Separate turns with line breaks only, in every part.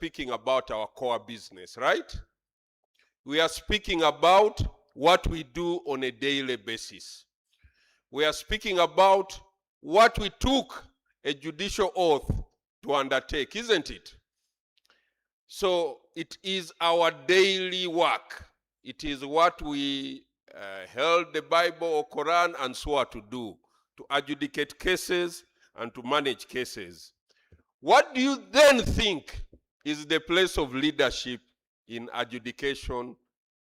speaking about our core business, right? We are speaking about what we do on a daily basis. We are speaking about what we took a judicial oath to undertake, isn't it? So it is our daily work. It is what we held the Bible or Quran and swore to do, to adjudicate cases and to manage cases. What do you then think is the place of leadership in adjudication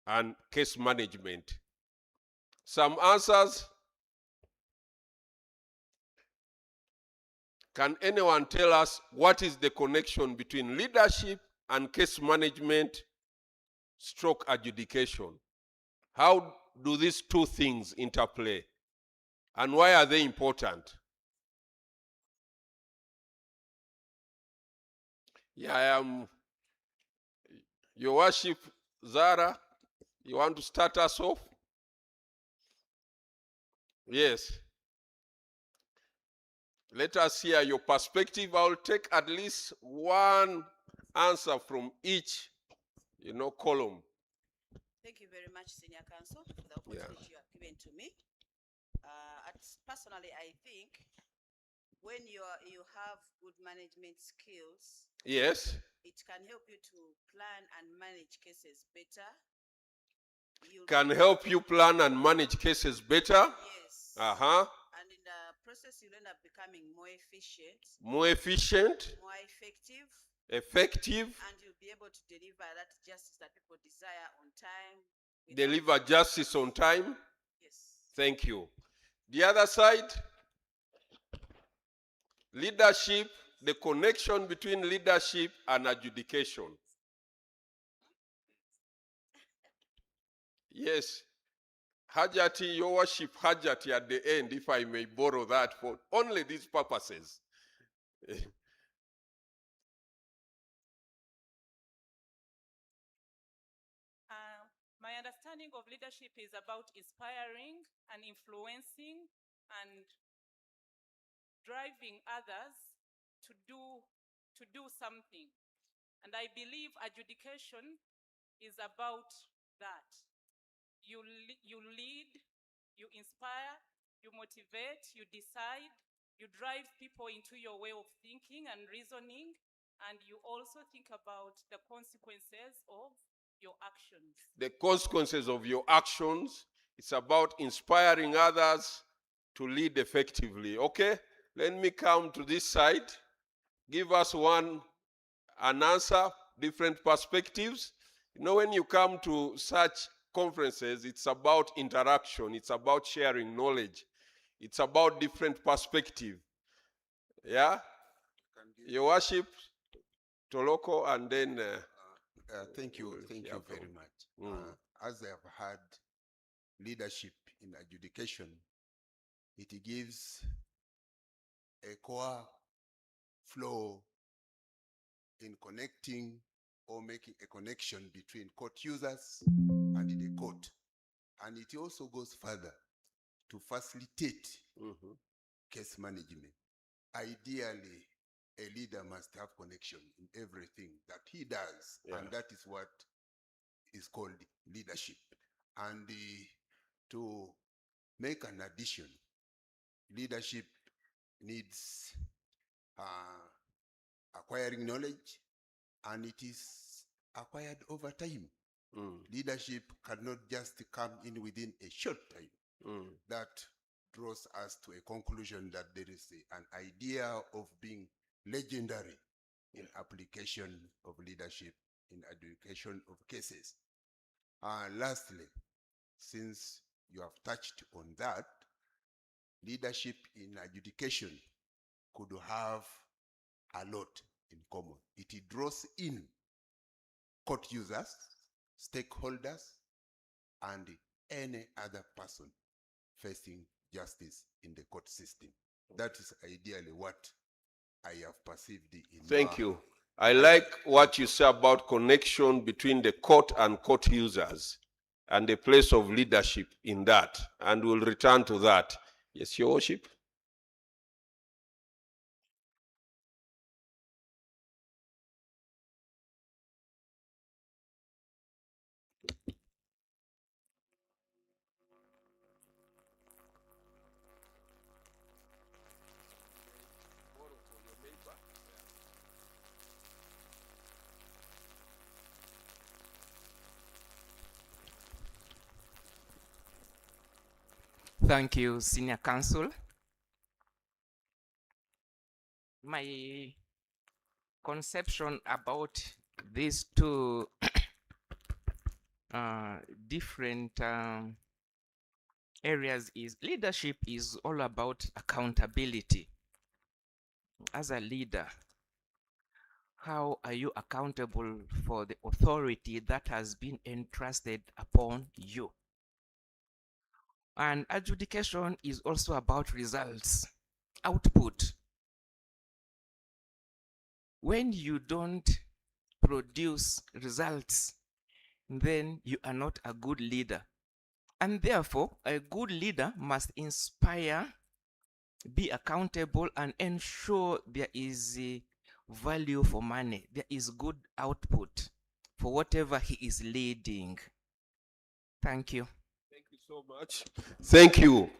and case management? Some answers. Can anyone tell us what is the connection between leadership and case management stroke adjudication? How do these two things interplay? And why are they important? Yeah, I am. Your Worship, Zara, you want to start us off? Yes. Let us hear your perspective. I'll take at least one answer from each, column.
Thank you very much, Senior Counsel, for the opportunity you have given to me. Personally, I think when you have good management skills,
yes,
it can help you to plan and manage cases better.
Can help you plan and manage cases better?
Yes. And in the process, you'll end up becoming more efficient.
More efficient.
More effective.
Effective.
And you'll be able to deliver that justice that people desire on time.
Deliver justice on time?
Yes.
Thank you. The other side, leadership, the connection between leadership and adjudication. Yes. Hajati, Your Worship, Hajati at the end, if I may borrow that for only these purposes.
My understanding of leadership is about inspiring and influencing and driving others to do something. And I believe adjudication is about that. You lead, you inspire, you motivate, you decide, you drive people into your way of thinking and reasoning, and you also think about the consequences of your actions.
The consequences of your actions. It's about inspiring others to lead effectively. Okay, let me come to this side. Give us an answer, different perspectives. When you come to such conferences, it's about interaction, it's about sharing knowledge, it's about different perspective. Yeah? Your Worship, Toloko, and then
thank you very much. As I have had leadership in adjudication, it gives a core flow in connecting or making a connection between court users and the court. And it also goes further to facilitate case management. Ideally, a leader must have connection in everything that he does, and that is what is called leadership. And to make an addition, leadership needs acquiring knowledge, and it is acquired over time. Leadership cannot just come in within a short time. That draws us to a conclusion that there is an idea of being legendary in application of leadership in adjudication of cases. Lastly, since you have touched on that, leadership in adjudication could have a lot in common. It draws in court users, stakeholders, and any other person facing justice in the court system. That is ideally what I have perceived in
Thank you. I like what you say about connection between the court and court users and the place of leadership in that. And we'll return to that. Yes, Your Worship.
Thank you, Senior Counsel. My conception about these two different areas is leadership is all about accountability. As a leader, how are you accountable for the authority that has been entrusted upon you? And adjudication is also about results, output. When you don't produce results, then you are not a good leader. And therefore, a good leader must inspire, be accountable, and ensure there is a value for money. There is good output for whatever he is leading. Thank you.
Thank you so much. Thank you.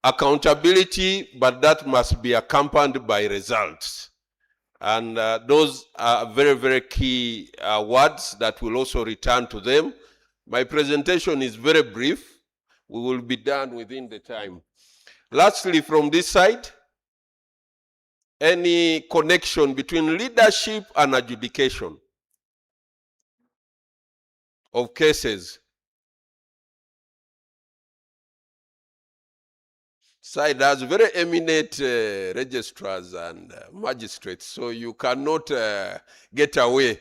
Accountability, but that must be accompanied by results. And those are very, very key words that will also return to them. My presentation is very brief. We will be done within the time. Lastly, from this side, any connection between leadership and adjudication of cases? Side has very eminent registrars and magistrates, so you cannot get away.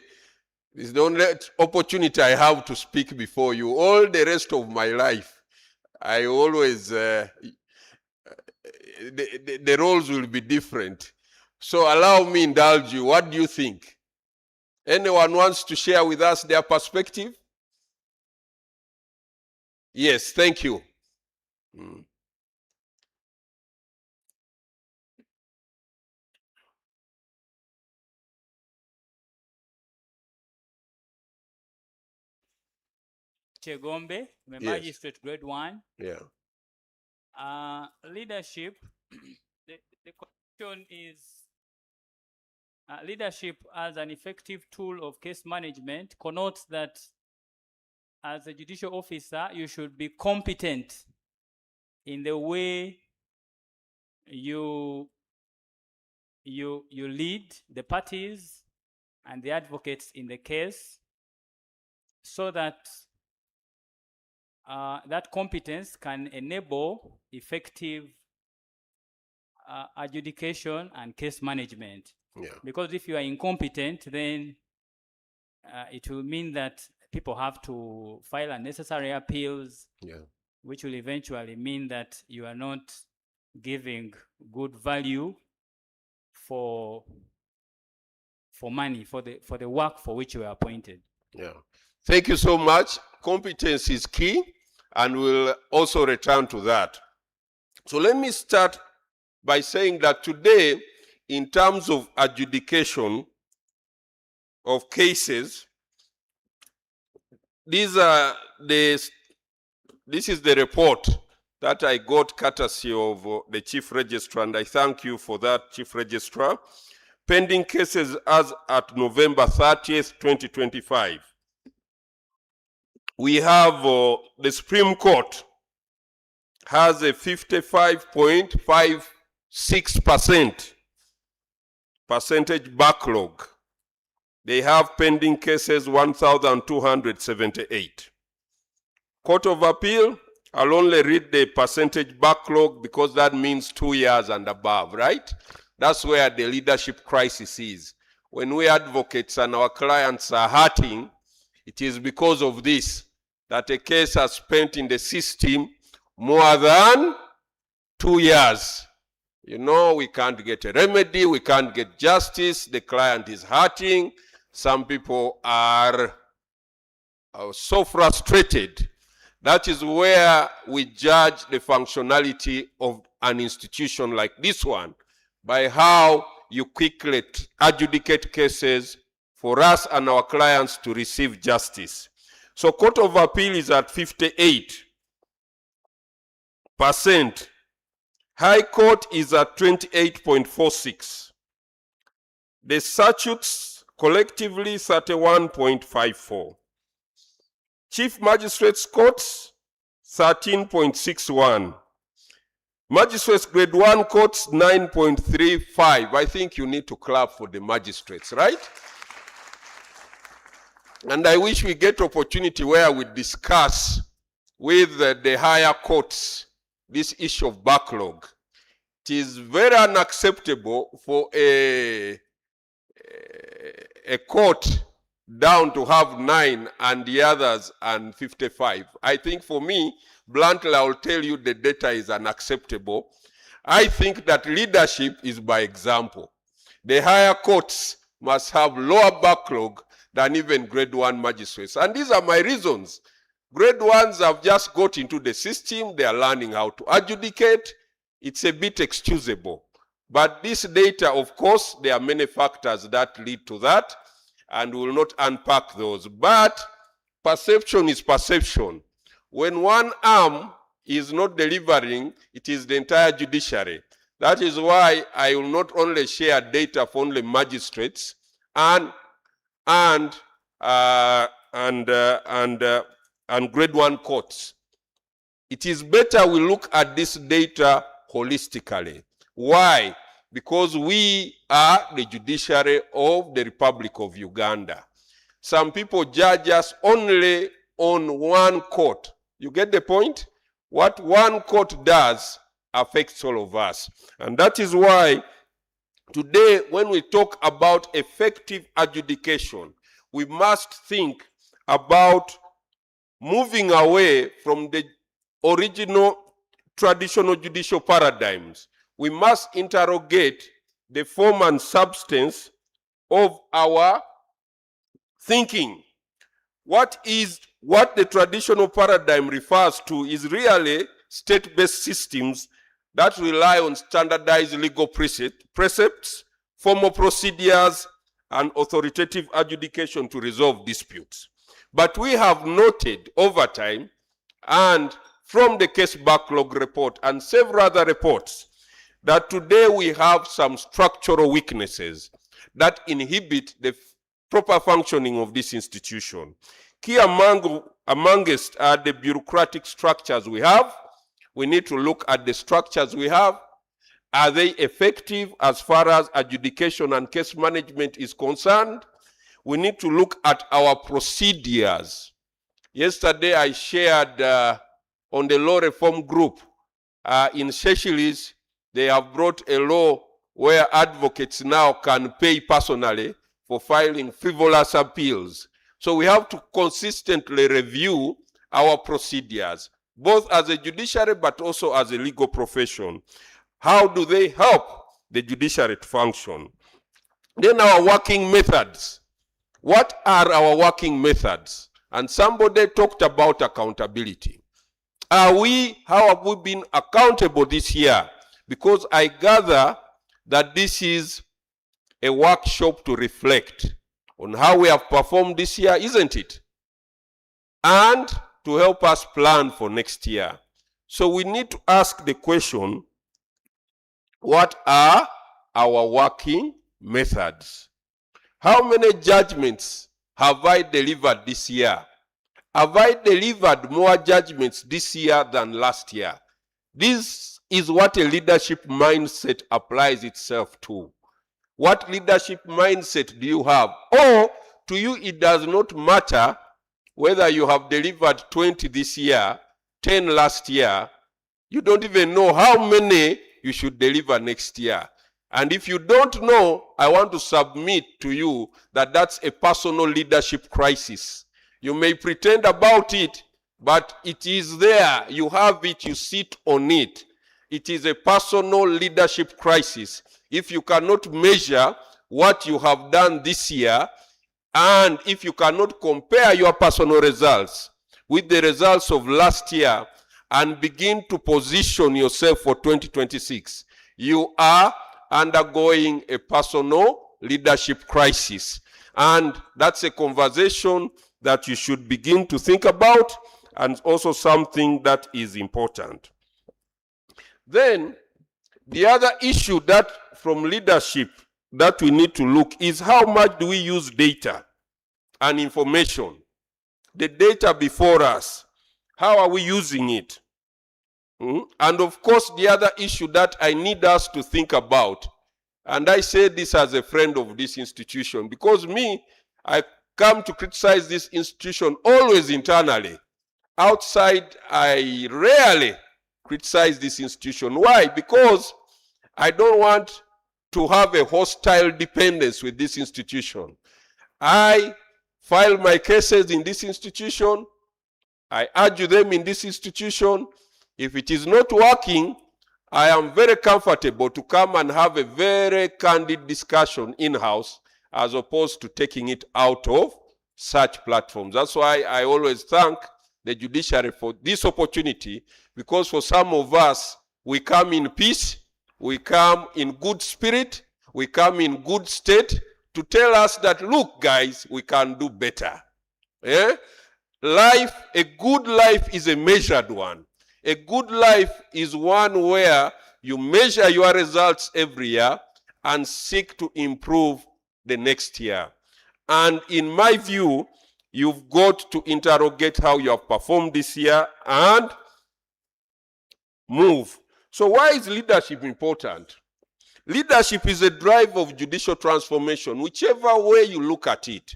It's the only opportunity I have to speak before you. All the rest of my life, I always, the roles will be different. So allow me indulge you. What do you think? Anyone wants to share with us their perspective? Yes, thank you.
Chegombe, I'm a
Yes.
magistrate grade 1.
Yeah.
Leadership, the question is leadership as an effective tool of case management connotes that as a judicial officer, you should be competent in the way you lead the parties and the advocates in the case, so that that competence can enable effective adjudication and case management.
Yeah.
Because if you are incompetent, then it will mean that people have to file unnecessary appeals,
Yeah.
which will eventually mean that you are not giving good value for money, for the work for which you are appointed.
Yeah. Thank you so much. Competence is key, and we'll also return to that. So let me start by saying that today, in terms of adjudication of cases, this is the report that I got courtesy of the Chief Registrar, and I thank you for that, Chief Registrar. Pending cases as at November 30th, 2025. We have the Supreme Court has a 55.56% percentage backlog. They have pending cases 1,278. Court of Appeal, I'll only read the percentage backlog because that means 2 years and above, right? That's where the leadership crisis is. When we advocates and our clients are hurting, it is because of this, that a case has spent in the system more than 2 years. You know, we can't get a remedy, we can't get justice, the client is hurting. Some people are so frustrated. That is where we judge the functionality of an institution like this one, by how you quickly adjudicate cases for us and our clients to receive justice. So Court of Appeal is at 58%. High Court is at 28.46. The statutes collectively 31.54. Chief Magistrates Courts 13.61. Magistrates grade 1 courts 9.35. I think you need to clap for the magistrates, right? And I wish we get opportunity where we discuss with the higher courts this issue of backlog. It is very unacceptable for a court down to have 9 and the others and 55. I think for me, bluntly, I will tell you the data is unacceptable. I think that leadership is by example. The higher courts must have lower backlog than even grade 1 magistrates. And these are my reasons. Grade 1s have just got into the system. They are learning how to adjudicate. It's a bit excusable. But this data, of course, there are many factors that lead to that, and we will not unpack those. But perception is perception. When one arm is not delivering, it is the entire judiciary. That is why I will not only share data for only magistrates and grade 1 courts. It is better we look at this data holistically. Why? Because we are the judiciary of the Republic of Uganda. Some people judge us only on one court. You get the point? What one court does affects all of us. And that is why today, when we talk about effective adjudication, we must think about moving away from the original traditional judicial paradigms. We must interrogate the form and substance of our thinking. What the traditional paradigm refers to is really state-based systems that rely on standardized legal precepts, formal procedures, and authoritative adjudication to resolve disputes. But we have noted over time, and from the case backlog report and several other reports, that today we have some structural weaknesses that inhibit the proper functioning of this institution. Key amongst are the bureaucratic structures we have. We need to look at the structures we have. Are they effective as far as adjudication and case management is concerned? We need to look at our procedures. Yesterday I shared on the law reform group in Seychelles. They have brought a law where advocates now can pay personally for filing frivolous appeals. So we have to consistently review our procedures, both as a judiciary but also as a legal profession. How do they help the judiciary to function? Then our working methods. What are our working methods? And somebody talked about accountability. How have we been accountable this year? Because I gather that this is a workshop to reflect on how we have performed this year, isn't it? And to help us plan for next year. So we need to ask the question, what are our working methods? How many judgments have I delivered this year? Have I delivered more judgments this year than last year? This is what a leadership mindset applies itself to. What leadership mindset do you have? Or to you it does not matter whether you have delivered 20 this year, 10 last year. You don't even know how many you should deliver next year. And if you don't know, I want to submit to you that that's a personal leadership crisis. You may pretend about it, but it is there. You have it, you sit on it. It is a personal leadership crisis. If you cannot measure what you have done this year, and if you cannot compare your personal results with the results of last year and begin to position yourself for 2026, you are undergoing a personal leadership crisis. And that's a conversation that you should begin to think about, and also something that is important. Then, the other issue that from leadership that we need to look is how much do we use data and information? The data before us, how are we using it? And of course, the other issue that I need us to think about, and I say this as a friend of this institution, because I come to criticize this institution always internally. Outside, I rarely criticize this institution. Why? Because I don't want to have a hostile dependence with this institution. I file my cases in this institution. I argue them in this institution. If it is not working, I am very comfortable to come and have a very candid discussion in-house as opposed to taking it out of such platforms. That's why I always thank the judiciary for this opportunity, because for some of us, we come in peace, we come in good spirit, we come in good state to tell us that, look, guys, we can do better. Yeah? Life, a good life is a measured one. A good life is one where you measure your results every year and seek to improve the next year. And in my view, you've got to interrogate how you have performed this year and move. So why is leadership important? Leadership is a drive of judicial transformation, whichever way you look at it.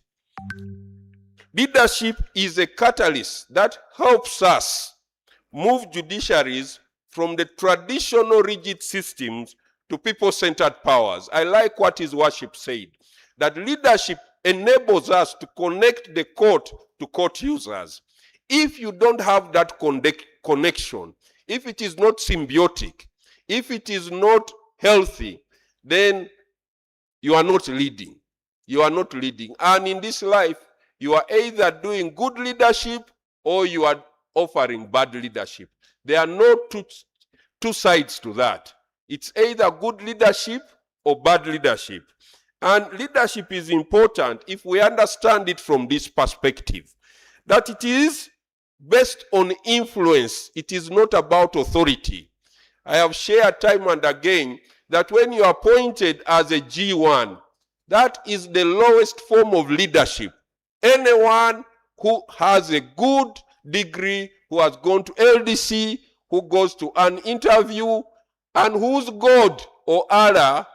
Leadership is a catalyst that helps us move judiciaries from the traditional rigid systems to people-centered powers. I like what his worship said, that leadership enables us to connect the court to court users. If you don't have that connection, if it is not symbiotic, if it is not healthy, then you are not leading. You are not leading. And in this life, you are either doing good leadership or you are offering bad leadership. There are no two sides to that. It's either good leadership or bad leadership. And leadership is important if we understand it from this perspective, that it is based on influence. It is not about authority. I have shared time and again that when you are appointed as a G1, that is the lowest form of leadership. Anyone who has a good degree, who has gone to LDC, who goes to an interview, and whose God or Allah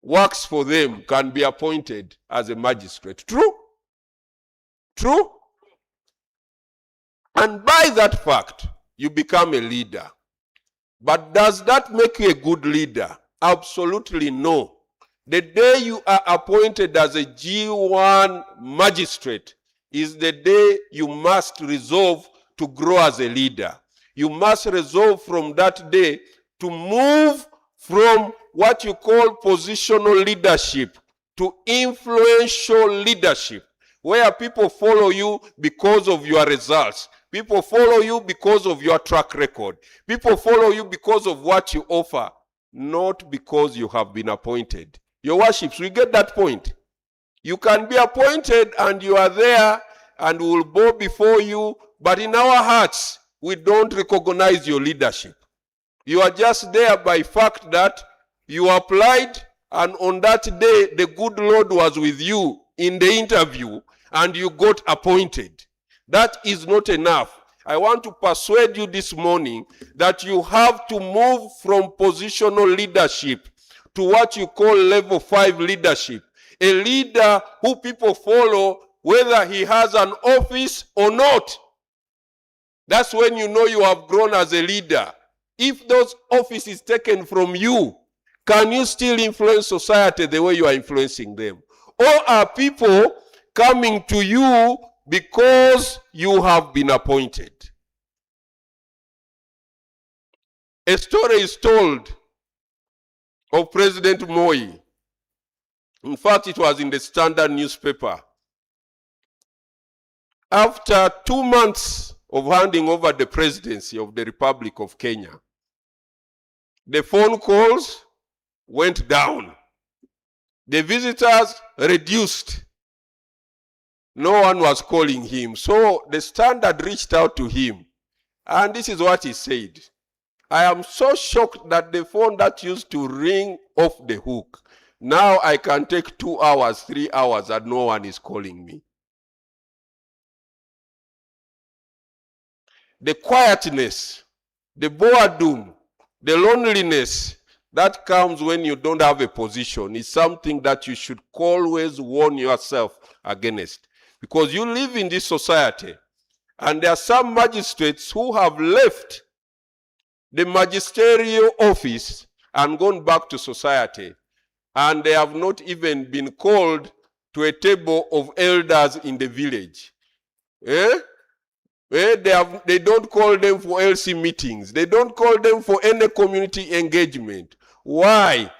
works for them can be appointed as a magistrate. True? True? And by that fact, you become a leader. But does that make you a good leader? Absolutely no. The day you are appointed as a G1 magistrate is the day you must resolve to grow as a leader. You must resolve from that day to move from what you call positional leadership to influential leadership, where people follow you because of your results. People follow you because of your track record. People follow you because of what you offer, not because you have been appointed. Your worships, we get that point. You can be appointed and you are there and we will bow before you, but in our hearts, we don't recognize your leadership. You are just there by fact that you applied, and on that day, the good Lord was with you in the interview and you got appointed. That is not enough. I want to persuade you this morning that you have to move from positional leadership to what you call level 5 leadership. A leader who people follow whether he has an office or not. That's when you know you have grown as a leader. If those offices is taken from you, can you still influence society the way you are influencing them? Or are people coming to you because you have been appointed? A story is told of President Moi. In fact, it was in the Standard newspaper. After 2 months of handing over the presidency of the Republic of Kenya, the phone calls went down. The visitors reduced. No one was calling him. So the Standard reached out to him. And this is what he said. I am so shocked that the phone that used to ring off the hook, now I can take 2 hours, 3 hours, and no one is calling me. The quietness the boredom, the loneliness that comes when you don't have a position is something that you should always warn yourself against. Because you live in this society, and there are some magistrates who have left the magisterial office and gone back to society, and they have not even been called to a table of elders in the village. They don't call them for LC meetings. They don't call them for any community engagement. Why?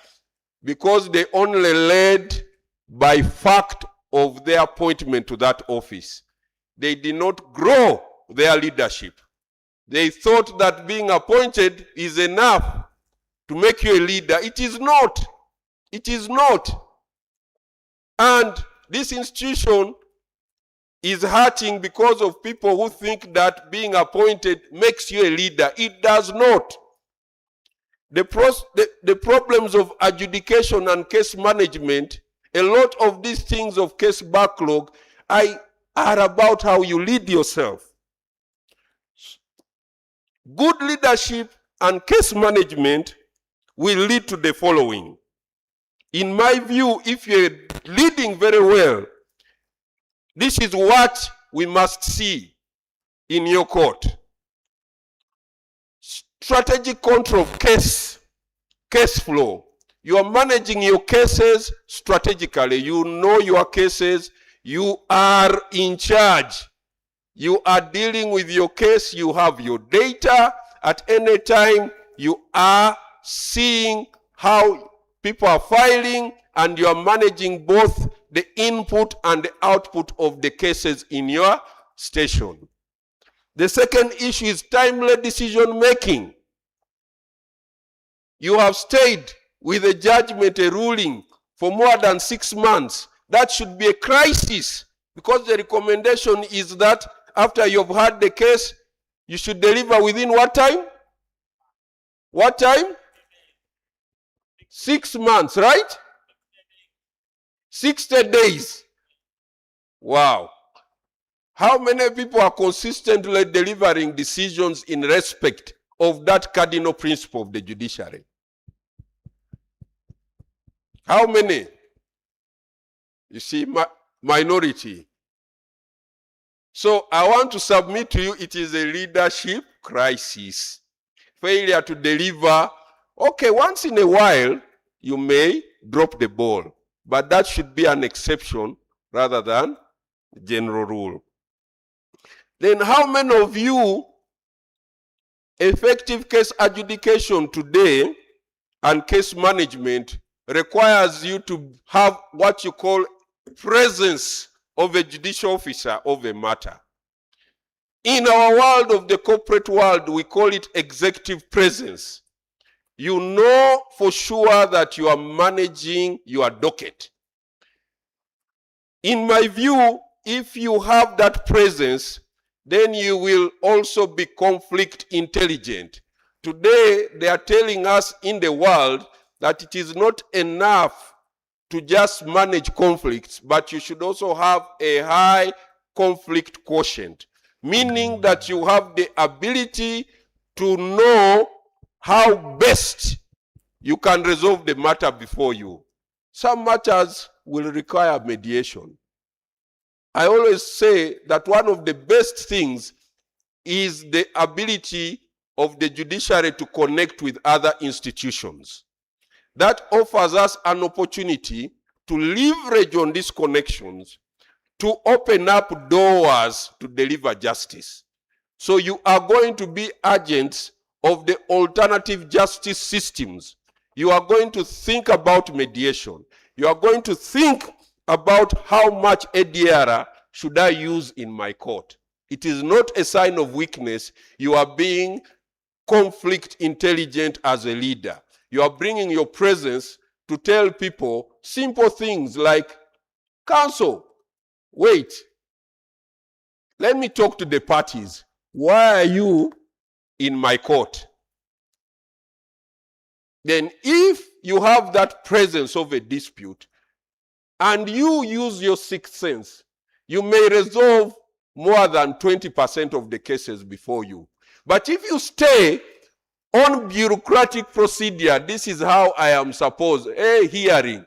Because they only led by fact of their appointment to that office. They did not grow their leadership. They thought that being appointed is enough to make you a leader. It is not. It is not. And this institution is hurting because of people who think that being appointed makes you a leader. It does not. The problems of adjudication and case management, a lot of these things of case backlog are about how you lead yourself. Good leadership and case management will lead to the following. In my view, if you're leading very well, this is what we must see in your court. Strategic control of case flow. You are managing your cases strategically. You know your cases. You are in charge. You are dealing with your case. You have your data. At any time, you are seeing how people are filing, and you are managing both the input and the output of the cases in your station. The second issue is timely decision making. You have stayed with a judgment, a ruling, for more than 6 months. That should be a crisis, because the recommendation is that after you've had the case, you should deliver within what time? What time? 6 months, right? 60 days. Wow. How many people are consistently delivering decisions in respect of that cardinal principle of the judiciary? How many? You see, minority. So I want to submit to you, it is a leadership crisis. Failure to deliver. Okay, once in a while, you may drop the ball, but that should be an exception rather than the general rule. Then how many of you, effective case adjudication today and case management requires you to have what you call presence of a judicial officer of a matter. In our world of the corporate world, we call it executive presence. You know for sure that you are managing your docket. In my view, if you have that presence, then you will also be conflict intelligent. Today, they are telling us in the world that it is not enough to just manage conflicts, but you should also have a high conflict quotient, meaning that you have the ability to know how best you can resolve the matter before you. Some matters will require mediation. I always say that one of the best things is the ability of the judiciary to connect with other institutions. That offers us an opportunity to leverage on these connections to open up doors to deliver justice. So you are going to be agents of the alternative justice systems. You are going to think about mediation. You are going to think about how much ADR should I use in my court. It is not a sign of weakness. You are being conflict intelligent as a leader. You are bringing your presence to tell people simple things like, counsel, wait, let me talk to the parties. Why are you in my court? Then if you have that presence of a dispute and you use your sixth sense, you may resolve more than 20% of the cases before you. But if you stay On bureaucratic procedure, this is how I am supposed. A hearing.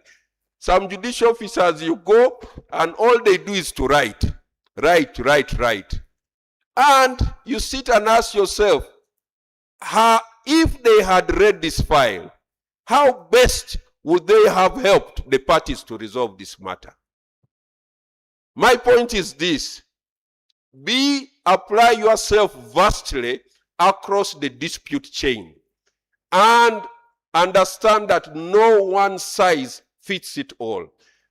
Some judicial officers, you go and all they do is to write. And you sit and ask yourself, if they had read this file, how best would they have helped the parties to resolve this matter? My point is this: apply yourself vastly across the dispute chain and understand that no one size fits it all.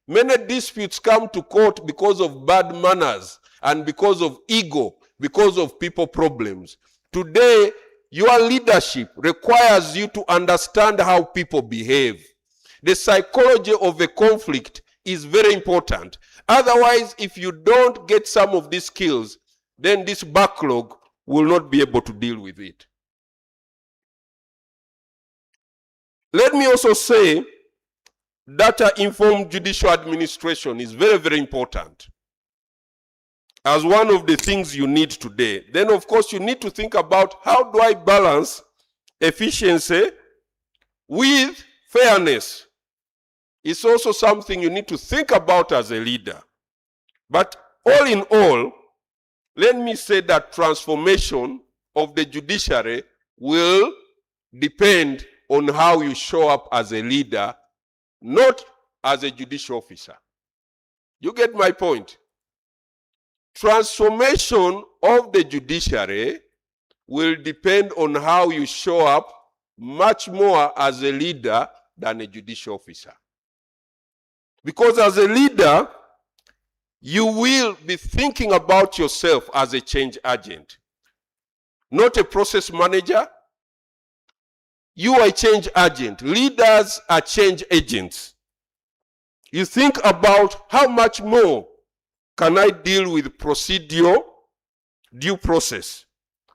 Many disputes come to court because of bad manners and because of ego, because of people problems. Today, your leadership requires you to understand how people behave. The psychology of a conflict is very important. Otherwise, if you don't get some of these skills, then this backlog will not be able to deal with it. Let me also say, data-informed judicial administration is very, very important as one of the things you need today. Then, of course, you need to think about, how do I balance efficiency with fairness? It's also something you need to think about as a leader. But all in all, let me say that transformation of the judiciary will depend on how you show up as a leader, not as a judicial officer. You get my point? Transformation of the judiciary will depend on how you show up much more as a leader than a judicial officer. Because as a leader, you will be thinking about yourself as a change agent, not a process manager. You are a change agent. Leaders are change agents. You think about, how much more can I deal with procedural due process?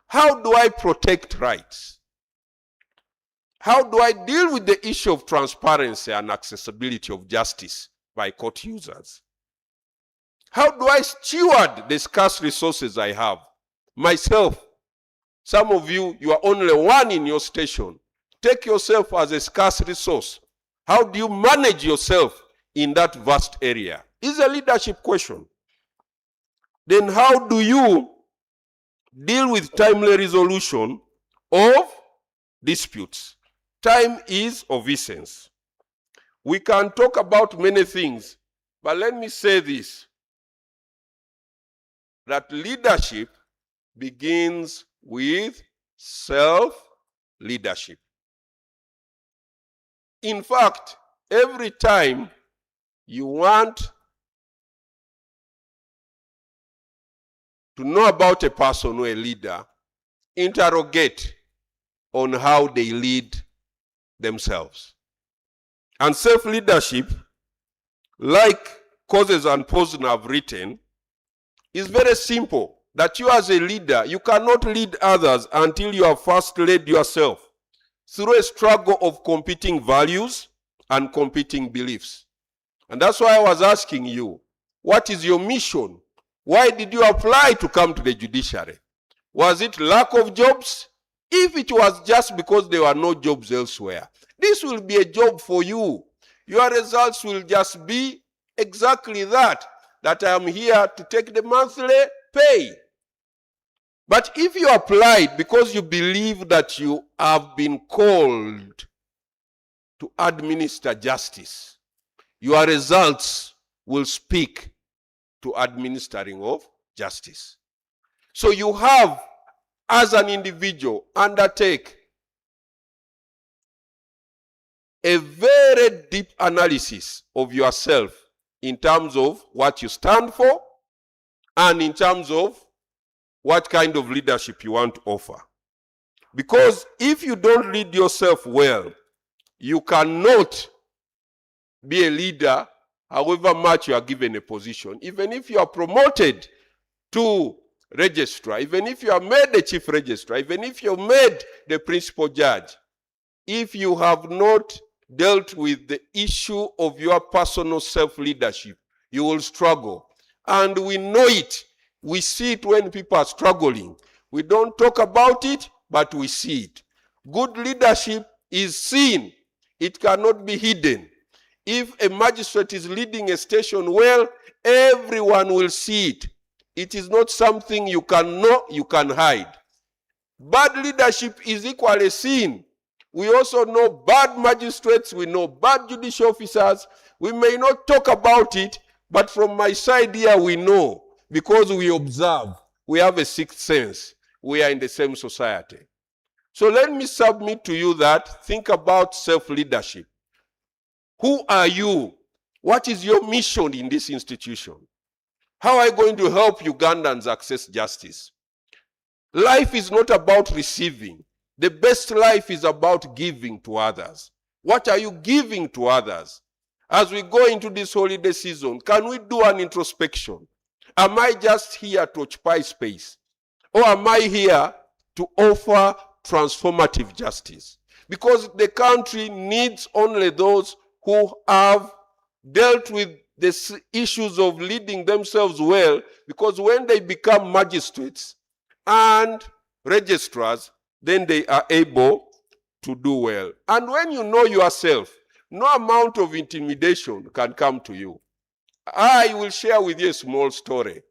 How do I protect rights? How do I deal with the issue of transparency and accessibility of justice by court users? How do I steward the scarce resources I have? Myself, some of you, you are only one in your station. Take yourself as a scarce resource. How do you manage yourself in that vast area? It's a leadership question. Then how do you deal with timely resolution of disputes? Time is of essence. We can talk about many things, but let me say this, that leadership begins with self-leadership. In fact, every time you want to know about a person or a leader, interrogate on how they lead themselves. And self-leadership, like Causes and Posner have written, is very simple. That you as a leader, you cannot lead others until you have first led yourself through a struggle of competing values and competing beliefs. And that's why I was asking you, what is your mission? Why did you apply to come to the judiciary? Was it lack of jobs? If it was just because there were no jobs elsewhere, this will be a job for you. Your results will just be exactly that I am here to take the monthly pay. But if you applied because you believe that you have been called to administer justice, your results will speak to administering of justice. So you have, as an individual, undertake a very deep analysis of yourself in terms of what you stand for and in terms of what kind of leadership you want to offer. Because if you don't lead yourself well, you cannot be a leader however much you are given a position. Even if you are promoted to registrar, even if you are made the chief registrar, even if you are made the principal judge, if you have not dealt with the issue of your personal self-leadership, you will struggle. And we know it. We see it when people are struggling. We don't talk about it, but we see it. Good leadership is seen. It cannot be hidden. If a magistrate is leading a station well, everyone will see it. It is not something you can know, you can hide. Bad leadership is equally seen. We also know bad magistrates, we know bad judicial officers. We may not talk about it, but from my side here we know, because we observe. We have a sixth sense. We are in the same society. So let me submit to you that, think about self-leadership. Who are you? What is your mission in this institution? How are you going to help Ugandans access justice? Life is not about receiving. The best life is about giving to others. What are you giving to others? As we go into this holiday season, can we do an introspection? Am I just here to occupy space? Or am I here to offer transformative justice? Because the country needs only those who have dealt with the issues of leading themselves well, because when they become magistrates and registrars, then they are able to do well. And when you know yourself, no amount of intimidation can come to you. I will share with you a small story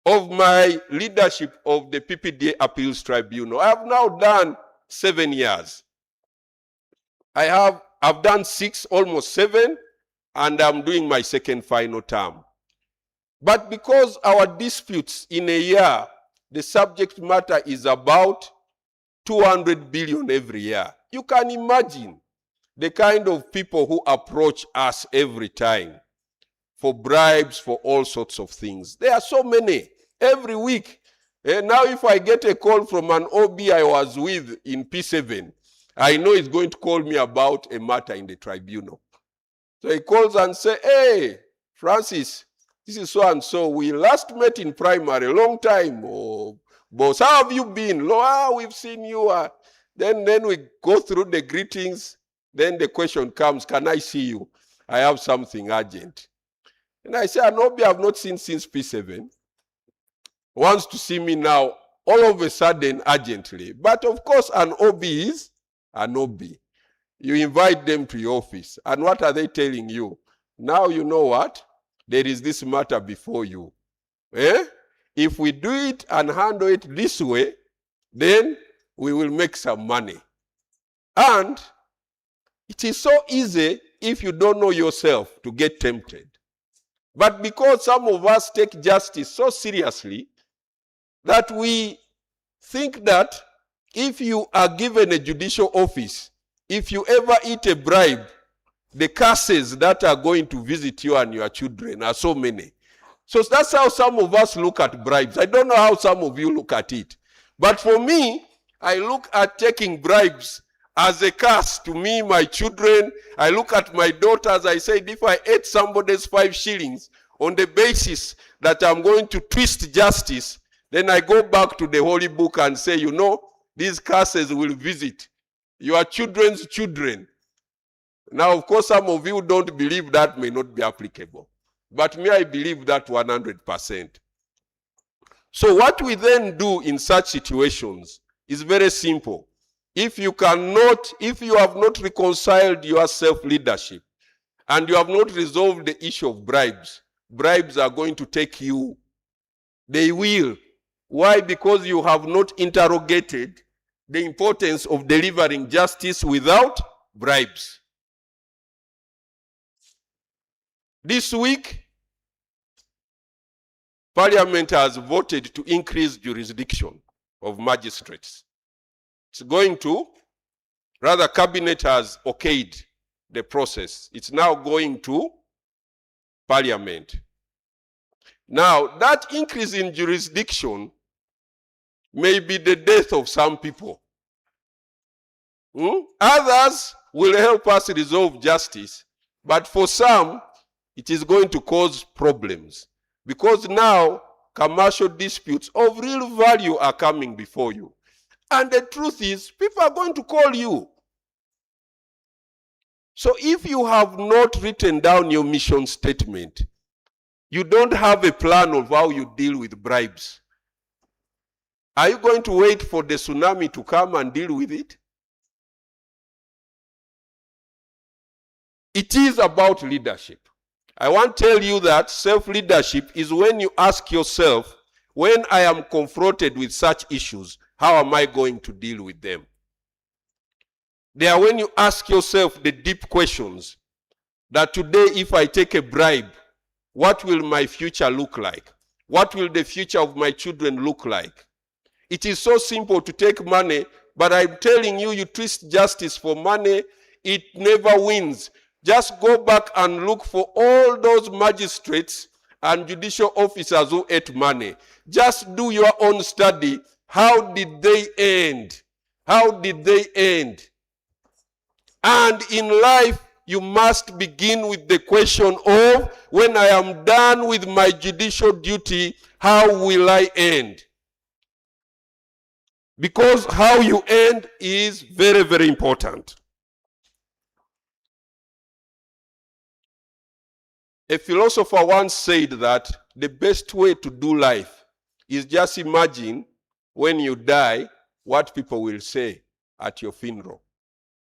of my leadership of the PPDA Appeals Tribunal. I have now done 7 years. I've done 6, almost 7, and I'm doing my second final term. But because our disputes in a year, the subject matter is about 200 billion every year. You can imagine the kind of people who approach us every time for bribes, for all sorts of things. There are so many every week. Now if I get a call from an OB I was with in P7, I know he's going to call me about a matter in the tribunal. So he calls and says, hey, Francis, this is so and so. We last met in primary a long time. Oh, boss, how have you been? We've seen you. Then we go through the greetings. Then the question comes, can I see you? I have something urgent. And I say, an OB I've not seen since P7 wants to see me now, all of a sudden, urgently. But of course, an OB is an OB. You invite them to your office. And what are they telling you? Now you know what? There is this matter before you. If we do it and handle it this way, then we will make some money. And it is so easy, if you don't know yourself, to get tempted. But because some of us take justice so seriously that we think that if you are given a judicial office, if you ever eat a bribe, the curses that are going to visit you and your children are so many. So that's how some of us look at bribes. I don't know how some of you look at it. But for me, I look at taking bribes as a curse to me, my children. I look at my daughters. I said, if I ate somebody's 5 shillings on the basis that I'm going to twist justice, then I go back to the Holy Book and say, you know, these curses will visit your children's children. Now, of course, some of you don't believe that may not be applicable. But me, I believe that 100%. So what we then do in such situations is very simple. If you have not reconciled your self-leadership and you have not resolved the issue of bribes, bribes are going to take you. They will. Why? Because you have not interrogated the importance of delivering justice without bribes. This week, Parliament has voted to increase jurisdiction of magistrates. It's going to, rather, Cabinet has okayed the process. It's now going to Parliament. Now, that increase in jurisdiction may be the death of some people. Others will help us resolve justice, but for some, it is going to cause problems. Because now, commercial disputes of real value are coming before you. And the truth is, people are going to call you. So if you have not written down your mission statement, you don't have a plan of how you deal with bribes. Are you going to wait for the tsunami to come and deal with it? It is about leadership. I want to tell you that self-leadership is when you ask yourself, when I am confronted with such issues, how am I going to deal with them? They are when you ask yourself the deep questions that today if I take a bribe, what will my future look like? What will the future of my children look like? It is so simple to take money, but I'm telling you, you twist justice for money, it never wins. Just go back and look for all those magistrates and judicial officers who ate money. Just do your own study. How did they end? How did they end? And in life, you must begin with the question of, when I am done with my judicial duty, how will I end? Because how you end is very, very important. A philosopher once said that the best way to do life is just imagine when you die what people will say at your funeral.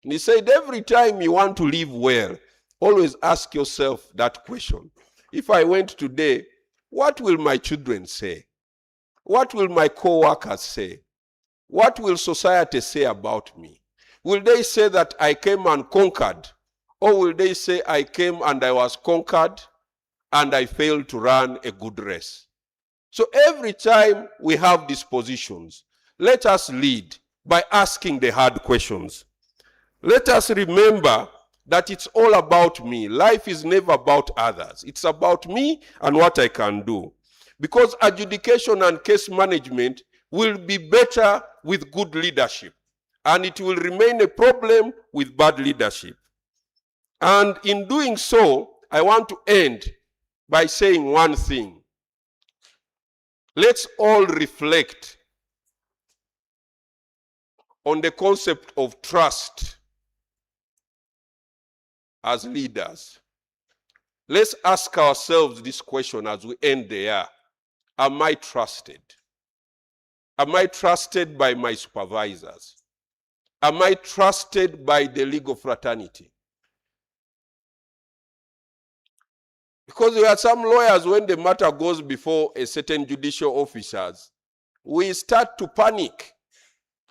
And he said every time you want to live well, always ask yourself that question. If I went today, what will my children say? What will my co-workers say? What will society say about me? Will they say that I came and conquered? Or will they say I came and I was conquered and I failed to run a good race? So every time we have these positions, let us lead by asking the hard questions. Let us remember that it's all about me. Life is never about others. It's about me and what I can do. Because adjudication and case management will be better with good leadership, and it will remain a problem with bad leadership. And in doing so, I want to end by saying one thing. Let's all reflect on the concept of trust as leaders. Let's ask ourselves this question as we end the year. Am I trusted? Am I trusted by my supervisors? Am I trusted by the legal fraternity? Because there are some lawyers, when the matter goes before a certain judicial officers, we start to panic.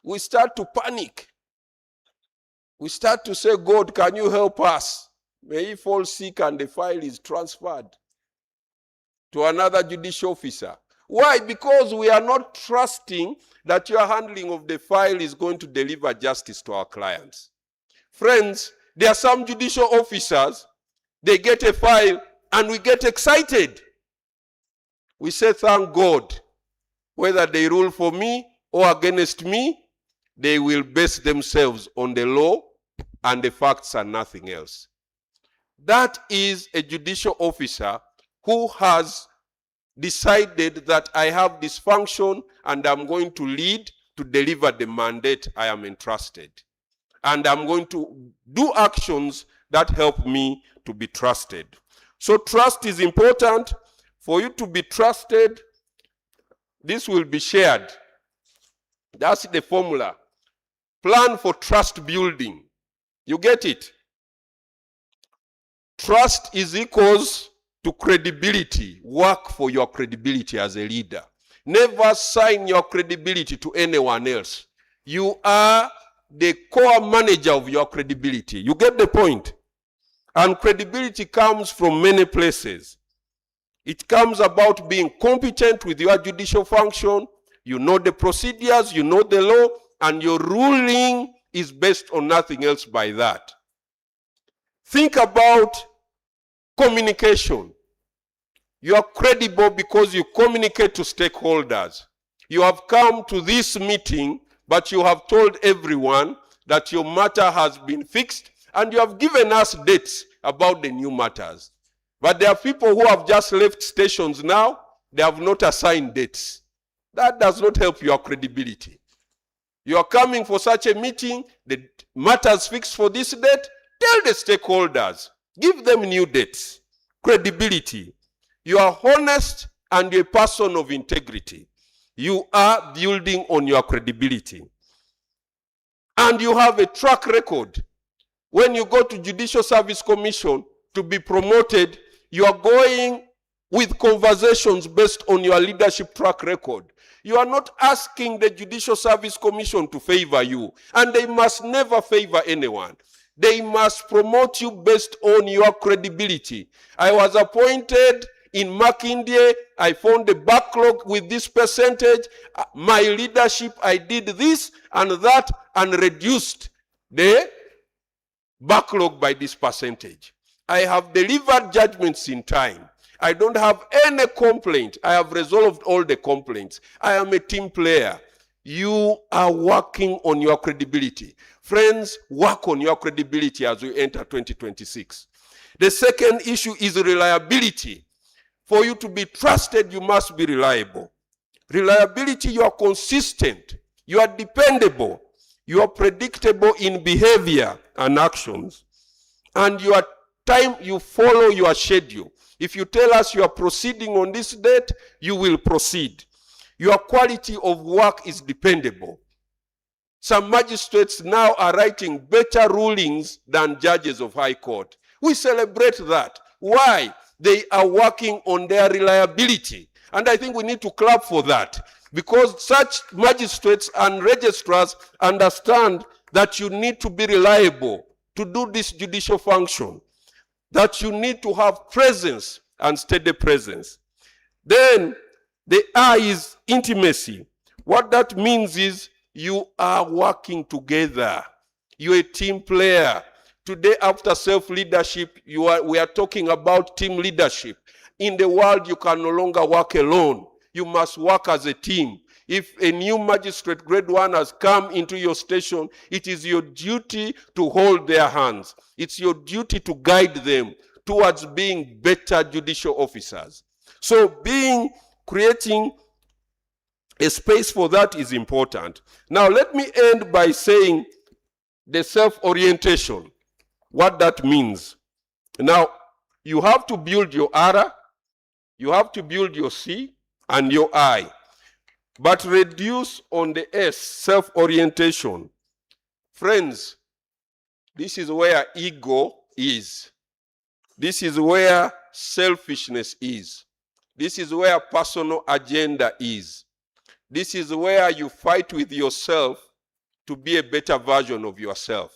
We start to panic. We start to say, God, can you help us? May he fall sick and the file is transferred to another judicial officer. Why? Because we are not trusting that your handling of the file is going to deliver justice to our clients. Friends, there are some judicial officers, they get a file and we get excited. We say, thank God. Whether they rule for me or against me, they will base themselves on the law and the facts and nothing else. That is a judicial officer who has decided that I have this function and I'm going to lead to deliver the mandate I am entrusted. And I'm going to do actions that help me to be trusted. So trust is important. For you to be trusted, this will be shared. That's the formula. Plan for trust building. You get it? Trust is equals to credibility. Work for your credibility as a leader. Never sign your credibility to anyone else. You are the core manager of your credibility. You get the point? And credibility comes from many places. It comes about being competent with your judicial function. You know the procedures, you know the law, and your ruling is based on nothing else by that. Think about communication. You are credible because you communicate to stakeholders. You have come to this meeting, but you have told everyone that your matter has been fixed, and you have given us dates about the new matters. But there are people who have just left stations now, they have not assigned dates. That does not help your credibility. You are coming for such a meeting, the matters fixed for this date, tell the stakeholders, give them new dates. Credibility. You are honest and you're a person of integrity. You are building on your credibility. And you have a track record. When you go to Judicial Service Commission to be promoted, you are going with conversations based on your leadership track record. You are not asking the Judicial Service Commission to favor you, and they must never favor anyone. They must promote you based on your credibility. I was appointed in Makindye. I found a backlog with this percentage. My leadership, I did this and that and reduced the backlog by this percentage. I have delivered judgments in time. I don't have any complaint. I have resolved all the complaints. I am a team player. You are working on your credibility. Friends, work on your credibility as we enter 2026. The second issue is reliability. For you to be trusted, you must be reliable. Reliability, you are consistent. You are dependable. You are predictable in behavior and actions. And your time, you follow your schedule. If you tell us you are proceeding on this date, you will proceed. Your quality of work is dependable. Some magistrates now are writing better rulings than judges of high court. We celebrate that. Why? They are working on their reliability. And I think we need to clap for that, because such magistrates and registrars understand that you need to be reliable to do this judicial function, that you need to have presence and steady presence. Then the I is intimacy. What that means is you are working together. You're a team player. Today, after self-leadership, we are talking about team leadership. In the world, you can no longer work alone. You must work as a team. If a new magistrate, grade 1, has come into your station, it is your duty to hold their hands. It's your duty to guide them towards being better judicial officers. So creating a space for that is important. Now, let me end by saying the self-orientation, what that means. Now, you have to build your R, you have to build your C and your I, but reduce on the S, self-orientation. Friends, this is where ego is. This is where selfishness is. This is where personal agenda is. This is where you fight with yourself to be a better version of yourself.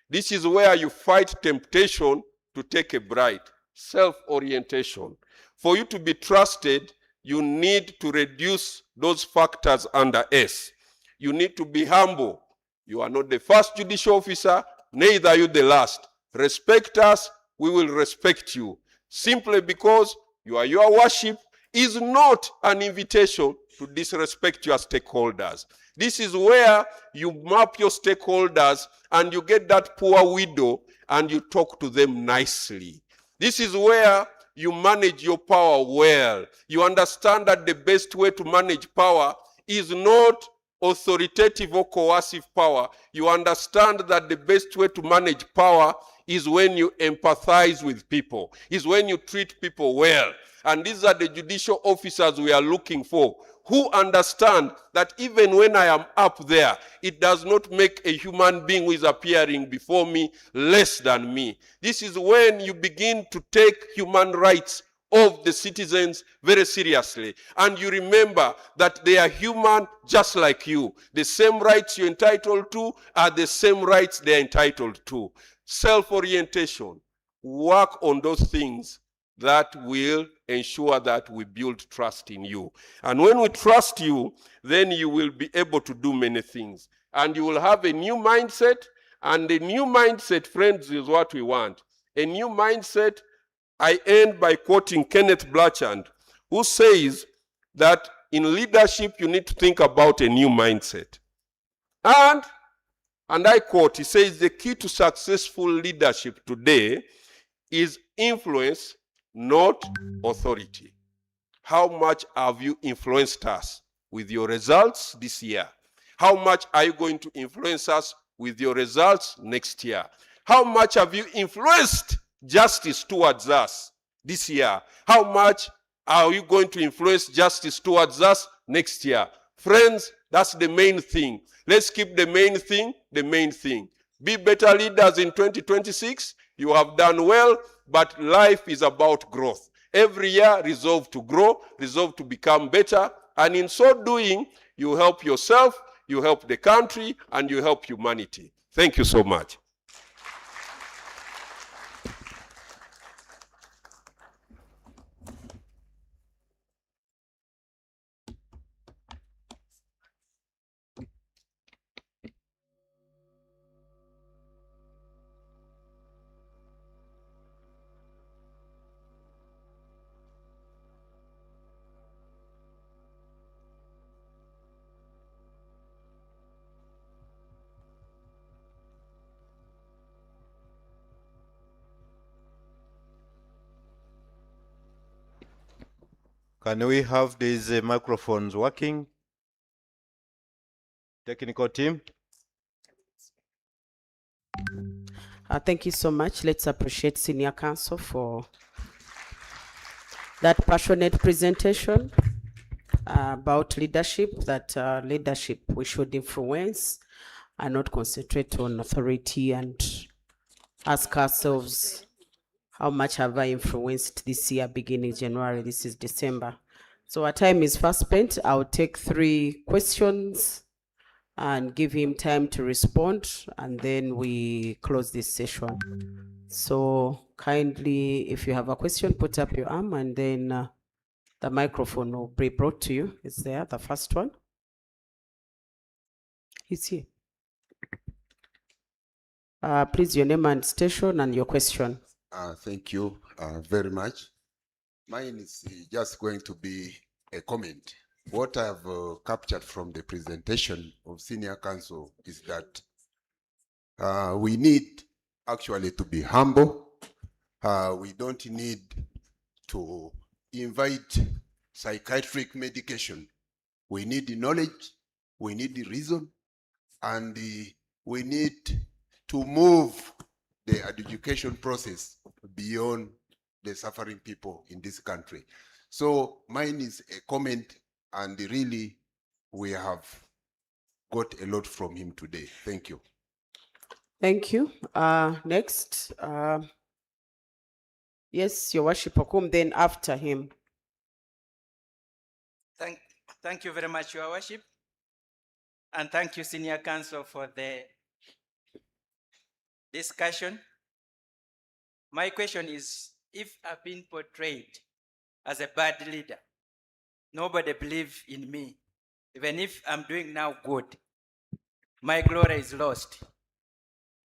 This is where you fight temptation to take a bride. Self-orientation. For you to be trusted, you need to reduce those factors under S. You need to be humble. You are not the first judicial officer, neither are you the last. Respect us, we will respect you. Simply because your worship is not an invitation to disrespect your stakeholders. This is where you map your stakeholders and you get that poor widow and you talk to them nicely. This is where you manage your power well. You understand that the best way to manage power is not authoritative or coercive power. You understand that the best way to manage power is when you empathize with people, is when you treat people well. And these are the judicial officers we are looking for, who understand that even when I am up there, it does not make a human being who is appearing before me less than me. This is when you begin to take human rights of the citizens very seriously. And you remember that they are human just like you. The same rights you're entitled to are the same rights they're entitled to. Self-orientation. Work on those things that will ensure that we build trust in you. And when we trust you, then you will be able to do many things. And you will have a new mindset. And the new mindset, friends, is what we want. A new mindset. I end by quoting Kenneth Blanchard, who says that in leadership, you need to think about a new mindset. And I quote, he says, the key to successful leadership today is influence, not authority. How much have you influenced us with your results this year? How much are you going to influence us with your results next year? How much have you influenced justice towards us this year? How much are you going to influence justice towards us next year? Friends, that's the main thing. Let's keep the main thing the main thing. Be better leaders in 2026. You have done well, but life is about growth. Every year, resolve to grow, resolve to become better, and in so doing, you help yourself, you help the country, and you help humanity. Thank you so much.
Can we have these microphones working? Technical team.
Thank you so much. Let's appreciate Senior Counsel for that passionate presentation about leadership, that leadership we should influence and not concentrate on authority, and ask ourselves, how much have I influenced this year, beginning January? This is December. So our time is fast spent. I'll take 3 questions and give him time to respond, and then we close this session. So kindly, if you have a question, put up your arm, and then the microphone will be brought to you. Is there the first one? He's here. Please, your name and station and your question.
Thank you very much. Mine is just going to be a comment. What I've captured from the presentation of Senior Counsel is that we need actually to be humble. We don't need to invite psychiatric medication. We need the knowledge, we need the reason, and we need to move the education process beyond the suffering people in this country. So mine is a comment, and really we have got a lot from him today. Thank you.
Thank you. Next, yes, Your Worship, Okum, then after him.
Thank you very much, Your Worship. And thank you, Senior Counsel, for the discussion. My question is, if I've been portrayed as a bad leader, nobody believes in me, even if I'm doing now good, my glory is lost.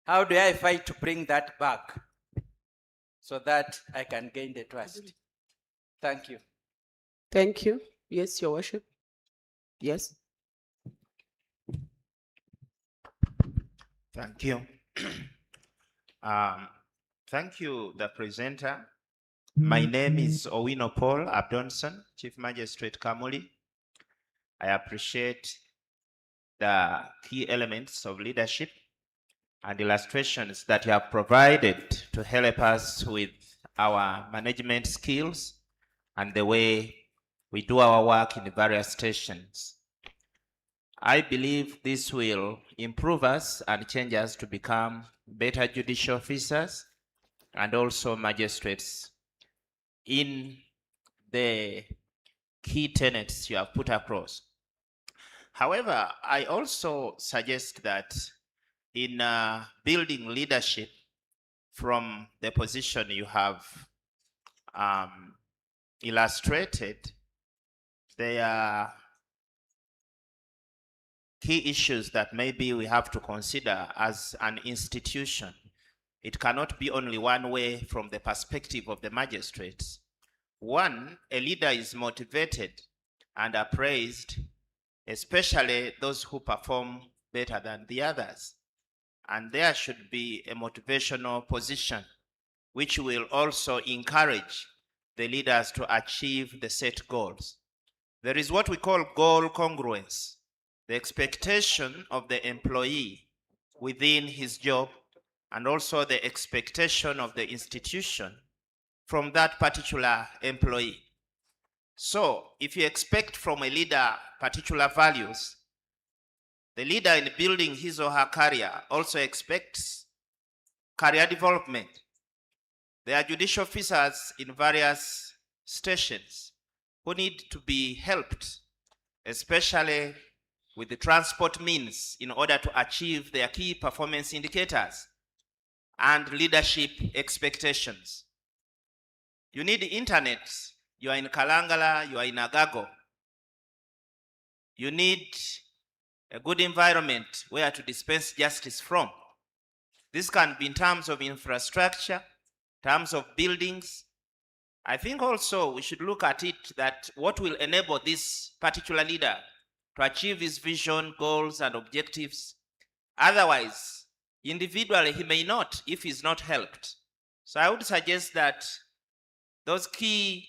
How do I fight to bring that back so that I can gain the trust? Thank you.
Thank you. Yes, Your Worship. Yes.
Thank you. Thank you, the presenter. My name is Owino Paul Abdonson, Chief Magistrate Kamuli. I appreciate the key elements of leadership and illustrations that you have provided to help us with our management skills and the way we do our work in the various stations. I believe this will improve us and change us to become better judicial officers and also magistrates in the key tenets you have put across. However, I also suggest that in building leadership from the position you have illustrated, there are key issues that maybe we have to consider as an institution. It cannot be only one way from the perspective of the magistrates. One, a leader is motivated and appraised, especially those who perform better than the others. And there should be a motivational position which will also encourage the leaders to achieve the set goals. There is what we call goal congruence, the expectation of the employee within his job and also the expectation of the institution from that particular employee. So if you expect from a leader particular values, The leader in building his or her career also expects career development. There are judicial officers in various stations who need to be helped, especially with the transport means in order to achieve their key performance indicators and leadership expectations. You need internet. You are in Kalangala, you are in Agago. You need a good environment where to dispense justice from. This can be in terms of infrastructure, terms of buildings. I think also we should look at it that what will enable this particular leader to achieve his vision, goals, and objectives. Otherwise, individually, he may not if he's not helped. So I would suggest that those key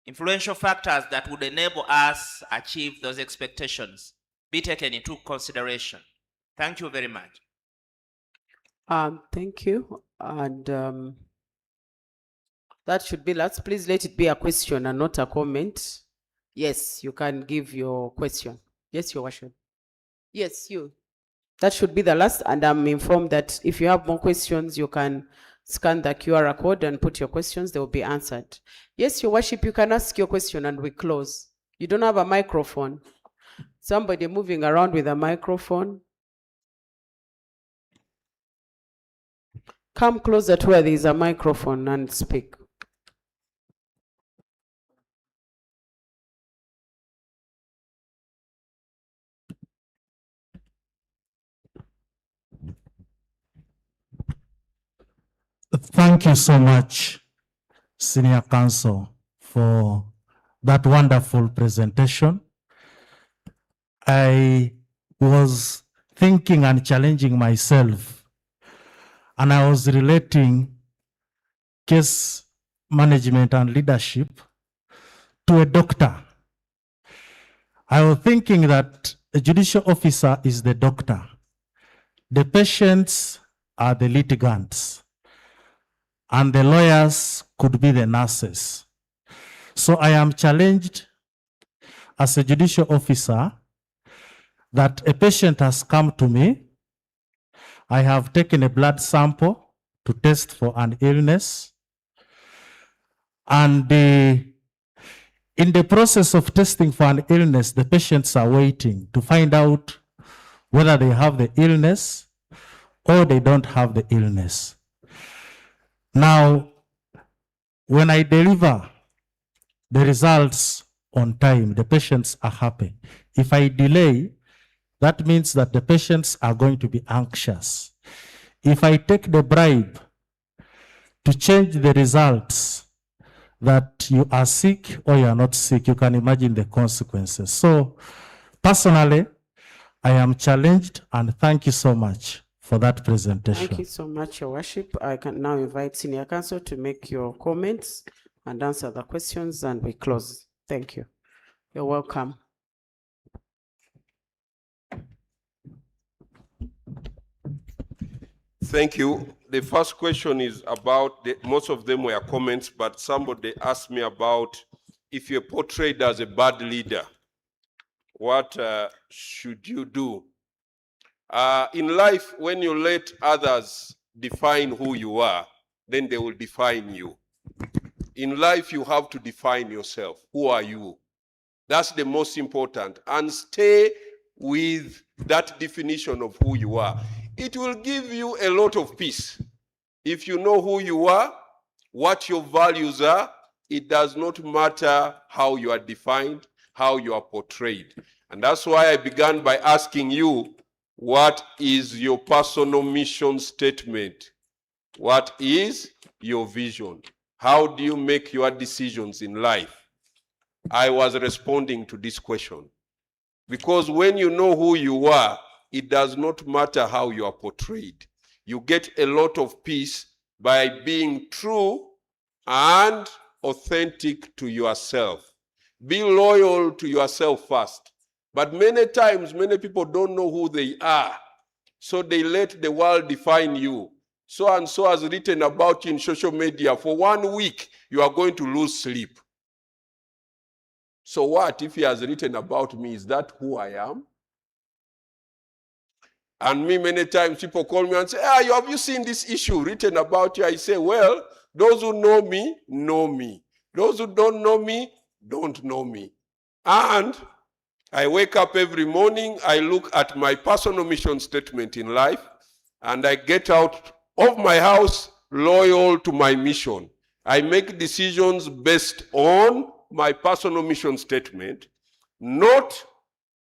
influential factors that would enable us achieve those expectations be taken into consideration. Thank you very much.
Thank you. And that should be last. Please let it be a question and not a comment. Yes, you can give your question. Yes, Your Worship. Yes, you. That should be the last. And I'm informed that if you have more questions, you can scan the QR code and put your questions. They will be answered. Yes, Your Worship, you can ask your question and we close. You don't have a microphone. Somebody moving around with a microphone. Come closer to where there is a microphone and speak.
Thank you so much, Senior Counsel, for that wonderful presentation. I was thinking and challenging myself, and I was relating case management and leadership to a doctor. I was thinking that a judicial officer is the doctor. The patients are the litigants, and the lawyers could be the nurses. So I am challenged as a judicial officer that a patient has come to me. I have taken a blood sample to test for an illness. And in the process of testing for an illness, the patients are waiting to find out whether they have the illness or they don't have the illness. Now, when I deliver the results on time, the patients are happy. If I delay, that means that the patients are going to be anxious. If I take the bribe to change the results, that you are sick or you are not sick, you can imagine the consequences. So, personally, I am challenged, and thank you so much for that presentation.
Thank you so much, Your Worship. I can now invite Senior Counsel to make your comments and answer the questions, and we close. Thank you. You're welcome.
Thank you. The first question is about, most of them were comments, but somebody asked me about if you're portrayed as a bad leader, what should you do? In life, when you let others define who you are, then they will define you. In life, you have to define yourself. Who are you? That's the most important. And stay with that definition of who you are. It will give you a lot of peace. If you know who you are, what your values are, it does not matter how you are defined, how you are portrayed. And that's why I began by asking you, what is your personal mission statement? What is your vision? How do you make your decisions in life? I was responding to this question. Because when you know who you are, it does not matter how you are portrayed. You get a lot of peace by being true and authentic to yourself. Be loyal to yourself first. But many times, many people don't know who they are. So they let the world define you. So and so has written about you in social media. For 1 week, you are going to lose sleep. So what if he has written about me? Is that who I am? And me, many times people call me and say, have you seen this issue written about you? I say, well, those who know me, know me. Those who don't know me, don't know me. And I wake up every morning, I look at my personal mission statement in life, and I get out of my house loyal to my mission. I make decisions based on my personal mission statement, not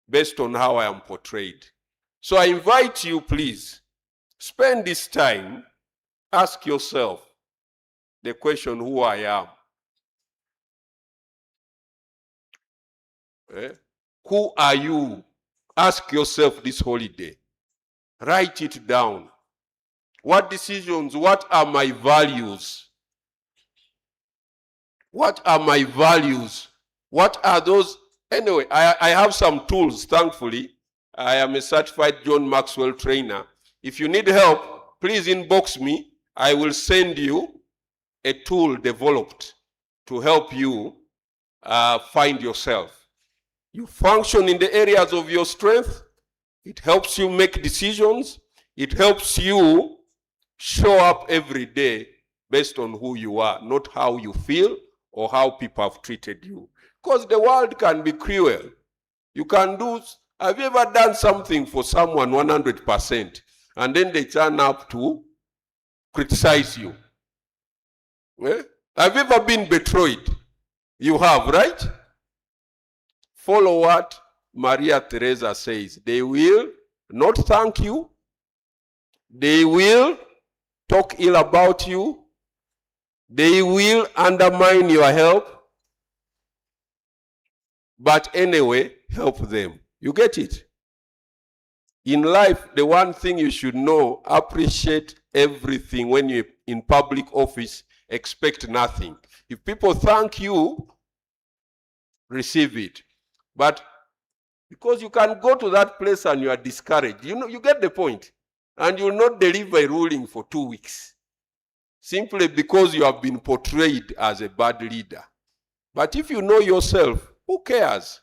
based on how I am portrayed. So I invite you, please, spend this time, ask yourself the question, who I am. Who are you? Ask yourself this holiday. Write it down. What decisions, what are my values? What are my values? What are those? Anyway, I have some tools, thankfully. I am a certified John Maxwell trainer. If you need help, please inbox me. I will send you a tool developed to help you find yourself. You function in the areas of your strength. It helps you make decisions. It helps you show up every day based on who you are, not how you feel or how people have treated you. Because the world can be cruel. You can do, have you ever done something for someone 100% and then they turn up to criticize you? Have you ever been betrayed? You have, right? Follow what Maria Teresa says. They will not thank you. They will talk ill about you. They will undermine your help. But anyway, help them. You get it? In life, the one thing you should know, appreciate everything. When you're in public office, expect nothing. If people thank you, receive it. But because you can go to that place and you are discouraged, you get the point. And you will not deliver a ruling for 2 weeks. Simply because you have been portrayed as a bad leader. But if you know yourself, who cares?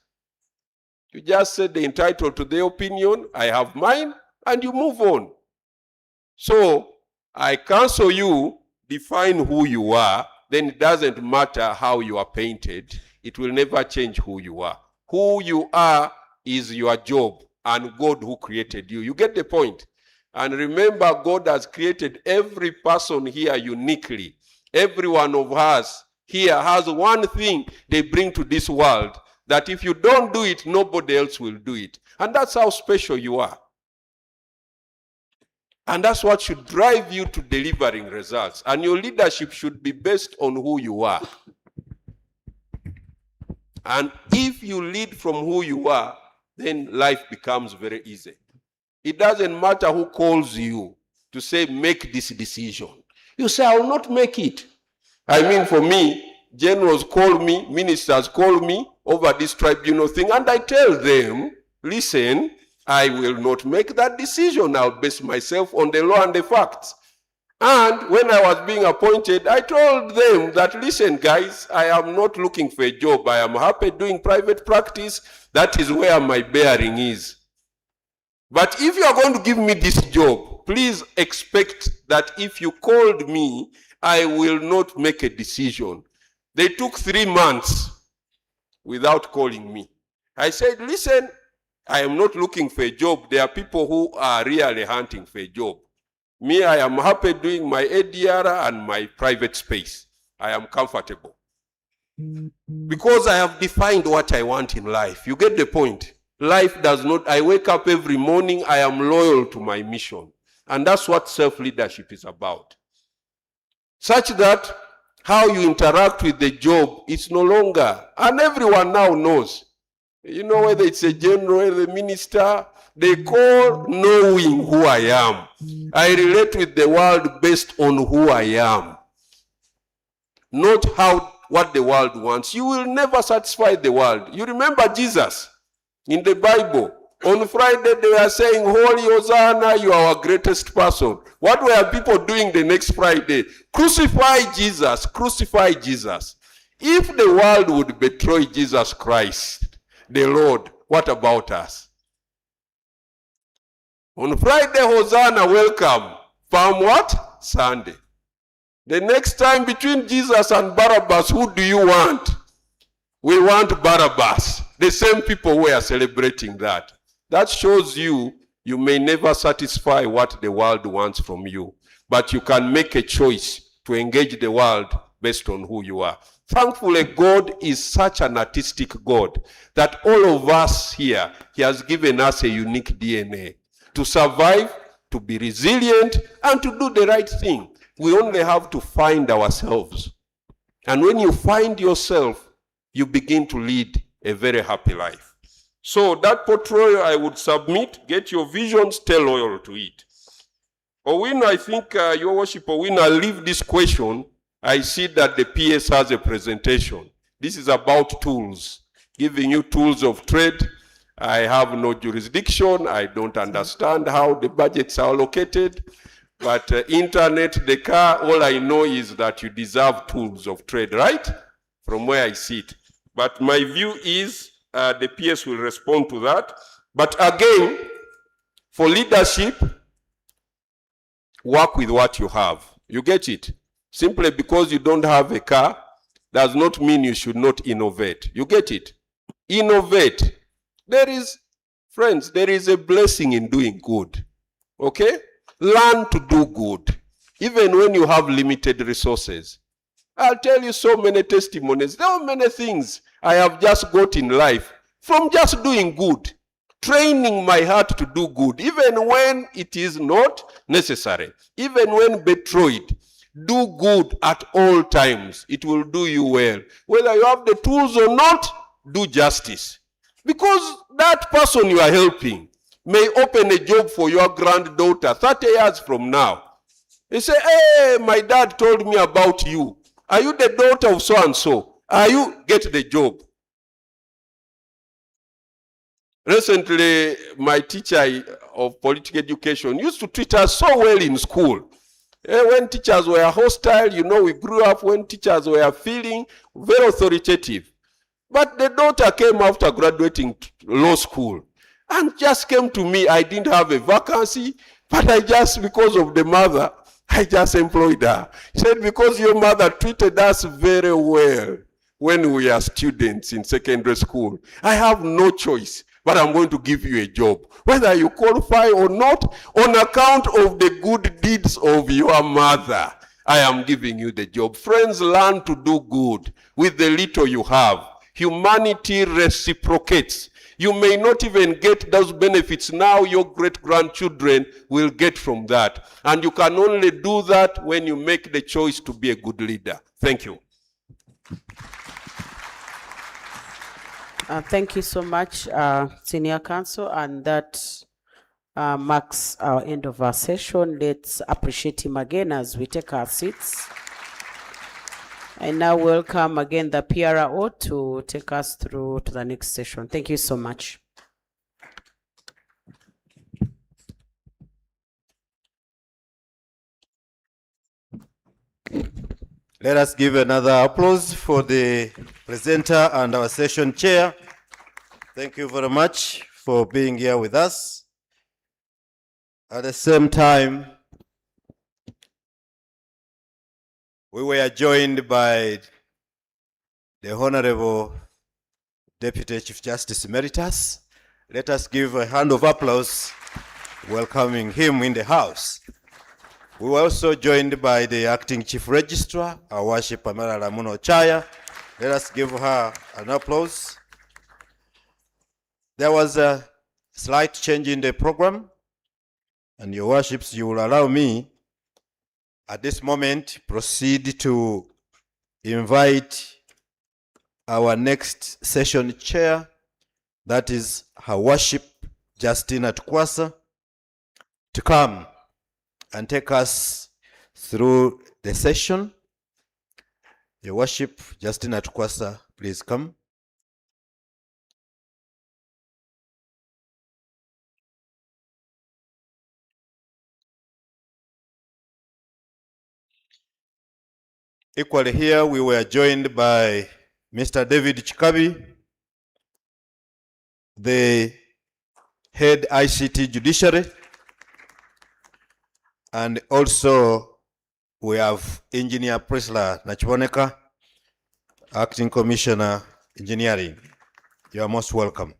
You just say they're entitled to their opinion, I have mine, and you move on. So, I counsel you, define who you are, then it doesn't matter how you are painted. It will never change who you are. Who you are is your job, and God who created you. You get the point? And remember, God has created every person here uniquely. Every one of us here has one thing they bring to this world that if you don't do it, nobody else will do it. And that's how special you are. And that's what should drive you to delivering results. And your leadership should be based on who you are. And if you lead from who you are, then life becomes very easy. It doesn't matter who calls you to say, make this decision. You say, I will not make it. I mean, for me, generals call me, ministers call me over this tribunal thing, and I tell them, listen, I will not make that decision. I'll base myself on the law and the facts. And when I was being appointed, I told them that, listen, guys, I am not looking for a job. I am happy doing private practice. That is where my bearing is. But if you are going to give me this job, please expect that if you called me, I will not make a decision. They took 3 months without calling me. I said, listen, I am not looking for a job. There are people who are really hunting for a job. Me, I am happy doing my ADR and my private space. I am comfortable. Because I have defined what I want in life. You get the point? Life does not, I wake up every morning, I am loyal to my mission. And that's what self-leadership is about. Such that how you interact with the job, it's no longer, and everyone now knows. You know, whether it's a general, whether a minister, they call knowing who I am. I relate with the world based on who I am. Not what the world wants. You will never satisfy the world. You remember Jesus in the Bible. On Friday they were saying, Holy Hosanna, you are our greatest person. What were people doing the next Friday? Crucify Jesus, crucify Jesus. If the world would betray Jesus Christ, the Lord, what about us? On Friday, Hosanna, welcome. Palm what? Sunday. The next time between Jesus and Barabbas, who do you want? We want Barabbas. The same people who are celebrating that. That shows you may never satisfy what the world wants from you. But you can make a choice to engage the world based on who you are. Thankfully, God is such an artistic God that all of us here, he has given us a unique DNA to survive, to be resilient, and to do the right thing. We only have to find ourselves. And when you find yourself, you begin to lead a very happy life. So that portrayal I would submit, get your vision, stay loyal to it. Owino, I think, Your Worship, Owino, I'll leave this question. I see that the PS has a presentation. This is about tools, giving you tools of trade. I have no jurisdiction. I don't understand how the budgets are allocated. But internet, the car, all I know is that you deserve tools of trade, right? From where I sit. But my view is the PS will respond to that. But again, for leadership, work with what you have. You get it? Simply because you don't have a car does not mean you should not innovate. You get it? Innovate. Friends, there is a blessing in doing good. Okay? Learn to do good, even when you have limited resources. I'll tell you so many testimonies. There are many things I have just got in life from just doing good, training my heart to do good, even when it is not necessary, even when betrayed. Do good at all times. It will do you well. Whether you have the tools or not, do justice. Because that person you are helping may open a job for your granddaughter 30 years from now. They say, hey, my dad told me about you. Are you the daughter of so-and-so? Get the job. Recently, my teacher of political education used to treat us so well in school. When teachers were hostile, we grew up when teachers were feeling very authoritative. But the daughter came after graduating law school and just came to me. I didn't have a vacancy, but because of the mother, I just employed her. She said, because your mother treated us very well when we are students in secondary school, I have no choice, but I'm going to give you a job. Whether you qualify or not, on account of the good deeds of your mother, I am giving you the job. Friends, learn to do good with the little you have. Humanity reciprocates. You may not even get those benefits now. Your great-grandchildren will get from that. And you can only do that when you make the choice to be a good leader. Thank you.
Thank you so much, Senior Counsel, and that marks our end of our session. Let's appreciate him again as we take our seats. I now welcome again the PRO to take us through to the next session. Thank you so much.
Let us give another applause for the presenter and our session chair. Thank you very much for being here with us. At the same time, we were joined by the Honorable Deputy Chief Justice Emeritus. Let us give a hand of applause welcoming him in the house. We were also joined by the Acting Chief Registrar, our Worship Pamela Lamuno Chaya. Let us give her an applause. There was a slight change in the program, and Your Worships, you will allow me at this moment proceed to invite our next session chair, that is Her Worship Justina Tukwasa, to come and take us through the session. Your Worship Justina Tukwasa, please come. Equally here, we were joined by Mr. David Chikabi, the head ICT Judiciary. And also we have Engineer Priscilla Nachiboneka, Acting Commissioner, Engineering. You are most welcome.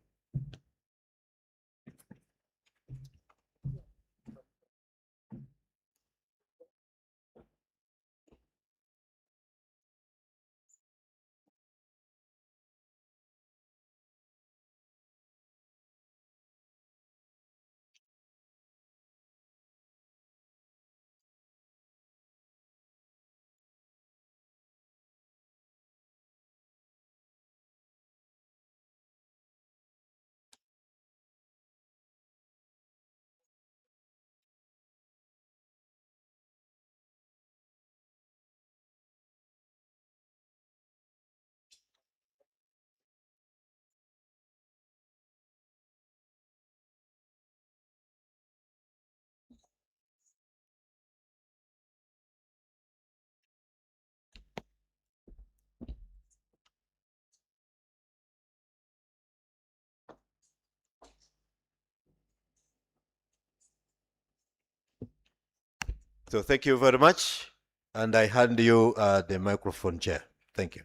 So thank you very much. And I hand you the microphone, Chair. Thank you.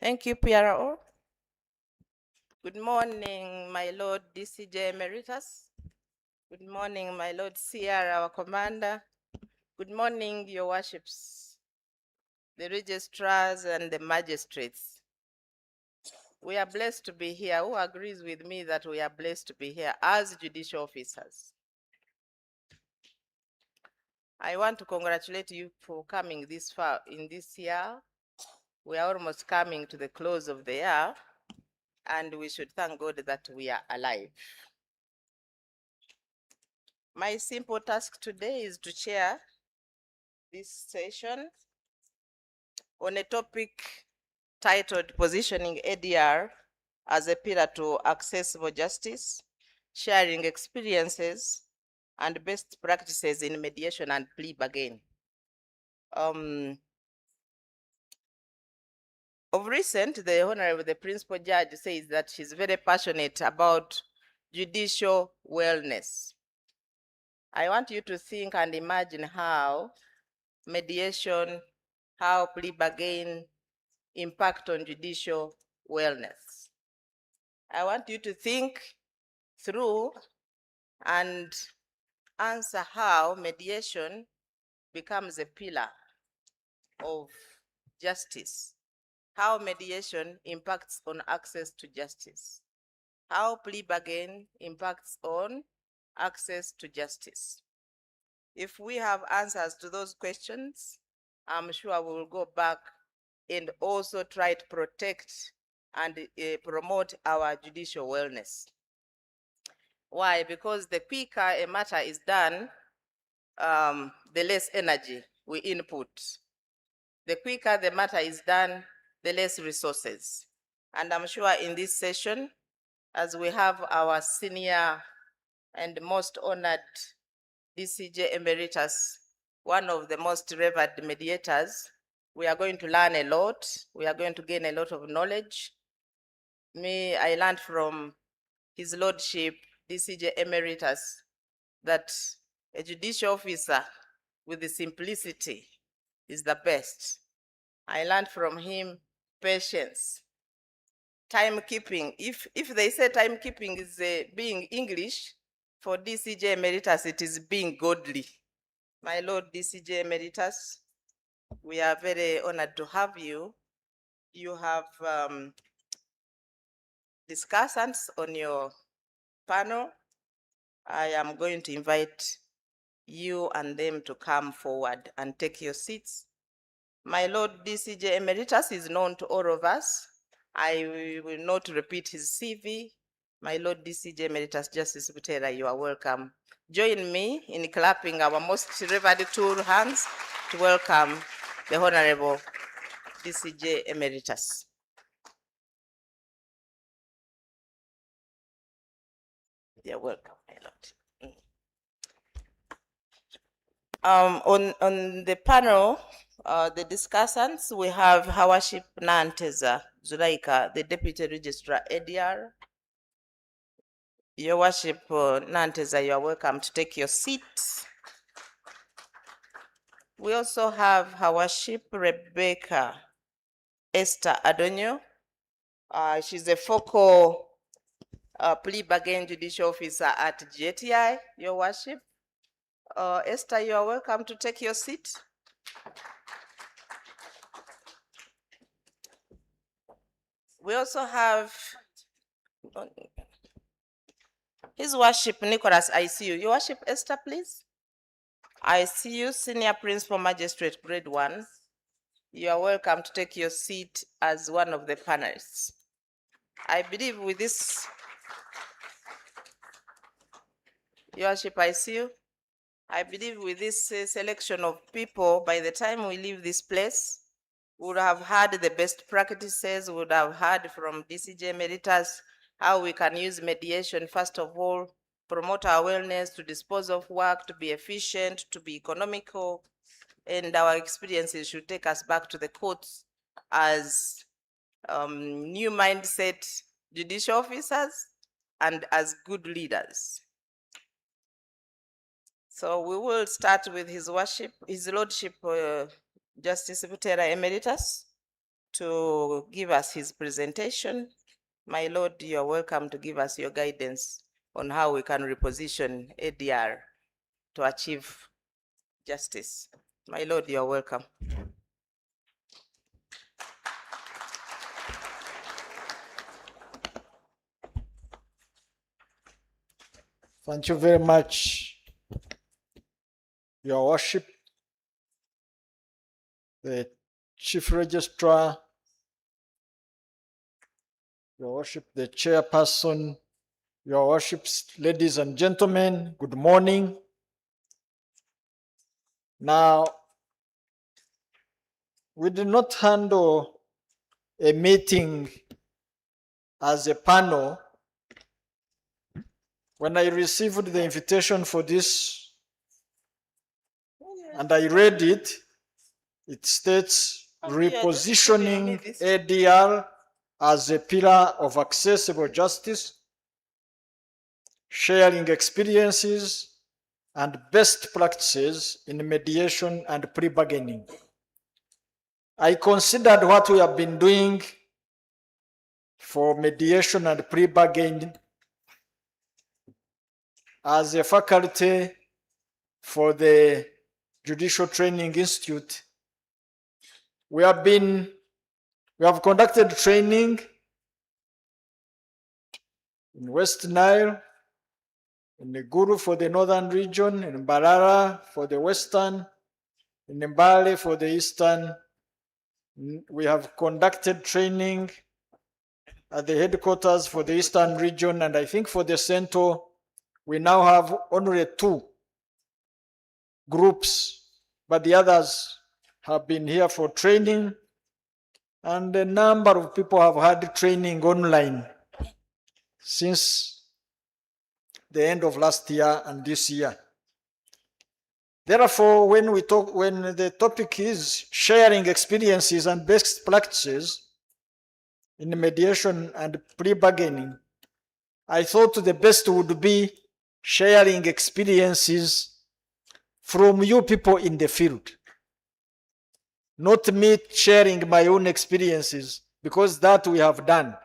Thank you, PRO. Good morning, my Lord DCJ Emeritus. Good morning, my Lord CR, our Commander. Good morning, Your Worships, the Registrars and the Magistrates. We are blessed to be here. Who agrees with me that we are blessed to be here as judicial officers? I want to congratulate you for coming this far in this year. We are almost coming to the close of the year, and we should thank God that we are alive. My simple task today is to chair this session on a topic titled Positioning ADR as a Pillar to Accessible Justice, Sharing Experiences and Best Practices in Mediation and Plea Bargain. Of recent, the Honorable, the Principal Judge says that she's very passionate about judicial wellness. I want you to think and imagine how mediation, how plea bargain impact on judicial wellness. I want you to think through and answer how mediation becomes a pillar of justice, how mediation impacts on access to justice, how plea bargain impacts on access to justice. If we have answers to those questions, I'm sure we will go back and also try to protect and promote our judicial wellness. Why? Because the quicker a matter is done, the less energy we input. The quicker the matter is done, the less resources. And I'm sure in this session, as we have our senior and most honored DCJ Emeritus, one of the most revered mediators, we are going to learn a lot. We are going to gain a lot of knowledge. I learned from His Lordship, DCJ Emeritus, that a judicial officer with the simplicity is the best. I learned from him patience, timekeeping. If they say timekeeping is being English, for DCJ Emeritus, it is being godly. My Lord DCJ Emeritus, we are very honored to have you. You have discussants on your panel. I am going to invite you and them to come forward and take your seats. My Lord DCJ Emeritus is known to all of us. I will not repeat his CV. My Lord DCJ Emeritus Justice Butera, you are welcome. Join me in clapping our most revered two hands to welcome the Honorable DCJ Emeritus. You're welcome, my Lord. On the panel, the discussants, we have Her Worship Nanteza Zulaika, the Deputy Registrar ADR. Your Worship, Nanteza, you are welcome to take your seat. We also have Her Worship Rebecca Esther Adonyo. She's a focal plea bargain judicial officer at JTI, Your Worship. Esther, you are welcome to take your seat. We also have His Worship Nicholas, I see you. Your Worship Esther, please. I see you, Senior Principal Magistrate, Grade 1. You are welcome to take your seat as one of the panelists. I believe with this, Your Worship, I see you. I believe with this selection of people, by the time we leave this place, we would have heard the best practices, we would have heard from DCJ Emeritus how we can use mediation, first of all, promote our wellness, to dispose of work, to be efficient, to be economical, and our experiences should take us back to the courts as new mindset judicial officers and as good leaders. So we will start with His Worship, His Lordship, Justice Butera Emeritus, to give us his presentation. My Lord, you are welcome to give us your guidance on how we can reposition ADR to achieve justice. My Lord, you are welcome.
Thank you very much, Your Worship, the Chief Registrar, Your Worship, the Chairperson, Your Worships, ladies and gentlemen, good morning. Now, we did not handle a meeting as a panel. When I received the invitation for this and I read it, it states repositioning ADR as a pillar of accessible justice, sharing experiences and best practices in mediation and plea bargaining. I considered what we have been doing for mediation and plea bargaining as a faculty for the Judicial Training Institute. We have conducted training in West Nile, in Neguru for the northern region, in Mbarara for the western, in Mbale for the eastern. We have conducted training at the headquarters for the eastern region, and I think for the central, we now have only 2 groups, but the others have been here for training, and a number of people have had training online since the end of last year and this year. Therefore, when the topic is sharing experiences and best practices in mediation and plea bargaining, I thought the best would be sharing experiences from you people in the field. Not me sharing my own experiences, because that we have done.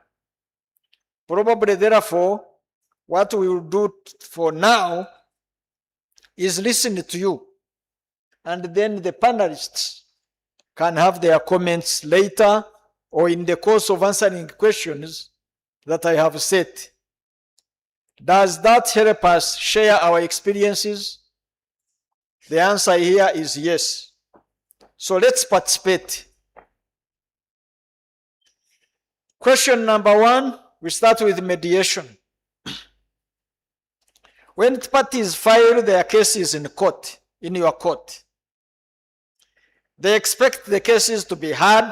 Probably, therefore, what we will do for now is listen to you, and then the panelists can have their comments later or in the course of answering questions that I have set. Does that help us share our experiences? The answer here is yes. So let's participate. Question number 1, we start with mediation. When parties file their cases in court, in your court, they expect the cases to be heard.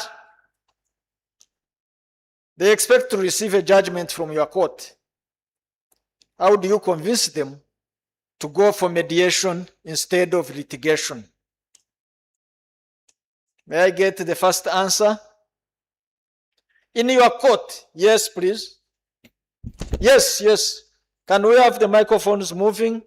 They expect to receive a judgment from your court. How do you convince them to go for mediation instead of litigation? May I get the first answer? In your court, yes, please. Yes, yes. Can we have the microphones moving?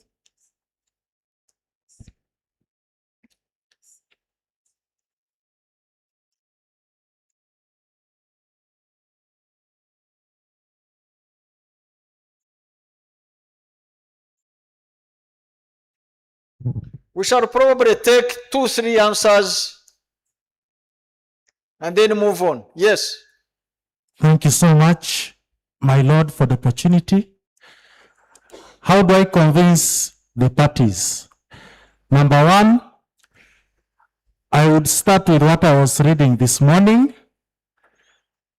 We shall probably take 2-3 answers and then move on. Yes.
Thank you so much, my Lord, for the opportunity. How do I convince the parties? Number one, I would start with what I was reading this morning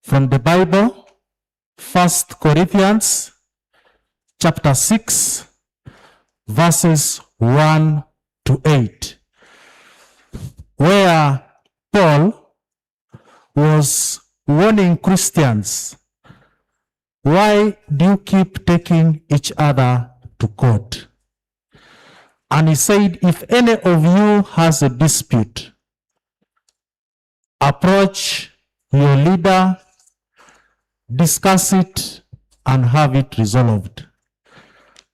from the Bible, 1 Corinthians chapter 6, verses 1 to 8, where Paul was warning Christians, why do you keep taking each other to court? And he said, if any of you has a dispute, approach your leader, discuss it, and have it resolved.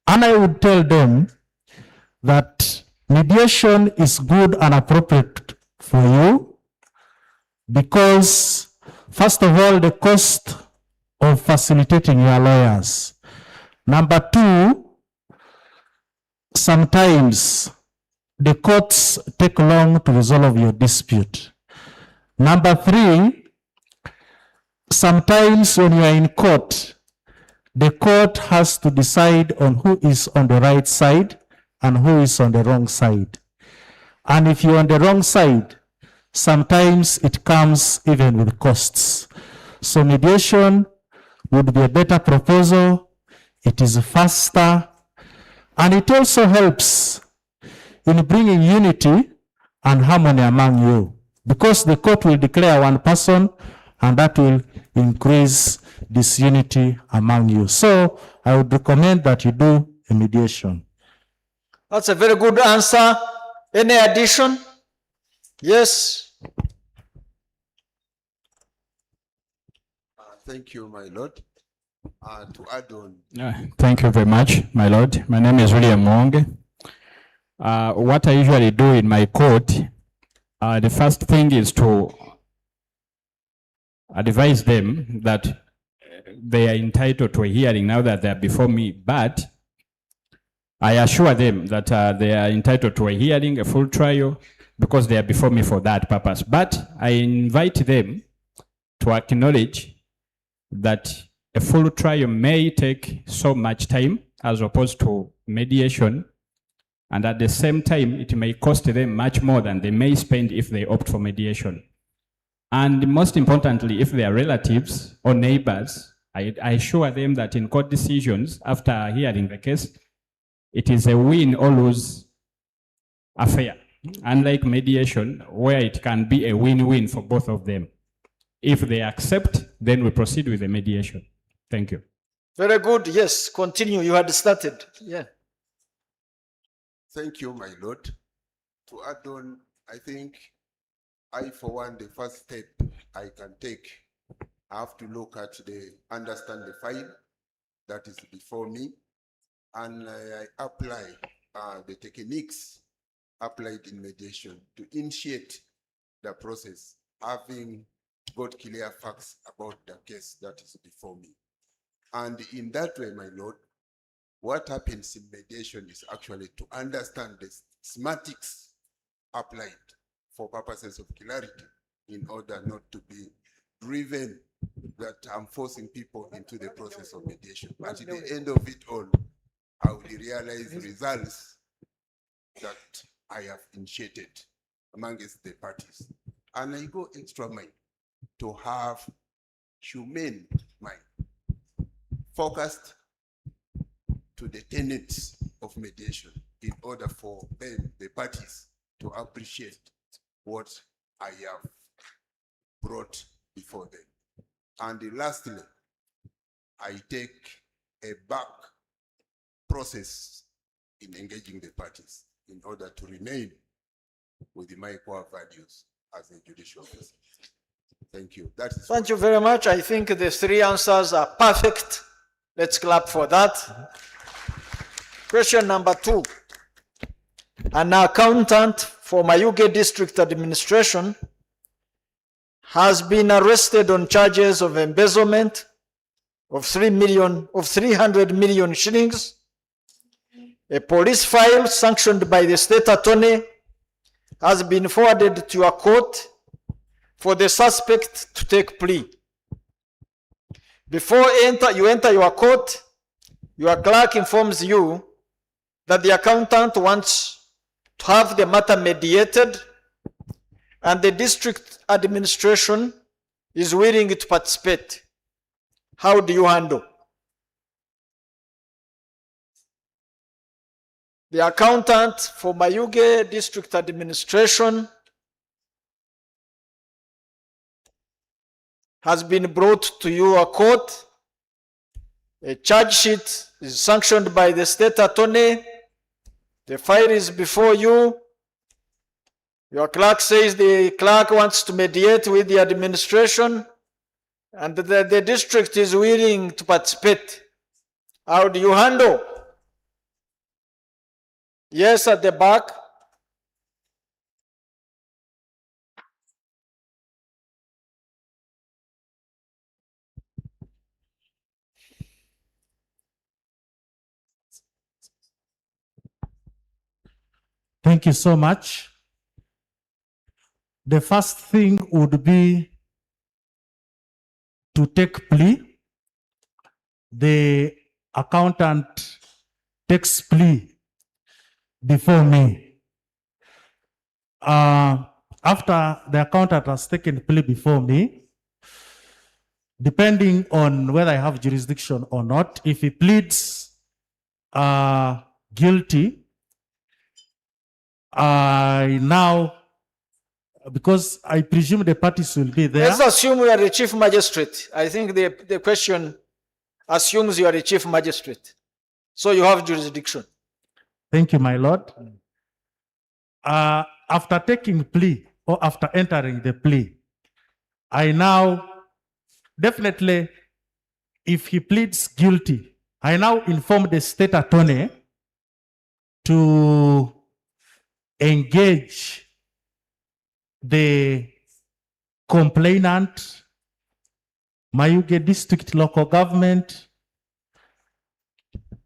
And I would tell them that mediation is good and appropriate for you because, first of all, the cost of facilitating your lawyers. Number two, sometimes the courts take long to resolve your dispute. Number three, sometimes when you are in court, the court has to decide on who is on the right side and who is on the wrong side. And if you're on the wrong side, sometimes it comes even with costs. So mediation would be a better proposal. It is faster, and it also helps in bringing unity and harmony among you, because the court will declare one person, and that will increase disunity among you. So I would recommend that you do a mediation.
That's a very good answer. Any addition? Yes.
Thank you, my Lord. To add on.
Thank you very much, my Lord. My name is William Monge. What I usually do in my court, the first thing is to advise them that they are entitled to a hearing now that they are before me, but I assure them that they are entitled to a hearing, a full trial, because they are before me for that purpose. But I invite them to acknowledge that a full trial may take so much time as opposed to mediation, and at the same time, it may cost them much more than they may spend if they opt for mediation. And most importantly, if they are relatives or neighbors, I assure them that in court decisions, after hearing the case, it is a win or lose affair, unlike mediation, where it can be a win-win for both of them. If they accept, then we proceed with the mediation. Thank you.
Very good. Yes, continue. You had started. Yeah.
Thank you, my Lord. To add on, I think I, for one, the first step I can take, I have to look at understand the file that is before me, and I apply the techniques applied in mediation to initiate the process, having got clear facts about the case that is before me. And in that way, my Lord, what happens in mediation is actually to understand the semantics applied for purposes of clarity, in order not to be driven that I'm forcing people into the process of mediation. At the end of it all, I will realize results that I have initiated amongst the parties. And I go extra mile to have humane mind, focused to the tenets of mediation, in order for them, the parties, to appreciate what I have brought before them. And lastly, I take a back process in engaging the parties in order to remain with my core values as a judicial officer. Thank you. That is
Thank you very much. I think the three answers are perfect. Let's clap for that. Question number 2. An accountant for Mayuge District Administration has been arrested on charges of embezzlement of 300 million shillings. A police file sanctioned by the state attorney has been forwarded to a court for the suspect to take plea. Before you enter your court, your clerk informs you that the accountant wants to have the matter mediated and the district administration is willing to participate. How do you handle? The accountant for Mayuge District Administration has been brought to your court. A charge sheet is sanctioned by the state attorney. The file is before you. Your clerk says the clerk wants to mediate with the administration and the district is willing to participate. How do you handle? Yes, at the back.
Thank you so much. The first thing would be to take plea. The accountant takes plea before me. After the accountant has taken plea before me, depending on whether I have jurisdiction or not, if he pleads guilty, I now, because I presume the parties will be there.
Let's assume you are a chief magistrate. I think the question assumes you are a chief magistrate. So you have jurisdiction.
Thank you, my lord. After taking plea or after entering the plea, I now, definitely, if he pleads guilty, I now inform the state attorney to engage the complainant, Mayuge District Local Government,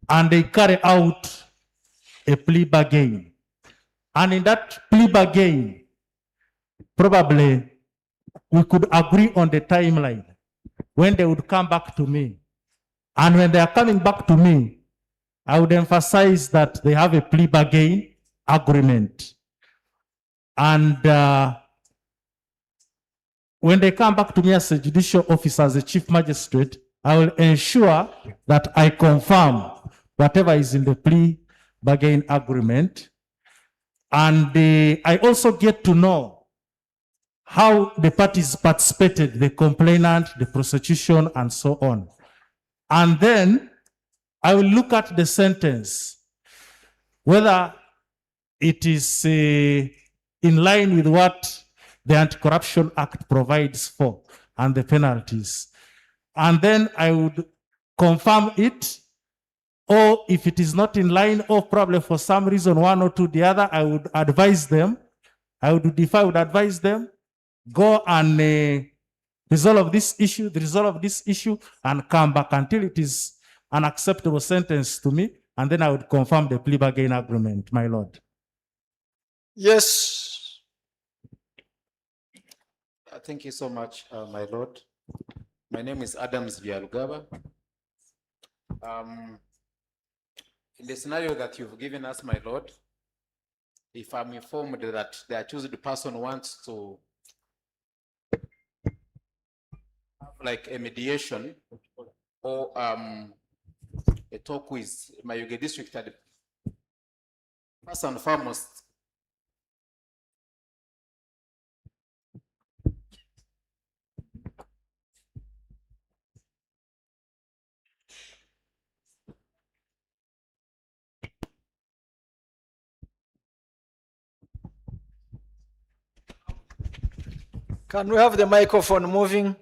and they carry out a plea bargain. And in that plea bargain, probably we could agree on the timeline when they would come back to me. And when they are coming back to me, I would emphasize that they have a plea bargain agreement. And when they come back to me as a judicial officer, as a chief magistrate, I will ensure that I confirm whatever is in the plea bargain agreement. And I also get to know how the parties participated, the complainant, the prosecution, and so on. And then I will look at the sentence, whether it is in line with what the Anti-Corruption Act provides for and the penalties. And then I would confirm it, or if it is not in line, or probably for some reason, one or two, the other, I would advise them. I would advise them, go and resolve this issue, and come back until it is an acceptable sentence to me, and then I would confirm the plea bargain agreement, my lord.
Yes.
Thank you so much, my lord. My name is Adams Bialugaba. In the scenario that you've given us, my lord, if I'm informed that the accused person wants to have like a mediation or a talk with Mayuge District, first and foremost,
can we have the microphone moving?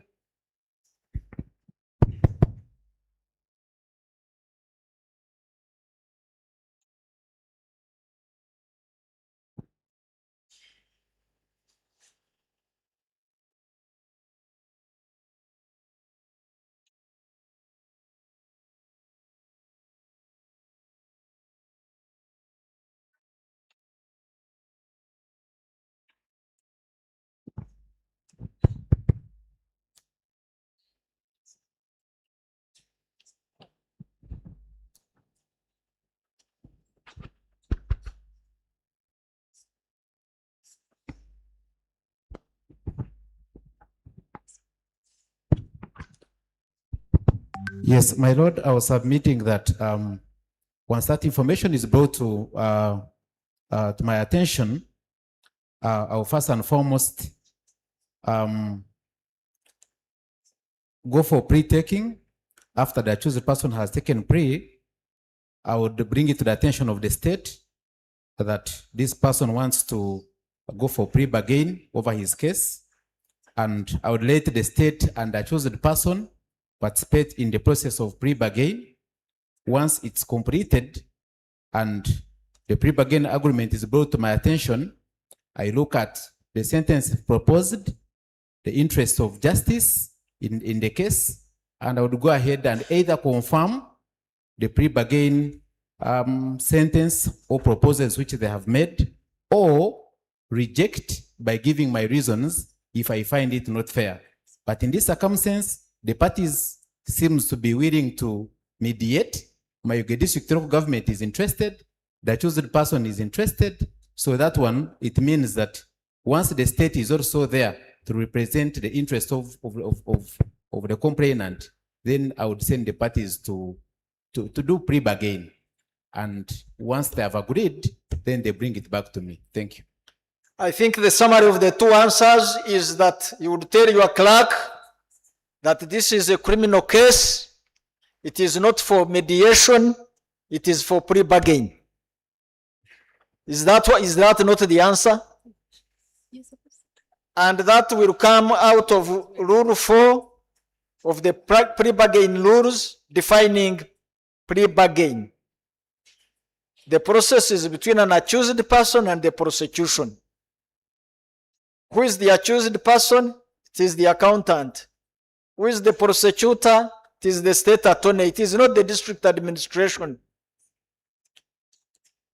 Yes, my lord, I was submitting that once that information is brought to my attention, I'll first and foremost go for pre-taking. After the accused person has taken pre, I would bring it to the attention of the state that this person wants to go for pre-bargain over his case, and I would let the state and the accused person participate in the process of pre-bargain. Once it's completed and the pre-bargain agreement is brought to my attention, I look at the sentence proposed, the interest of justice in the case, and I would go ahead and either confirm the pre-bargain sentence or proposals which they have made, or reject by giving my reasons if I find it not fair. But in this circumstance, the parties seems to be willing to mediate. My district local government is interested, the accused person is interested, so that one, it means that once the state is also there to represent the interest of the complainant, then I would send the parties to do pre-bargain. And once they have agreed, then they bring it back to me. Thank you.
I think the summary of the two answers is that you would tell your clerk that this is a criminal case. It is not for mediation. It is for pre-bargain. Is that not the answer? And that will come out of Rule 4 of the pre-bargain rules defining pre-bargain. The process is between an accused person and the prosecution. Who is the accused person? It is the accountant. Who is the prosecutor? It is the state attorney. It is not the district administration.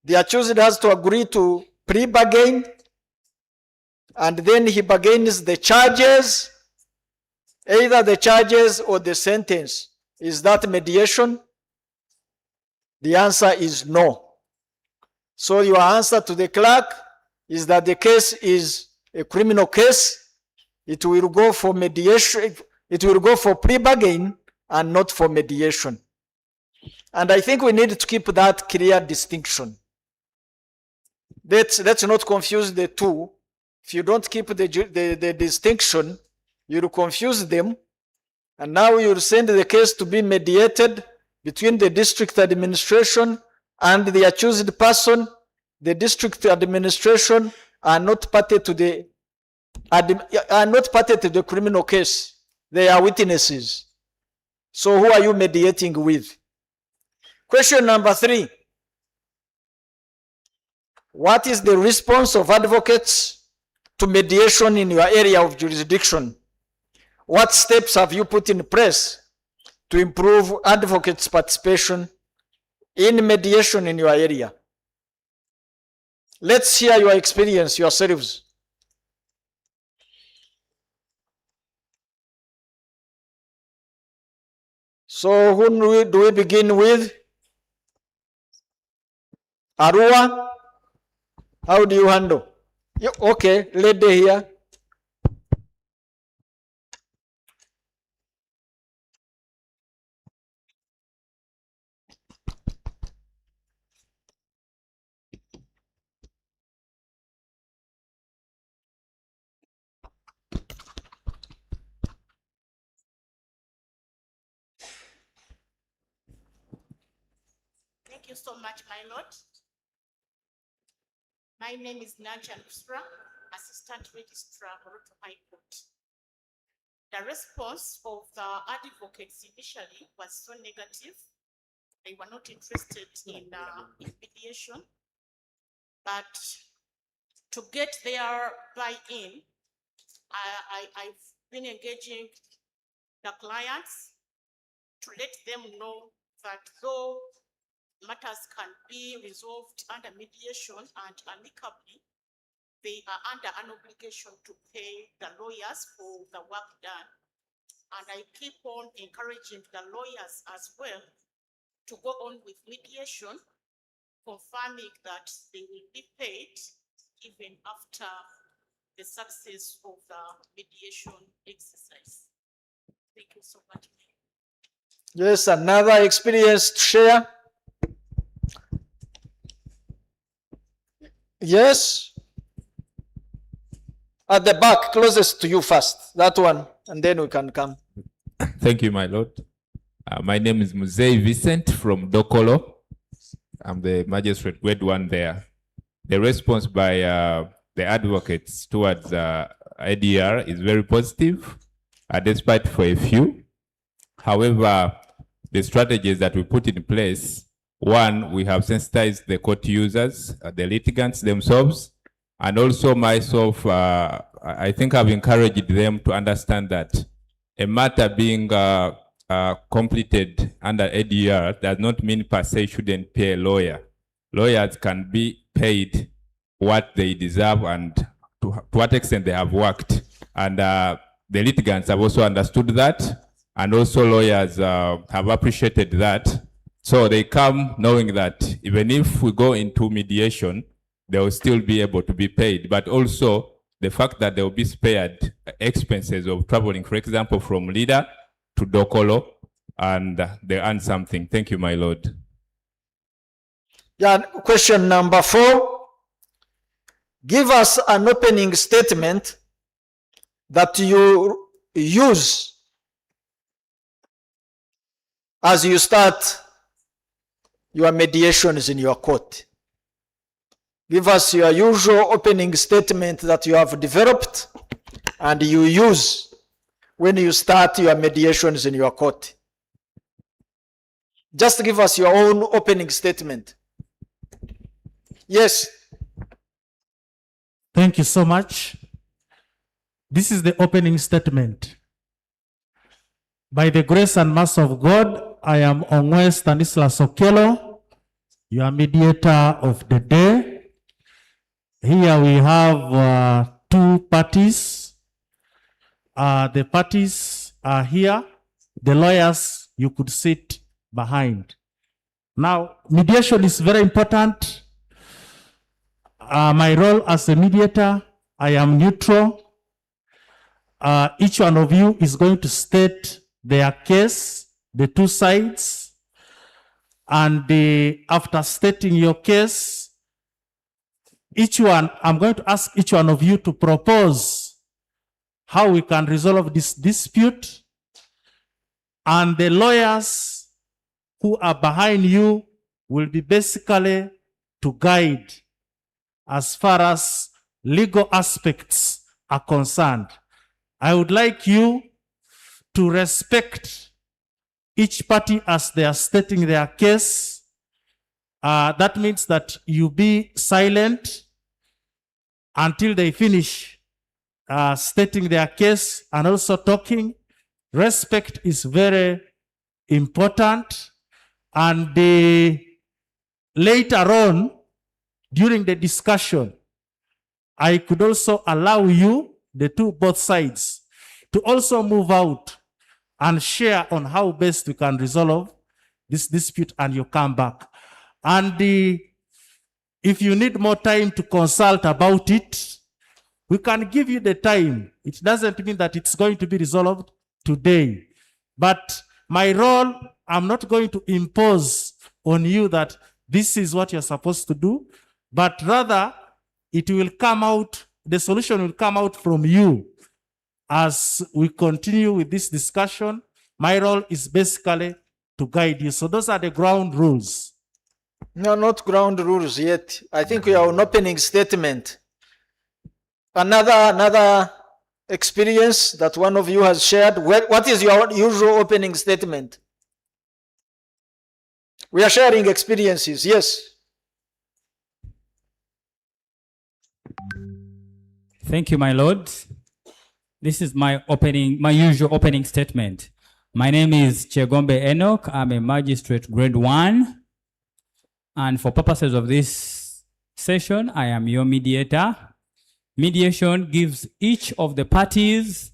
The accused has to agree to pre-bargain, and then he bargains the charges, either the charges or the sentence. Is that mediation? The answer is no. So your answer to the clerk is that the case is a criminal case. It will go for mediation. It will go for pre-bargain and not for mediation. And I think we need to keep that clear distinction. Let's not confuse the two. If you don't keep the distinction, you'll confuse them. And now you'll send the case to be mediated between the district administration and the accused person. The district administration are not party to the criminal case. They are witnesses. So who are you mediating with? Question number 3. What is the response of advocates to mediation in your area of jurisdiction? What steps have you put in place to improve advocates' participation in mediation in your area? Let's hear your experience yourselves. So who do we begin with? Arua, how do you handle? Okay, lady here.
Thank you so much, my lord. My name is Nacha Lusra, Assistant Registrar, Moroto High Court. The response of the advocates initially was so negative. They were not interested in mediation, but to get their buy-in, I've been engaging the clients to let them know that though matters can be resolved under mediation and amicably, they are under an obligation to pay the lawyers for the work done. And I keep on encouraging the lawyers as well to go on with mediation, confirming that they will be paid even after the success of the mediation exercise. Thank you so much.
Yes, another experience to share. Yes. At the back, closest to you first. That one, and then we can come.
Thank you, my lord. My name is Muzei Vincent from Dokolo. I'm the magistrate grade 1 there. The response by the advocates towards IDR is very positive, despite for a few. However, the strategies that we put in place, one, we have sensitized the court users, the litigants themselves, and also myself, I think I've encouraged them to understand that a matter being completed under ADR does not mean per se shouldn't pay a lawyer. Lawyers can be paid what they deserve and to what extent they have worked. And the litigants have also understood that, and also lawyers have appreciated that. So they come knowing that even if we go into mediation, they will still be able to be paid. But also the fact that they will be spared expenses of traveling, for example, from Lida to Dokolo, and they earn something. Thank you, my lord.
Yeah, question number 4. Give us an opening statement that you use as you start your mediations in your court. Give us your usual opening statement that you have developed and you use when you start your mediations in your court. Just give us your own opening statement. Yes.
Thank you so much. This is the opening statement. By the grace and mercy of God, I am Ongwe Stanislas Okello, your mediator of the day. Here we have 2 parties. The parties are here. The lawyers, you could sit behind. Now, mediation is very important. My role as a mediator, I am neutral. Each one of you is going to state their case, the 2 sides. And after stating your case, I'm going to ask each one of you to propose how we can resolve this dispute. And the lawyers who are behind you will be basically to guide as far as legal aspects are concerned. I would like you to respect each party as they are stating their case. That means that you be silent until they finish stating their case and also talking. Respect is very important. And later on, during the discussion, I could also allow you, both sides, to also move out and share on how best we can resolve this dispute, and you come back. And if you need more time to consult about it, we can give you the time. It doesn't mean that it's going to be resolved today. But my role, I'm not going to impose on you that this is what you're supposed to do, but rather it will come out, the solution will come out from you as we continue with this discussion. My role is basically to guide you. So those are the ground rules.
No, not ground rules yet. I think we are on opening statement. Another experience that one of you has shared. What is your usual opening statement? We are sharing experiences. Yes.
Thank you, my lord. This is my usual opening statement. My name is Chegombe Enoch. I'm a magistrate grade 1. And for purposes of this session, I am your mediator. Mediation gives each of the parties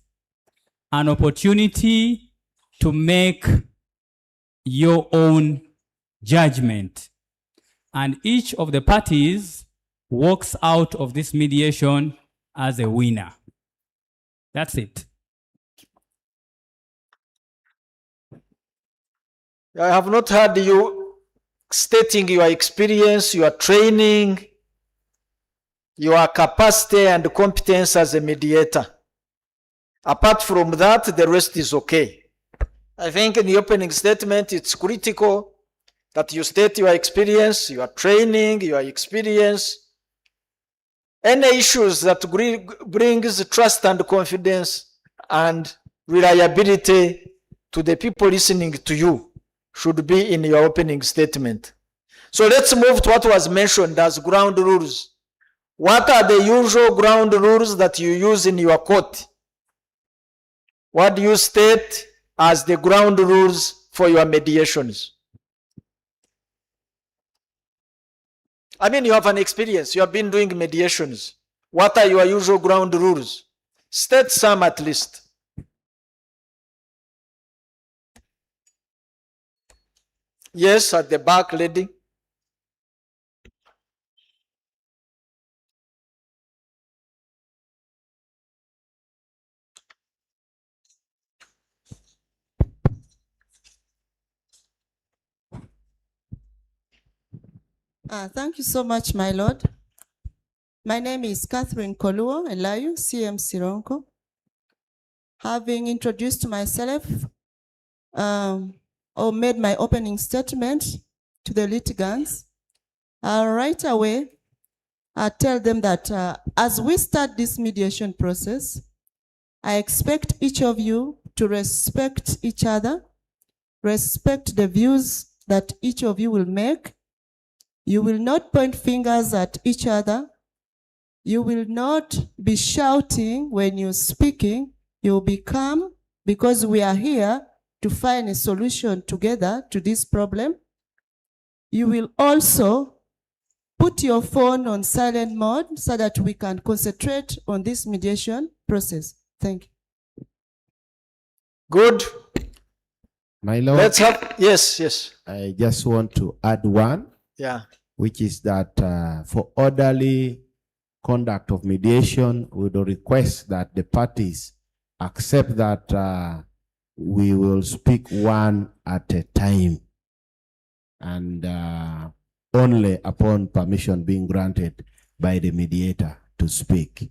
an opportunity to make your own judgment. And each of the parties walks out of this mediation as a winner. That's it.
I have not heard you stating your experience, your training, your capacity and competence as a mediator. Apart from that, the rest is okay. I think in the opening statement, it's critical that you state your experience, your training, your experience, any issues that brings trust and confidence and reliability to the people listening to you should be in your opening statement. So let's move to what was mentioned as ground rules. What are the usual ground rules that you use in your court? What do you state as the ground rules for your mediations? I mean, you have an experience, you have been doing mediations. What are your usual ground rules? State some at least. Yes, at the back, lady.
Thank you so much, my lord. My name is Catherine Koluo Elayu, CM Sironko. Having introduced myself or made my opening statement to the litigants, right away, I tell them that as we start this mediation process, I expect each of you to respect each other, respect the views that each of you will make. You will not point fingers at each other. You will not be shouting when you're speaking. You'll be calm because we are here to find a solution together to this problem. You will also put your phone on silent mode so that we can concentrate on this mediation process. Thank you.
Good.
My lord.
Let's have, yes.
I just want to add one.
Yeah.
Which is that for orderly conduct of mediation, we would request that the parties accept that we will speak one at a time and only upon permission being granted by the mediator to speak.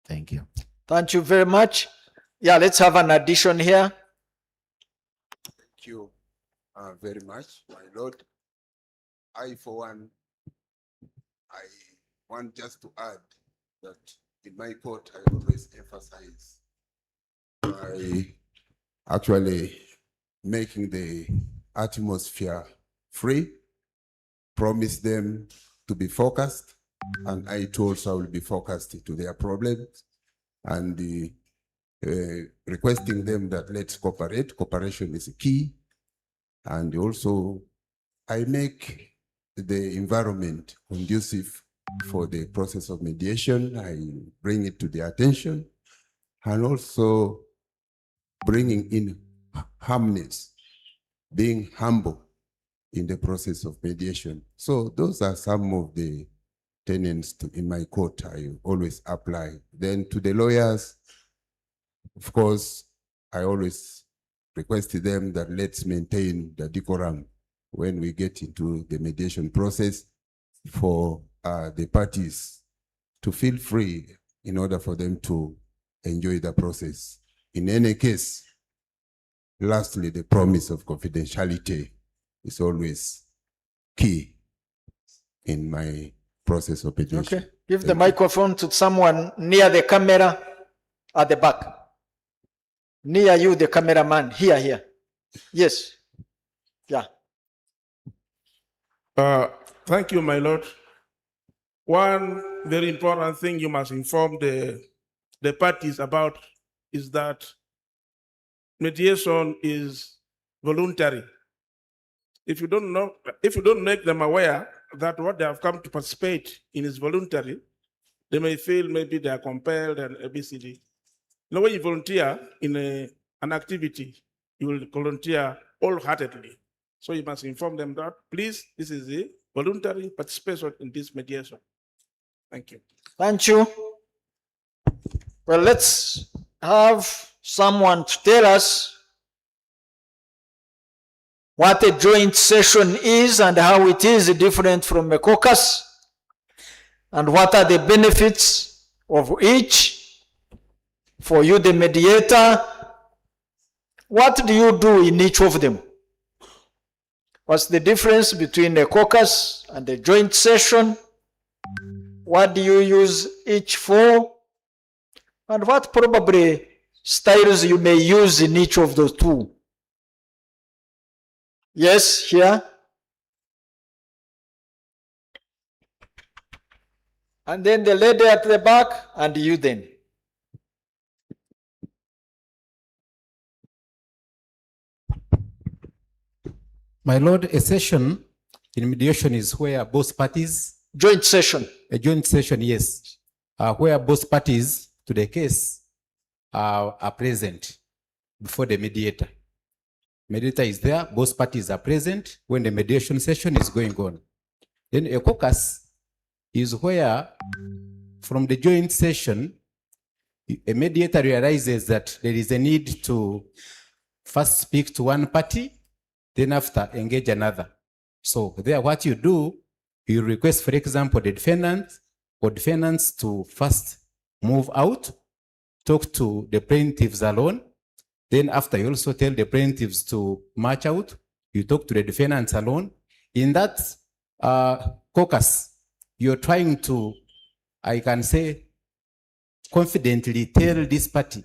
Thank you.
Thank you very much. Yeah, let's have an addition here.
Thank you very much, my lord. I, for one, I want just to add that in my court, I always emphasize by actually making the atmosphere free, promise them to be focused, and I too also will be focused to their problems, and requesting them that let's cooperate. Cooperation is key, and also I make the environment conducive for the process of mediation. I bring it to their attention, and also bringing in harmonies, being humble in the process of mediation. So those are some of the tenets in my court I always apply. Then to the lawyers, of course, I always request to them that let's maintain the decorum when we get into the mediation process, for the parties to feel free in order for them to enjoy the process. In any case, lastly, the promise of confidentiality is always key in my process of mediation.
Okay, give the microphone to someone near the camera at the back. Near you, the cameraman, here. Yes, yeah.
Thank you, my lord. One very important thing you must inform the parties about is that mediation is voluntary. If you don't make them aware that what they have come to participate in is voluntary, they may feel maybe they are compelled and ABCD. Now, when you volunteer in an activity, you will volunteer wholeheartedly. So you must inform them that, please, this is a voluntary participation in this mediation. Thank you.
Thank you. Well, let's have someone to tell us what a joint session is and how it is different from a caucus, and what are the benefits of each for you, the mediator. What do you do in each of them? What's the difference between a caucus and a joint session? What do you use each for? And what probably styles you may use in each of the two? Yes, here. And then the lady at the back, and you then.
My lord, a session in mediation is where both parties.
Joint session.
A joint session, yes. Where both parties to the case are present before the mediator. Mediator is there, both parties are present when the mediation session is going on. Then a caucus is where, from the joint session, a mediator realizes that there is a need to first speak to one party, then after engage another. So there what you do, you request, for example, the defendant or defendants to first move out, talk to the plaintiffs alone. Then after, you also tell the plaintiffs to march out. You talk to the defendants alone. In that caucus, you're trying to, I can say, confidently tell this party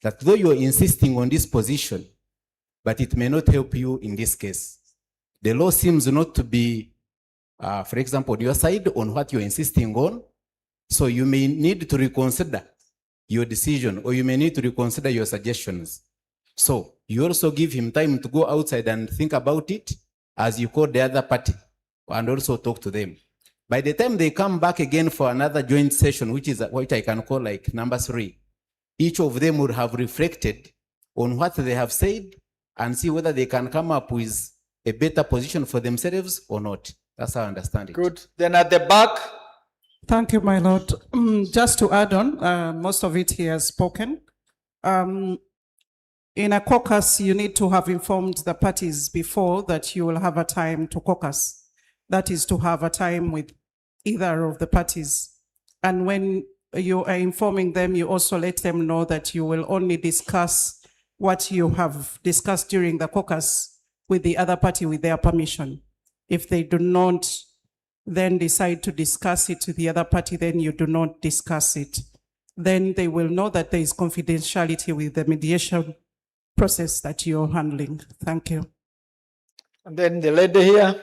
that though you're insisting on this position, but it may not help you in this case. The law seems not to be, for example, on your side on what you're insisting on. So you may need to reconsider your decision, or you may need to reconsider your suggestions. So you also give him time to go outside and think about it as you call the other party and also talk to them. By the time they come back again for another joint session, which I can call like number 3, each of them would have reflected on what they have said and see whether they can come up with a better position for themselves or not. That's how I understand it.
Good. Then at the back.
Thank you, my lord. Just to add on, most of it he has spoken. In a caucus, you need to have informed the parties before that you will have a time to caucus. That is to have a time with either of the parties. And when you are informing them, you also let them know that you will only discuss what you have discussed during the caucus with the other party with their permission. If they do not then decide to discuss it to the other party, then you do not discuss it. Then they will know that there is confidentiality with the mediation process that you're handling. Thank you.
And then the lady here.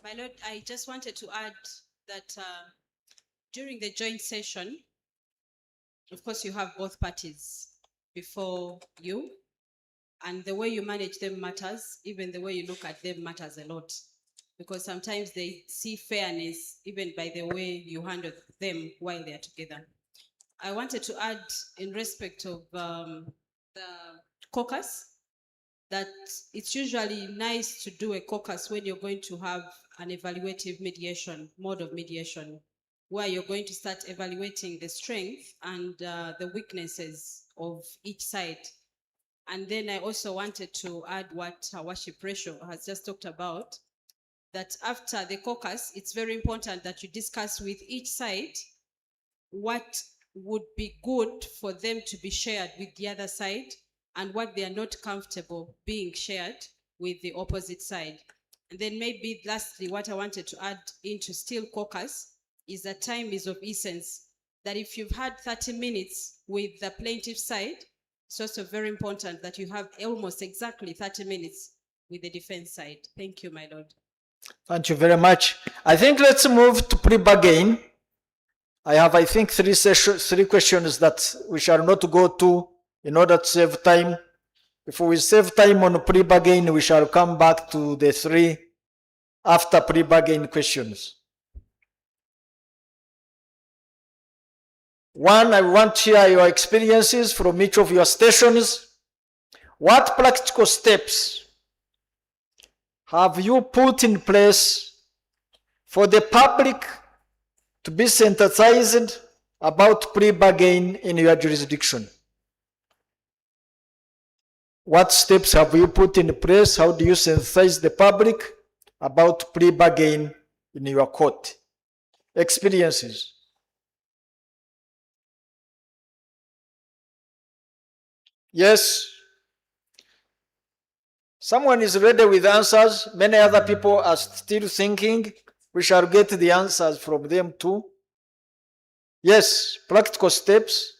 My lord, I just wanted to add that during the joint session, of course, you have both parties before you, and the way you manage them matters. Even the way you look at them matters a lot, because sometimes they see fairness even by the way you handle them while they are together. I wanted to add, in respect of the caucus, that it's usually nice to do a caucus when you're going to have an evaluative mediation, mode of mediation, where you're going to start evaluating the strength and the weaknesses of each side. And then I also wanted to add what our worship ratio has just talked about, that after the caucus, it's very important that you discuss with each side what would be good for them to be shared with the other side and what they are not comfortable being shared with the opposite side. And then maybe lastly, what I wanted to add into still caucus is that time is of essence, that if you've had 30 minutes with the plaintiff side, it's also very important that you have almost exactly 30 minutes with the defense side. Thank you, my lord.
Thank you very much. I think let's move to pre-bargain. I have, I think, three questions that we shall not go to in order to save time. If we save time on pre-bargain, we shall come back to the 3 after pre-bargain questions. One, I want to hear your experiences from each of your stations. What practical steps have you put in place for the public to be sensitized about plea bargain in your jurisdiction? What steps have you put in place? How do you sensitize the public about plea bargain in your court? Experiences. Yes. Someone is ready with answers. Many other people are still thinking. We shall get the answers from them too. Yes, practical steps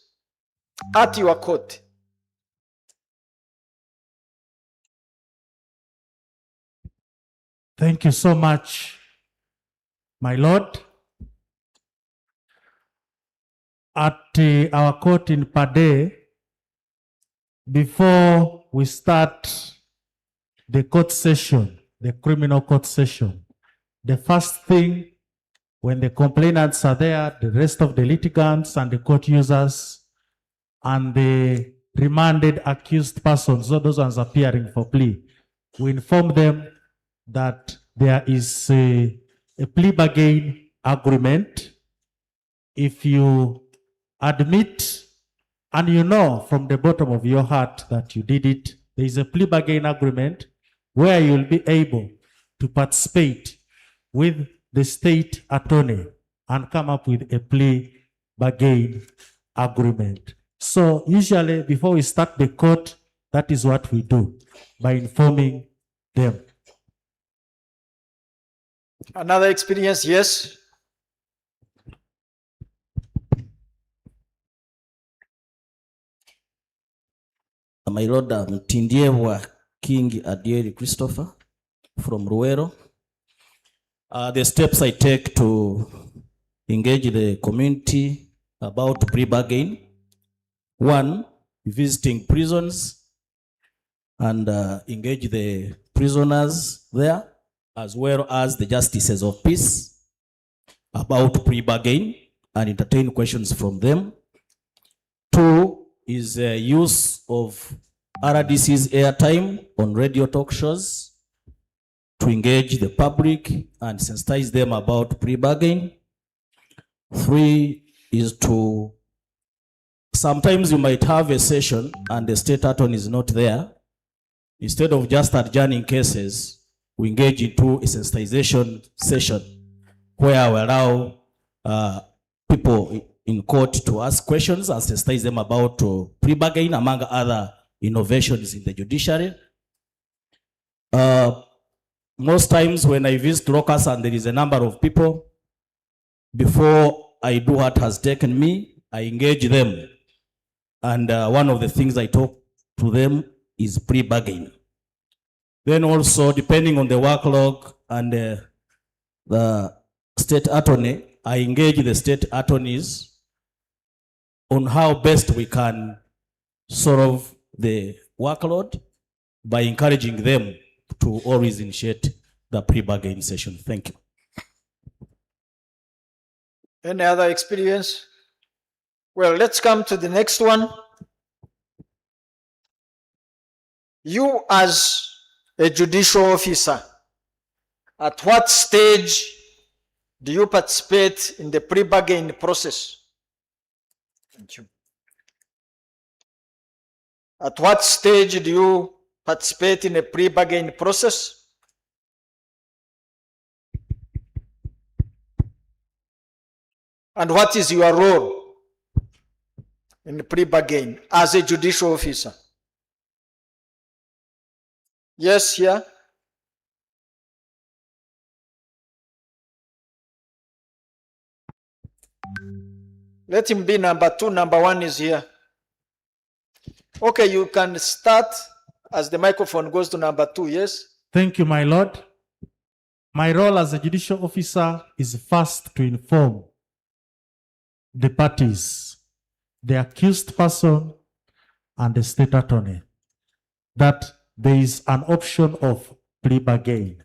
at your court.
Thank you so much, my Lord. At our court in Pade, before we start the court session, the criminal court session, the first thing, when the complainants are there, the rest of the litigants and the court users and the remanded accused persons, so those ones appearing for plea, we inform them that there is a plea bargain agreement. If you admit and you know from the bottom of your heart that you did it, there is a plea bargain agreement where you'll be able to participate with the state attorney and come up with a plea bargain agreement. So usually before we start the court, that is what we do by informing them.
Another experience, yes.
My Lord, I'm Tindiewa King Adieri Christopher from Ruero. The steps I take to engage the community about plea bargain. One, visiting prisons and engage the prisoners there, as well as the justices of peace about plea bargain and entertain questions from them. Two is use of RDC's airtime on radio talk shows to engage the public and sensitize them about plea bargain. Three is to, sometimes you might have a session and the state attorney is not there. Instead of just adjourning cases, we engage into a sensitization session where we allow people in court to ask questions and sensitize them about plea bargain, among other innovations in the judiciary. Most times when I visit locus and there is a number of people, before I do what has taken me, I engage them. And one of the things I talk to them is plea bargain. Then also, depending on the workload and the state attorney, I engage the state attorneys on how best we can solve the workload by encouraging them to always initiate the plea bargain session. Thank you.
Any other experience? Well, let's come to the next one. You as a judicial officer, at what stage do you participate in the plea bargain process? Thank you. At what stage do you participate in a plea bargain process? And what is your role in the plea bargain as a judicial officer? Yes, here. Let him be number two. Number one is here. Okay, you can start as the microphone goes to number two, yes?
Thank you, my Lord. My role as a judicial officer is first to inform the parties, the accused person and the state attorney, that there is an option of plea bargain.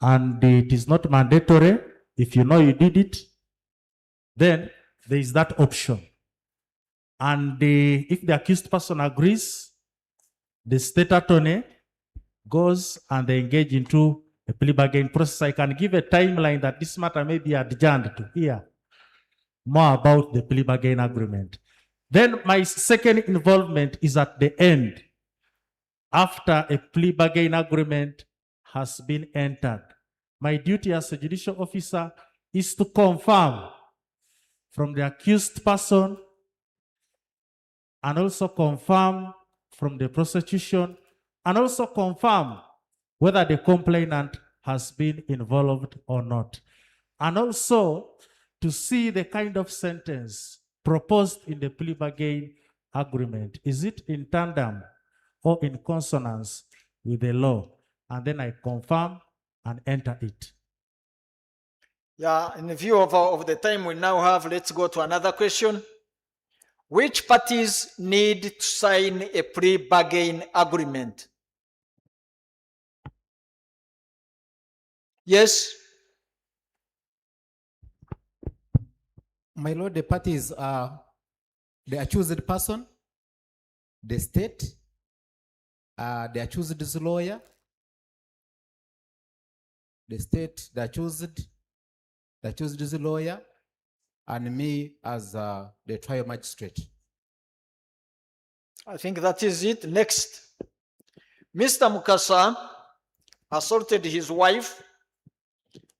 And it is not mandatory. If you know you did it, then there is that option. And if the accused person agrees, the state attorney goes and they engage into a plea bargain process, I can give a timeline that this matter may be adjourned to hear more about the plea bargain agreement. Then my second involvement is at the end, after a plea bargain agreement has been entered. My duty as a judicial officer is to confirm from the accused person and also confirm from the prosecution and also confirm whether the complainant has been involved or not. And also to see the kind of sentence proposed in the plea bargain agreement. Is it in tandem or in consonance with the law? And then I confirm and enter it.
Yeah, in view of the time we now have, let's go to another question. Which parties need to sign a plea bargain agreement? Yes.
My lord, the parties are the accused person, the state, the accused's lawyer, the state, the accused's lawyer, and me as the trial magistrate.
I think that is it. Next. Mr. Mukasa assaulted his wife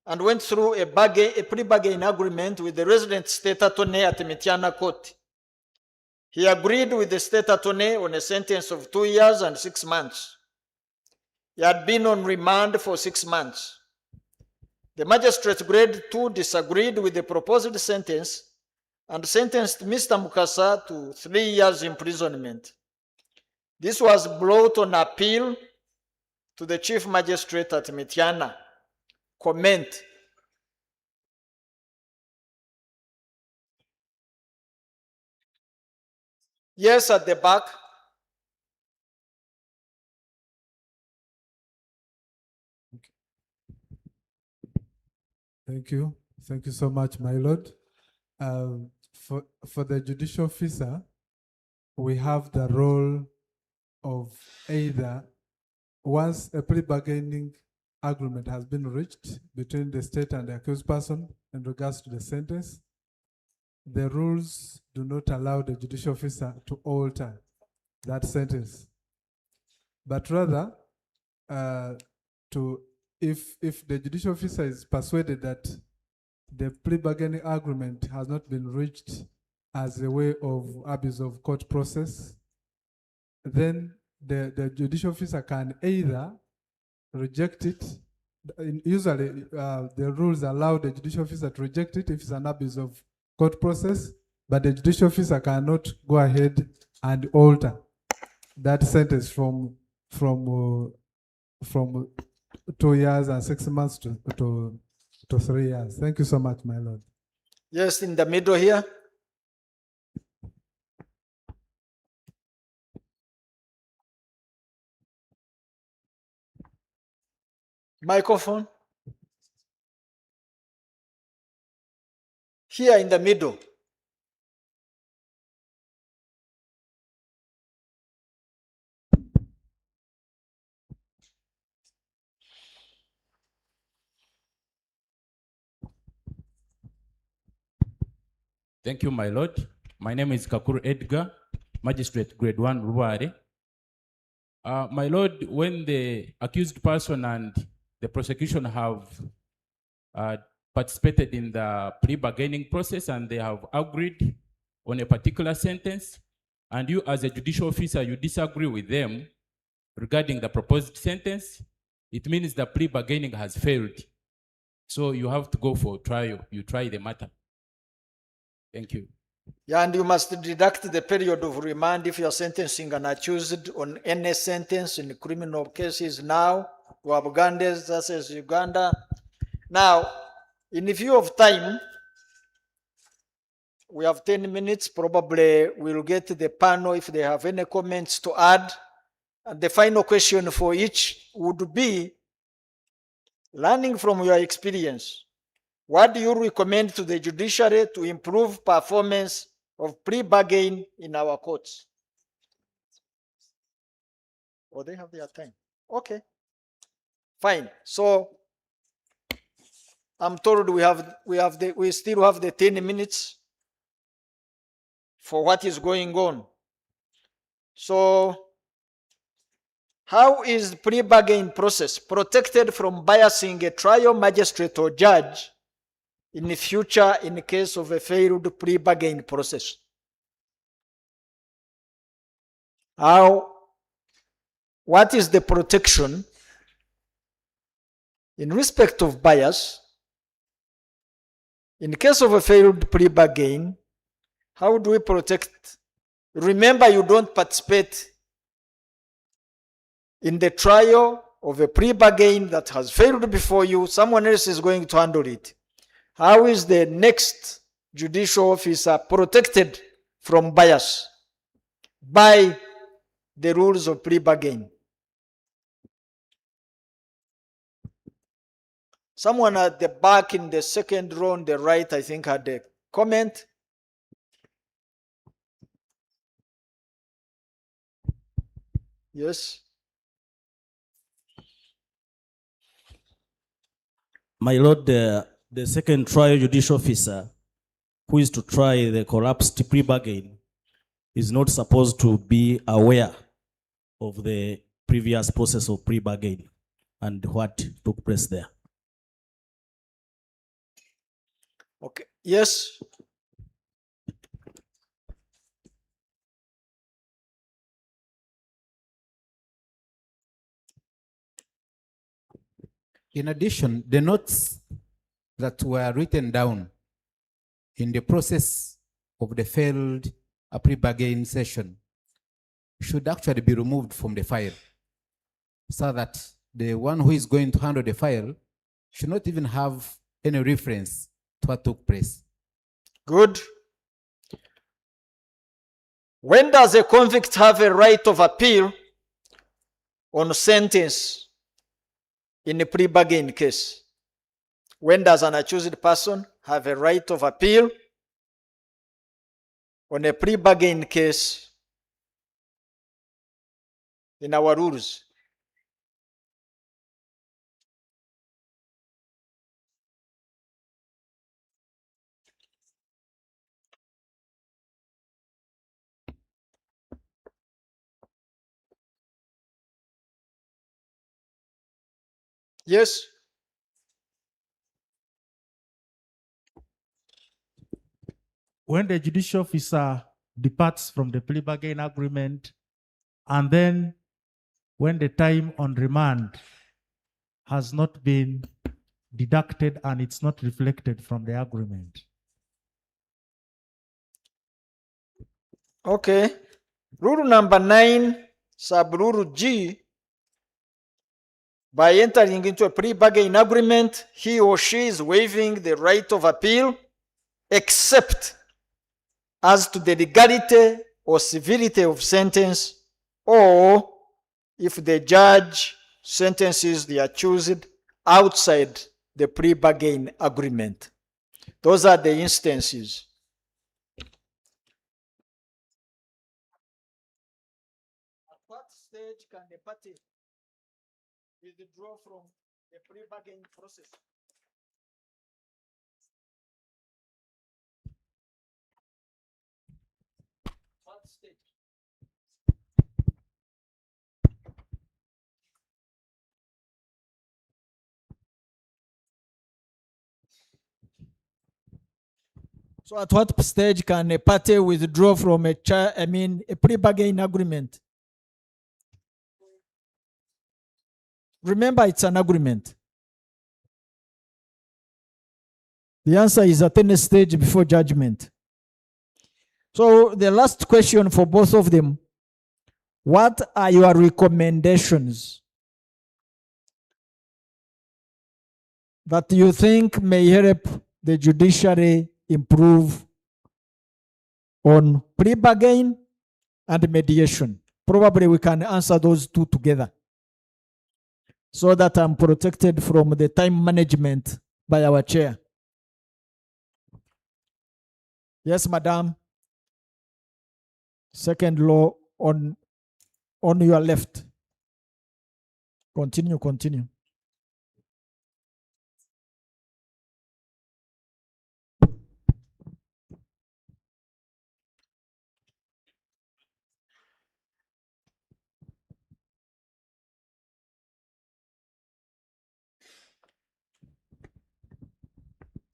and went through a plea bargain agreement with the resident state attorney at Mitiana Court. He agreed with the state attorney on a sentence of 2 years and 6 months. He had been on remand for 6 months. The magistrate grade 2 disagreed with the proposed sentence and sentenced Mr. Mukasa to 3 years imprisonment. This was brought on appeal to the chief magistrate at Mitiana. Comment. Yes, at the back.
Thank you. Thank you so much, my lord. For the judicial officer, we have the role of either, once a plea bargaining agreement has been reached between the state and the accused person in regards to the sentence, the rules do not allow the judicial officer to alter that sentence, but rather if the judicial officer is persuaded that the plea bargaining agreement has not been reached as a way of abuse of court process, then the judicial officer can either reject it. Usually, the rules allow the judicial officer to reject it if it's an abuse of court process, but the judicial officer cannot go ahead and alter that sentence from 2 years and 6 months to 3 years. Thank you so much, my lord.
Yes, in the middle here. Microphone. Here in the middle.
Thank you, my lord. My name is Kakuru Edgar, Magistrate Grade 1, Ruare. My lord, when the accused person and the prosecution have participated in the plea bargaining process and they have agreed on a particular sentence, and you as a judicial officer, you disagree with them regarding the proposed sentence, it means the plea bargaining has failed. So you have to go for trial. You try the matter. Thank you.
Yeah, and you must deduct the period of remand if you're sentencing an accused on any sentence in criminal cases now. We have Ugandans, that is Uganda. Now, in view of time, we have 10 minutes. Probably we'll get to the panel if they have any comments to add. And the final question for each would be, learning from your experience, what do you recommend to the judiciary to improve performance of plea bargain in our courts? Oh, they have their time. Okay. Fine. So I'm told we still have the 10 minutes for what is going on. So how is plea bargain process protected from biasing a trial magistrate or judge in the future in case of a failed plea bargain process? What is the protection in respect of bias in case of a failed plea bargain? How do we protect? Remember, you don't participate in the trial of a plea bargain that has failed before you. Someone else is going to handle it. How is the next judicial officer protected from bias by the rules of plea bargain? Someone at the back in the second row on the right, I think, had a comment. Yes.
My Lord, the second trial judicial officer who is to try the collapsed plea bargain is not supposed to be aware of the previous process of plea bargain and what took place there.
Okay. Yes.
In addition, the notes that were written down in the process of the failed plea bargain session should actually be removed from the file, so that the one who is going to handle the file should not even have any reference to what took place.
Good. When does a convict have a right of appeal on sentence in a plea bargain case? When does an accused person have a right of appeal on a plea bargain case in our rules? Yes.
When the judicial officer departs from the plea bargain agreement, and then when the time on remand has not been deducted and it's not reflected from the agreement.
Okay. Rule number 9, sub rule G, by entering into a plea bargain agreement, he or she is waiving the right of appeal except as to the legality or severity of sentence, or if the judge sentences the accused outside the plea bargain agreement. Those are the instances. At what stage can the party withdraw from the plea bargain process? What stage? So at what stage can a party withdraw from a plea bargain agreement? Remember, it's an agreement. The answer is at any stage before judgment. So the last question for both of them, what are your recommendations that you think may help the judiciary improve on plea bargain and mediation? Probably we can answer those two together so that I'm protected from the time management by our chair. Yes, madam. Second law on your left. Continue.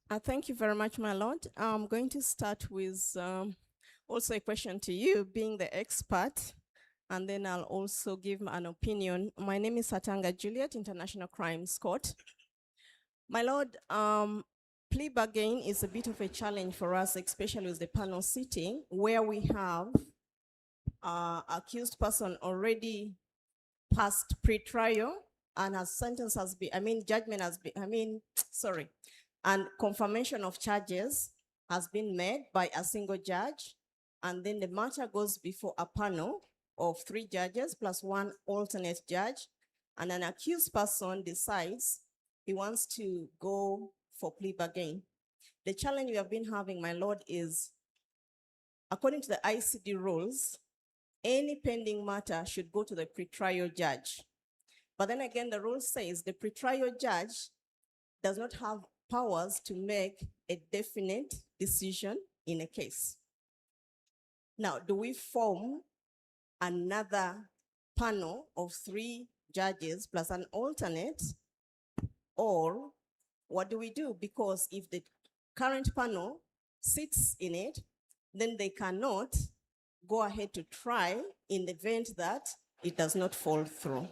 Thank you very much, my lord. I'm going to start with also a question to you, being the expert, and then I'll also give an opinion. My name is Satanga Juliet, International Crimes Court. My lord, plea bargain is a bit of a challenge for us, especially with the panel sitting, where we have accused person already passed pre-trial and her sentence has been, judgment has been, sorry, and confirmation of charges has been made by a single judge, and then the matter goes before a panel of 3 judges plus 1 alternate judge, and an accused person decides he wants to go for plea bargain. The challenge we have been having, my lord, is according to the ICD rules, any pending matter should go to the pretrial judge. But then again, the rule says the pretrial judge does not have powers to make a definite decision in a case. Now, do we form another panel of 3 judges plus an alternate, or what do we do? Because if the current panel sits in it, then they cannot go ahead to try in the event that it does not fall through.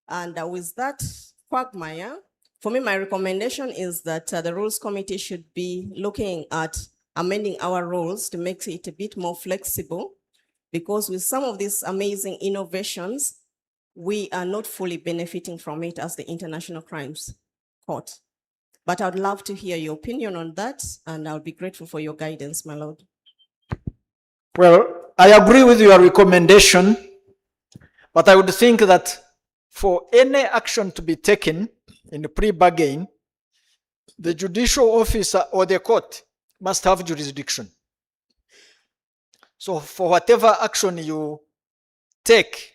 And with that quagmire, for me, my recommendation is that the Rules Committee should be looking at amending our rules to make it a bit more flexible, because with some of these amazing innovations, we are not fully benefiting from it as the International Crimes Court. But I'd love to hear your opinion on that, and I'll be grateful for your guidance, my lord.
Well, I agree with your recommendation, but I would think that for any action to be taken in a pre-bargain, the judicial officer or the court must have jurisdiction. So for whatever action you take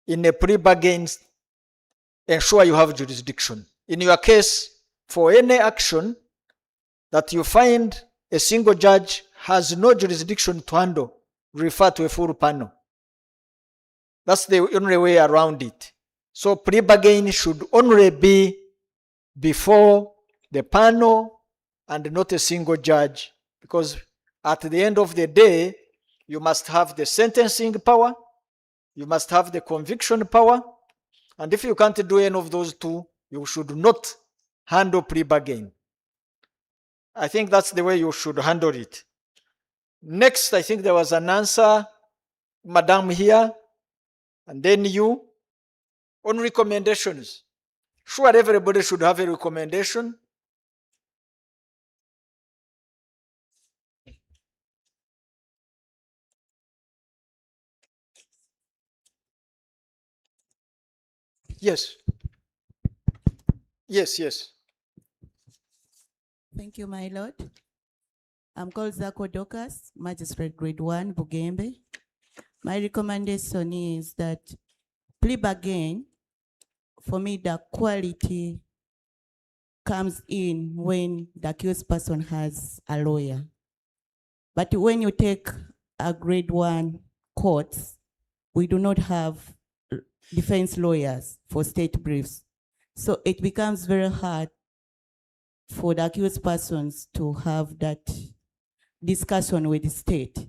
in a pre-bargain, ensure you have jurisdiction. In your case, for any action that you find a single judge has no jurisdiction to handle, refer to a full panel. That's the only way around it. So pre-bargain should only be before the panel and not a single judge, because at the end of the day, you must have the sentencing power, you must have the conviction power, and if you can't do any of those 2, you should not handle pre-bargain. I think that's the way you should handle it. Next, I think there was an answer, Madam here, and then you, on recommendations. Sure, everybody should have a recommendation. Yes. Yes.
Thank you, my lord. I'm called Zako Dokas, Magistrate Grade 1, Bugembe. My recommendation is that plea bargain, for me, the quality comes in when the accused person has a lawyer. But when you take a Grade 1 court, we do not have defense lawyers for state briefs. So it becomes very hard for the accused persons to have that discussion with the state.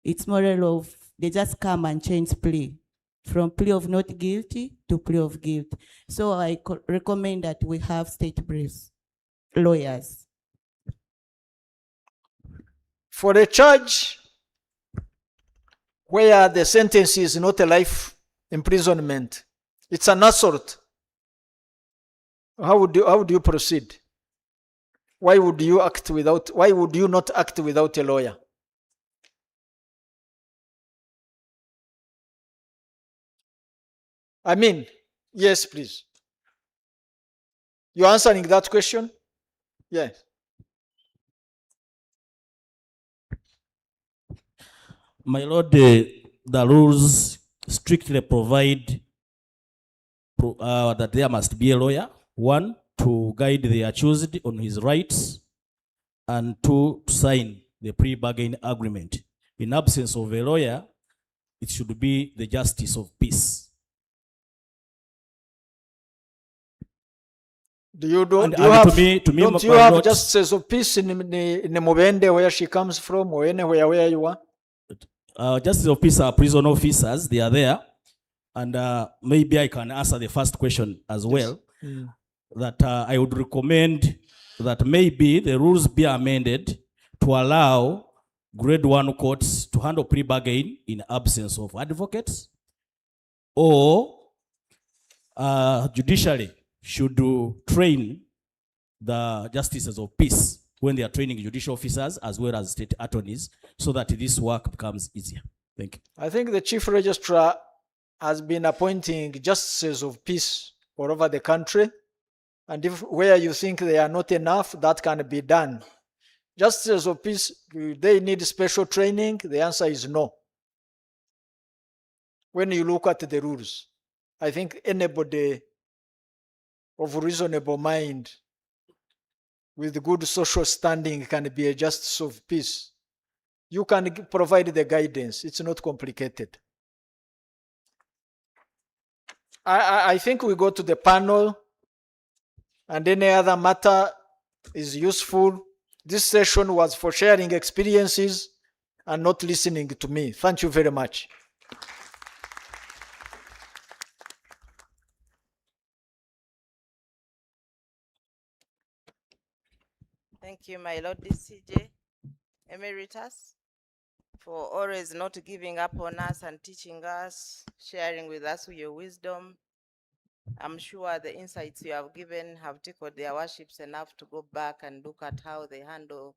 It's more of they just come and change plea from plea of not guilty to plea of guilt. So I recommend that we have state briefs, lawyers.
For a charge where the sentence is not a life imprisonment, it's an assault. How would you proceed? Why would you not act without a lawyer? Yes, please. You're answering that question? Yes.
My lord, the rules strictly provide that there must be a lawyer, 1, to guide the accused on his rights, and 2, to sign the pre-bargain agreement. In absence of a lawyer, it should be the justice of peace.
Do you do,
And-
do you
and
have,
to me,
don't you
my
have
lords-
justices of peace in Mubende where she comes from or anywhere where you are?
Justice of Peace are prison officers, they are there. And maybe I can answer the first question as well.
Mm.
That I would recommend that maybe the rules be amended to allow grade 1 courts to handle plea bargain in absence of advocates, or judiciary should train the justices of peace when they are training judicial officers as well as state attorneys, so that this work becomes easier. Thank you.
I think the chief registrar has been appointing justices of peace all over the country. And if where you think they are not enough, that can be done. Justices of peace, do they need special training? The answer is no. When you look at the rules, I think anybody of reasonable mind with good social standing can be a justice of peace. You can provide the guidance. It's not complicated. I think we go to the panel, and any other matter is useful. This session was for sharing experiences and not listening to me. Thank you very much.
Thank you, my Lord DCJ Emeritus, for always not giving up on us and teaching us, sharing with us your wisdom. I'm sure the insights you have given have tickled their worships enough to go back and look at how they handle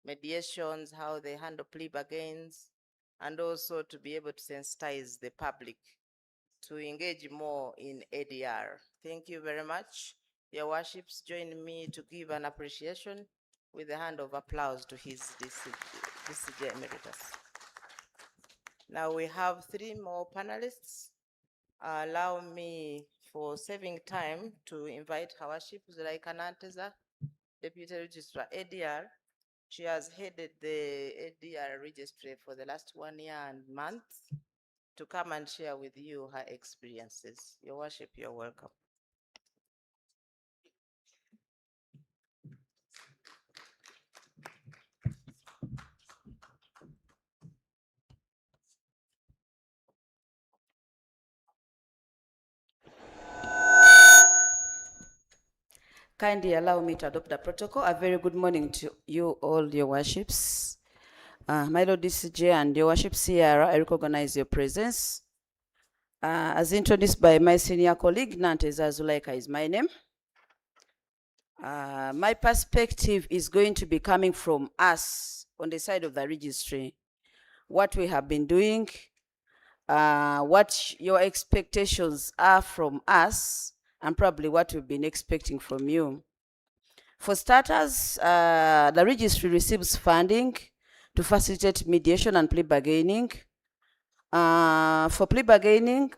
mediations, how they handle plea bargains, and also to be able to sensitize the public to engage more in ADR. Thank you very much. Your worships, join me to give an appreciation with a hand of applause to his DCJ Emeritus. Now we have 3 more panelists. Allow me, for saving time, to invite her worship Zulaika Nanteza, Deputy Registrar ADR. She has headed the ADR registry for the last 1 year and month, to come and share with you her experiences. Your worship, you're welcome. Kindly allow me to adopt the protocol. A very good morning to you all, your worships. My Lord DCJ and your worship Sierra, I recognize your presence. As introduced by my senior colleague, Nanteza Zulaika is my name. My perspective is going to be coming from us on the side of the registry. What we have been doing, what your expectations are from us, and probably what we've been expecting from you. For starters, the registry receives funding to facilitate mediation and plea bargaining. For plea bargaining,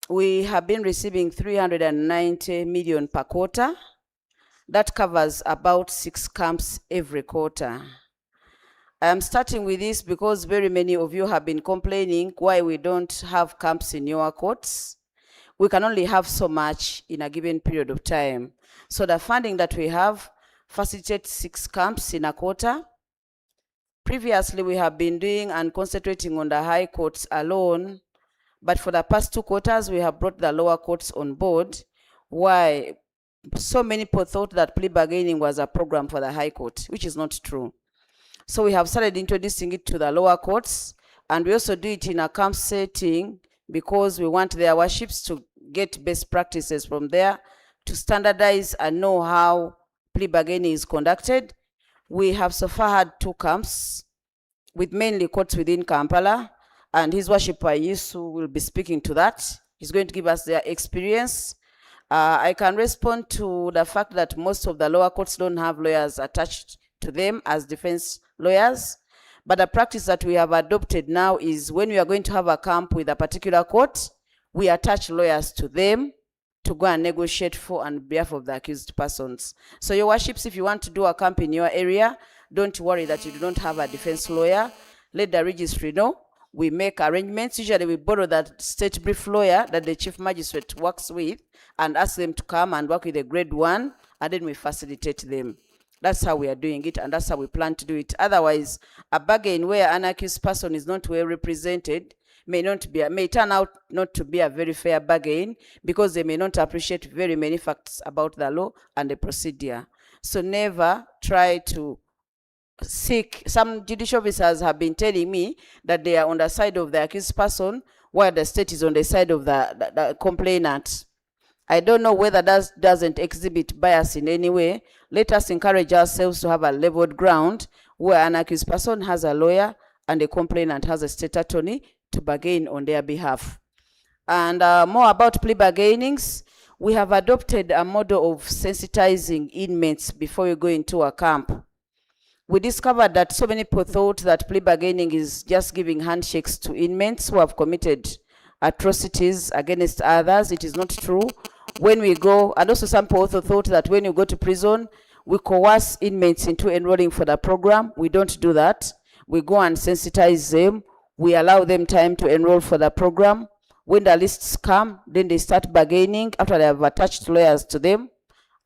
we have been receiving 390 million per quarter. That covers about 6 camps every quarter. I'm starting with this because very many of you have been complaining why we don't have camps in your courts. We can only have so much in a given period of time. So the funding that we have facilitates 6 camps in a quarter. Previously, we have been doing and concentrating on the high courts alone, but for the past 2 quarters, we have brought the lower courts on board. Why? So many people thought that plea bargaining was a program for the high court, which is not true. So we have started introducing it to the lower courts, and we also do it in a camp setting because we want their worships to get best practices from there, to standardize and know how plea bargaining is conducted. We have so far had 2 camps with mainly courts within Kampala, and his worship Ayisu will be speaking to that. He's going to give us their experience. I can respond to the fact that most of the lower courts don't have lawyers attached to them as defense lawyers. But the practice that we have adopted now is when we are going to have a camp with a particular court, we attach lawyers to them to go and negotiate for and behalf of the accused persons. So your worships, if you want to do a camp in your area, don't worry that you don't have a defense lawyer. Let the registry know. we make arrangements. Usually we borrow that state brief lawyer that the chief magistrate works with and ask them to come and work with the grade 1, and then we facilitate them. That's how we are doing it, and that's how we plan to do it. Otherwise, a bargain where an accused person is not well represented may turn out not to be a very fair bargain, because they may not appreciate very many facts about the law and the procedure. So never try to seek. Some judicial officers have been telling me that they are on the side of the accused person while the state is on the side of the complainant. I don't know whether that doesn't exhibit bias in any way. Let us encourage ourselves to have a leveled ground where an accused person has a lawyer and the complainant has a state attorney to bargain on their behalf. And more about plea bargainings, we have adopted a model of sensitizing inmates before you go into a camp. We discovered that so many people thought that plea bargaining is just giving handshakes to inmates who have committed atrocities against others. It is not true. When we go, and also some people also thought that when you go to prison, we coerce inmates into enrolling for the program. We don't do that. We go and sensitize them. We allow them time to enroll for the program. When the lists come, then they start bargaining after they have attached lawyers to them.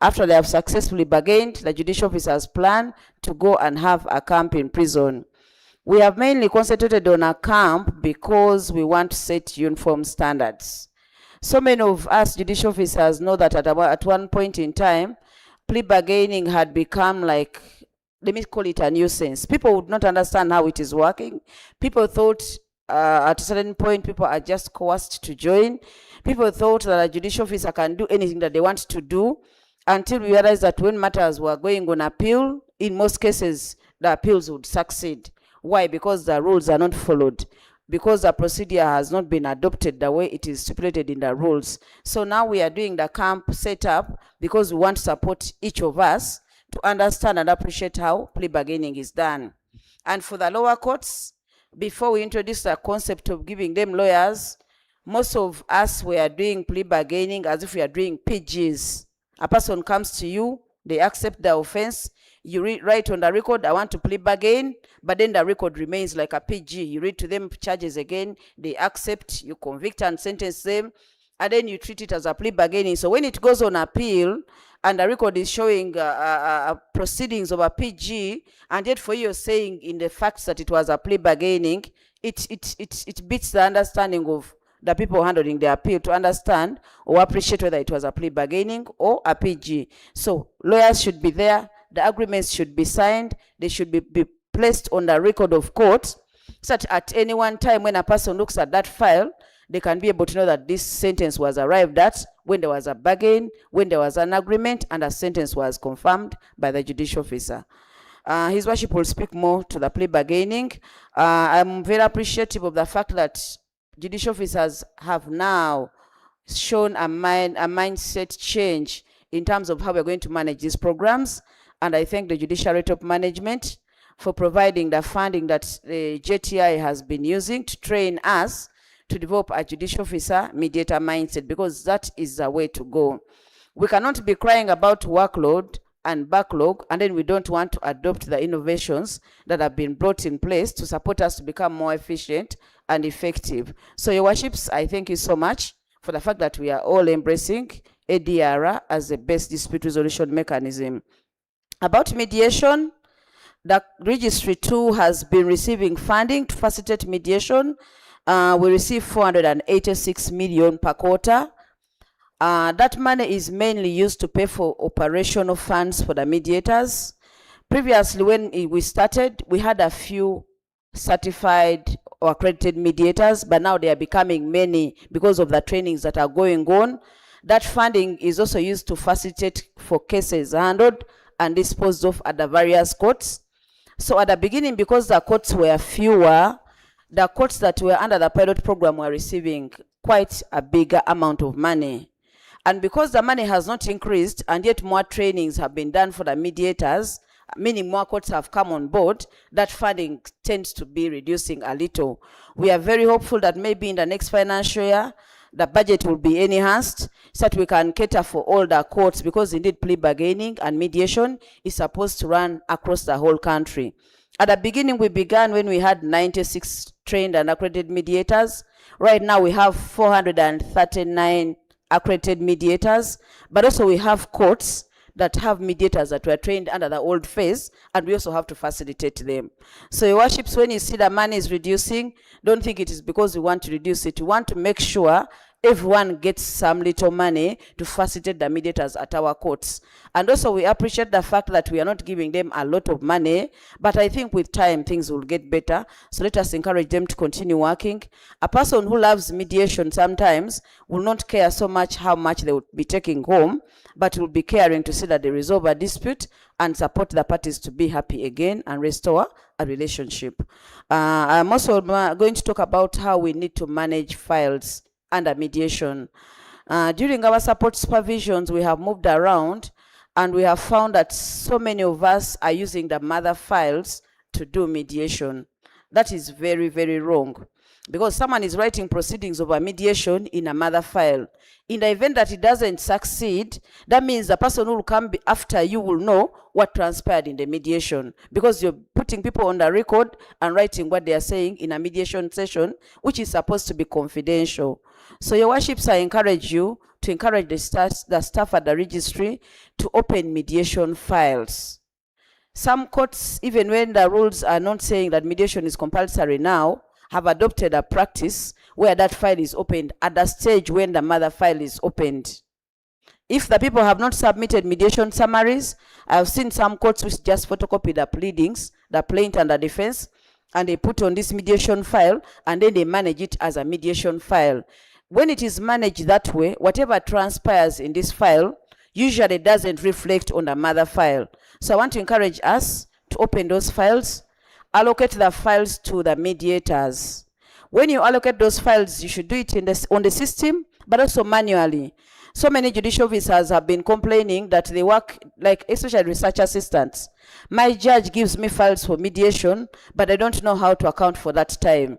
After they have successfully bargained, the judicial officers plan to go and have a camp in prison. We have mainly concentrated on a camp because we want to set uniform standards. So many of us judicial officers know that at one point in time, plea bargaining had become like, let me call it a nuisance. People would not understand how it is working. People thought at a certain point, people are just coerced to join. People thought that a judicial officer can do anything that they want to do, until we realized that when matters were going on appeal, in most cases, the appeals would succeed. Why? Because the rules are not followed. Because the procedure has not been adopted the way it is stipulated in the rules. So now we are doing the camp setup because we want to support each of us to understand and appreciate how plea bargaining is done. And for the lower courts, before we introduce the concept of giving them lawyers, most of us were doing plea bargaining as if we are doing PGs. A person comes to you, they accept the offense, you write on the record, I want to plea bargain, but then the record remains like a PG. You read to them charges again, they accept, you convict and sentence them, and then you treat it as a plea bargaining. So when it goes on appeal, and the record is showing proceedings of a PG, and yet for you saying in the facts that it was a plea bargaining, it beats the understanding of the people handling the appeal to understand or appreciate whether it was a plea bargaining or a PG. So lawyers should be there, the agreements should be signed, they should be placed on the record of court, so that at any one time when a person looks at that file, they can be able to know that this sentence was arrived at when there was a bargain, when there was an agreement, and a sentence was confirmed by the judicial officer. His Worship will speak more to the plea bargaining. I'm very appreciative of the fact that judicial officers have now shown a mindset change in terms of how we're going to manage these programs. And I thank the Judiciary top management for providing the funding that the JTI has been using to train us to develop a judicial officer mediator mindset, because that is the way to go. We cannot be crying about workload and backlog, and then we don't want to adopt the innovations that have been brought in place to support us to become more efficient and effective. So, Your Worships, I thank you so much for the fact that we are all embracing ADR as the best dispute resolution mechanism. About mediation, the Registry 2 has been receiving funding to facilitate mediation. We receive 486 million per quarter. That money is mainly used to pay for operational funds for the mediators. Previously, when we started, we had a few certified or accredited mediators, but now they are becoming many because of the trainings that are going on. That funding is also used to facilitate for cases handled and disposed of at the various courts. So at the beginning, because the courts were fewer, the courts that were under the pilot program were receiving quite a bigger amount of money. And because the money has not increased, and yet more trainings have been done for the mediators, meaning more courts have come on board, that funding tends to be reducing a little. We are very hopeful that maybe in the next financial year, the budget will be enhanced so that we can cater for all the courts, because indeed plea bargaining and mediation is supposed to run across the whole country. At the beginning, we began when we had 96
trained and accredited mediators. Right now we have 439 accredited mediators, but also we have courts that have mediators that were trained under the old phase, and we also have to facilitate them. So your worships, when you see the money is reducing, don't think it is because we want to reduce it. We want to make sure everyone gets some little money to facilitate the mediators at our courts. And also we appreciate the fact that we are not giving them a lot of money, but I think with time things will get better. So let us encourage them to continue working. A person who loves mediation sometimes will not care so much how much they will be taking home, but will be caring to see that they resolve a dispute and support the parties to be happy again and restore a relationship. I'm also going to talk about how we need to manage files under mediation. During our support supervisions, we have moved around and we have found that so many of us are using the mother files to do mediation. That is very, very wrong, because someone is writing proceedings over mediation in a mother file. In the event that it doesn't succeed, that means the person who will come after you will know what transpired in the mediation, because you're putting people on the record and writing what they are saying in a mediation session, which is supposed to be confidential. So your worships, I encourage you to encourage the staff at the registry to open mediation files. Some courts, even when the rules are not saying that mediation is compulsory now, have adopted a practice where that file is opened at the stage when the mother file is opened. If the people have not submitted mediation summaries, I've seen some courts which just photocopy the pleadings, the plaintiff and the defense, and they put on this mediation file, and then they manage it as a mediation file. When it is managed that way, whatever transpires in this file usually doesn't reflect on the mother file. So I want to encourage us to open those files, allocate the files to the mediators. When you allocate those files, you should do it on the system, but also manually. So many judicial officers have been complaining that they work, like especially research assistants. My judge gives me files for mediation, but I don't know how to account for that time.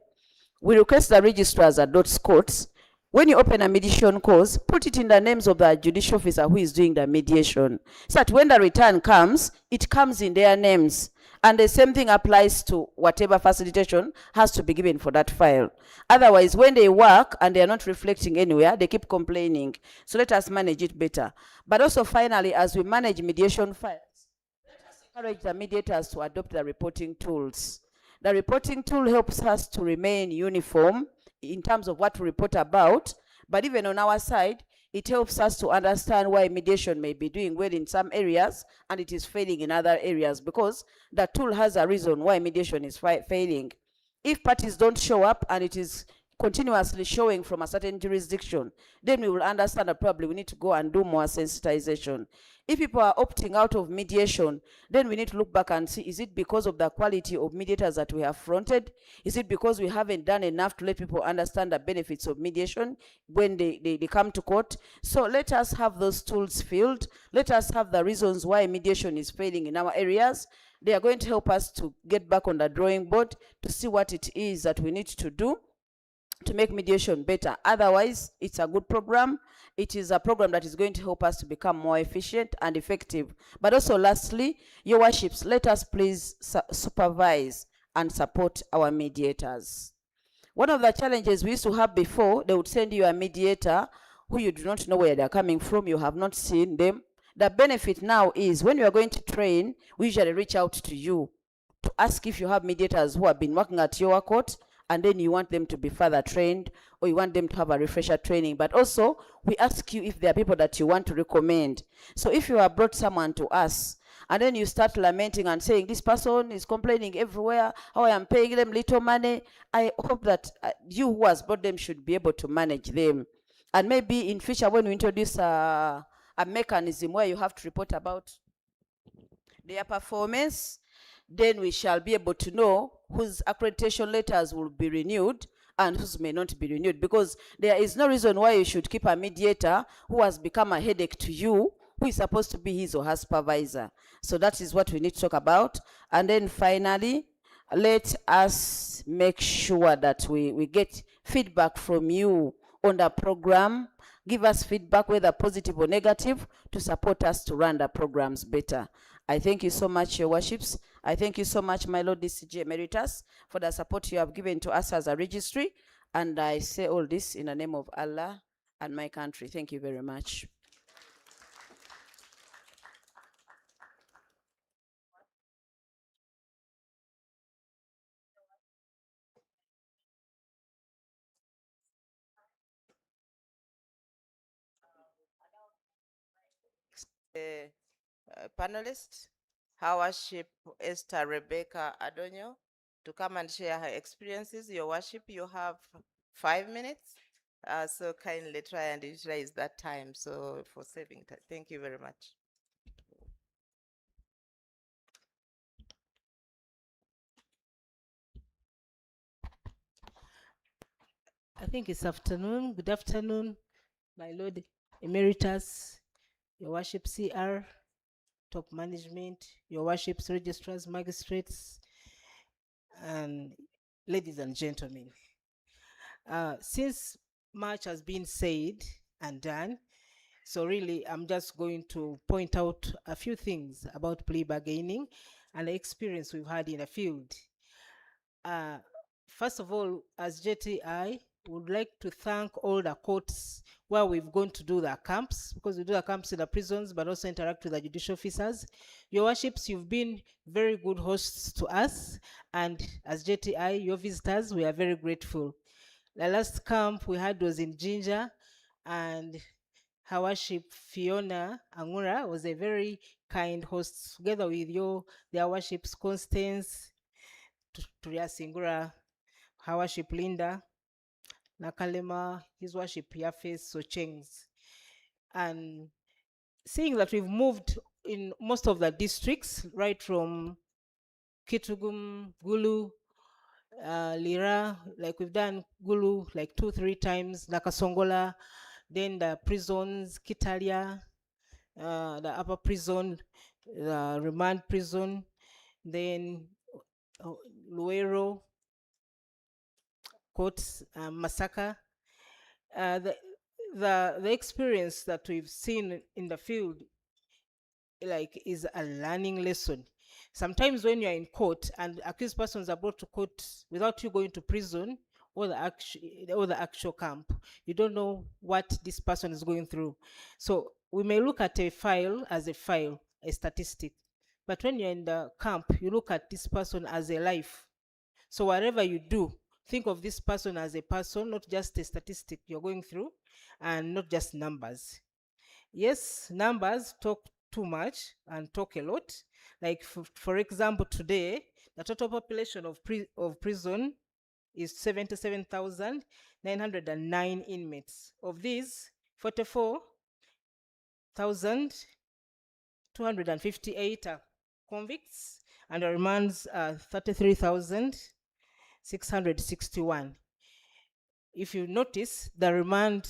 We request the registrars at those courts, when you open a mediation cause, put it in the names of the judicial officer who is doing the mediation, so that when the return comes, it comes in their names. And the same thing applies to whatever facilitation has to be given for that file. Otherwise, when they work and they are not reflecting anywhere, they keep complaining. So let us manage it better. But also finally, as we manage mediation files, let us encourage the mediators to adopt the reporting tools. The reporting tool helps us to remain uniform in terms of what to report about, but even on our side, it helps us to understand why mediation may be doing well in some areas and it is failing in other areas, because the tool has a reason why mediation is failing. If parties don't show up and it is continuously showing from a certain jurisdiction, then we will understand that probably we need to go and do more sensitization. If people are opting out of mediation, then we need to look back and see, is it because of the quality of mediators that we have fronted? Is it because we haven't done enough to let people understand the benefits of mediation when they come to court? So let us have those tools filled. Let us have the reasons why mediation is failing in our areas. They are going to help us to get back on the drawing board to see what it is that we need to do to make mediation better. Otherwise, it's a good program. It is a program that is going to help us to become more efficient and effective. But also lastly, your worships, let us please supervise and support our mediators. One of the challenges we used to have before, they would send you a mediator who you do not know where they're coming from, you have not seen them. The benefit now is when you are going to train, we usually reach out to you to ask if you have mediators who have been working at your court, and then you want them to be further trained, or you want them to have a refresher training. But also, we ask you if there are people that you want to recommend. So if you have brought someone to us, and then you start lamenting and saying, this person is complaining everywhere, how I am paying them little money, I hope that you who has brought them should be able to manage them. And maybe in future, when we introduce a mechanism where you have to report about their performance, then we shall be able to know whose accreditation letters will be renewed and whose may not be renewed, because there is no reason why you should keep a mediator who has become a headache to you, who is supposed to be his or her supervisor. So that is what we need to talk about. And then finally, let us make sure that we get feedback from you on the program. Give us feedback, whether positive or negative, to support us to run the programs better. I thank you so much, Your Worships. I thank you so much, my Lord DCG Emeritus, for the support you have given to us as a registry. And I say all this in the name of Allah and my country. Thank you very much.
Panelist, Her Worship Esther Rebecca Adonyo, to come and share her experiences. Your Worship, you have 5 minutes. So kindly try and utilize that time so for saving time. Thank you very much.
I think it's afternoon. Good afternoon, my Lord Emeritus, Your Worship CR, top management, Your Worship's Registrars, Magistrates, and ladies and gentlemen. Since much has been said and done, so really I'm just going to point out a few things about plea bargaining and the experience we've had in the field. First of all, as JTI, would like to thank all the courts where we've gone to do the camps, because we do the camps in the prisons, but also interact with the judicial officers. Your Worships, you've been very good hosts to us, and as JTI, your visitors, we are very grateful. The last camp we had was in Jinja, and Her Worship Fiona Angura was a very kind host, together with their Worships Constance, Turia Singura, Her Worship Linda, Nakalema, His Worship Yafes Sochengs. And seeing that we've moved in most of the districts, right from Kitugum, Gulu, Lira, like we've done Gulu like 2-3 times, Nakasongola, then the prisons, Kitalia, the upper prison, the remand prison, then Luero, courts, Masaka. The experience that we've seen in the field like is a learning lesson. Sometimes when you're in court and accused persons are brought to court without you going to prison or the actual camp, you don't know what this person is going through. So we may look at a file as a file, a statistic, but when you're in the camp, you look at this person as a life. So whatever you do, think of this person as a person, not just a statistic you're going through, and not just numbers. Yes, numbers talk too much and talk a lot. Like for example, today, the total population of prison is 77,909 inmates. Of these, 44,258 are convicts, and the remands are 33,661. If you notice, the remand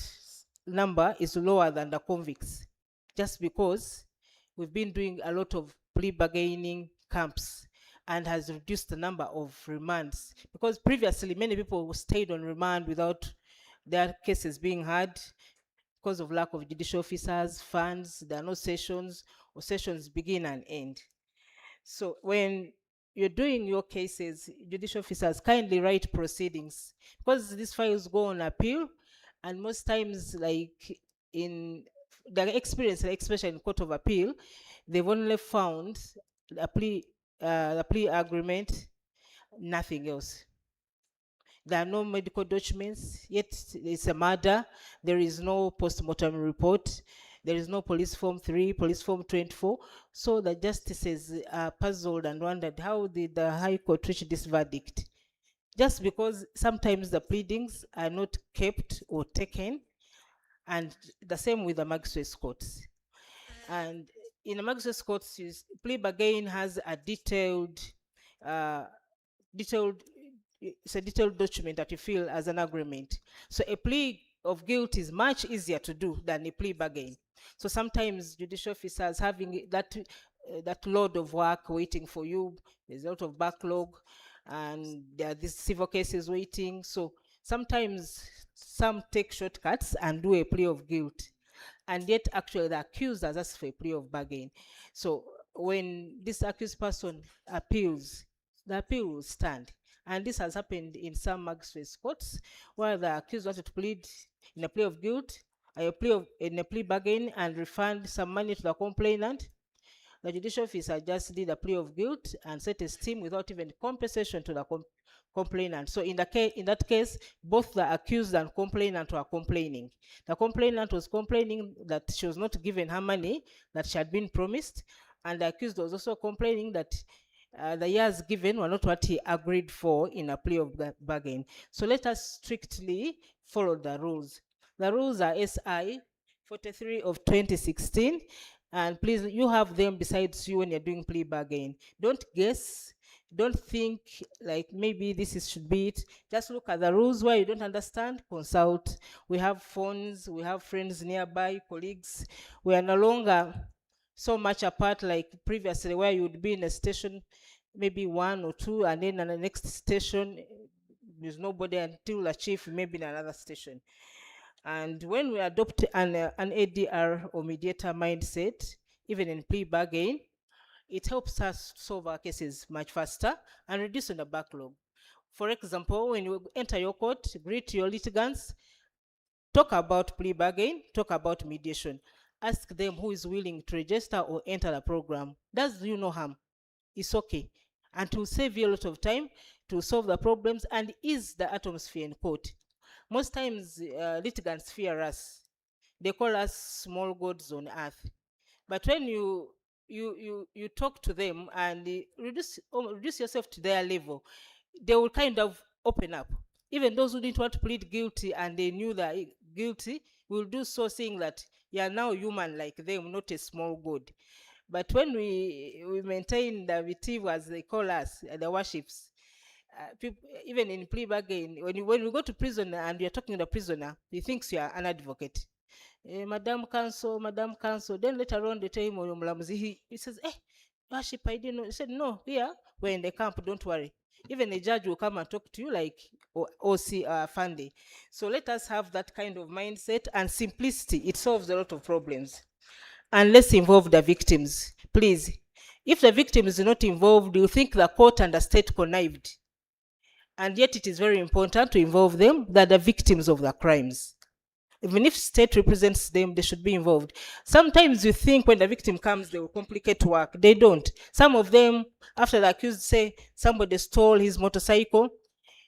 number is lower than the convicts, just because we've been doing a lot of plea bargaining camps and has reduced the number of remands, because previously many people stayed on remand without their cases being heard because of lack of judicial officers, funds, there are no sessions, or sessions begin and end. So when you're doing your cases, judicial officers kindly write proceedings, because these files go on appeal, and most times, like in the experience, especially in Court of Appeal, they've only found the plea agreement, nothing else. There are no medical documents, yet it's a murder. There is no post-mortem report. There is no police form 3, police form 24. So the justices are puzzled and wondered, how did the High Court reach this verdict? Just because sometimes the pleadings are not kept or taken, and the same with the magistrates courts. And in the magistrates courts, plea bargain has a detailed it's a detailed document that you fill as an agreement. So a plea of guilt is much easier to do than a plea bargain. So sometimes judicial officers having that load of work waiting for you, there's a lot of backlog, and there are these civil cases waiting. So sometimes some take shortcuts and do a plea of guilt, and yet actually the accused has asked for a plea of bargain. So when this accused person appeals, the appeal will stand. And this has happened in some magistrates courts where the accused wanted to plead in a plea of guilt, in a plea bargain, and refund some money to the complainant. The judicial officer just did a plea of guilt and set a team without even compensation to the complainant. So in that case, both the accused and complainant were complaining. The complainant was complaining that she was not given her money that she had been promised, and the accused was also complaining that the years given were not what he agreed for in a plea of bargain. So let us strictly follow the rules. The rules are SI 43 of 2016, and please, you have them besides you when you're doing plea bargain. Don't guess. Don't think like maybe should be it. Just look at the rules. Where you don't understand, consult. We have phones, we have friends nearby, colleagues. We are no longer so much apart like previously, where you would be in a station, maybe 1 or 2, and then at the next station, there's nobody until a chief, maybe in another station. And when we adopt an ADR or mediator mindset, even in plea bargain, it helps us solve our cases much faster and reduce the backlog. For example, when you enter your court, greet your litigants, talk about plea bargain, talk about mediation. Ask them who is willing to register or enter the program. Does you no harm? It's okay. And to save you a lot of time to solve the problems and ease the atmosphere in court. Most times, litigants fear us. They call us small gods on earth. But when you talk to them and reduce yourself to their level, they will kind of open up. Even those who didn't want to plead guilty and they knew that guilty will do so, saying that you are now human like them, not a small god. But when we maintain the vitive, as they call us, the worships, people, even in plea bargain, when we go to prison and you're talking to the prisoner, he thinks you are an advocate. Madam Counsel, Madam Counsel. Then later on, they tell him, he says, worship, I didn't know. He said, no, here, we're in the camp, don't worry. Even a judge will come and talk to you like OC Fundy. So let us have that kind of mindset and simplicity. It solves a lot of problems. And let's involve the victims, please. If the victim is not involved, you think the court and the state connived. And yet it is very important to involve them. They're the victims of the crimes. Even if state represents them, they should be involved. Sometimes you think when the victim comes, they will complicate work. They don't. Some of them, after the accused say somebody stole his motorcycle,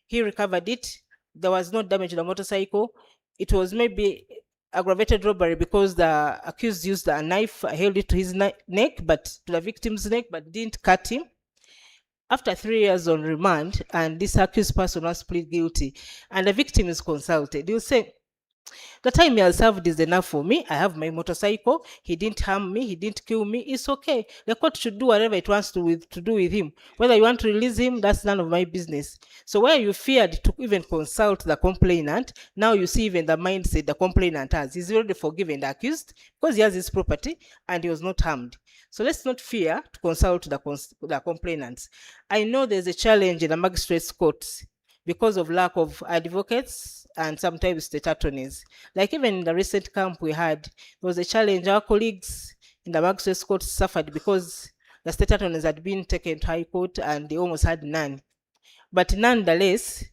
he recovered it. There was no damage to the motorcycle. It was maybe aggravated robbery because the accused used a knife, held it to his neck, but to the victim's neck, but didn't cut him. After 3 years on remand, and this accused person was plead guilty, and the victim is consulted, you'll say, the time he has served is enough for me. I have my motorcycle. He didn't harm me. He didn't kill me. It's okay. The court should do whatever it wants to do with him. Whether you want to release him, that's none of my business. So where you feared to even consult the complainant, now you see even the mindset the complainant has. He's already forgiven the accused because he has his property and he was not harmed. So let's not fear to consult the complainants. I know there's a challenge in the magistrates' courts because of lack of advocates and sometimes state attorneys. Like even in the recent camp we had, there was a challenge. Our colleagues in the magistrates court suffered because the state attorneys had been taken to high court and they almost had none. But nonetheless,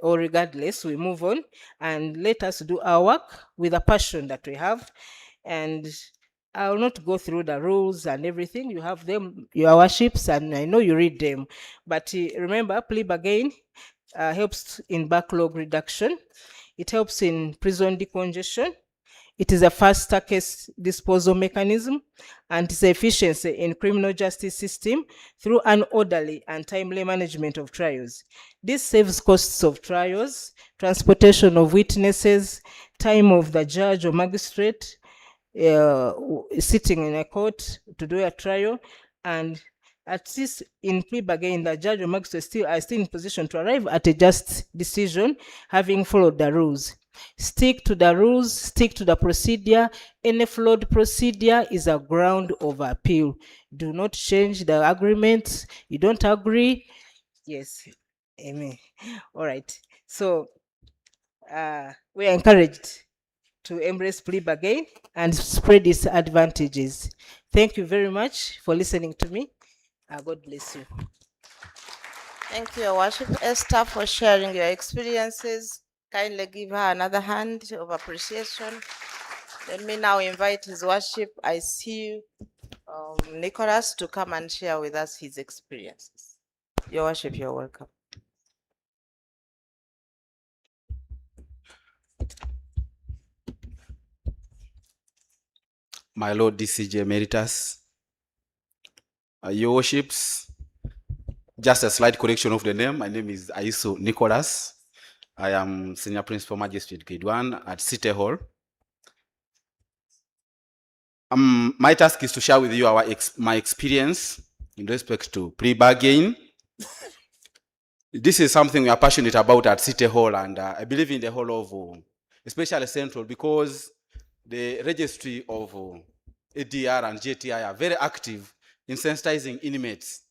or regardless, we move on and let us do our work with the passion that we have. And I will not go through the rules and everything. You have them, your worships, and I know you read them. But remember, plea bargain helps in backlog reduction. It helps in prison decongestion. It is a faster case disposal mechanism, and it's efficiency in criminal justice system through an orderly and timely management of trials. This saves costs of trials, transportation of witnesses, time of the judge or magistrate sitting in a court to do a trial, and at least in plea bargain, the judge or magistrate are still in position to arrive at a just decision, having followed the rules. Stick to the rules, stick to the procedure. Any flawed procedure is a ground of appeal. Do not change the agreement. You don't agree? Yes. Amen. All right. So we are encouraged to embrace plea bargain and spread its advantages. Thank you very much for listening to me. God bless you.
Thank you, Your Worship. Esther, for sharing your experiences. Kindly give her another hand of appreciation. Let me now invite His Worship. I see Nicholas to come and share with us his experiences. Your Worship, you're welcome.
My Lord DCJ Emeritus, Your Worships, just a slight correction of the name. My name is Aiso Nicholas. I am Senior Principal Magistrate Grade 1 at City Hall. My task is to share with you my experience in respect to plea bargain. This is something we are passionate about at City Hall, and I believe in the whole of, especially Central, because the registry of ADR and JTI are very active in sensitizing inmates.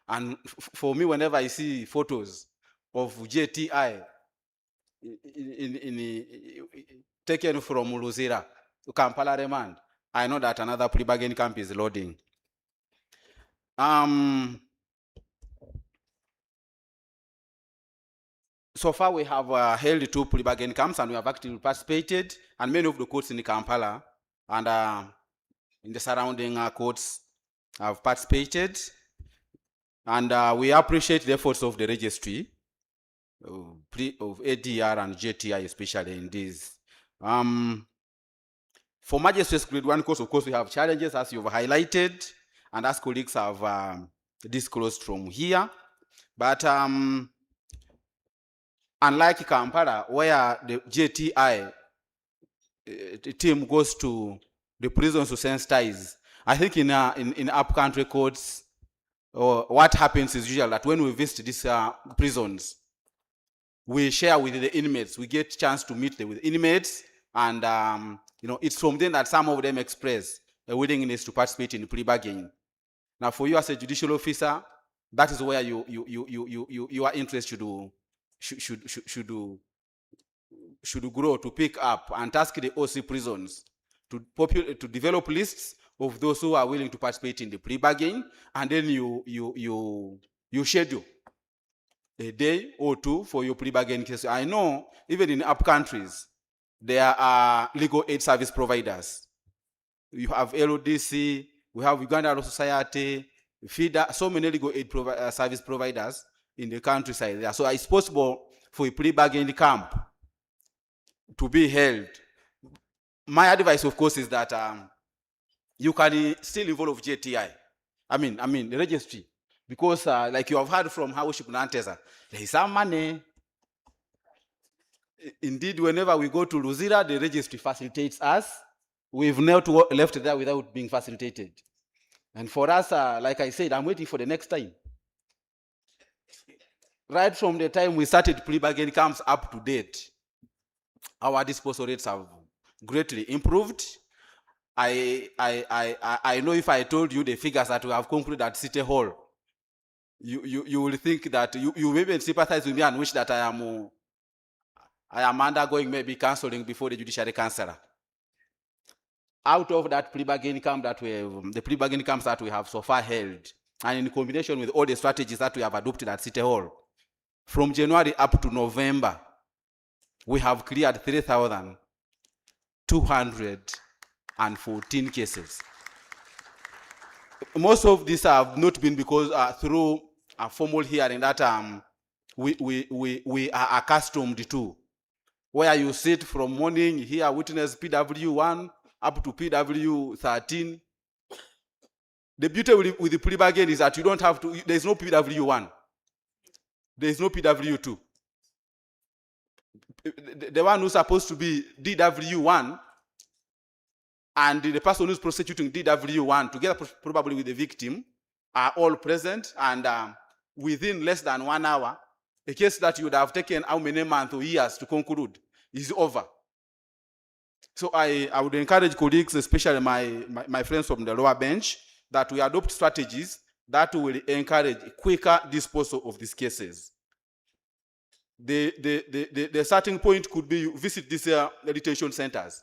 And for me, whenever I see photos of JTI taken from Luzira to Kampala remand, I know that another plea bargain camp is loading. So far, we have held 2 plea bargain camps, and we have actively participated, and many of the courts in Kampala and in the surrounding courts have participated. And we appreciate the efforts of the registry of ADR and JTI, especially in this. For Magistrates Grade 1 course, of course, we have challenges, as you've highlighted, and as colleagues have disclosed from here. But unlike Kampala, where the JTI team goes to the prisons to sensitize, I think in up-country courts, what happens is usually that when we visit these prisons, we share with the inmates. We get a chance to meet with inmates, and it's from then that some of them express a willingness to participate in the plea bargain. Now, for you as a judicial officer, that is where your interest should grow, to pick up and task the OC prisons to develop lists of those who are willing to participate in the plea bargain, and then you schedule a day or 2 for your plea bargain case. I know even in up countries, there are legal aid service providers. You have LODC, we have Uganda Law Society, FIDA, so many legal aid service providers in the countryside there. So it's possible for a plea bargain camp to be held. My advice, of course, is that you can still involve JTI. I mean the registry, because like you have heard from Her Worship Nanteza, there is some money. Indeed, whenever we go to Luzira, the registry facilitates us. We've not left there without being facilitated. And for us, like I said, I'm waiting for the next time. Right from the time we started plea bargain camps up to date, our disposal rates have greatly improved. I know if I told you the figures that we have concluded at City Hall, you will think that you even sympathize with me and wish that I am undergoing maybe counseling before the judiciary counselor. Out of that plea bargain camp the plea bargain camps that we have so far held, and in combination with all the strategies that we have adopted at City Hall, from January up to November, we have cleared 3,214 cases. Most of these have not been because through a formal hearing that we are accustomed to, where you sit from morning, hear witness PW1 up to PW13. The beauty with the plea bargain is that you don't have to, there's no PW1. There's no PW2. The one who's supposed to be DW1 and the person who's prosecuting DW1, together probably with the victim, are all present, and within less than 1 hour, a case that you would have taken how many months or years to conclude is over. So I would encourage colleagues, especially my friends from the lower bench, that we adopt strategies that will encourage quicker disposal of these cases. The starting point could be you visit these detention centers.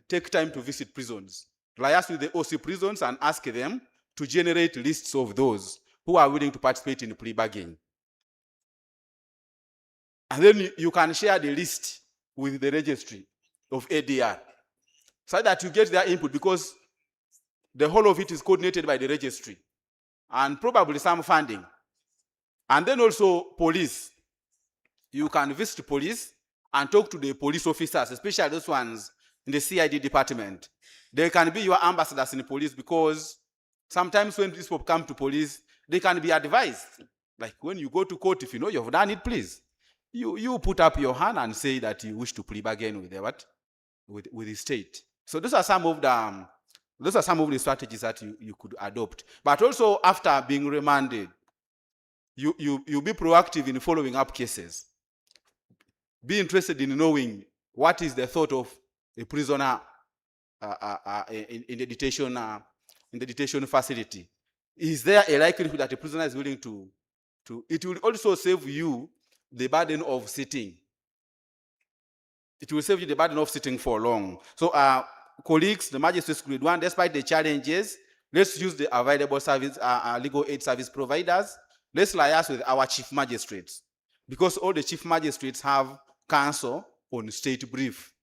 Take time to visit prisons liaise with the OC prisons and ask them to generate lists of those who are willing to participate in plea bargaining. And then you can share the list with the registry of ADR so that you get their input, because the whole of it is coordinated by the registry and probably some funding. And then also police. You can visit police and talk to the police officers, especially those ones in the CID department. They can be your ambassadors in police, because sometimes when these people come to police, they can be advised. Like when you go to court, if you know you've done it, please, you put up your hand and say that you wish to plea bargain with the what? With the state. So those are some of the strategies that you could adopt. But also after being remanded, you be proactive in following up cases. Be interested in knowing what is the thought of a prisoner in the detention facility. Is there a likelihood that a prisoner is willing to? It will also save you the burden of sitting. It will save you the burden of sitting for long. So, colleagues, the Magistrates Grade 1, despite the challenges, let's use the available service, legal aid service providers. Let's liaise with our chief magistrates, because all the chief magistrates have counsel on state brief.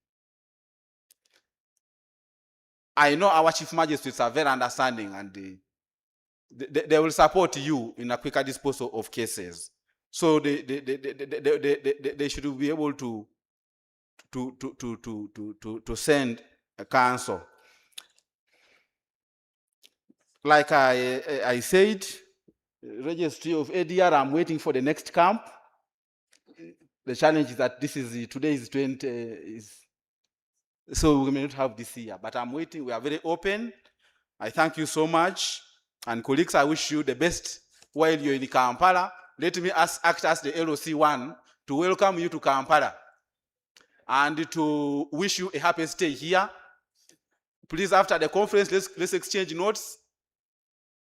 I know our chief magistrates are very understanding, and they will support you in a quicker disposal of cases. So they should be able to send a counsel. Like I said, registry of ADR, I'm waiting for the next camp. The challenge is that today is 20, so we may not have this year, but I'm waiting. We are very open. I thank you so much. And colleagues, I wish you the best while you're in Kampala. Let me act as the LOC1 to welcome you to Kampala and to wish you a happy stay here. Please, after the conference, let's exchange notes.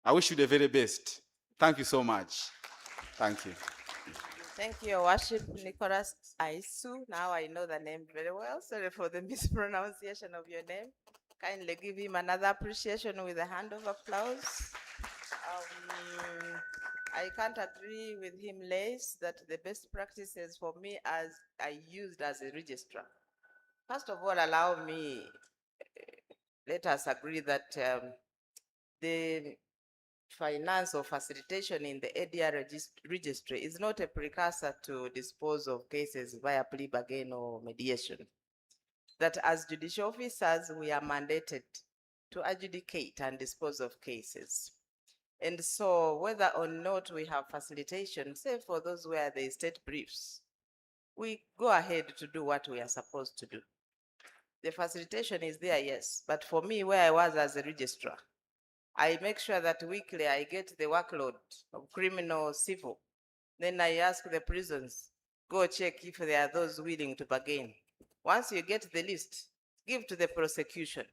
I wish you the very best. Thank you so much. Thank you.
Thank you, Your Worship, Nicholas Aisu. Now I know the name very well. Sorry for the mispronunciation of your name. Kindly give him another appreciation with a hand of applause. I can't agree with him less that the best practices for me as I used as a registrar. First of all, allow me, let us agree that the finance or facilitation in the ADR registry is not a precursor to dispose of cases via plea bargain or mediation. That as judicial officers, we are mandated to adjudicate and dispose of cases. And so whether or not we have facilitation, say for those where the state briefs, we go ahead to do what we are supposed to do. The facilitation is there, yes, but for me, where I was as a registrar, I make sure that weekly I get the workload of criminal, civil. Then I ask the prisons, go check if there are those willing to bargain. Once you get the list, give to the prosecution.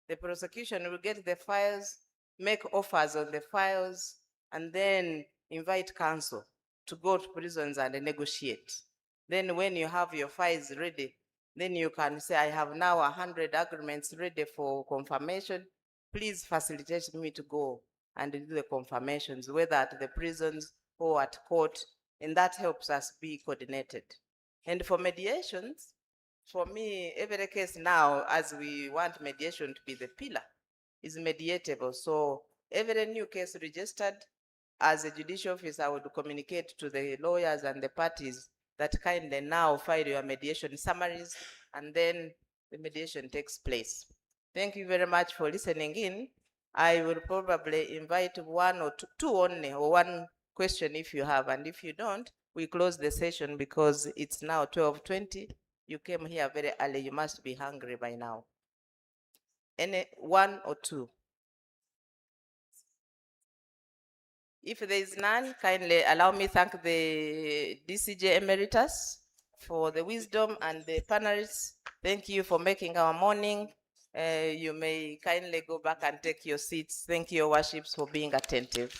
The prosecution will get the files, make offers on the files, and then invite counsel to go to prisons and negotiate. Then when you have your files ready, then you can say, I have now 100 agreements ready for confirmation. Please facilitate me to go and do the confirmations, whether at the prisons or at court, and that helps us be coordinated. And for mediations, for me, every case now, as we want mediation to be the pillar, is mediatable. So every new case registered, as a judicial officer, I would communicate to the lawyers and the parties that kindly now file your mediation summaries, and then the mediation takes place. Thank you very much for listening in. I will probably invite one or two only, or one question if you have, and if you don't, we close the session because it's now 12:20. You came here very early, you must be hungry by now. Any one or two? If there is none, kindly allow me thank the DCJ Emeritus for the wisdom and the panelists. Thank you for making our morning. You may kindly go back and take your seats. Thank you, Your Worships, for being attentive.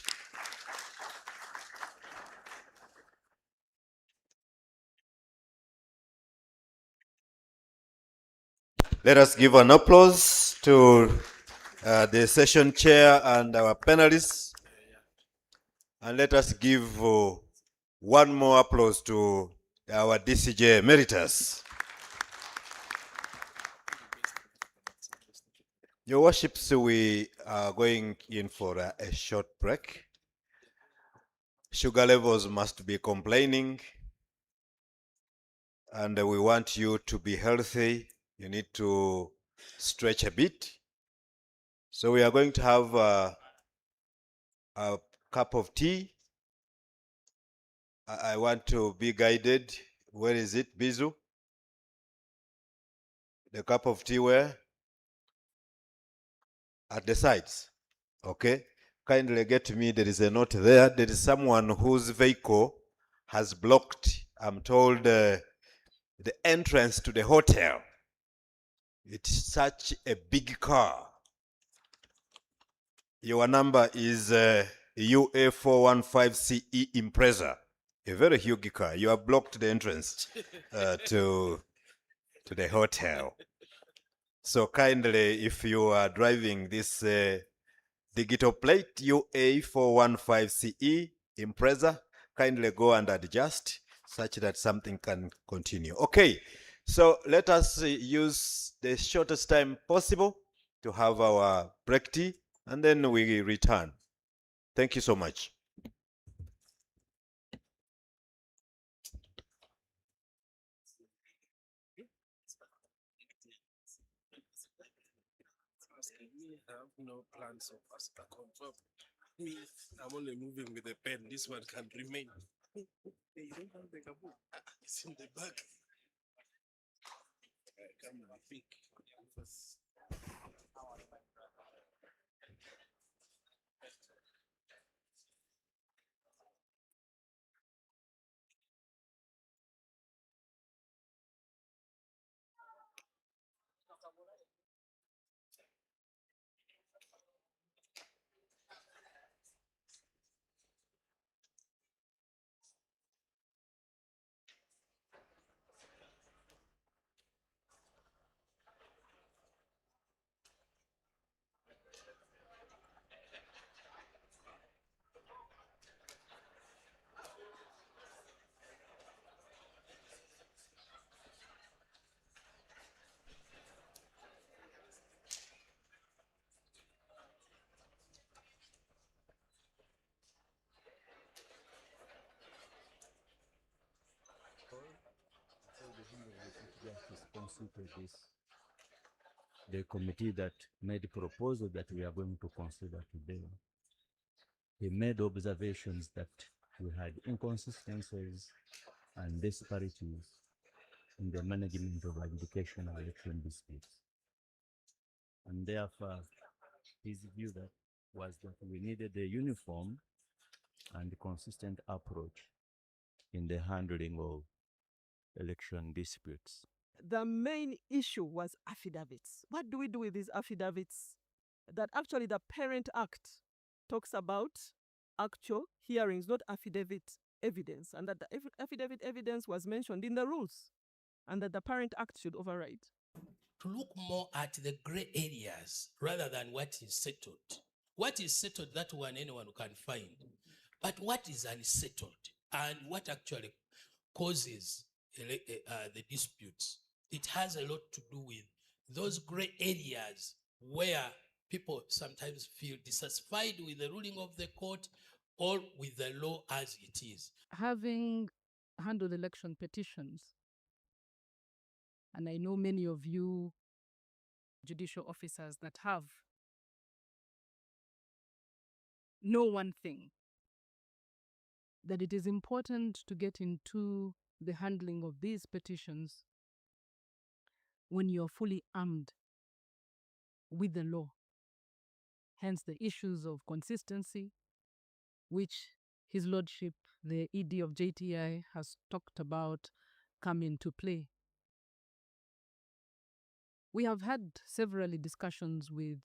Let us give an applause to the session chair and our panelists. And let us give one more applause to our DCJ emeritus. Your worships, we are going in for a short break. Sugar levels must be complaining, and we want you to be healthy. You need to stretch a bit. So we are going to have a cup of tea. I want to be guided. Where is it, Bizu? The cup of tea where? At the sides. Okay. Kindly get me, there is a note there. There is someone whose vehicle has blocked, I'm told, the entrance to the hotel. It's such a big car. Your number is UA415CE Impreza, a very huge car. You have blocked the entrance to the hotel. So kindly, if you are driving this digital plate UA415CE Impreza, kindly go and adjust such that something can continue. Okay, so let us use the shortest time possible to have our break tea, and then we return. Thank you so much.
I have no plans of us to confirm. Me, I'm only moving with a pen. This one can remain. Hey, you don't have the kaboom. It's in the back. Come and pick.
The committee that made the proposal that we are going to consider today, he made observations that we had inconsistencies and disparities in the management of adjudication of election disputes. And therefore, his view that was that we needed a uniform and consistent approach in the handling of election disputes.
The main issue was affidavits. What do we do with these affidavits? That actually the Parent Act talks about actual hearings, not affidavit evidence, and that the affidavit evidence was mentioned in the rules, and that the Parent Act should override.
To look more at the gray areas rather than what is settled. What is settled, that one anyone can find. But what is unsettled and what actually causes the disputes, it has a lot to do with those gray areas where people sometimes feel dissatisfied with the ruling of the court or with the law as it is.
Having handled election petitions, and I know many of you judicial officers that have, know one thing, that it is important to get into the handling of these petitions when you're fully armed with the law. Hence the issues of consistency, which His Lordship, the ED of JTI, has talked about come into play. We have had several discussions with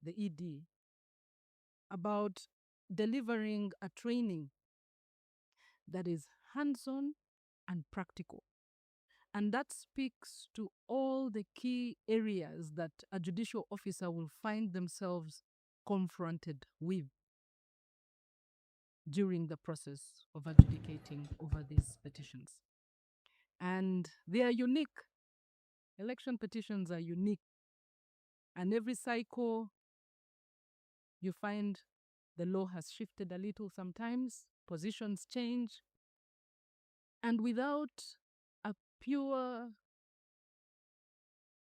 the ED about delivering a training that is hands-on and practical. And that speaks to all the key areas that a judicial officer will find themselves confronted with during the process of adjudicating over these petitions. And they are unique. Election petitions are unique. And every cycle, you find the law has shifted a little sometimes, positions change. And without a pure,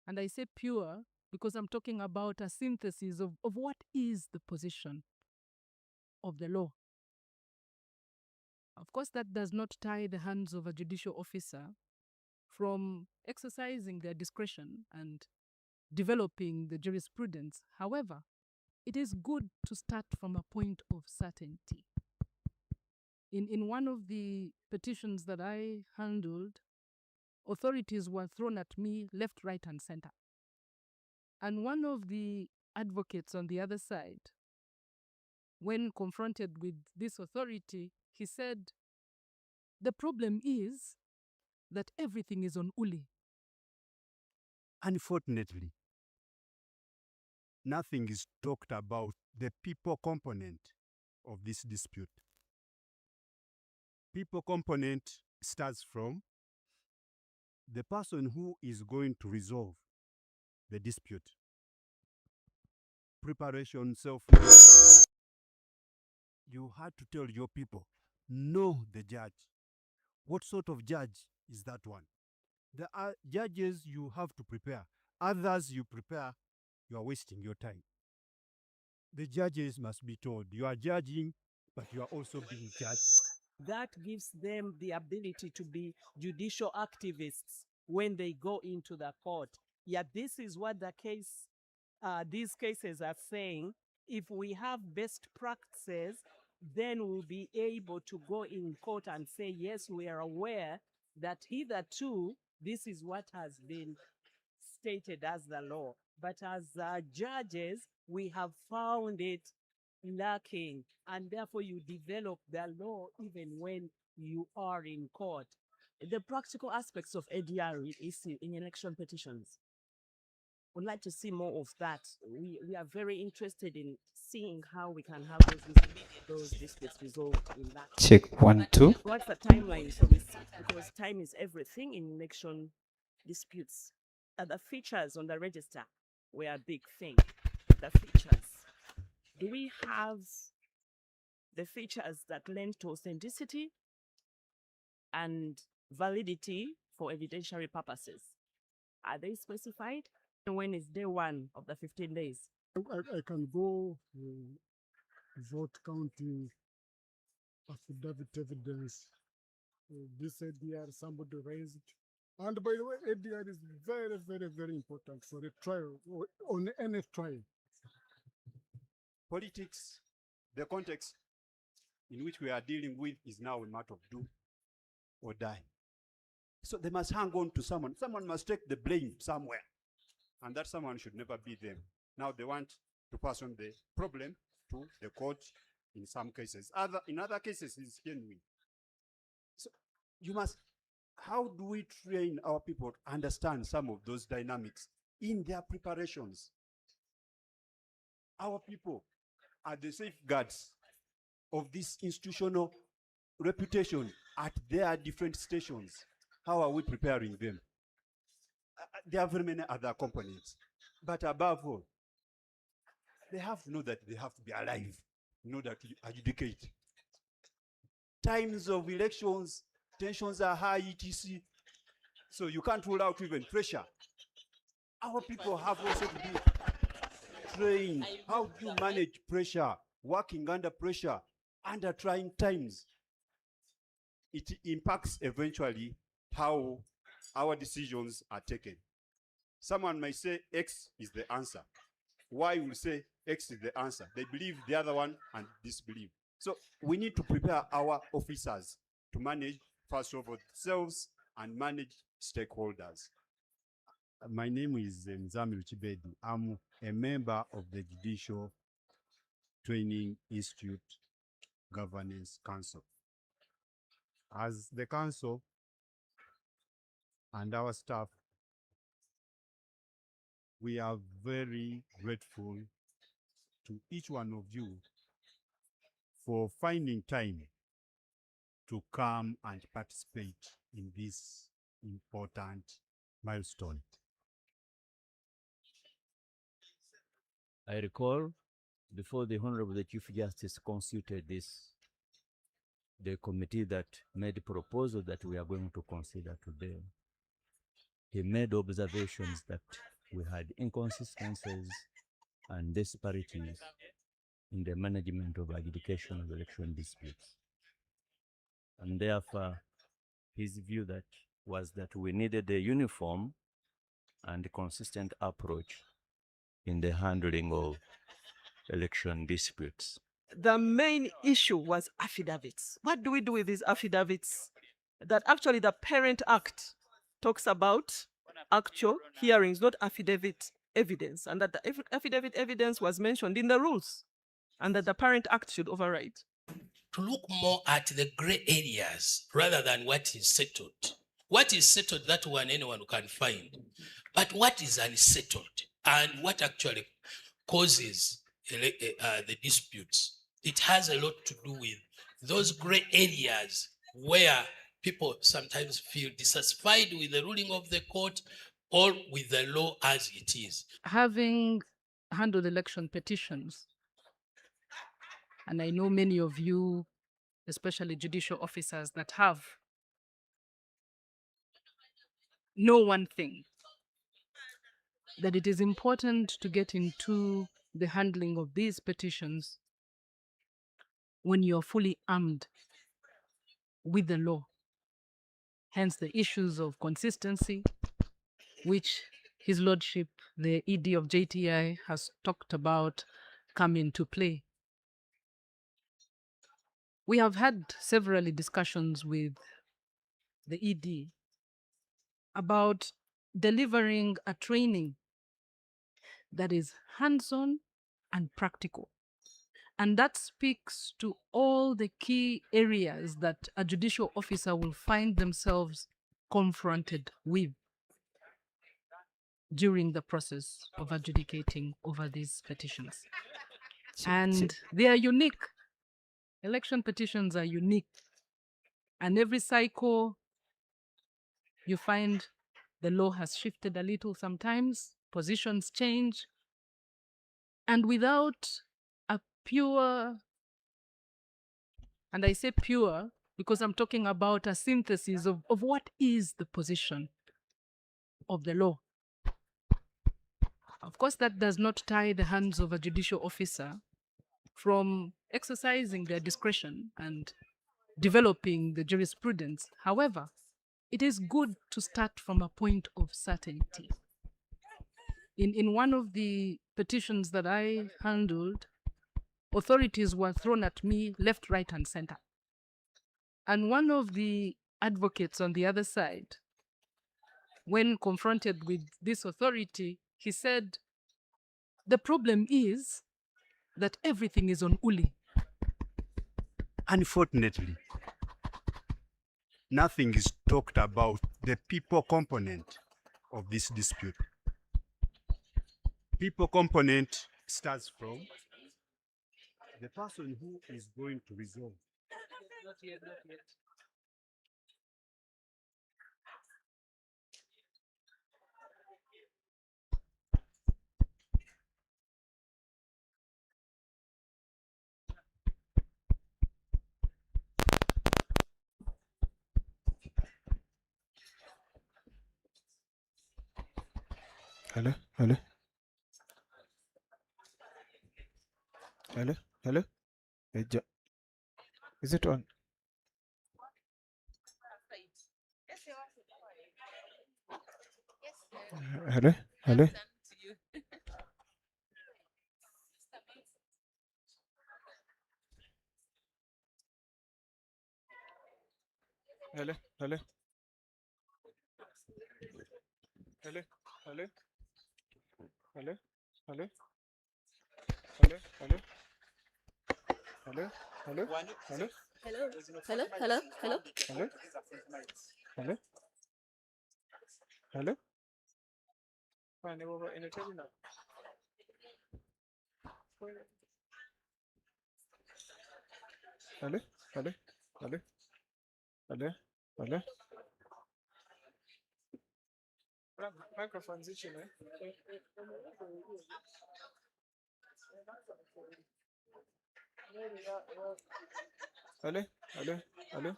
and I say pure because I'm talking about a synthesis of what is the position of the law. Of course, that does not tie the hands of a judicial officer from exercising their discretion and developing the jurisprudence. However, it is good to start from a point of certainty. In one of the petitions that I handled, authorities were thrown at me left, right, and center. And one of the advocates on the other side, when confronted with this authority, he said, the problem is that everything is on Uli.
Unfortunately, nothing is talked about the people component of this dispute. People component starts from the person who is going to resolve the dispute. Preparation, self. You had to tell your people, know the judge. What sort of judge is that one? The judges you have to prepare. Others you prepare, you are wasting your time. The judges must be told, you are judging, but you are also being judged.
That gives them the ability to be judicial activists when they go into the court. Yet this is what these cases are saying. If we have best practices, then we'll be able to go in court and say, yes, we are aware that hitherto this is what has been stated as the law. But as judges, we have found it lacking, and therefore you develop the law even when you are in court. The practical aspects of ADR issue in election petitions. We'd like to see more of that. We are very interested in seeing how we can have those disputes resolved in that.
Check 1, 2.
What's the timeline for this? Because time is everything in election disputes. The features on the register were a big thing. The features. Do we have the features that lend to authenticity and validity for evidentiary purposes? Are they specified? When is day one of the 15 days?
I can go vote counting affidavit evidence. This ADR somebody raised. And by the way, ADR is very, very, very important for a trial, or on any trial.
Politics, the context in which we are dealing with is now a matter of do or die. So they must hang on to someone. Someone must take the blame somewhere. And that someone should never be them. Now they want to pass on the problem to the court in some cases. In other cases, it's genuine. So you must, how do we train our people to understand some of those dynamics in their preparations? Our people are the safeguards of this institutional reputation at their different stations. How are we preparing them? There are very many other components. But above all, they have to know that they have to be alive in order to adjudicate. Times of elections, tensions are high, etc. So you can't rule out even pressure. Our people have also to be trained. How do you manage pressure, working under pressure, under trying times? It impacts eventually how our decisions are taken. Someone may say X is the answer. Y will say X is the answer. They believe the other one and disbelieve. So we need to prepare our officers to manage, first of all, themselves and manage stakeholders. My name is Mzamil Chibedi. I'm a member of the Judicial Training Institute Governance Council. As the council, and our staff, we are very grateful to each one of you for finding time to come and participate in this important milestone.
I recall before the Honorable the Chief Justice constituted the committee that made the proposal that we are going to consider today. He made observations that we had inconsistencies and disparities in the management of adjudication of election disputes. And therefore, his view was that we needed a uniform and consistent approach in the handling of election disputes.
The main issue was affidavits. What do we do with these affidavits? That actually the Parent Act talks about actual hearings, not affidavit evidence, and that the affidavit evidence was mentioned in the rules, and that the Parent Act should override.
To look more at the gray areas rather than what is settled. What is settled, that one anyone can find. But what is unsettled and what actually causes the disputes, it has a lot to do with those gray areas where people sometimes feel dissatisfied with the ruling of the court or with the law as it is.
Having handled election petitions, and I know many of you, especially judicial officers, that have, know one thing, that it is important to get into the handling of these petitions when you're fully armed with the law. Hence the issues of consistency, which His Lordship, the ED of JTI, has talked about, come into play. We have had several discussions with the ED about delivering a training that is hands-on and practical. And that speaks to all the key areas that a judicial officer will find themselves confronted with during the process of adjudicating over these petitions. And they are unique. Election petitions are unique. And every cycle, you find the law has shifted a little sometimes, positions change. And without a pure, and I say pure because I'm talking about a synthesis of what is the position of the law. Of course, that does not tie the hands of a judicial officer from exercising their discretion and developing the jurisprudence. However, it is good to start from a point of certainty. In one of the petitions that I handled, authorities were thrown at me left, right, and center. And one of the advocates on the other side, when confronted with this authority, he said, the problem is that everything is on Uli.
Unfortunately, nothing is talked about the people component of this dispute. People component starts from the person who is going to resolve.
Not yet, not yet.
Hello, hello. Hello, hello. Is it on? Hello, hello. Hello, hello. Hello, hello. Hello, hello. Hello, hello. Hello, hello. Hello.
Hello, hello, hello, hello.
Hello. Hello. Hello? Fine, over in the terminal. Hello? Hello? Hello? Hello? Hello? Microphone's itching, eh? Hello? Hello? Hello?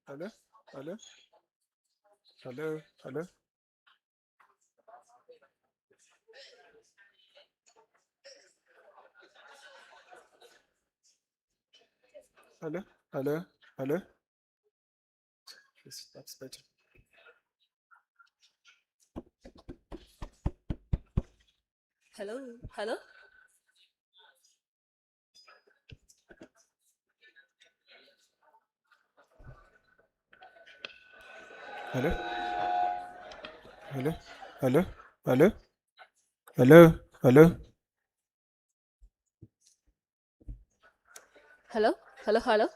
Hello? Hello? Hello? Hello? Hello? Hello? Hello? Yes, that's better.
Hello, hello.
Hello? Hello? Hello? Hello? Hello? Hello?
Hello, hello, hello.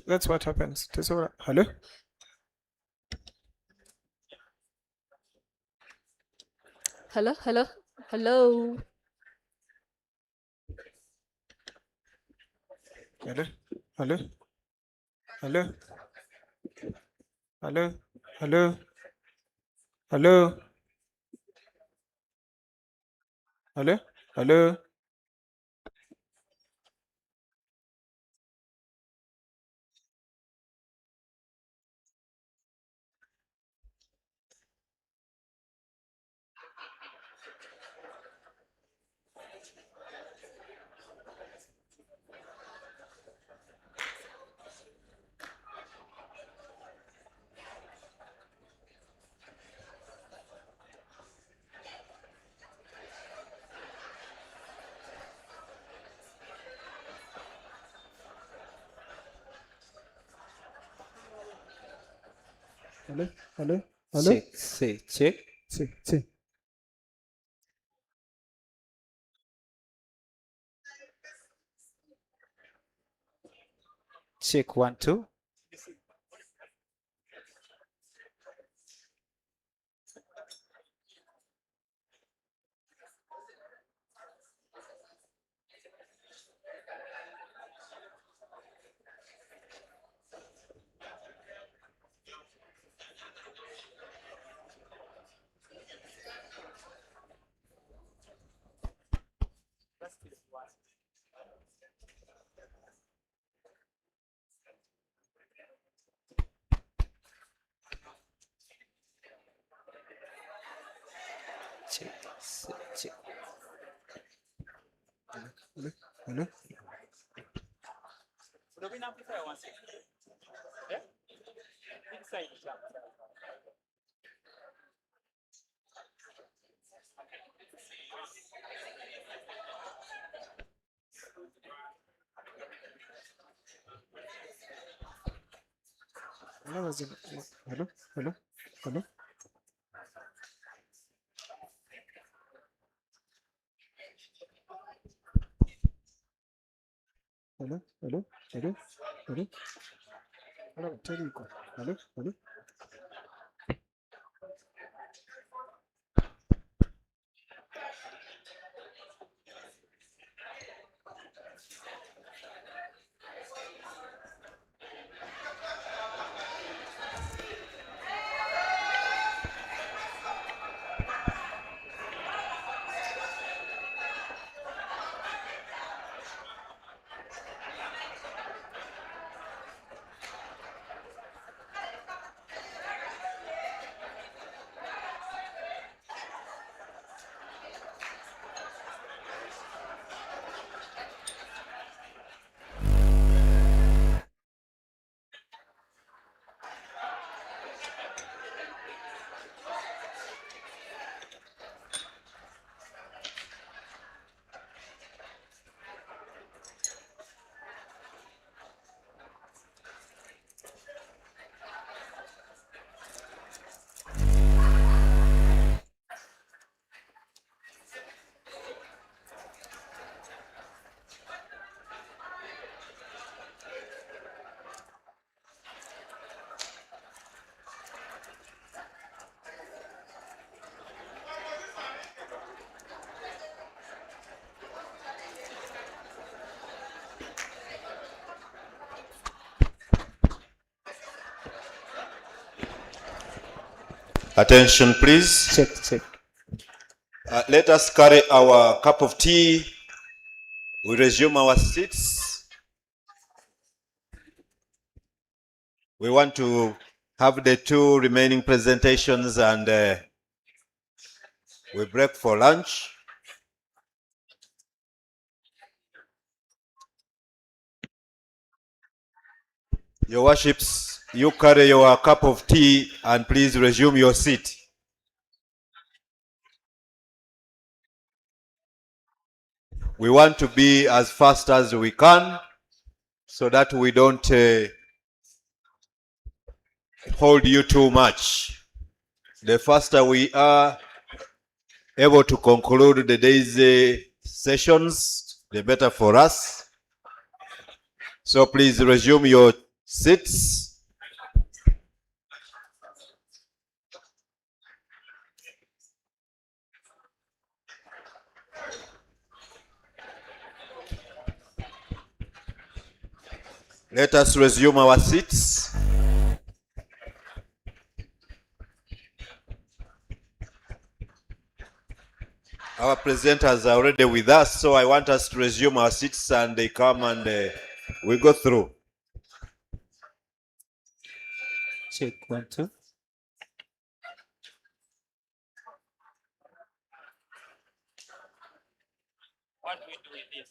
That's what happens. That's all right. Hello?
Hello, hello, hello.
Hello? Hello? Hello? Hello? Hello? Hello? Hello? Hello? Hello? Hello? Hello?
Check, say, check.
See.
Check 1, 2. Check, say, check.
Hello? Hello? Hello? Hello? Hello? Hello? Hello? Hello? Hello? Hello? Hello? Tell you. Hello? Hello?
Attention, please.
Check.
Let us carry our cup of tea. We resume our seats. We want to have the two remaining presentations and we break for lunch. Your worships, you carry your cup of tea and please resume your seat. We want to be as fast as we can so that we don't hold you too much. The faster we are able to conclude the day's sessions, the better for us. So please resume your seats. Let us resume our seats. Our presenters are already with us, so I want us to resume our seats and they come and we go through.
Check 1, 2.
What do we do with this?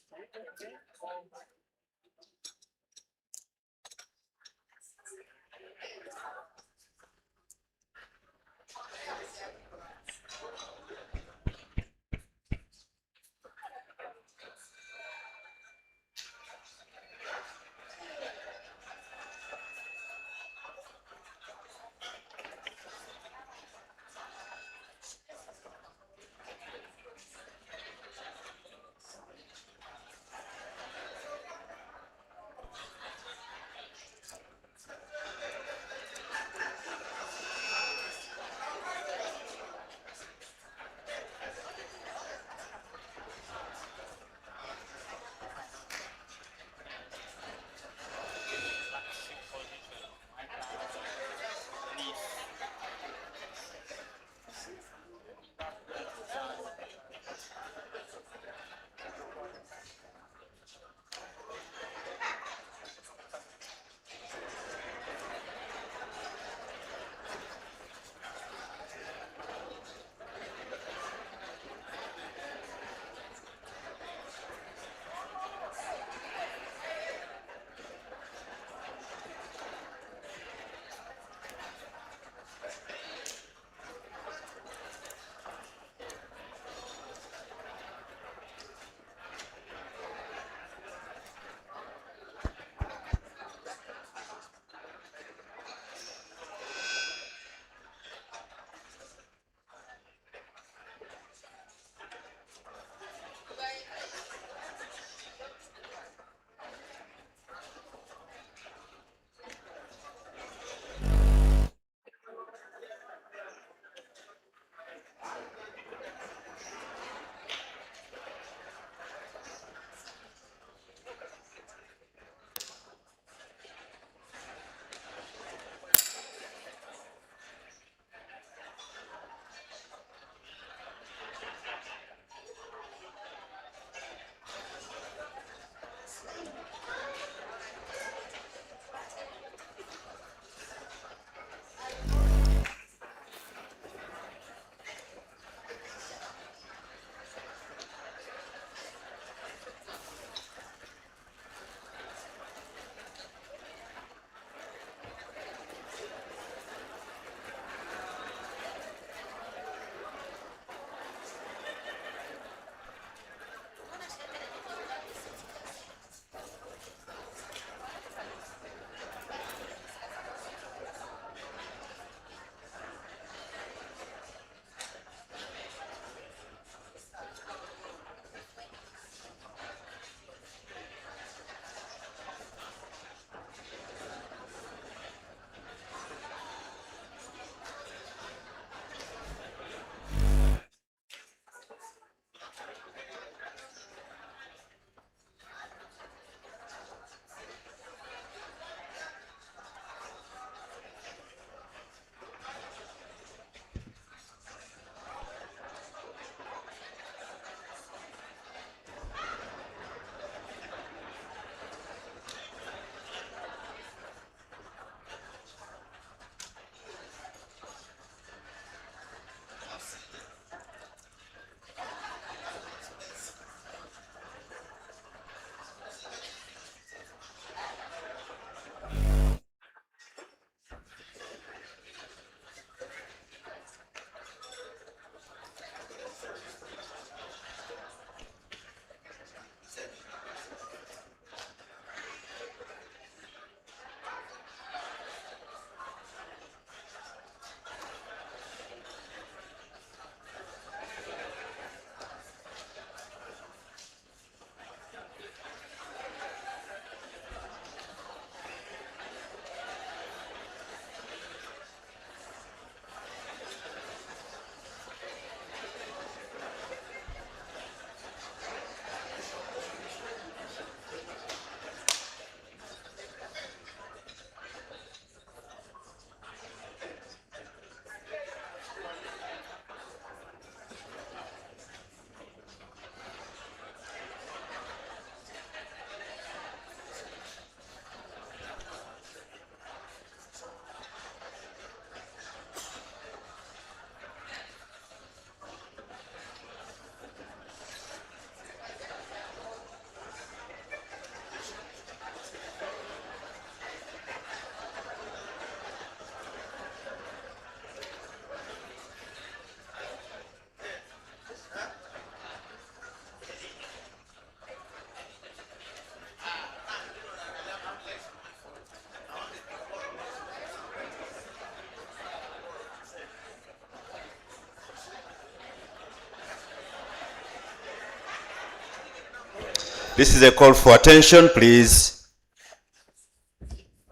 This is a call for attention, please.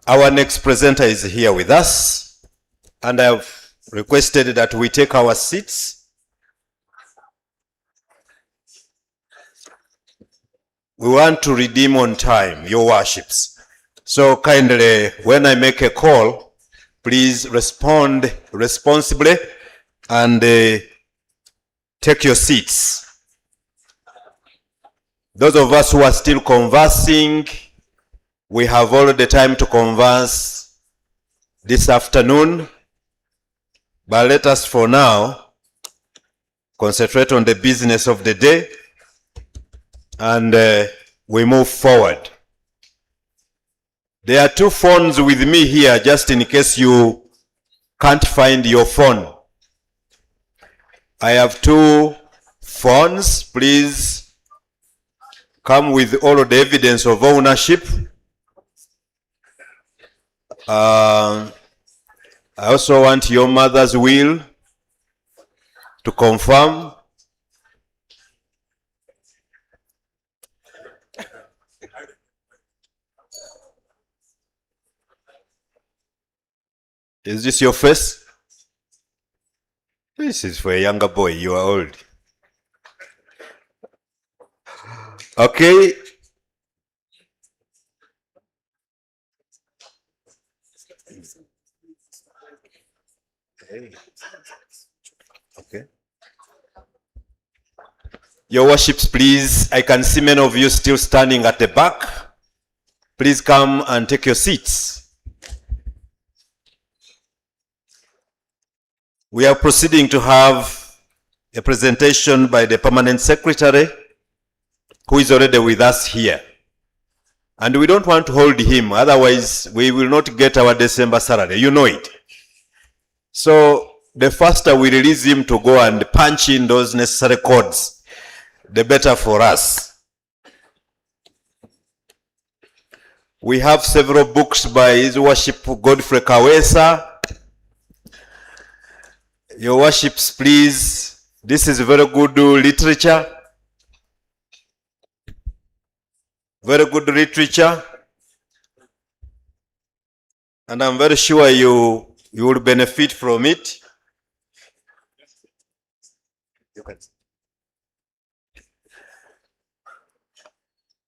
Our next presenter is here with us, and I've requested that we take our seats. We want to redeem on time, your worships. So kindly, when I make a call, please respond responsibly and take your seats. Those of us who are still conversing, we have all the time to converse this afternoon, but let us for now concentrate on the business of the day and we move forward. There are two phones with me here, just in case you can't find your phone. I have two phones. Please come with all of the evidence of ownership. I also want your mother's will to confirm. Is this your face? This is for a younger boy. You are old. Okay. Okay. Your worships, please. I can see many of you still standing at the back. Please come and take your seats. We are proceeding to have a presentation by the Permanent Secretary, who is already with us here. And we don't want to hold him, otherwise we will not get our December salary. You know it. So the faster we release him to go and punch in those necessary codes, the better for us. We have several books by His Worship Godfrey Kawesa. Your worships, please. This is very good literature. Very good literature. And I'm very sure you will benefit from it.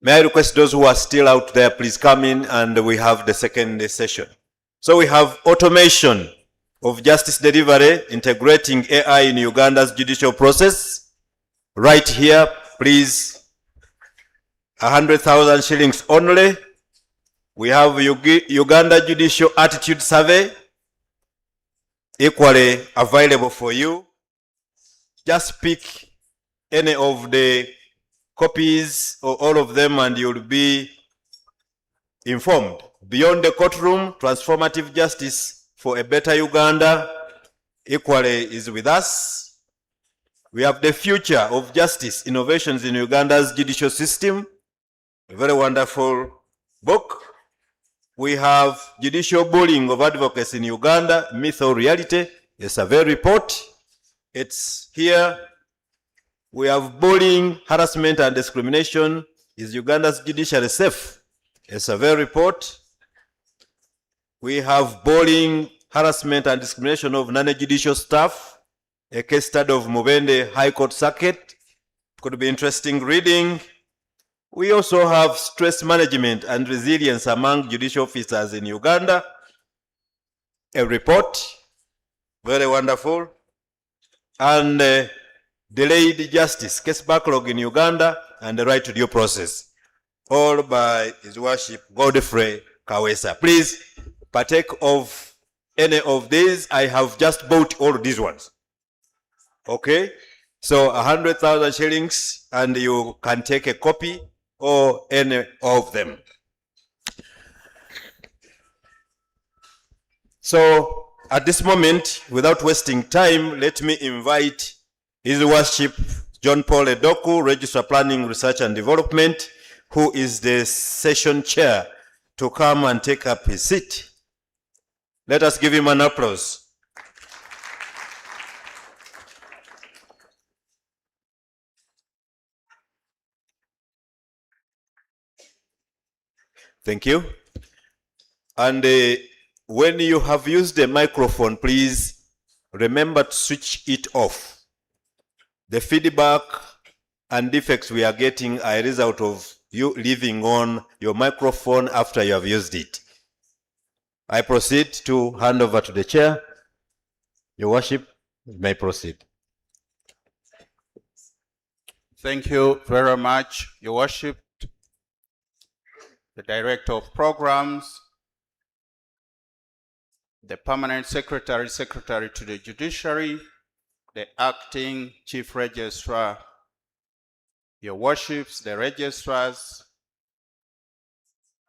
May I request those who are still out there, please come in, and we have the second session. So we have automation of justice delivery, integrating AI in Uganda's judicial process. Right here, please, 100,000 shillings only. We have Uganda Judicial Attitude Survey, equally available for you. Just pick any of the copies or all of them and you'll be informed. Beyond the courtroom, transformative justice for a better Uganda, equally is with us. We have the future of justice, innovations in Uganda's judicial system, a very wonderful book. We have judicial bullying of advocates in Uganda, myth or reality, a survey report. It's here. We have bullying, harassment and discrimination. Is Uganda's judiciary safe? A survey report. We have bullying, harassment and discrimination of non-judicial staff. A case study of Mubende High Court Circuit. Could be interesting reading. We also have stress management and resilience among judicial officers in Uganda. A report, very wonderful. And delayed justice, case backlog in Uganda, and the right to due process. All by His Worship Godfrey Kawesa. Please partake of any of these. I have just bought all these ones. Okay? So 100,000 shillings and you can take a copy or any of them. So at this moment, without wasting time, let me invite His Worship John Paul Edoku, Registrar Planning, Research and Development, who is the session chair, to come and take up his seat. Let us give him an applause. Thank you. And when you have used the microphone, please remember to switch it off. The feedback and defects we are getting are a result of you leaving on your microphone after you have used it. I proceed to hand over to the chair. Your Worship, you may proceed.
Thank you very much, Your Worship, the Director of Programs, the Permanent Secretary, Secretary to the Judiciary, the Acting Chief Registrar, Your Worships, the Registrars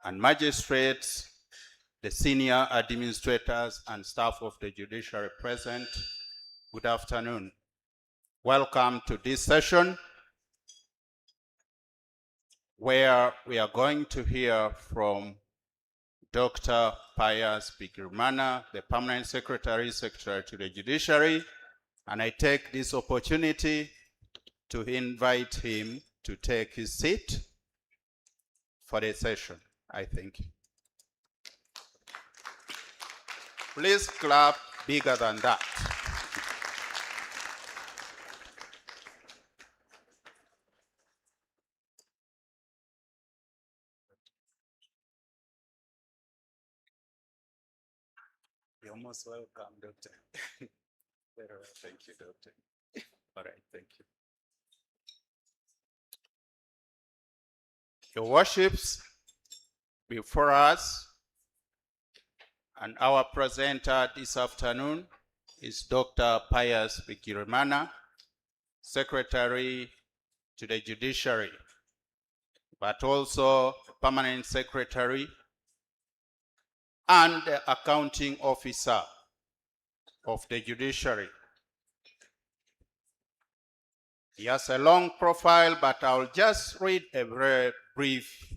and Magistrates, the Senior Administrators and staff of the Judiciary present, good afternoon. Welcome to this session where we are going to hear from Dr. Pius Bigirimana, the Permanent Secretary, Secretary to the Judiciary, and I take this opportunity to invite him to take his seat for the session. I thank you. Please clap bigger than that. You're most welcome, Doctor. Very well, thank you, Doctor. All right, thank you. Your Worships, before us, and our presenter this afternoon is Dr. Pius Bigirimana, Secretary to the Judiciary, but also Permanent Secretary and the Accounting Officer of the Judiciary. He has a long profile, but I'll just read a very brief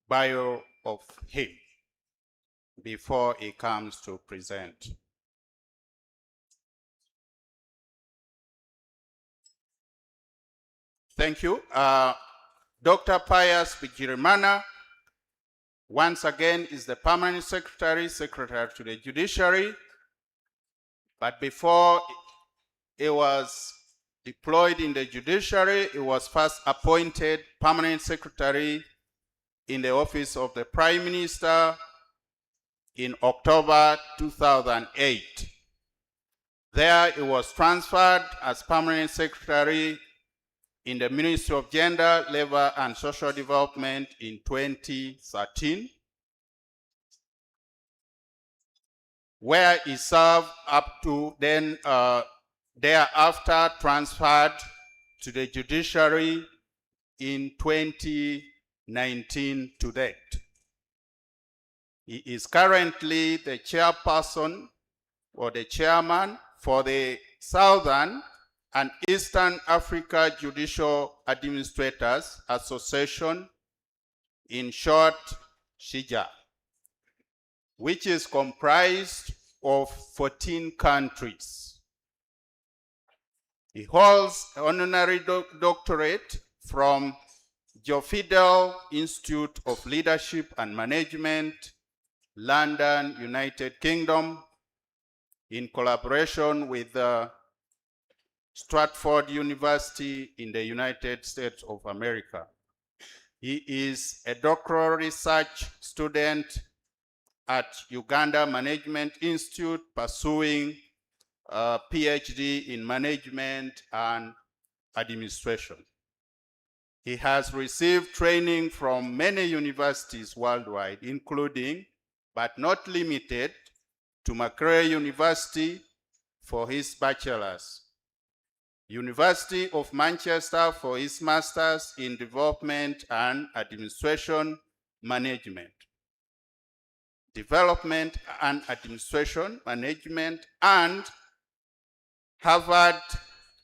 bio of him before he comes to present. Thank you. Dr. Pius Bigirimana, once again, is the Permanent Secretary, Secretary to the Judiciary, but before he was deployed in the Judiciary, he was first appointed Permanent Secretary in the Office of the Prime Minister in October 2008. There he was transferred as Permanent Secretary in the Ministry of Gender, Labor and Social Development in 2013, where he served up to then thereafter transferred to the Judiciary in 2019 to date. He is currently the chairperson or the chairman for the Southern and Eastern Africa Judicial Administrators Association, in short, SHIJA, which is comprised of 14 countries. He holds an honorary doctorate from Jofidel Institute of Leadership and Management, London, United Kingdom, in collaboration with Stratford University in the United States of America. He is a doctoral research student at Uganda Management Institute, pursuing a PhD in management and administration. He has received training from many universities worldwide, including, but not limited to, Makerere University for his bachelor's, University of Manchester for his master's in development and administration management, development and administration management, and Harvard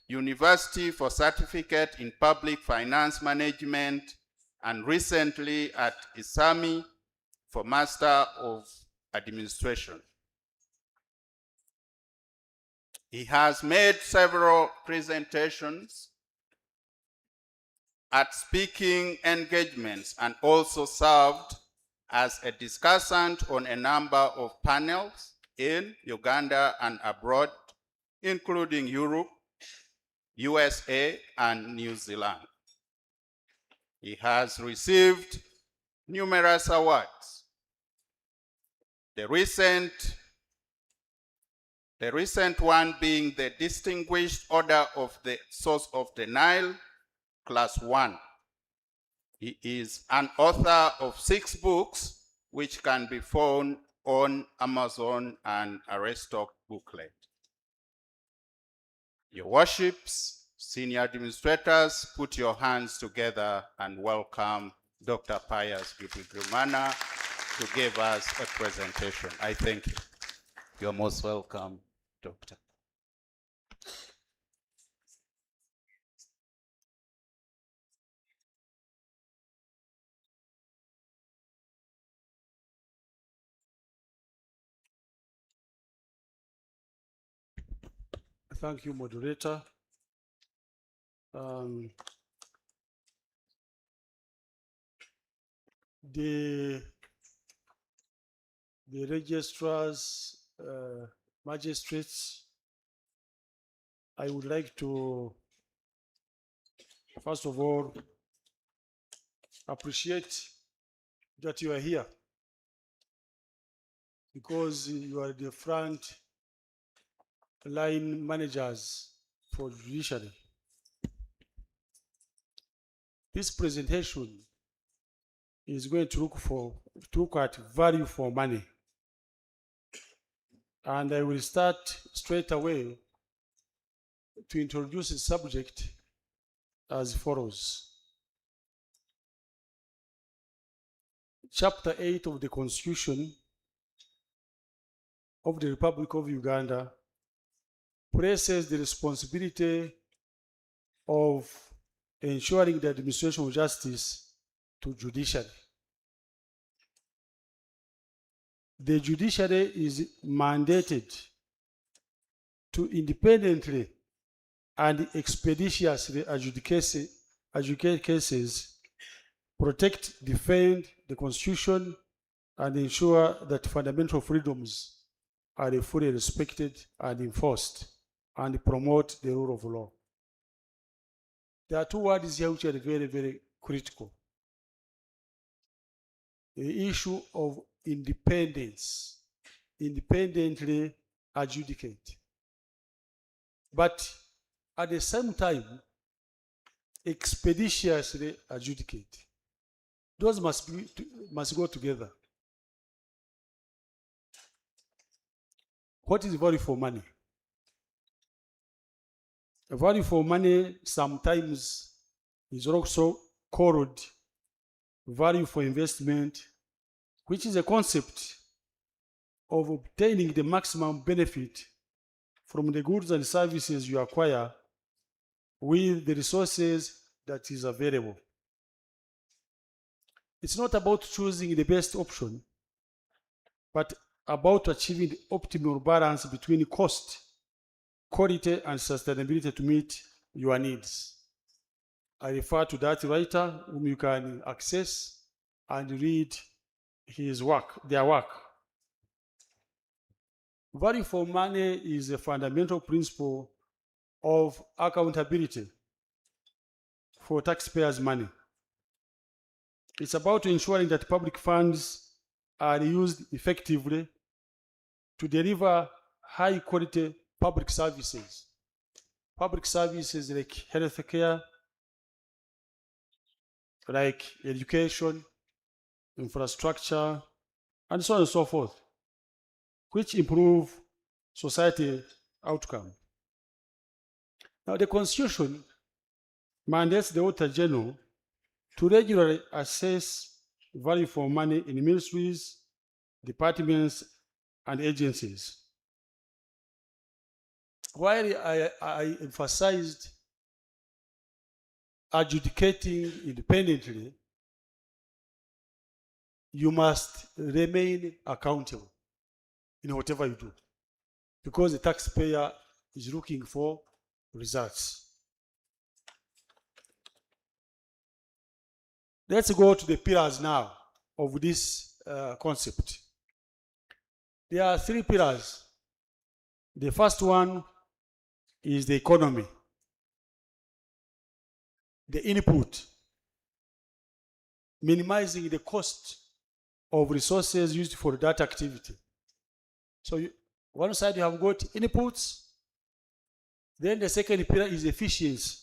University for certificate in public finance management, and recently at ISAMI for Master of Administration. He has made several presentations at speaking engagements and also served as a discussant on a number of panels in Uganda and abroad, including Europe, USA, and New Zealand. He has received numerous awards. The recent one being the Distinguished Order of the Source of the Nile, Class 1. He is an author of 6 books, which can be found on Amazon and a restock booklet. Your worships, senior administrators, put your hands together and welcome Dr. Pius Gipigrimana to give us a presentation. I thank you. You're most welcome, Doctor.
Thank you, moderator. The registrars, magistrates, I would like to, first of all, appreciate that you are here, because you are the front line managers for judiciary. This presentation is going to look at value for money. And I will start straight away to introduce the subject as follows. Chapter 8 of the Constitution of the Republic of Uganda places the responsibility of ensuring the administration of justice to judiciary. The judiciary is mandated to independently and expeditiously adjudicate cases, protect, defend the Constitution, and ensure that fundamental freedoms are fully respected and enforced, and promote the rule of law. There are 2 words here which are very, very critical. The issue of independence, independently adjudicate. But at the same time, expeditiously adjudicate. Those must go together. What is value for money? Value for money sometimes is also called value for investment, which is a concept of obtaining the maximum benefit from the goods and services you acquire with the resources that is available. It's not about choosing the best option, but about achieving the optimal balance between cost, quality, and sustainability to meet your needs. I refer to that writer whom you can access and read their work. Value for money is a fundamental principle of accountability for taxpayers' money. It's about ensuring that public funds are used effectively to deliver high-quality public services. Public services like healthcare, like education, infrastructure, and so on and so forth, which improve society outcome. Now, the Constitution mandates the Auditor General to regularly assess value for money in ministries, departments, and agencies. While I emphasized adjudicating independently, you must remain accountable in whatever you do, because the taxpayer is looking for results. Let's go to the pillars now of this concept. There are 3 pillars. The first one is the economy, the input, minimizing the cost of resources used for that activity. So one side you have got inputs, then the second pillar is efficiency.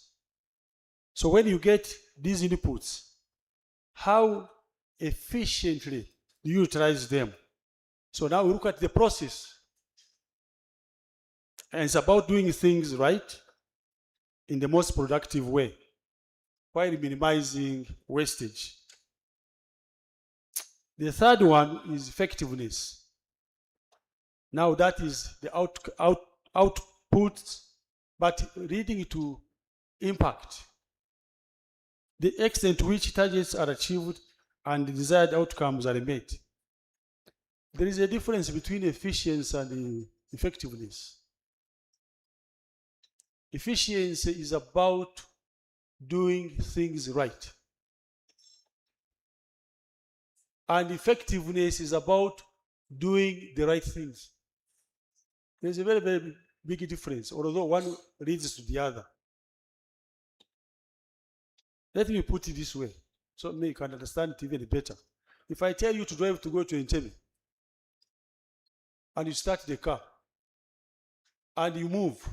So when you get these inputs, how efficiently do you utilize them? So now we look at the process. And it's about doing things right in the most productive way while minimizing wastage. The third one is effectiveness. Now that is the output, but leading to impact. The extent to which targets are achieved and the desired outcomes are met. There is a difference between efficiency and effectiveness. Efficiency is about doing things right. And effectiveness is about doing the right things. There's a very, very big difference, although one leads to the other. Let me put it this way, so you can understand it even better. If I tell you to drive to go to Entebbe, and you start the car, and you move,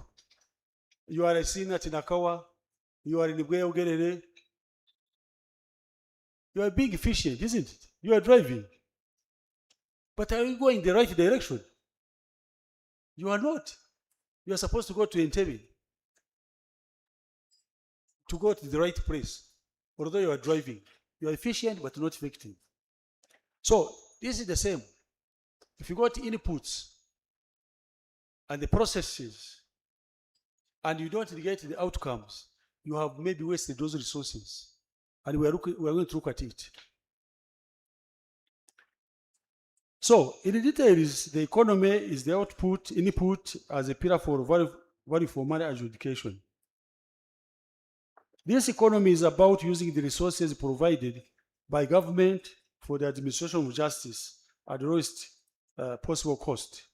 you are seen at Nakawa, you are in Ugerere, you are being efficient, isn't it? You are driving. But are you going the right direction? You are not. You are supposed to go to Entebbe to go to the right place. Although you are driving, you are efficient but not effective. So this is the same. If you got inputs and the processes and you don't get the outcomes, you have maybe wasted those resources. And we are going to look at it. So in details, the economy is the input as a pillar for value for money adjudication. This economy is about using the resources provided by government for the administration of justice at the lowest possible cost,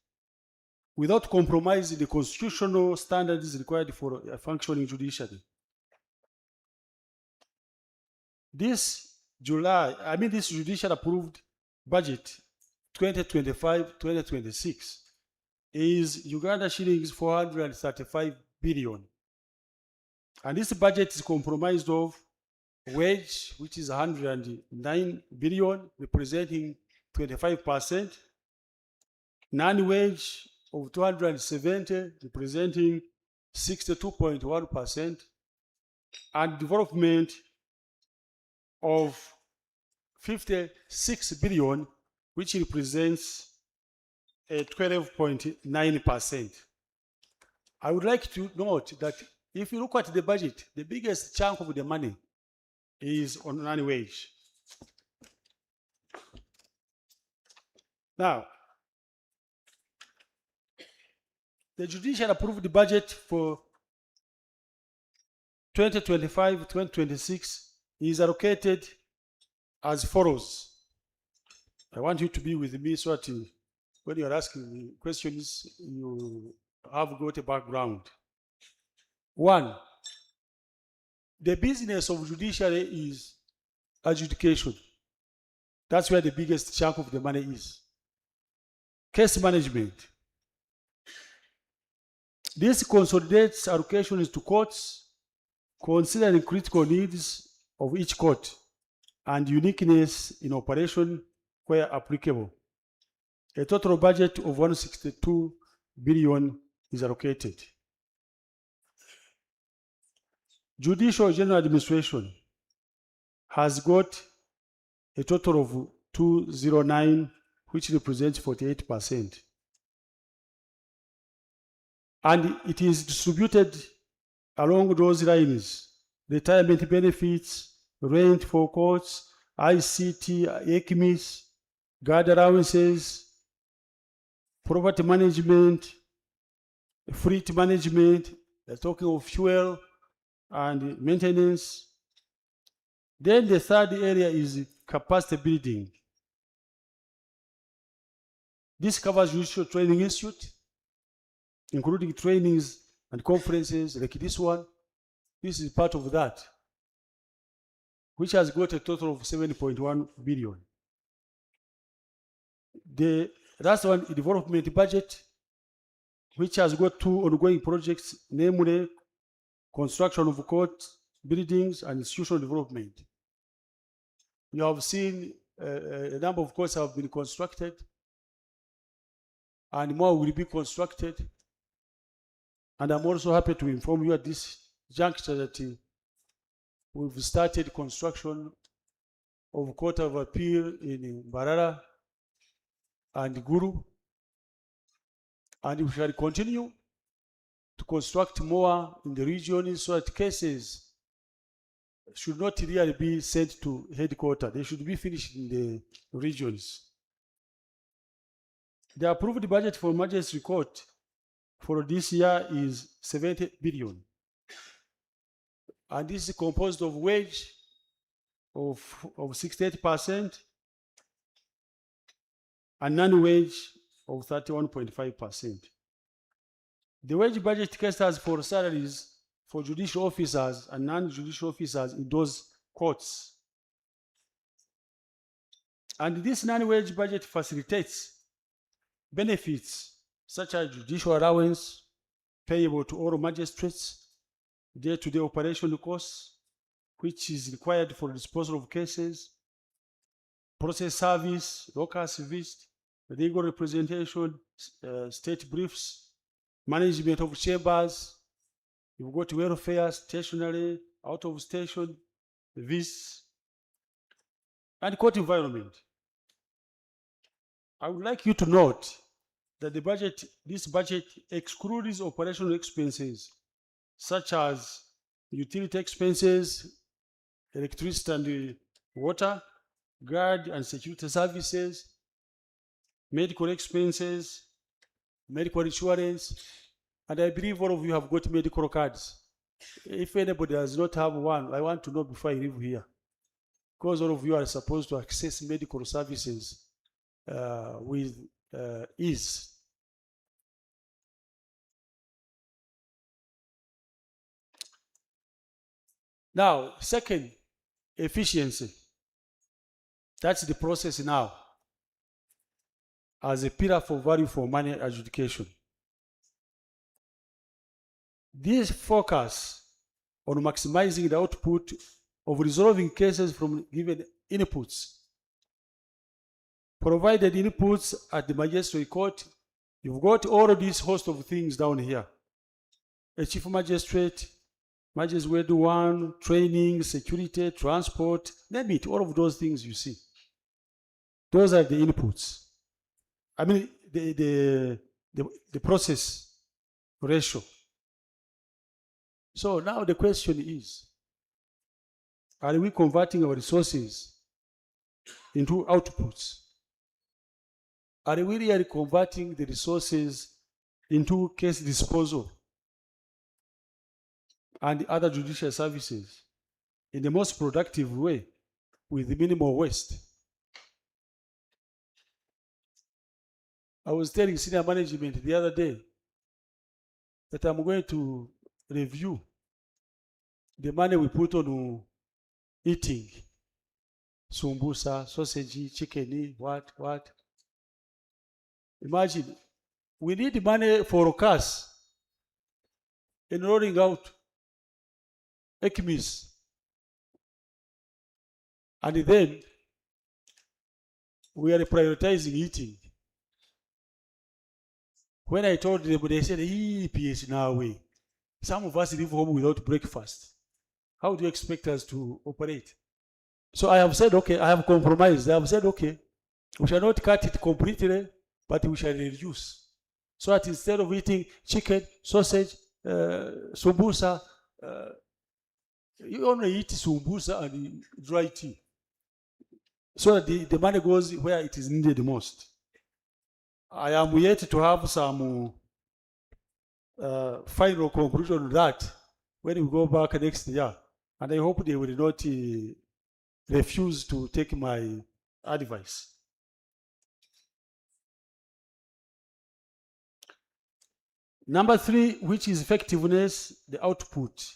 without compromising the constitutional standards required for a functioning judiciary. This judicial approved budget 2025-2026 is Uganda shillings 435 billion. And this budget is comprised of wage, which is 109 billion, representing 25%, non-wage of 270, representing 62.1%, and development of 56 billion, which represents 12.9%. I would like to note that if you look at the budget, the biggest chunk of the money is on non-wage. Now, the judicial approved budget for 2025-2026 is allocated as follows. I want you to be with me so that when you are asking questions, you have got a background. 1, the business of judiciary is adjudication. That's where the biggest chunk of the money is. Case management. This consolidates allocations to courts, considering critical needs of each court and uniqueness in operation where applicable. A total budget of 162 billion is allocated. Judicial General Administration has got a total of 209, which represents 48%. And it is distributed along those lines: retirement benefits, rent for courts, ICT, ECMIS, guard allowances, property management, fleet management, they're talking of fuel and maintenance, Then the third area is capacity building. This covers judicial training institute, including trainings and conferences like this one. This is part of that, which has got a total of 7.1 billion. The last one is development budget, which has got 2 ongoing projects, namely construction of court buildings and institutional development. You have seen a number of courts have been constructed, and more will be constructed. And I'm also happy to inform you at this juncture that we've started construction of Court of Appeal in Barara and Guru, and we shall continue to construct more in the region so that cases should not really be sent to headquarters. They should be finished in the regions. The approved budget for Magistrates Court for this year is 70 billion. And this is composed of wage of 68% and non-wage of 31.5%. The wage budget caters for salaries for judicial officers and non-judicial officers in those courts. And this non-wage budget facilitates benefits such as judicial allowance payable to all magistrates, day-to-day operational costs, which is required for disposal of cases, process service, locus visit, legal representation, state briefs, management of chambers. You've got welfare, stationary, out of station, visits, and court environment. I would like you to note that this budget excludes operational expenses such as utility expenses, electricity and water, guard and security services, medical expenses, medical insurance, and I believe all of you have got medical cards. If anybody does not have one, I want to know before I leave here, because all of you are supposed to access medical services with ease. Now, second, efficiency. That's the process now as a pillar for value for money adjudication. This focus on maximizing the output of resolving cases from given inputs. Provided inputs at the magistrate court, you've got all of this host of things down here. A chief magistrate, magistrate one, training, security, transport, name it, all of those things you see. Those are the inputs. I mean, the process ratio. So now the question is, are we converting our resources into outputs? Are we really converting the resources into case disposal and other judicial services in the most productive way with minimal waste? I was telling senior management the other day that I'm going to review the money we put on eating, sumbusa, sausage, chicken, what. Imagine, we need money for cars and rolling out ECMIS. And then we are prioritizing eating. When I told them, they said, PS now way. Some of us leave home without breakfast. How do you expect us to operate? So I have said, okay, I have compromised. I have said, okay, we shall not cut it completely, but we shall reduce. So that instead of eating chicken, sausage, sumbusa, you only eat sumbusa and dry tea. So that the money goes where it is needed the most. I am yet to have some final conclusion on that when we go back next year. And I hope they will not refuse to take my advice. Number 3, which is effectiveness, the output.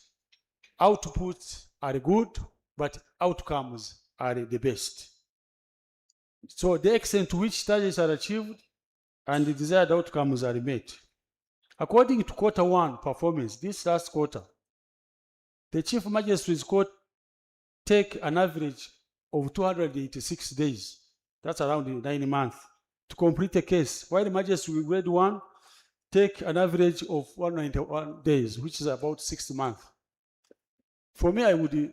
Outputs are good, but outcomes are the best. So the extent to which targets are achieved and the desired outcomes are met. According to Q1 performance, this last quarter, the Chief Magistrate's Court take an average of 286 days. That's around 9 months to complete a case, while the Magistrate Grade 1 take an average of 191 days, which is about 6 months. For me, I would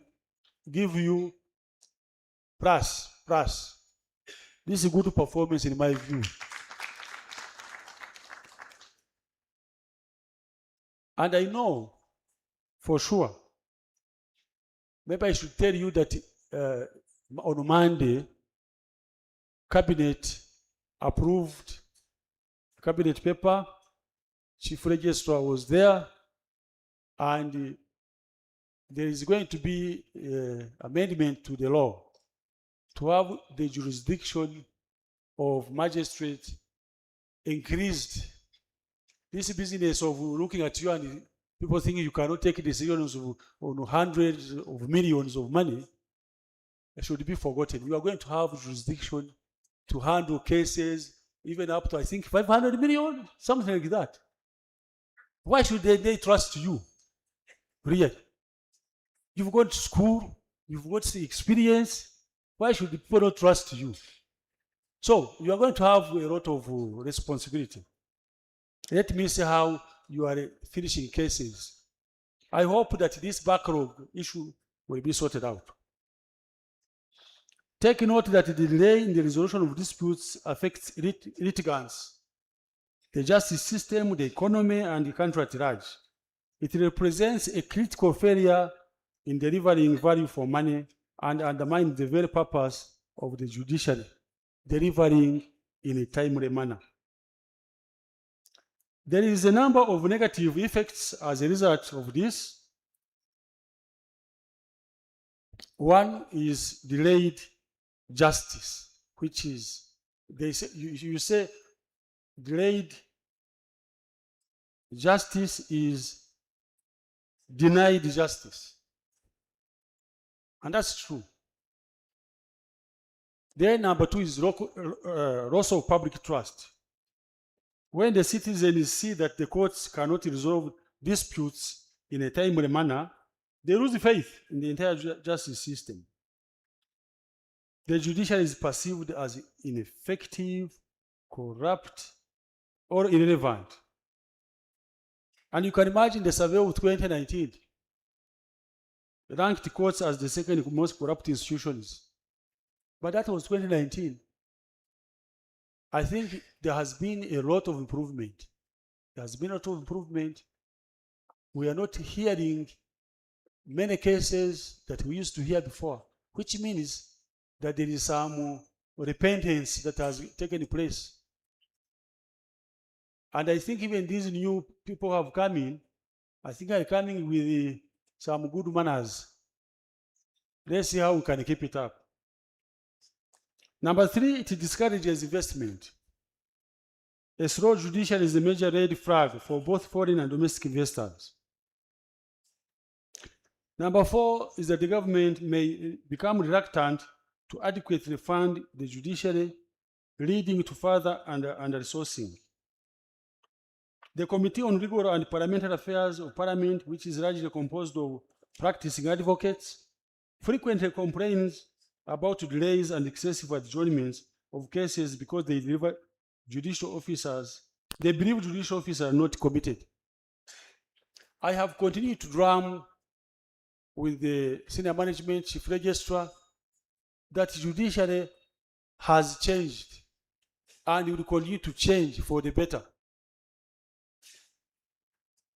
give you plus. This is good performance in my view. And I know for sure, maybe I should tell you that on Monday, Cabinet approved Cabinet paper, Chief Registrar was there, and there is going to be amendment to the law to have the jurisdiction of magistrate increased. This business of looking at you and people thinking you cannot take decisions on hundreds of millions of money should be forgotten. You are going to have jurisdiction to handle cases even up to, I think, 500 million, something like that. Why should they trust you? Really? You've got school, you've got the experience. Why should the people not trust you? So you are going to have a lot of responsibility. Let me see how you are finishing cases. I hope that this backlog issue will be sorted out. Take note that the delay in the resolution of disputes affects litigants, the justice system, the economy, and the country at large. It represents a critical failure in delivering value for money and undermines the very purpose of the judiciary, delivering in a timely manner. There is a number of negative effects as a result of this. One is delayed justice, which is, they say, you say delayed justice is denied justice. And that's true. Then number 2 is loss of public trust. When the citizens see that the courts cannot resolve disputes in a timely manner, they lose faith in the entire justice system. The judiciary is perceived as ineffective, corrupt, or irrelevant. And you can imagine the survey of 2019 ranked courts as the second most corrupt institutions. But that was 2019. I think there has been a lot of improvement. There has been a lot of improvement. We are not hearing many cases that we used to hear before, which means that there is some repentance that has taken place. And I think even these new people have come in, I think are coming with some good manners. Let's see how we can keep it up. Number 3, it discourages investment. A slow judiciary is a major red flag for both foreign and domestic investors. Number 4 is that the government may become reluctant to adequately fund the judiciary, leading to further under-resourcing. The Committee on Legal and Parliamentary Affairs of Parliament, which is largely composed of practicing advocates, frequently complains about delays and excessive adjournments of cases because they believe judicial officers are not committed. I have continued to drum with the senior management, chief registrar, that judiciary has changed and will continue to change for the better.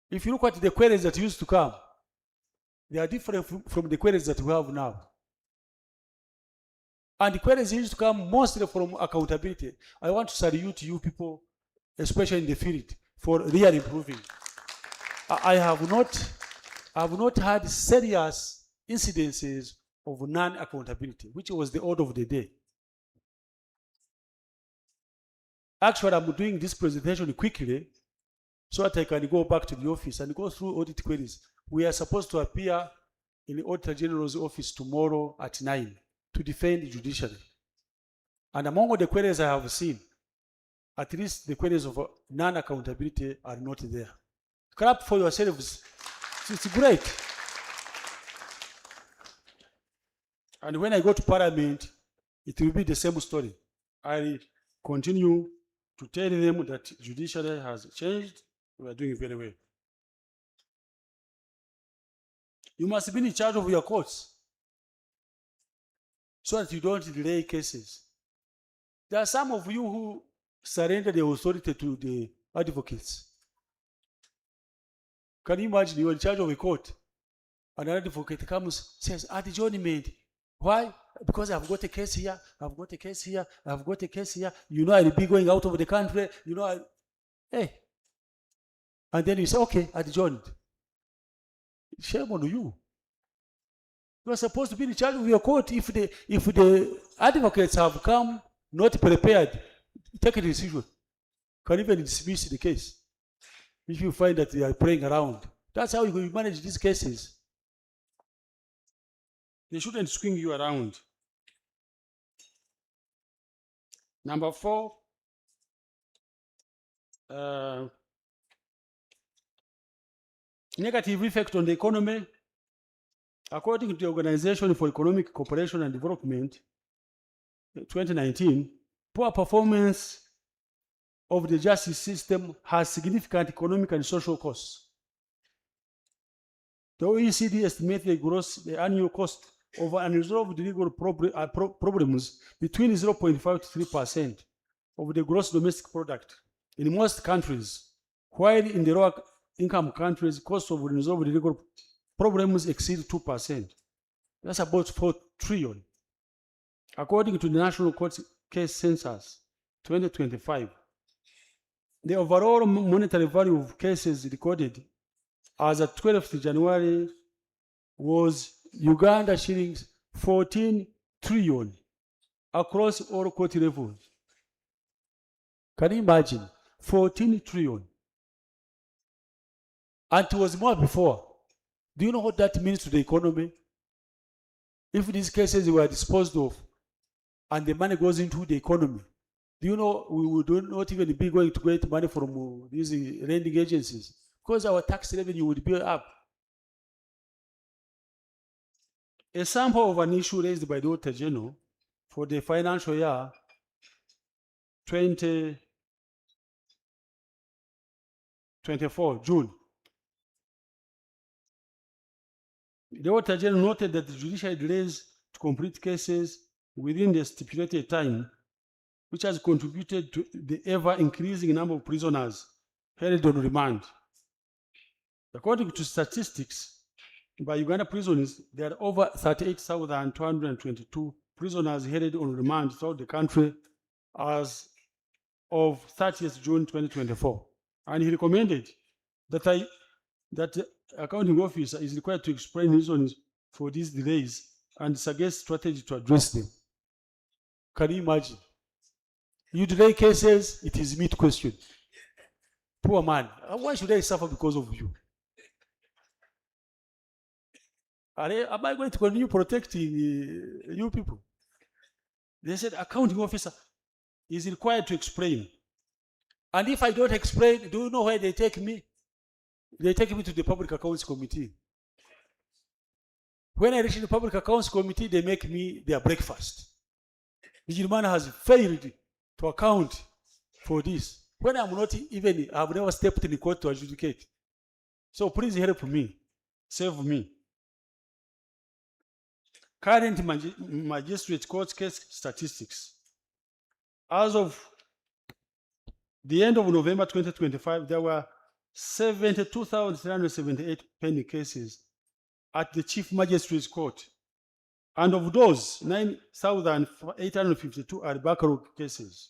If you look at the queries that used to come, they are different from the queries that we have now. And the queries used to come mostly from accountability. I want to salute you people, especially in the field, for really improving. I have not had serious incidences of non-accountability, which was the order of the day. Actually, I'm doing this presentation quickly so that I can go back to the office and go through audit queries. We are supposed to appear in the Auditor General's office tomorrow at 9 to defend the judiciary. And among all the queries I have seen, at least the queries of non-accountability are not there. Clap for yourselves. It's great. And when I go to Parliament, it will be the same story. I continue to tell them that judiciary has changed. We are doing very well. You must be in charge of your courts so that you don't delay cases. There are some of you who surrender the authority to the advocates. Can you imagine you're in charge of a court and an advocate comes, says, adjournment. Why? Because I've got a case here, I've got a case here, I've got a case here. You know I'll be going out of the country. You know, hey. And then you say, okay, adjourned. Shame on you. You are supposed to be in charge of your court. If the advocates have come not prepared, take a decision. Can even dismiss the case if you find that they are playing around. That's how you manage these cases. They shouldn't swing you around. Number 4, negative effect on the economy. According to the Organization for Economic Cooperation and Development, 2019, poor performance of the justice system has significant economic and social costs. The OECD estimates the annual cost of unresolved legal problems between 0.5 to 3% of the gross domestic product in most countries, while in the lower income countries, cost of unresolved legal problems exceed 2%. That's about 4 trillion. According to the National Court Case Census 2025, the overall monetary value of cases recorded as at 12th January was Uganda shillings 14 trillion across all court levels. Can you imagine? 14 trillion. And it was more before. Do you know what that means to the economy? If these cases were disposed of and the money goes into the economy, do you know we would not even be going to get money from these lending agencies because our tax revenue would be up. A sample of an issue raised by the Auditor General for the financial year 2024, June. The Auditor General noted that the judiciary delays to complete cases within the stipulated time, which has contributed to the ever-increasing number of prisoners held on remand. According to statistics by Uganda prisons, there are over 38,222 prisoners held on remand throughout the country as of 30th June 2024. And he recommended that the accounting officer is required to explain reasons for these delays and suggest strategy to address them. Can you imagine? You delay cases, it is me to question. Poor man, why should I suffer because of you? Am I going to continue protecting you people? They said accounting officer is required to explain. And if I don't explain, do you know where they take me? They take me to the Public Accounts Committee. When I reach the Public Accounts Committee, they make me their breakfast. The man has failed to account for this. When I'm not even, I've never stepped in the court to adjudicate. So please help me, save me. Current magistrate court case statistics. As of the end of November 2025, there were 72,378 pending cases at the Chief Magistrate's Court. And of those, 9,852 are backlog cases.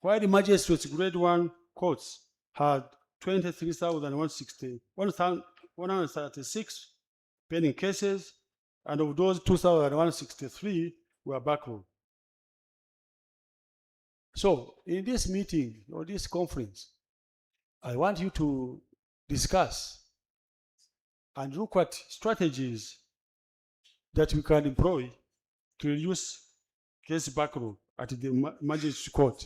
While the Magistrates Grade 1 courts had 23,136 pending cases, And of those 2,163 were backroom. So in this meeting or this conference, I want you to discuss and look at strategies that we can employ to reduce case backroom at the magistrate court.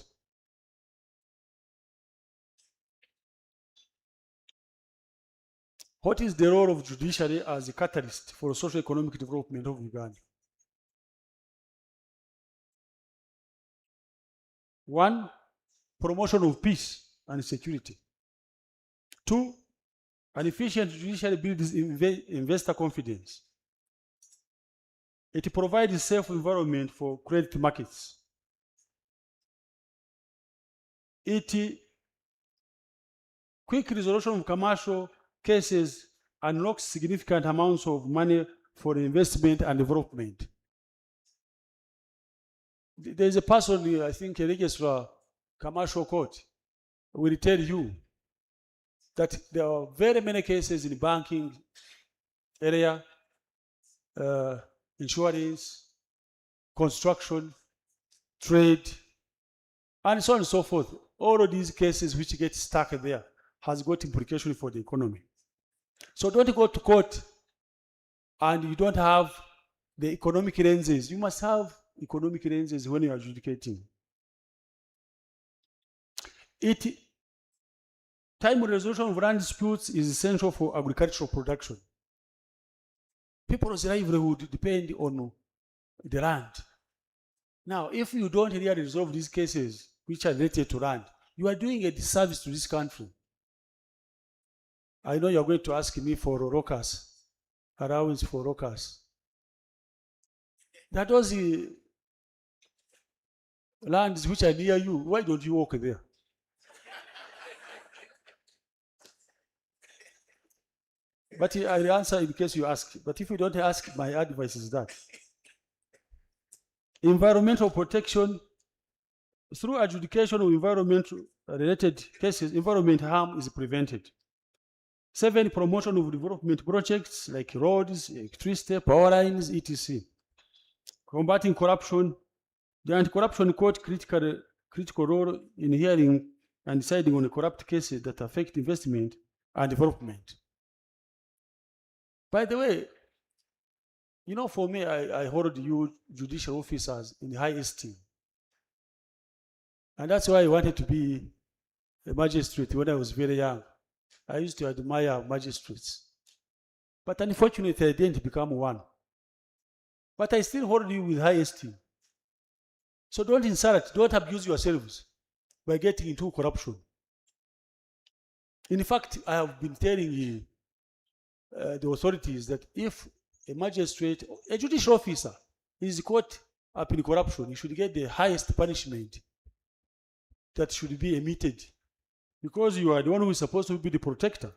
What is the role of judiciary as a catalyst for socio-economic development of Uganda? One, promotion of peace and security. Two, an efficient judiciary builds investor confidence. It provides a safe environment for credit markets. It quick resolution of commercial cases unlocks significant amounts of money for investment and development. There's a person, I think, a registrar, commercial court, will tell you that there are very many cases in banking area, insurance, construction, trade, and so on and so forth. All of these cases which get stuck there has got implication for the economy. So don't go to court and you don't have the economic lenses. You must have economic lenses when you are adjudicating. Timely resolution of land disputes is essential for agricultural production. People's livelihood depend on the land. Now, if you don't really resolve these cases which are related to land, you are doing a disservice to this country. I know you're going to ask me for rockers, allowance for rockers. That was the lands which are near you. Why don't you walk there? But I'll answer in case you ask. But if you don't ask, my advice is that environmental protection through adjudication of environment-related cases, environment harm is prevented. 7, promotion of development projects like roads, electricity, power lines, etc. Combating corruption. The anti-corruption court critical role in hearing and deciding on corrupt cases that affect investment and development. By the way, you know, for me, I hold you judicial officers in high esteem. And that's why I wanted to be a magistrate when I was very young. I used to admire magistrates. But unfortunately, I didn't become one. But I still hold you with high esteem. So don't insult, don't abuse yourselves by getting into corruption. In fact, I have been telling the authorities that if a magistrate, a judicial officer is caught up in corruption, he should get the highest punishment that should be emitted, because you are the one who is supposed to be the protector.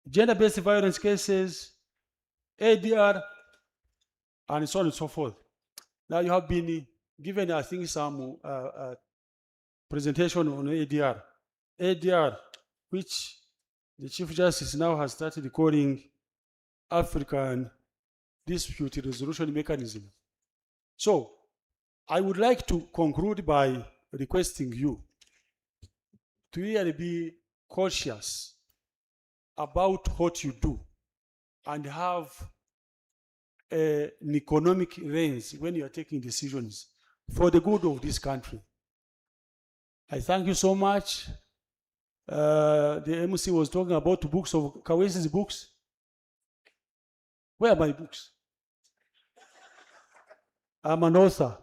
Gender-based violence cases, ADR, and so on and so forth. Now you have been given, I think, some presentation on ADR. ADR, which the Chief Justice now has started calling African Dispute Resolution Mechanism. So I would like to conclude by requesting you to really be cautious about what you do and have an economic lens when you are taking decisions for the good of this country. I thank you so much. The MC was talking about books of Kawesi's books. Where are my books? I'm an author.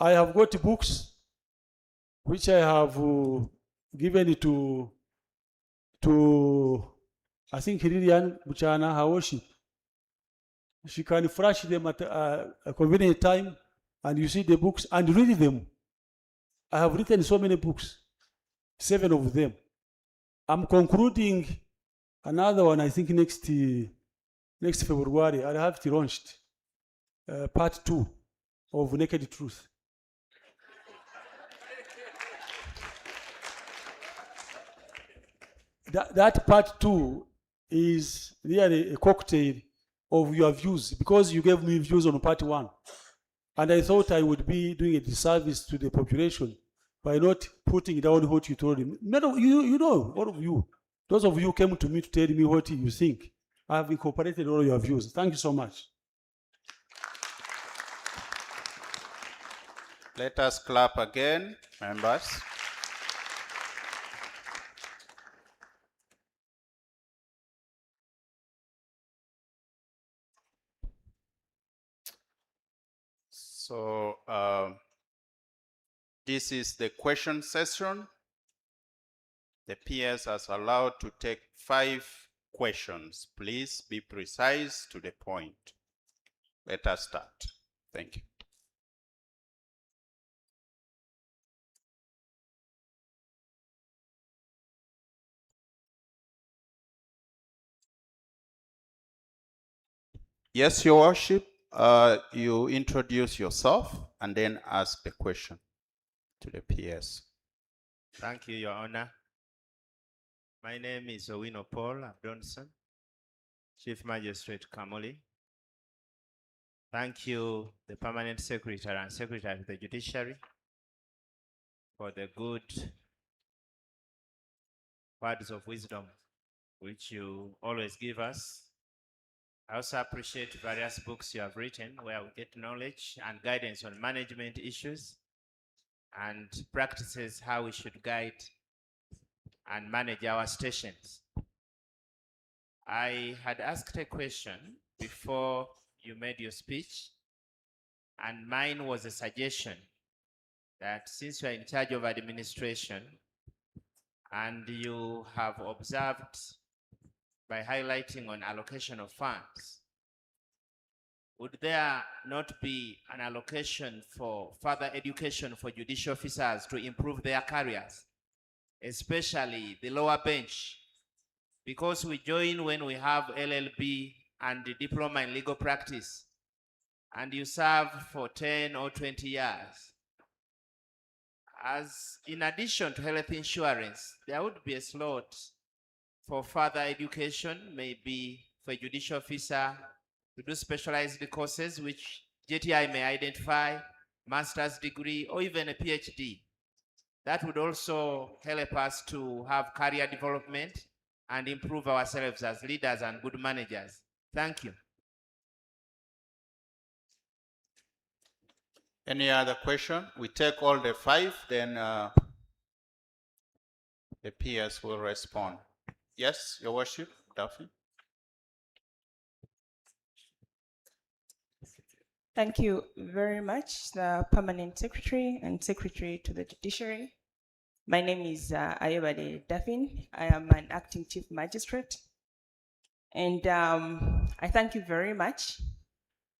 I have got books which I have given it to I think Lilian Buchana, her worship. She can flash them at a convenient time, and you see the books and read them. I have written so many books, 7 of them. I'm concluding another one, I think next February. I'll have it launched, part 2 of Naked Truth. That part 2 is really a cocktail of your views, because you gave me views on part one. And I thought I would be doing a disservice to the population by not putting down what you told me. You know, all of you, those of you came to me to tell me what you think. I have incorporated all your views. Thank you so much.
Let us clap again, members. So this is the question session. The PS is allowed to take 5 questions. Please be precise to the point. Let us start. Thank you. Yes, Your Worship, you introduce yourself and then ask the question to the PS.
Thank you, Your Honor. My name is Owino Paul Abdonson, Chief Magistrate Kamuli. Thank you, the Permanent Secretary and Secretary of the Judiciary, for the good words of wisdom which you always give us. I also appreciate various books you have written where we get knowledge and guidance on management issues and practices, how we should guide and manage our stations. I had asked a question before you made your speech, and mine was a suggestion that since you are in charge of administration and you have observed by highlighting on allocation of funds, would there not be an allocation for further education for judicial officers to improve their careers, especially the lower bench? Because we join when we have LLB and the diploma in legal practice, and you serve for 10 or 20 years. As in addition to health insurance, there would be a slot for further education, maybe for a judicial officer to do specialized courses which JTI may identify, master's degree, or even a PhD. That would also help us to have career development and improve ourselves as leaders and good managers. Thank you.
Any other question? We take all the 5, then the PS will respond. Yes, Your Worship, Duffy.
Thank you very much, the Permanent Secretary and Secretary to the Judiciary. My name is Ayobade Daffin. I am an acting Chief Magistrate. And I thank you very much,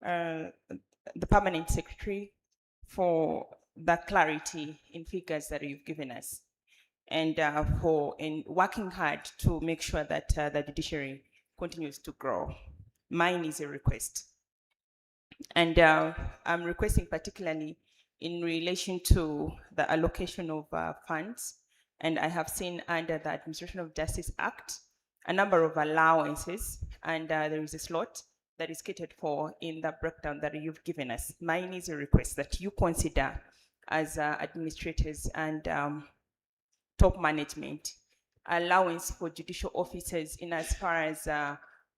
the Permanent Secretary, for the clarity in figures that you've given us, and for working hard to make sure that the judiciary continues to grow. Mine is a request. And I'm requesting particularly in relation to the allocation of funds. And I have seen under the Administration of Justice Act a number of allowances, and there is a slot that is catered for in the breakdown that you've given us. Mine is a request that you consider as administrators and top management allowance for judicial officers in as far as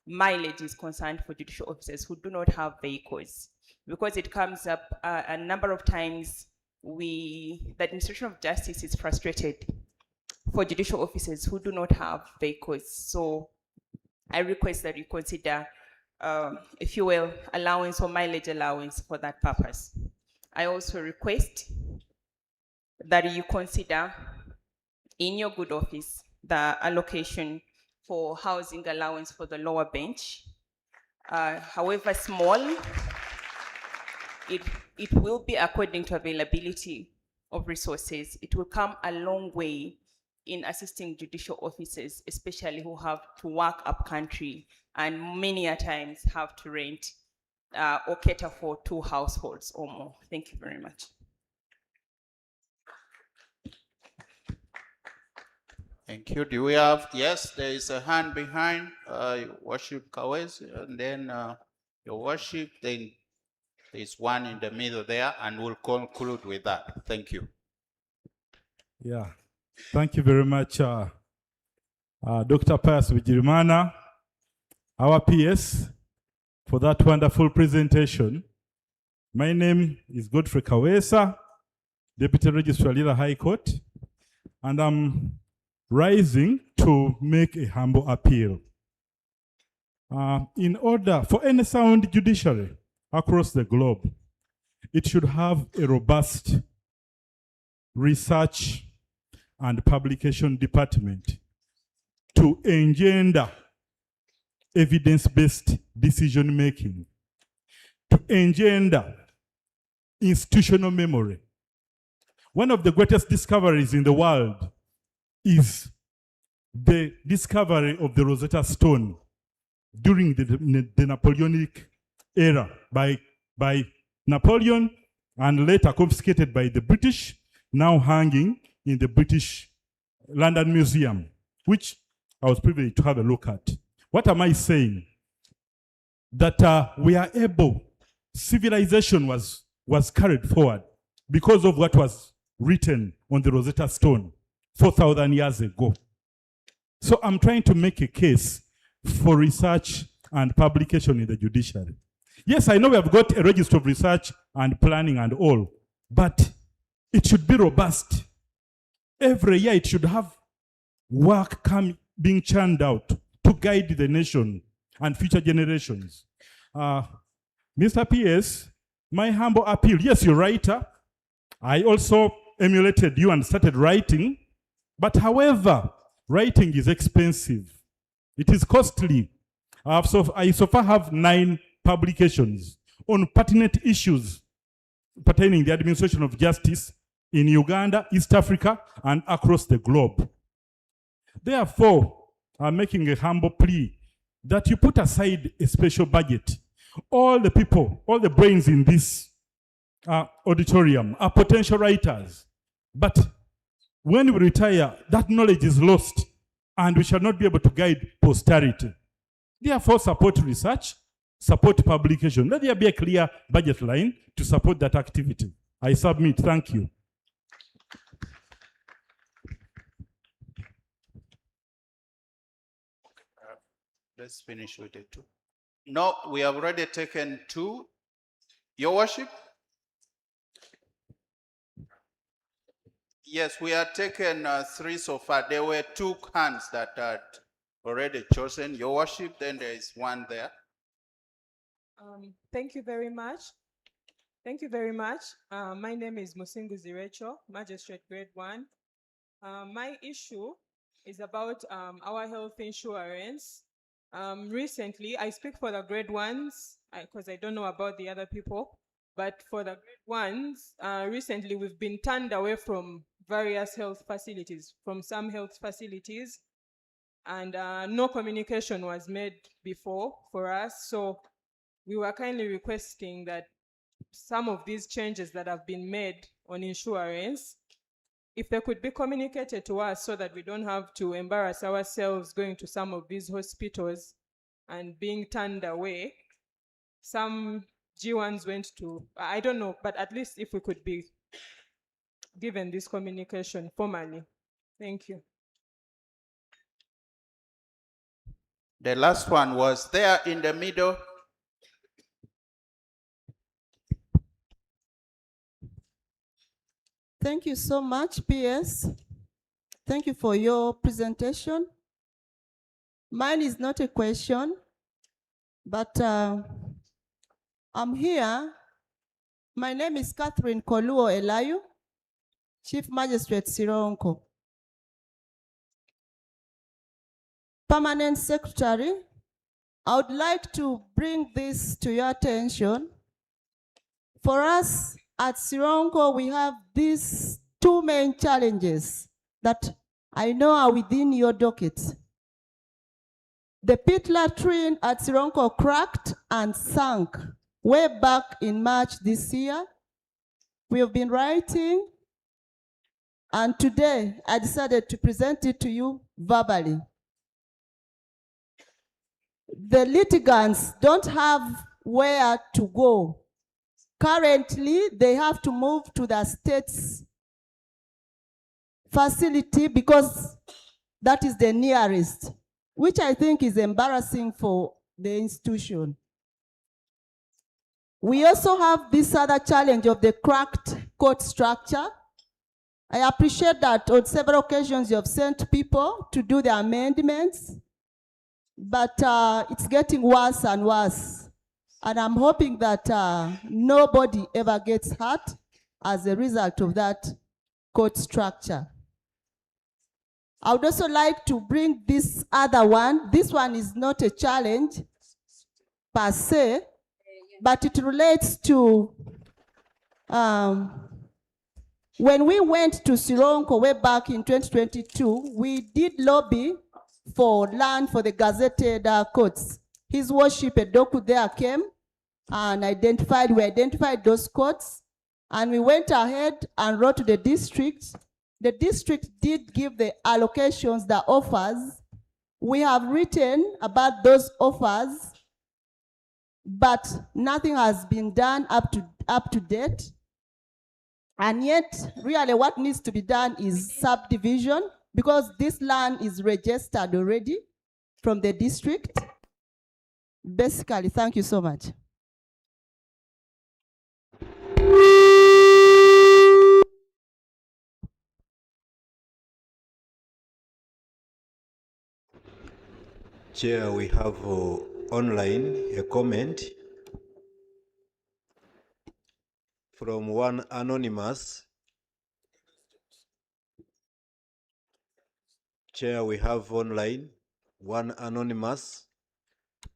mileage is concerned for judicial officers who do not have vehicles, because it comes up a number of times. The Administration of Justice is frustrated for judicial officers who do not have vehicles. So I request that you consider a fuel allowance or mileage allowance for that purpose. I also request that you consider in your good office the allocation for housing allowance for the lower bench. However small, it will be according to availability of resources. It will come a long way in assisting judicial officers, especially who have to work up country and many a times have to rent or cater for 2 households or more. Thank you very much.
Thank you. Do we have, yes, there is a hand behind, Your Worship Kawes, and then Your Worship, then there's one in the middle there, and we'll conclude with that. Thank you.
Yeah, thank you very much, Dr. Pius Vigirimana, our PS, for that wonderful presentation. My name is Godfrey Kawesa, Deputy Registrar, Lira High Court, and I'm rising to make a humble appeal. In order for any sound judiciary across the globe, it should have a robust research and publication department to engender evidence-based decision-making, to engender institutional memory. One of the greatest discoveries in the world is the discovery of the Rosetta Stone during the Napoleonic era by Napoleon, and later confiscated by the British, now hanging in the British London Museum, which I was privileged to have a look at. What am I saying? That we are able, civilization was carried forward because of what was written on the Rosetta Stone 4,000 years ago. So I'm trying to make a case for research and publication in the judiciary. Yes, I know we have got a register of research and planning and all, but it should be robust. Every year it should have work being churned out to guide the nation and future generations. Mr. PS, my humble appeal, yes, you're a writer. I also emulated you and started writing, but however, writing is expensive. It is costly. I so far have 9 publications on pertinent issues pertaining the administration of justice in Uganda, East Africa, and across the globe. Therefore, I'm making a humble plea that you put aside a special budget. All the people, all the brains in this auditorium are potential writers. But when we retire, that knowledge is lost and we shall not be able to guide posterity. Therefore, support research, support publication. Let there be a clear budget line to support that activity. I submit. Thank you.
Let's finish with it 2. No, we have already taken 2. Your Worship? Yes, we have taken 3 so far. There were 2 hands that had already chosen. Your Worship, then there is one there.
Thank you very much. Thank you very much. My name is Musinguzi Rachel, Magistrate Grade 1. My issue is about our health insurance. Recently, I speak for the grade 1s because I don't know about the other people, but for the grade 1s, recently we've been turned away from various health facilities, from some health facilities, and no communication was made before for us. So we were kindly requesting that some of these changes that have been made on insurance, if they could be communicated to us so that we don't have to embarrass ourselves going to some of these hospitals and being turned away. Some G1s went to, I don't know, but at least if we could be given this communication formally. Thank you.
The last one was there in the middle.
Thank you so much, PS. Thank you for your presentation. Mine is not a question, but I'm here. My name is Catherine Koluo Elayu, Chief Magistrate Sironko. Permanent Secretary, I would like to bring this to your attention. For us at Sironko, we have these 2 main challenges that I know are within your docket. The pit latrine at Sironko cracked and sank way back in March this year. We have been writing And today, I decided to present it to you verbally. The litigants don't have where to go. Currently, they have to move to the state's facility because that is the nearest, which I think is embarrassing for the institution. We also have this other challenge of the cracked court structure. I appreciate that on several occasions you have sent people to do the amendments, but it's getting worse and worse. And I'm hoping that nobody ever gets hurt as a result of that court structure. I would also like to bring this other one. This one is not a challenge per se, but it relates to when we went to Sironko way back in 2022, we did lobby for land for the gazetted courts. His Worship Edoku there came and we identified those courts, and we went ahead and wrote to the district. The district did give the allocations, the offers. We have written about those offers, but nothing has been done up to date. And yet, really what needs to be done is subdivision, because this land is registered already from the district. Basically, thank you so much.
Chair, we have online a comment from one anonymous. Chair, we have online one anonymous,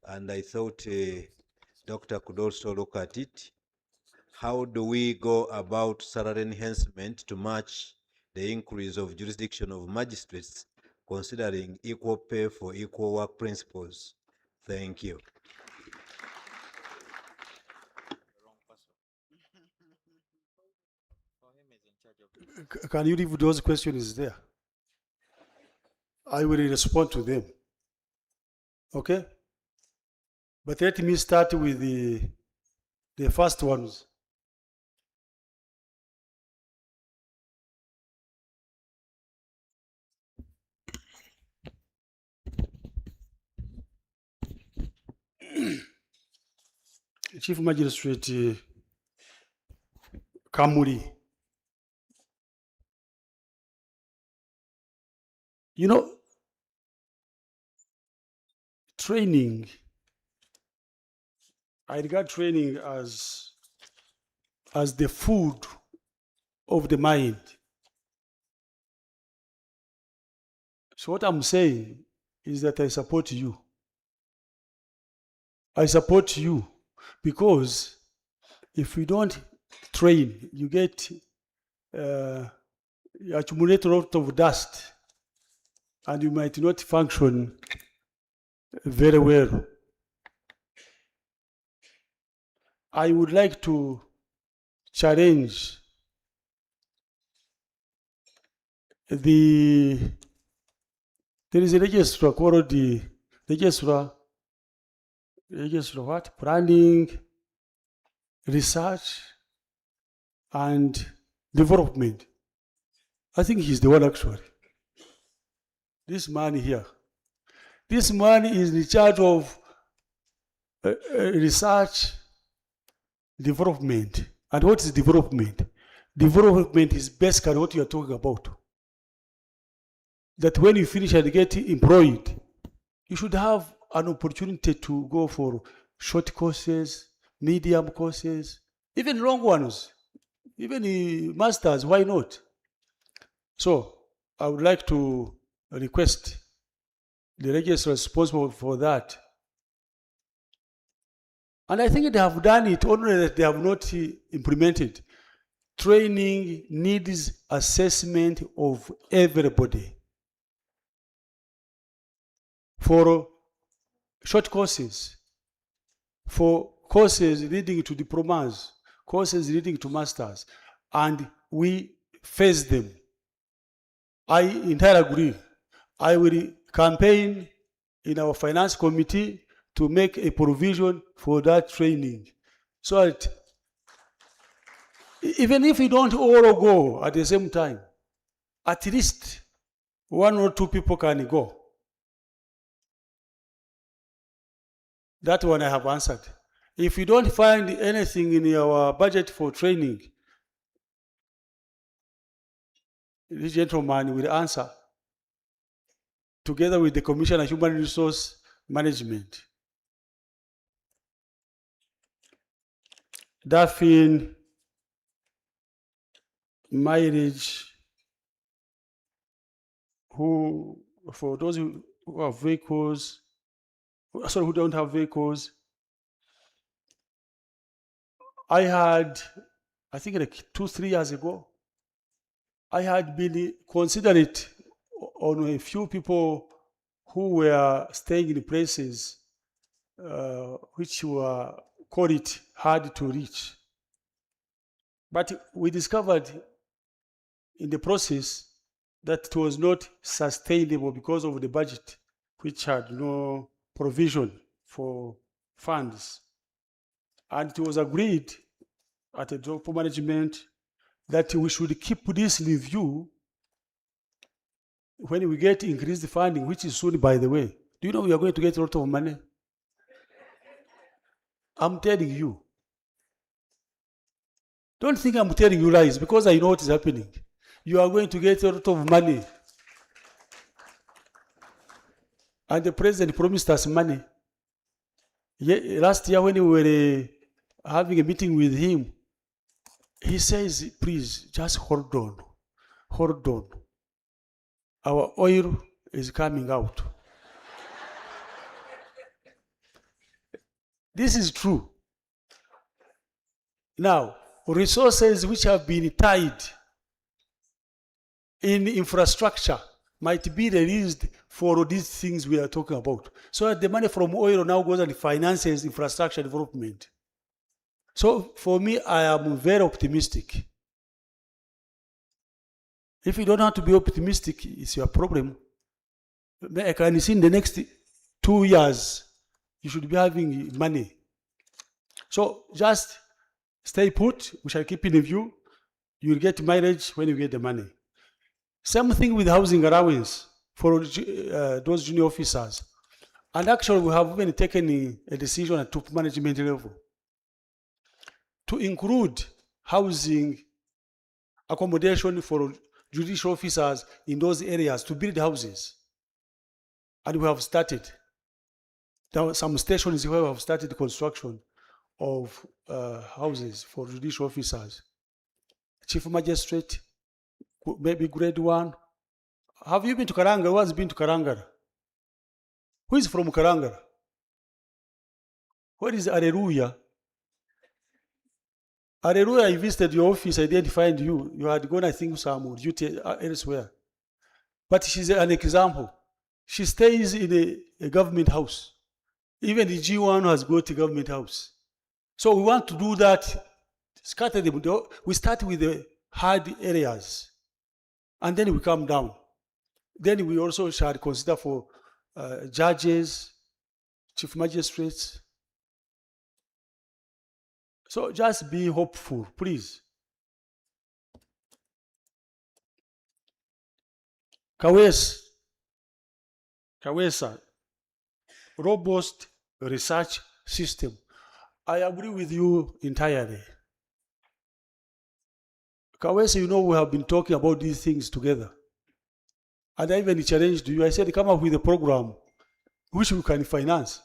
and I thought Doctor could also look at it. How do we go about salary enhancement to match the increase of jurisdiction of magistrates, considering equal pay for equal work principles? Thank you.
Can you leave those questions there? I will respond to them. Okay? But let me start with the first ones. Chief Magistrate Kamuri. You know, training, I regard training as the food of the mind. So what I'm saying is that I support you. I support you because if you don't train, you get you accumulate a lot of dust and you might not function very well. I would like to challenge there is a registrar called the registrar what? Planning, research, and development. I think he's the one actually. This man here. This man is in charge of research, development. And what is development? Development is basically what you are talking about. That when you finish and get employed, you should have an opportunity to go for short courses, medium courses, even long ones, even the masters, why not? So I would like to request the registrar responsible for that. And I think they have done it, only that they have not implemented. Training needs assessment of everybody. For short courses, for courses leading to diplomas, courses leading to masters, and we phase them. I entirely agree. I will campaign in our finance committee to make a provision for that training, so that even if we don't all go at the same time, at least 1 or 2 people can go. That one I have answered. If you don't find anything in our budget for training, this gentleman will answer together with the Commissioner of Human Resource Management. Daphne, mileage, who, for those who have vehicles, sorry, who don't have vehicles, I had, I think like 2-3 years ago, I had been considerate on a few people who were staying in places which were, call it, hard to reach. But we discovered in the process that it was not sustainable because of the budget, which had no provision for funds. And it was agreed at the top management that we should keep this review when we get increased funding, which is soon, by the way. Do you know we are going to get a lot of money? I'm telling you. Don't think I'm telling you lies, because I know what is happening. You are going to get a lot of money. And the president promised us money. Last year when we were having a meeting with him, he says, please, just hold on. Hold on. Our oil is coming out. This is true. Now, resources which have been tied in infrastructure might be released for these things we are talking about. So that the money from oil now goes and finances infrastructure development. So for me, I am very optimistic. If you don't have to be optimistic, it's your problem. I can see in the next 2 years, you should be having money. So just stay put. We shall keep in view. You'll get mileage when you get the money. Same thing with housing allowance for those junior officers. And actually, we have even taken a decision at top management level to include housing accommodation for judicial officers in those areas, to build houses. And we have started. There are some stations where we have started the construction of houses for judicial officers. Chief Magistrate, maybe grade 1. Have you been to Karanga? Who has been to Karanga? Who is from Karanga? Where is Alleluia? Alleluia, I visited your office, I didn't find you. You had gone, I think, some duty elsewhere. But she's an example. She stays in a government house. Even the G1 has got a government house. So we want to do that, scatter them. We start with the hard areas, and then we come down. Then we also shall consider for judges, chief magistrates. So just be hopeful, please. Kawesa, robust research system. I agree with you entirely. Kawesa, you know we have been talking about these things together. And I even challenged you. I said, come up with a program which we can finance.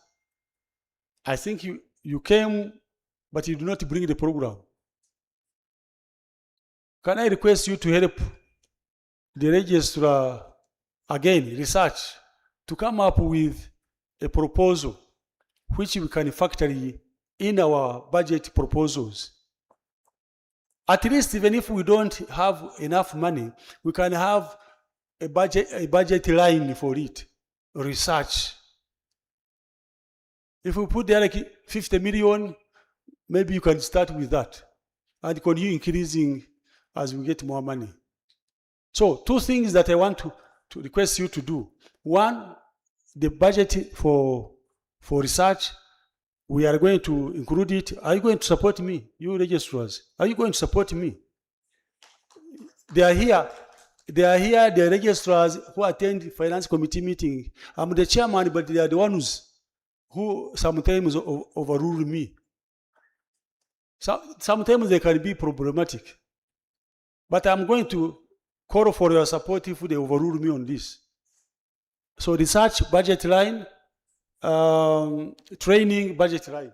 I think you came, but you do not bring the program. Can I request you to help the registrar, again, research, to come up with a proposal which we can factor in our budget proposals? At least even if we don't have enough money, we can have a budget line for it, research. If we put there like 50 million, maybe you can start with that and continue increasing as we get more money. So two things that I want to request you to do. One, the budget for research, we are going to include it. Are you going to support me, you registrars? Are you going to support me? They are here. They are here, the registrars who attend finance committee meeting. I'm the chairman, but they are the ones who sometimes overrule me. Sometimes they can be problematic. But I'm going to call for your support if they overrule me on this. So research budget line, training budget line.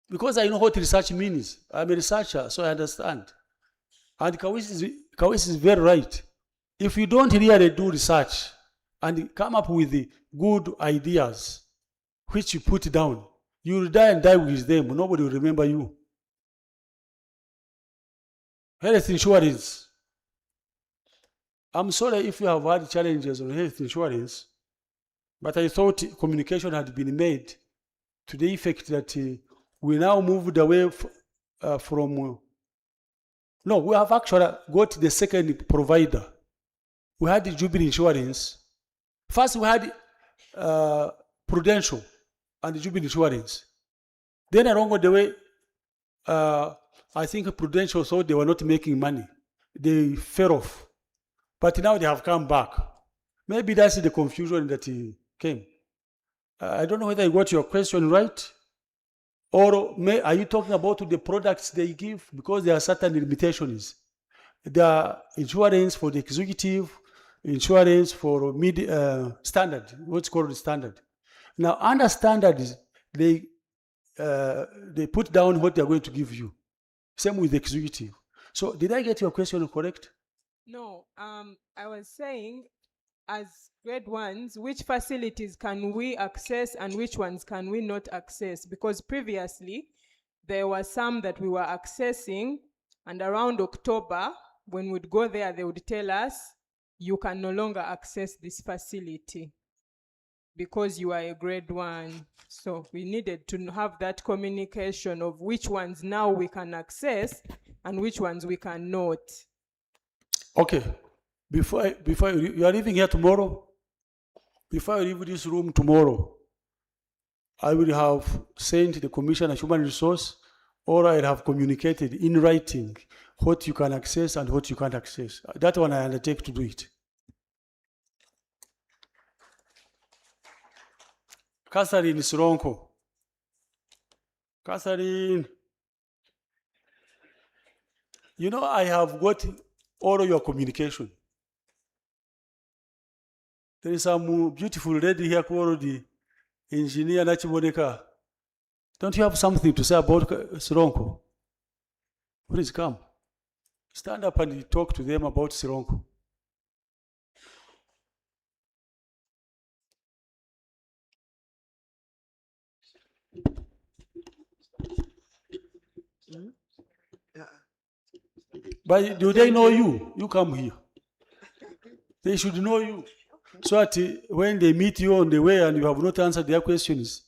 Because I know what research means. I'm a researcher, so I understand. And Kawis is very right. If you don't really do research and come up with the good ideas, which you put down, you will die and die with them. Nobody will remember you. Health insurance. I'm sorry if you have had challenges on health insurance, but I thought communication had been made to the effect that we now moved away from. No, we have actually got the second provider. We had the Jubilee Insurance. First, we had Prudential and the Jubilee Insurance. Then along the way, I think Prudential thought they were not making money. They fell off. But now they have come back. Maybe that's the confusion that came. I don't know whether I got your question right. Or are you talking about the products they give? Because there are certain limitations. There are insurance for the executive, insurance for standard, what's called standard. Now, under standards, they put down what they're going to give you. Same with the executive. So did I get your question correct?
No, I was saying, as grade ones, which facilities can we access and which ones can we not access? Because previously, there were some that we were accessing, and around October, when we'd go there, they would tell us, you can no longer access this facility because you are a grade one. So we needed to have that communication of which ones now we can access and which ones we cannot.
Okay. Before you are leaving here tomorrow, before I leave this room tomorrow, I will have sent the Commissioner of Human Resource, or I have communicated in writing what you can access and what you can't access. That one I undertake to do it. Catherine Sironko. Catherine, you know I have got all of your communication. There is some beautiful lady here called the engineer Nachiboneka. Don't you have something to say about Sironko? Please come. Stand up and talk to them about Sironko. But do they know you? You come here. They should know you. So that when they meet you on the way and you have not answered their questions,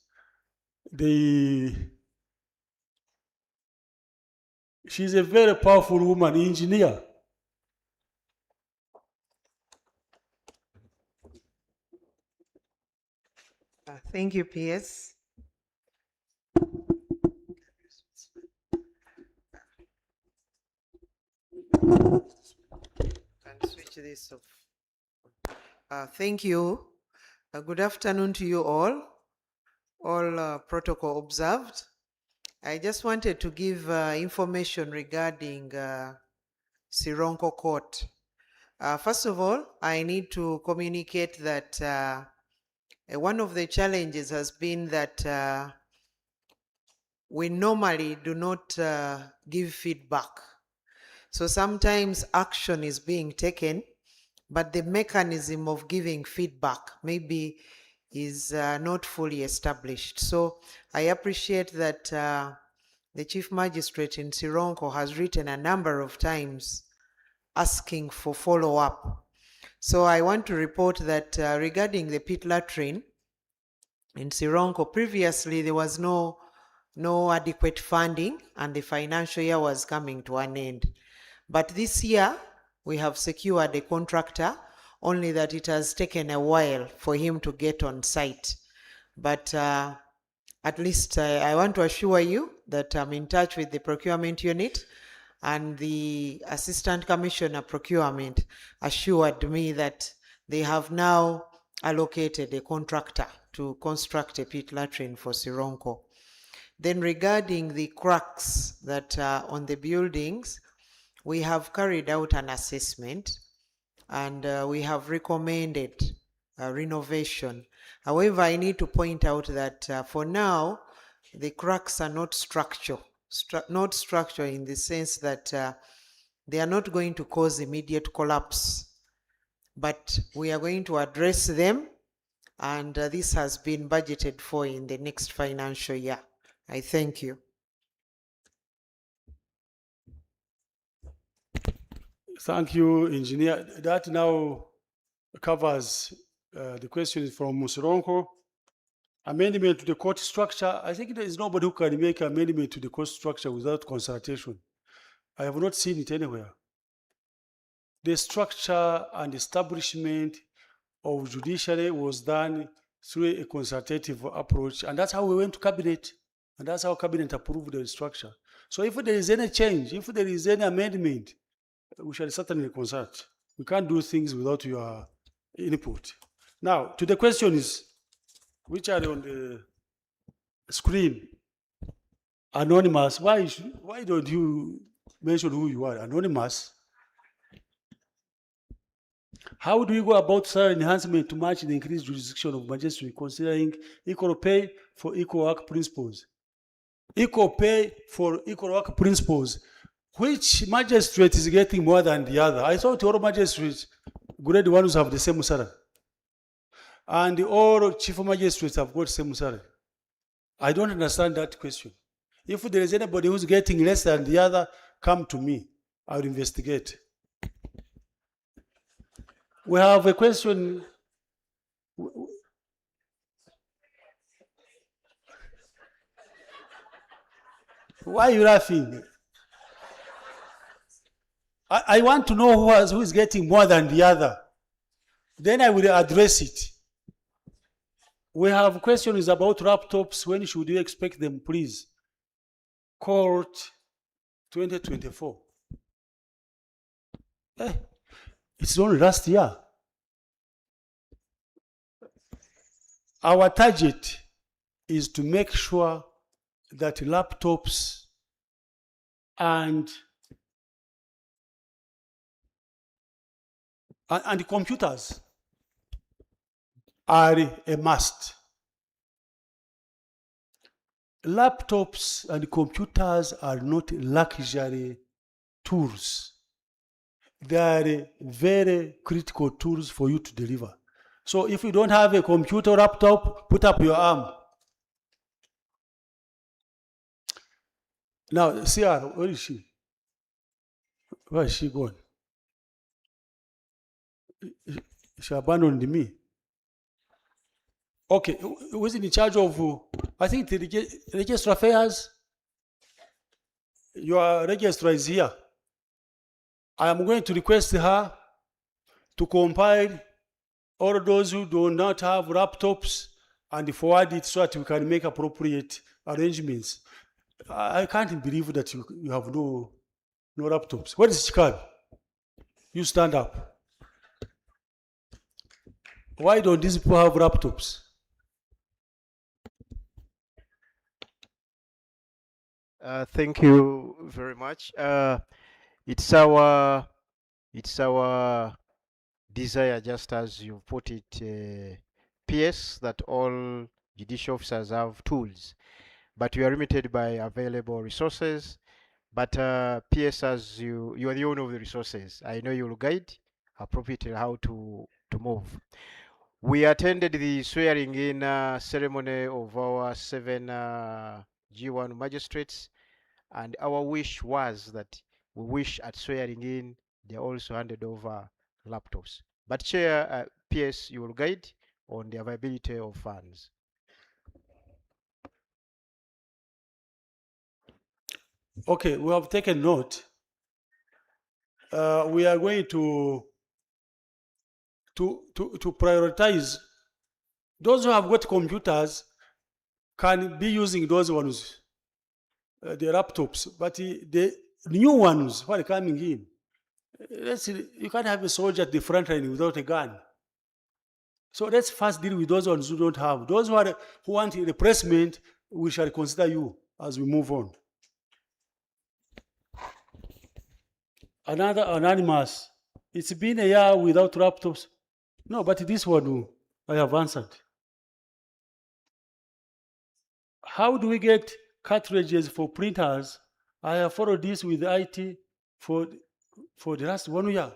she's a very powerful woman, engineer.
Thank you, PS. Can switch this off. Thank you. Good afternoon to you all protocol observed. I just wanted to give information regarding Sironko Court. First of all, I need to communicate that one of the challenges has been that we normally do not give feedback. So sometimes action is being taken, but the mechanism of giving feedback maybe is not fully established. So I appreciate that the Chief Magistrate in Sironko has written a number of times asking for follow-up. So I want to report that regarding the pit latrine in Sironko, previously there was no no adequate funding, and the financial year was coming to an end. But this year, we have secured a contractor, only that it has taken a while for him to get on site. But at least I want to assure you that I'm in touch with the procurement unit, and the Assistant Commissioner Procurement assured me that they have now allocated a contractor to construct a pit latrine for Sironko. Then regarding the cracks that are on the buildings, we have carried out an assessment, and we have recommended renovation. However, I need to point out that for now, the cracks are not structural, not structural in the sense that they are not going to cause immediate collapse, but we are going to address them, and this has been budgeted for in the next financial year. I thank you.
Thank you, Engineer. That now covers the questions from Musironko. Amendment to the court structure. I think there is nobody who can make amendment to the court structure without consultation. I have not seen it anywhere. The structure and establishment of judiciary was done through a consultative approach, and that's how we went to cabinet, and that's how cabinet approved the structure. So if there is any change, if there is any amendment, we shall certainly consult. We can't do things without your input. Now, to the questions which are on the screen. Anonymous, why don't you mention who you are? Anonymous. How do you go about salary enhancement to match the increased jurisdiction of magistrates considering equal pay for equal work principles? Equal pay for equal work principles. Which magistrate is getting more than the other? I thought all magistrates, grade ones have the same salary. And all chief magistrates have got the same salary. I don't understand that question. If there is anybody who's getting less than the other, come to me. I'll investigate. We have a question. Why are you laughing? I want to know who is getting more than the other. Then I will address it. We have questions about laptops. When should you expect them, please? Court 2024. It's only last year. Our target is to make sure that laptops and computers are a must. Laptops and computers are not luxury tools. They are very critical tools for you to deliver. So if you don't have a computer or laptop, put up your arm. Now, CR, where is she? Where is she gone? She abandoned me. Okay, who is in charge of, I think, the Register Affairs? Your registrar is here. I am going to request her to compile all those who do not have laptops and forward it so that we can make appropriate arrangements. I can't believe that you have no laptops. What is Chicago? You stand up. Why don't these people have laptops?
Thank you very much. It's our desire, just as you put it, PS, that all judicial officers have tools, but we are limited by available resources. But PS, as you are the owner of the resources, I know you will guide appropriately how to move. We attended the swearing in ceremony of our 7 G1 magistrates, and our wish was that we wish at swearing in they also handed over laptops. But Chair, PS, you will guide on the availability of funds.
Okay, we have taken note. We are going to prioritize those who have got computers can be using those ones, the laptops, but the new ones who are coming in, you can't have a soldier at the front line without a gun. So let's first deal with those ones who don't have. Those who want a replacement, we shall consider you as we move on. Another anonymous. It's been a year without laptops. No, but this one I have answered. How do we get cartridges for printers? I have followed this with IT for the last 1 year.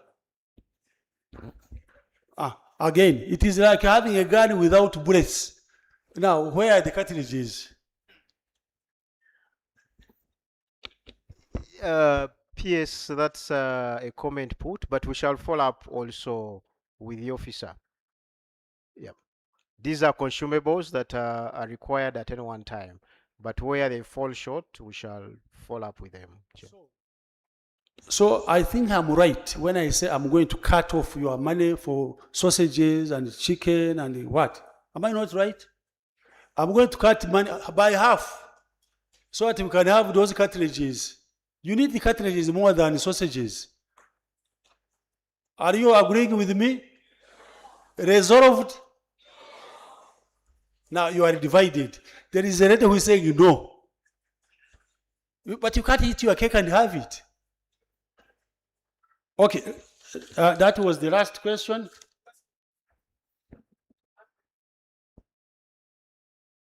Again, it is like having a gun without bullets. Now, where are the cartridges?
PS, that's a comment put, but we shall follow up also with the officer. Yeah. These are consumables that are required at any one time, but where they fall short, we shall follow up with them.
So I think I'm right when I say I'm going to cut off your money for sausages and chicken and what? Am I not right? I'm going to cut money by half so that we can have those cartridges. You need the cartridges more than sausages. Are you agreeing with me? Resolved? Now you are divided. There is a lady who is saying no. But you can't eat your cake and have it. Okay, that was the last question.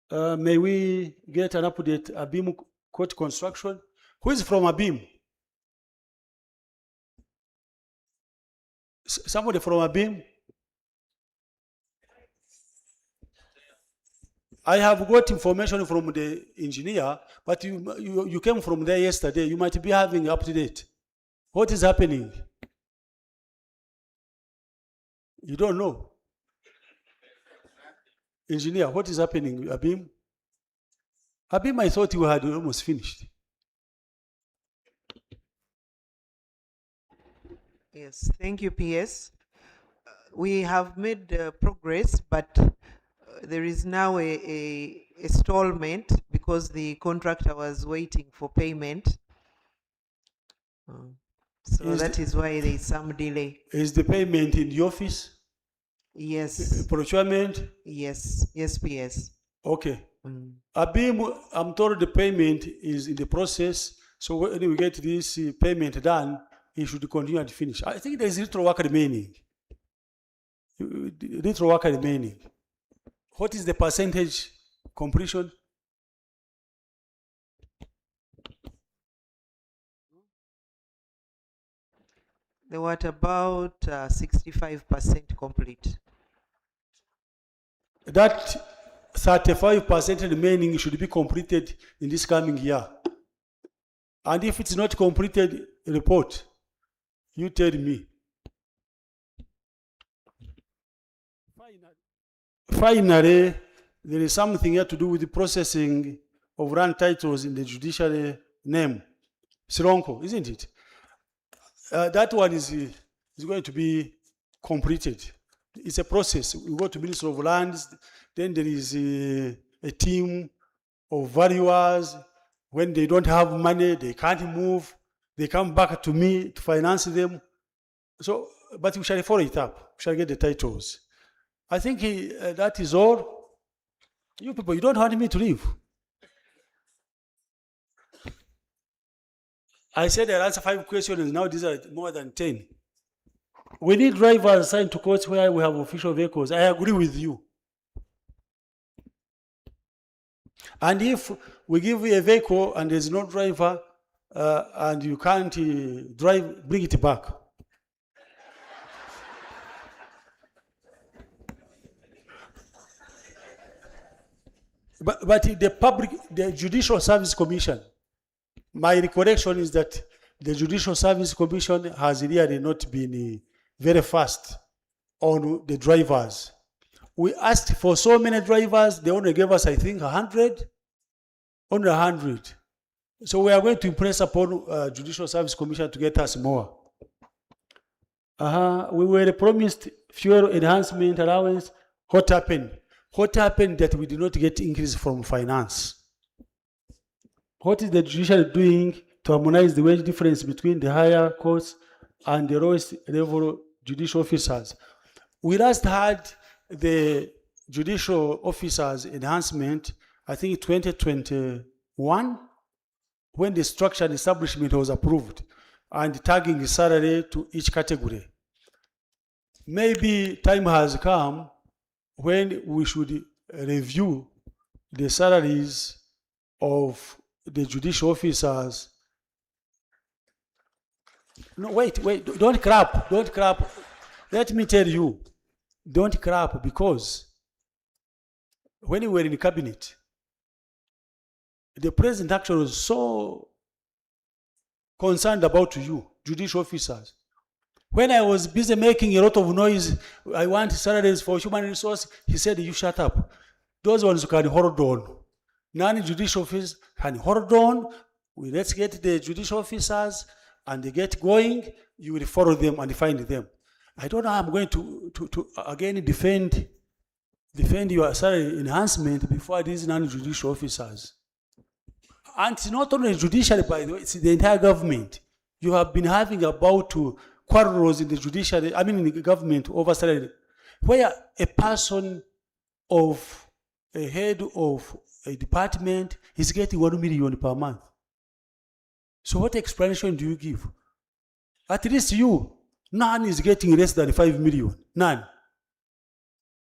May we get an update, Abim Court Construction? Who is from Abim? Somebody from Abim? I have got information from the engineer, but you came from there yesterday. You might be having up to date. What is happening? You don't know. Engineer, what is happening, Abim? Abim, I thought you had almost finished.
Yes, thank you, PS. We have made progress, but there is now a stallment because the contractor was waiting for payment. So that is why there is some delay.
Is the payment in the office?
Yes.
Procurement?
Yes. Yes, PS.
Okay. Abim, I'm told the payment is in the process. So when we get this payment done, he should continue and finish. I think there is little work remaining. Little work remaining. What is the percentage completion?
They were at about 65% complete.
That 35% remaining should be completed in this coming year. And if it's not completed, report. You tell me. Finally, there is something here to do with the processing of land titles in the judiciary name. Sironko, isn't it? That one is going to be completed. It's a process. We go to Ministry of Lands, then there is a team of valuers. When they don't have money, they can't move. They come back to me to finance them. So, but we shall follow it up. We shall get the titles. I think that is all. You people, you don't want me to leave. I said I'll answer 5 questions. Now these are more than 10. We need drivers assigned to courts where we have official vehicles. I agree with you. And if we give you a vehicle and there's no driver and you can't drive, bring it back. But the Judicial Service Commission, my recollection is that the Judicial Service Commission has really not been very fast on the drivers. We asked for so many drivers, they only gave us, I think, 100. Only 100. So we are going to impress upon Judicial Service Commission to get us more. We were promised fuel enhancement allowance. What happened? What happened that we did not get increase from finance? What is the judiciary doing to harmonize the wage difference between the higher courts and the lowest level judicial officers? We last had the judicial officers enhancement, I think 2021, when the structure and establishment was approved and tagging the salary to each category. Maybe time has come when we should review the salaries of the judicial officers. No, wait, don't clap. Let me tell you, don't clap, because when we were in the cabinet, the president actually was so concerned about you, judicial officers. When I was busy making a lot of noise, I want salaries for human resource, he said, you shut up. Those ones can hold on. Non-judicial officers can hold on. Let's get the judicial officers and they get going. You will follow them and find them. I don't know how I'm going to again defend your salary enhancement before these non-judicial officers. And it's not only judiciary, by the way, it's the entire government. You have been having about quarrels in the judiciary, in the government over salary, where a person of a head of a department is getting 1 million per month. So what explanation do you give? At least none is getting less than 5 million, none.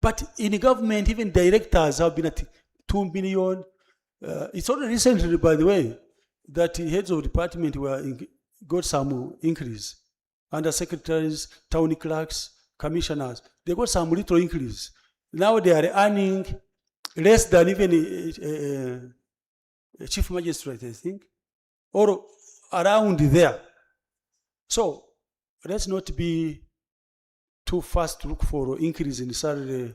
But in the government, even directors have been at 2 million. It's only recently, by the way, that heads of department got some increase. Under secretaries, town clerks, commissioners, they got some little increase. Now they are earning less than even a chief magistrate, I think, or around there. So let's not be too fast to look for increase in salary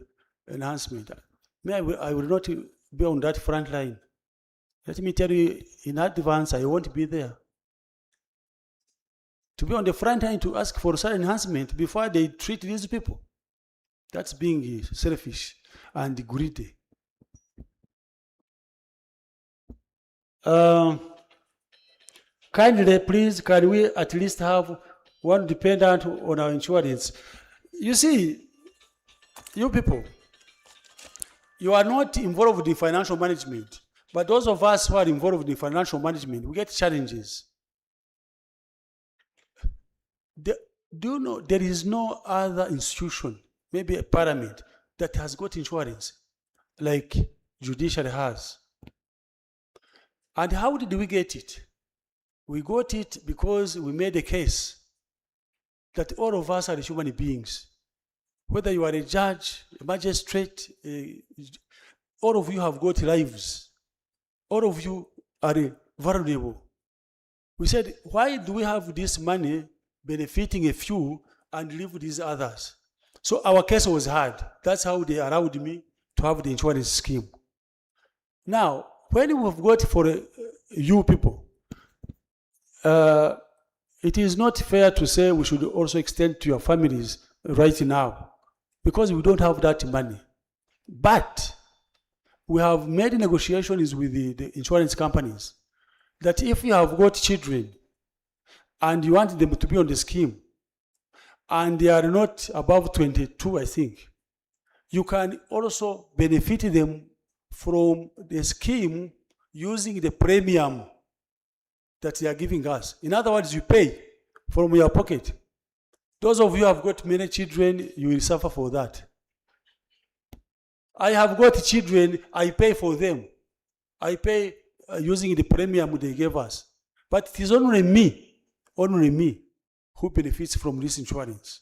enhancement. I will not be on that front line. Let me tell you in advance, I won't be there. To be on the front line to ask for salary enhancement before they treat these people. That's being selfish and greedy. Kindly, please, can we at least have one dependent on our insurance? You see, you people, you are not involved in financial management, but those of us who are involved in financial management, we get challenges. Do you know there is no other institution, maybe a parliament, that has got insurance like judiciary has? And how did we get it? We got it because we made a case that all of us are human beings. Whether you are a judge, a magistrate, all of you have got lives. All of you are vulnerable. We said, why do we have this money benefiting a few and leave these others? So our case was hard. That's how they allowed me to have the insurance scheme. Now, when we've got for you people, it is not fair to say we should also extend to your families right now, because we don't have that money. But we have made negotiations with the insurance companies that if you have got children and you want them to be on the scheme and they are not above 22, I think, you can also benefit them from the scheme using the premium that they are giving us. In other words, you pay from your pocket. Those of you who have got many children, you will suffer for that. I have got children, I pay for them. I pay using the premium they gave us. But it is only me who benefits from this insurance.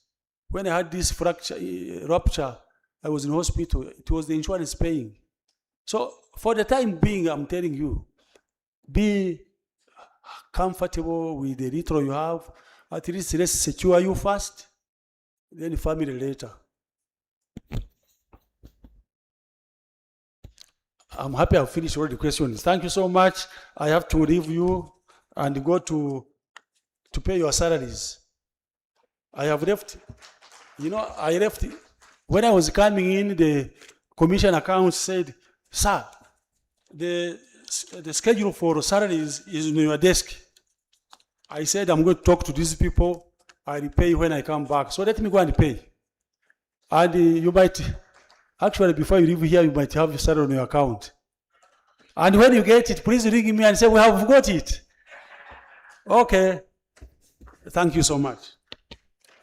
When I had this rupture, I was in hospital, it was the insurance paying. So for the time being, I'm telling you, be comfortable with the little you have. At least let's secure you first, then family later. I'm happy I've finished all the questions. Thank you so much. I have to leave you and go to pay your salaries. I have left, I left. When I was coming in, the commission accounts said, sir, the schedule for salaries is on your desk. I said, I'm going to talk to these people. I'll pay when I come back. So let me go and pay. And you might, actually, before you leave here, you might have your salary on your account. And when you get it, please ring me and say, we have got it. Okay. Thank you so much.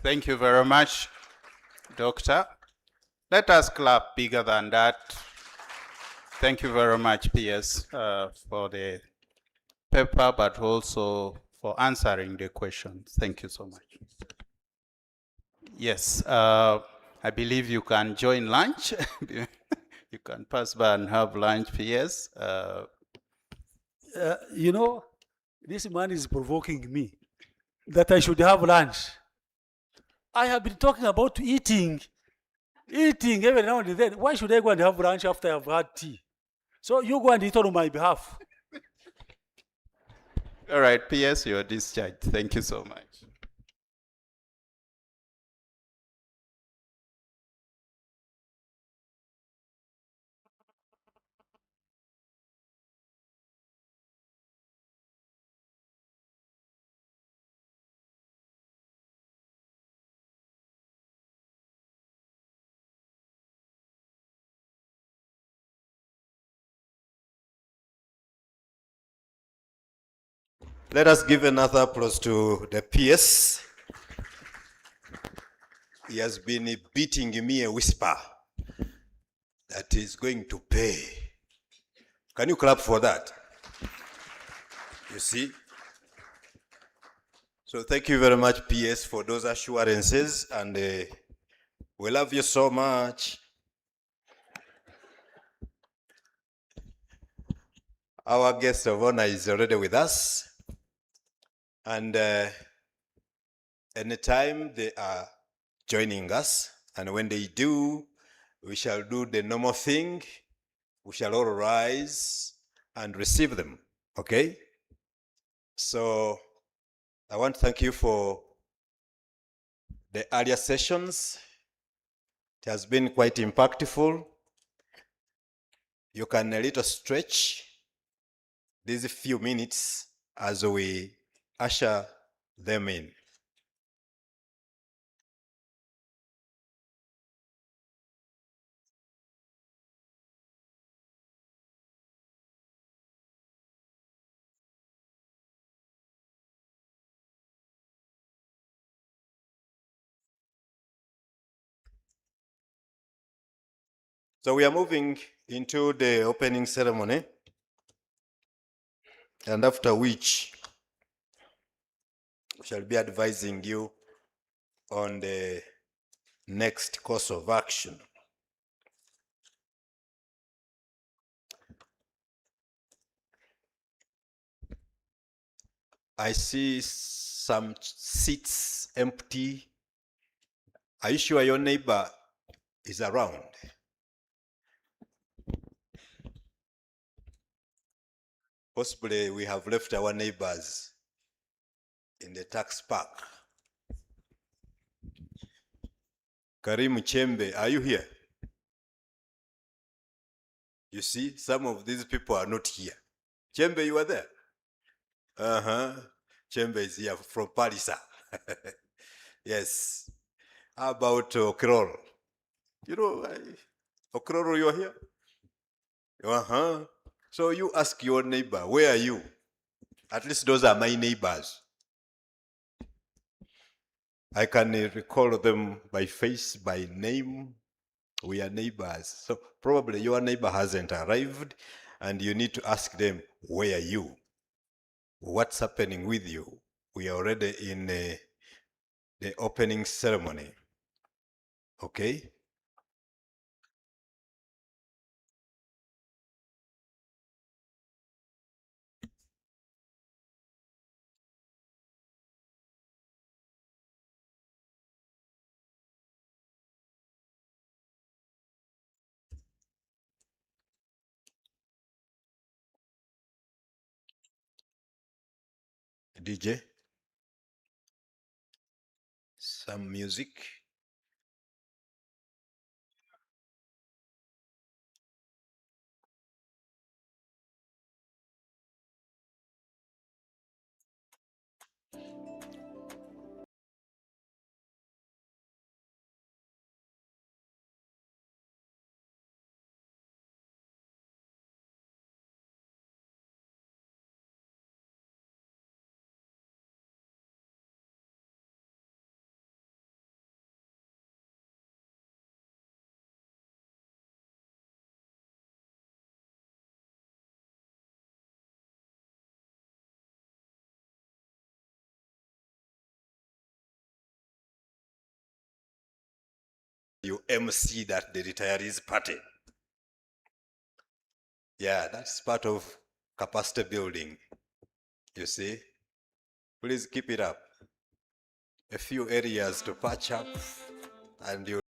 Thank you very much, Doctor. Let us clap bigger than that. Thank you very much, PS, for the paper, but also for answering the questions. Thank you so much. Yes, I believe you can join lunch. You can pass by and have lunch, PS.
This man is provoking me that I should have lunch. I have been talking about eating every now and then. Why should I go and have lunch after I've had tea? So you go and eat on my behalf.
All right, PS, you are discharged. Thank you so much.
Let us give another applause to the PS. He has been beating me a whisper that he's going to pay. Can you clap for that? You see? So thank you very much, PS, for those assurances, and we love you so much. Our guest of honor is already with us, and anytime they are joining us, and when they do, we shall do the normal thing. We shall all rise and receive them, okay? So I want to thank you for the earlier sessions. It has been quite impactful. You can a little stretch these few minutes as we usher them in. So we are moving into the opening ceremony, and after which we shall be advising you on the next course of action. I see some seats empty. Are you sure your neighbor is around? Possibly we have left our neighbors in the tax park. Karim Chembe, are you here? You see, some of these people are not here. Chembe, you are there? Chembe is here from Paris. Yes. How about Okroro? You know, Okroro, you are here? So you ask your neighbor, where are you? At least those are my neighbors. I can recall them by face, by name. We are neighbors. So probably your neighbor hasn't arrived and you need to ask them, where are you? What's happening with you? We are already in the opening ceremony. Okay? DJ, some music. You MC that the retirees party. Yeah, that's part of capacity building. You see, please keep it up. A few areas to patch up, and you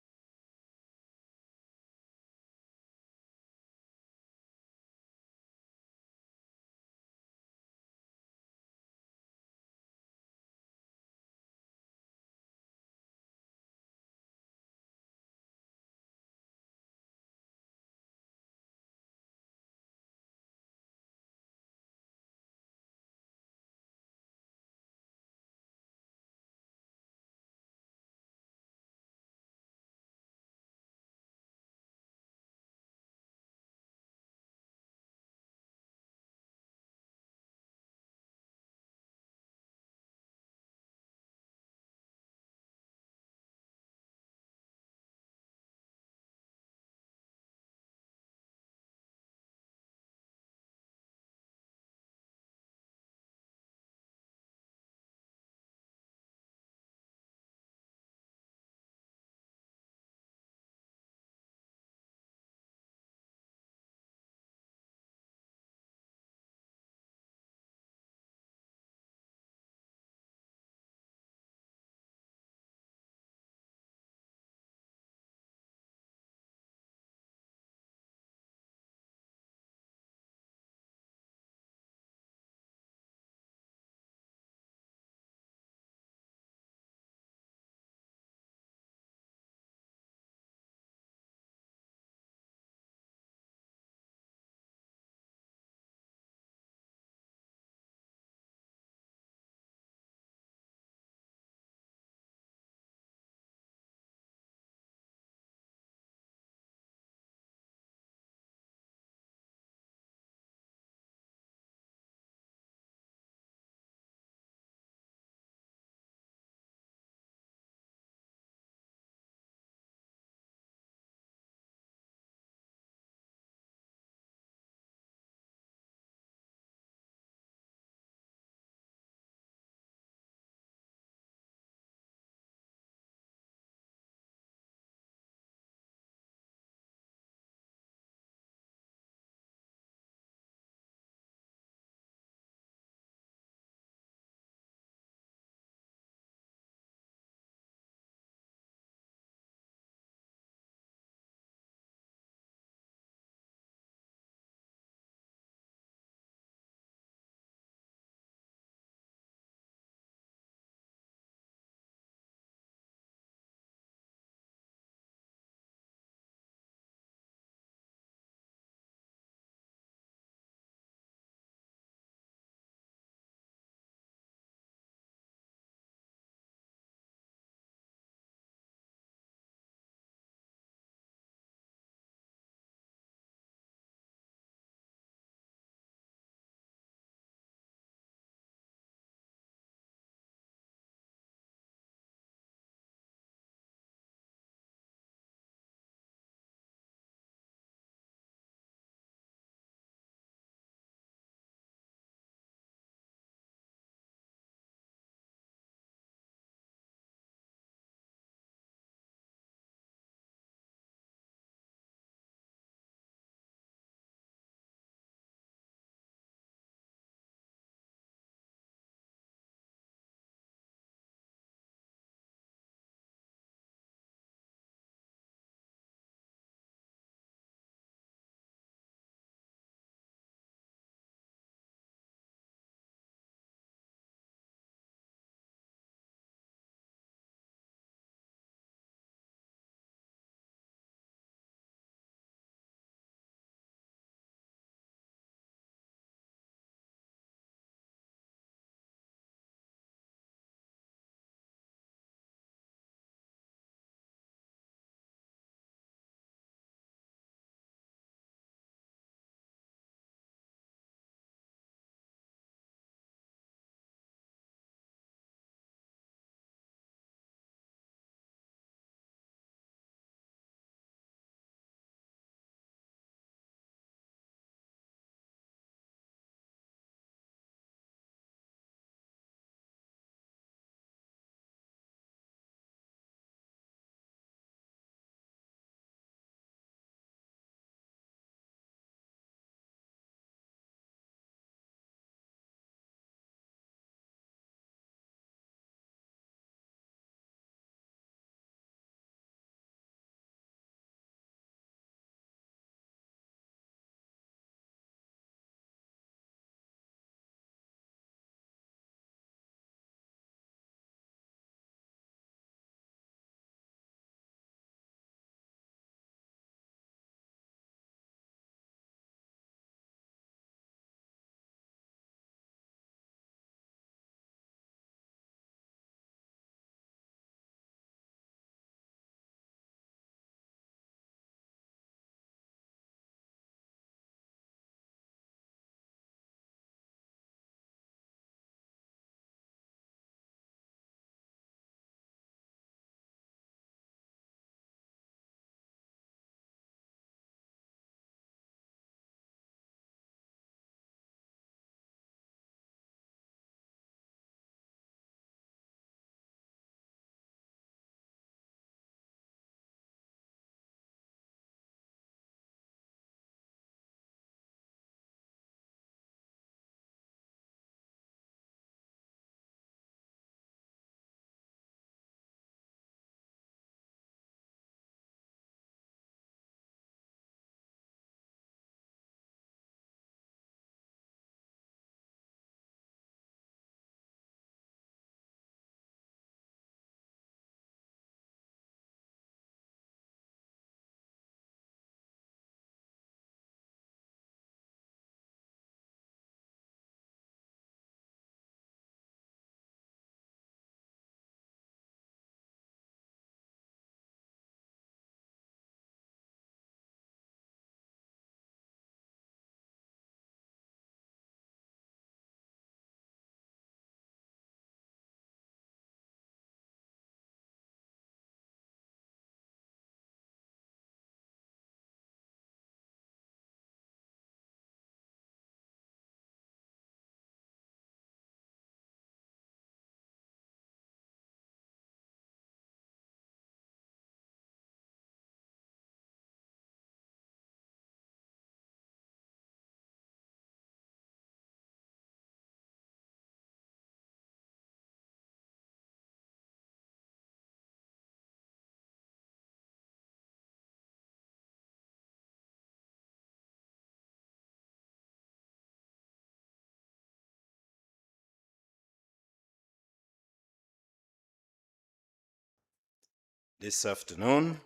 this afternoon,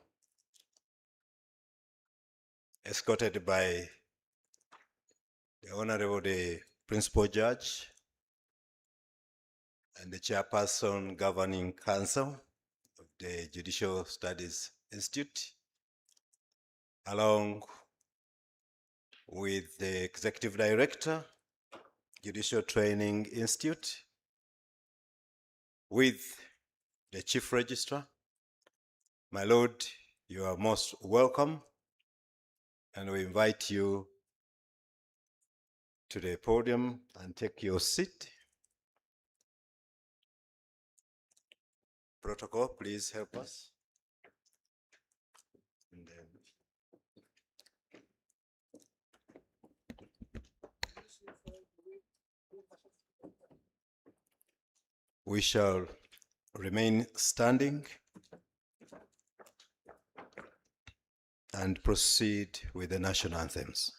escorted by the Honorable the Principal Judge and the Chairperson Governing Council of the Judicial Studies Institute, along with the Executive Director, Judicial Training Institute, with the Chief Registrar. My Lord, you are most welcome, and we invite you to the podium and take your seat. Protocol, please help us. And then we shall remain standing and proceed with the national anthems.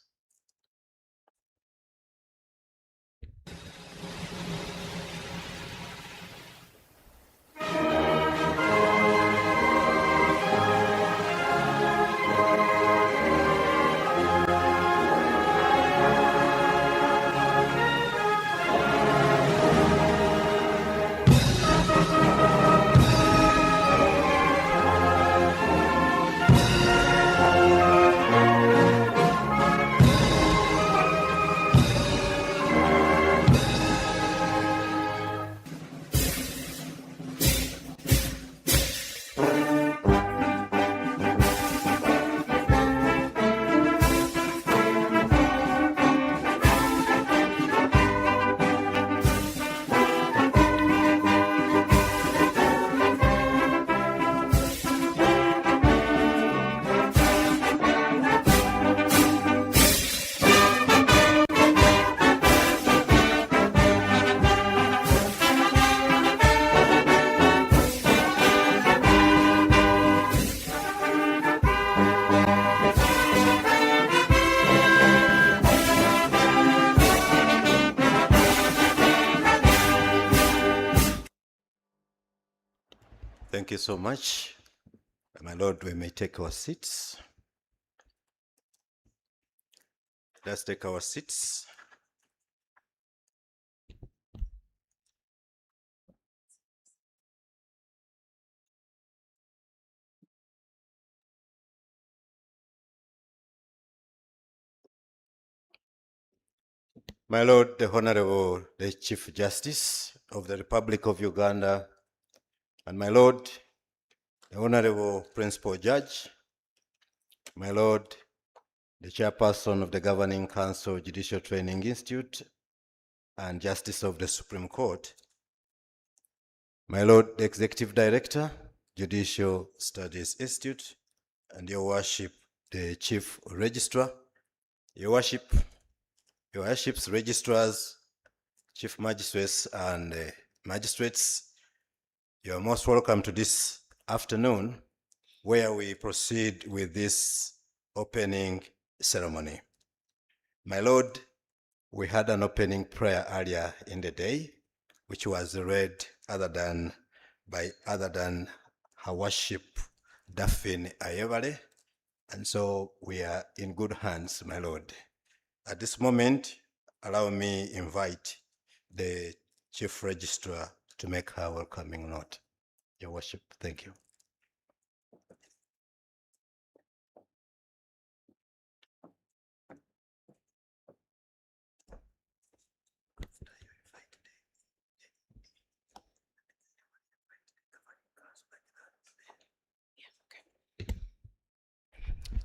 Thank you so much. My Lord, we may take our seats. Let's take our seats. My Lord, the Honorable, the Chief Justice of the Republic of Uganda, and my Lord, the Honorable Principal Judge, my Lord, the Chairperson of the Governing Council Judicial Training Institute and Justice of the Supreme Court, my Lord, the Executive Director, Judicial Studies Institute, and Your Worship, the Chief Registrar, Your Worship, Your Worship's Registrars, Chief Magistrates and Magistrates, you are most welcome to this afternoon where we proceed with this opening ceremony. My Lord, we had an opening prayer earlier in the day, which was read by Her Worship Daphne Ayebale, and so we are in good hands, my Lord. At this moment, allow me invite the Chief Registrar to make her welcoming note. Your Worship, thank you.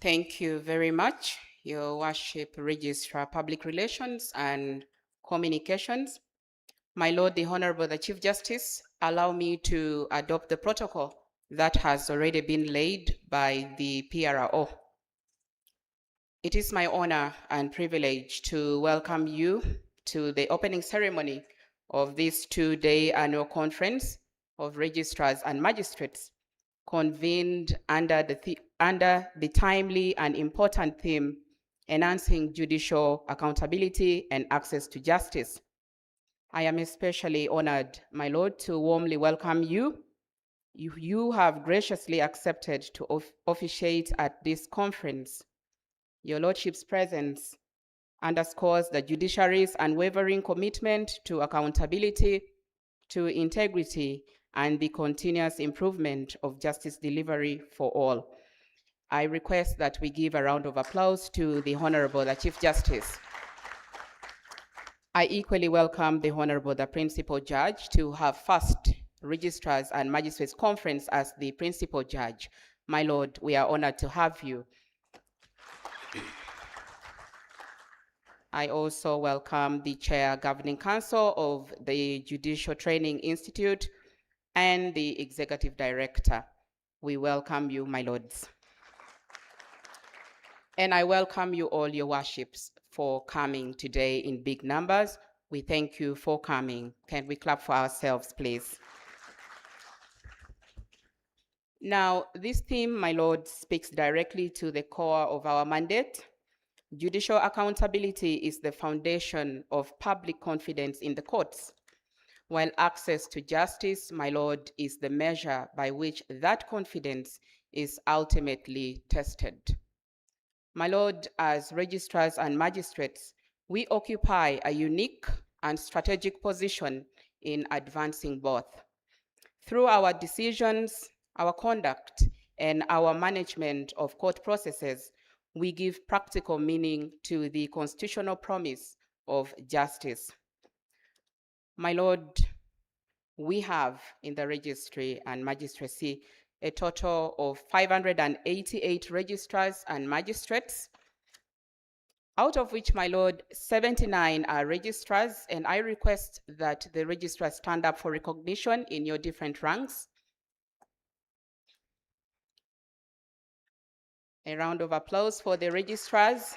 Thank you very much, Your Worship Registrar Public Relations and Communications. My Lord, the Honorable the Chief Justice, allow me to adopt the protocol that has already been laid by the PRO. It is my honor and privilege to welcome you to the opening ceremony of this two-day annual conference of registrars and magistrates, convened under the timely and important theme, enhancing judicial accountability and access to justice. I am especially honored, my Lord, to warmly welcome you You have graciously accepted to officiate at this conference. Your Lordship's presence underscores the judiciary's unwavering commitment to accountability, to integrity, and the continuous improvement of justice delivery for all. I request that we give a round of applause to the Honorable the Chief Justice. I equally welcome the Honorable the Principal Judge to her first Registrars and Magistrates Conference as the Principal Judge. My Lord, we are honored to have you. I also welcome the Chair Governing Council of the Judicial Training Institute and the Executive Director. We welcome you, my lords. And I welcome you all, your worships, for coming today in big numbers. We thank you for coming. Can we clap for ourselves, please? Now, this theme, my lord, speaks directly to the core of our mandate. Judicial accountability is the foundation of public confidence in the courts, while access to justice, my lord, is the measure by which that confidence is ultimately tested. My lord, as registrars and magistrates, we occupy a unique and strategic position in advancing both. Through our decisions, our conduct, and our management of court processes, we give practical meaning to the constitutional promise of justice. My lord, we have in the registry and magistracy a total of 588 registrars and magistrates, out of which, my lord, 79 are registrars, and I request that the registrars stand up for recognition in your different ranks. A round of applause for the registrars.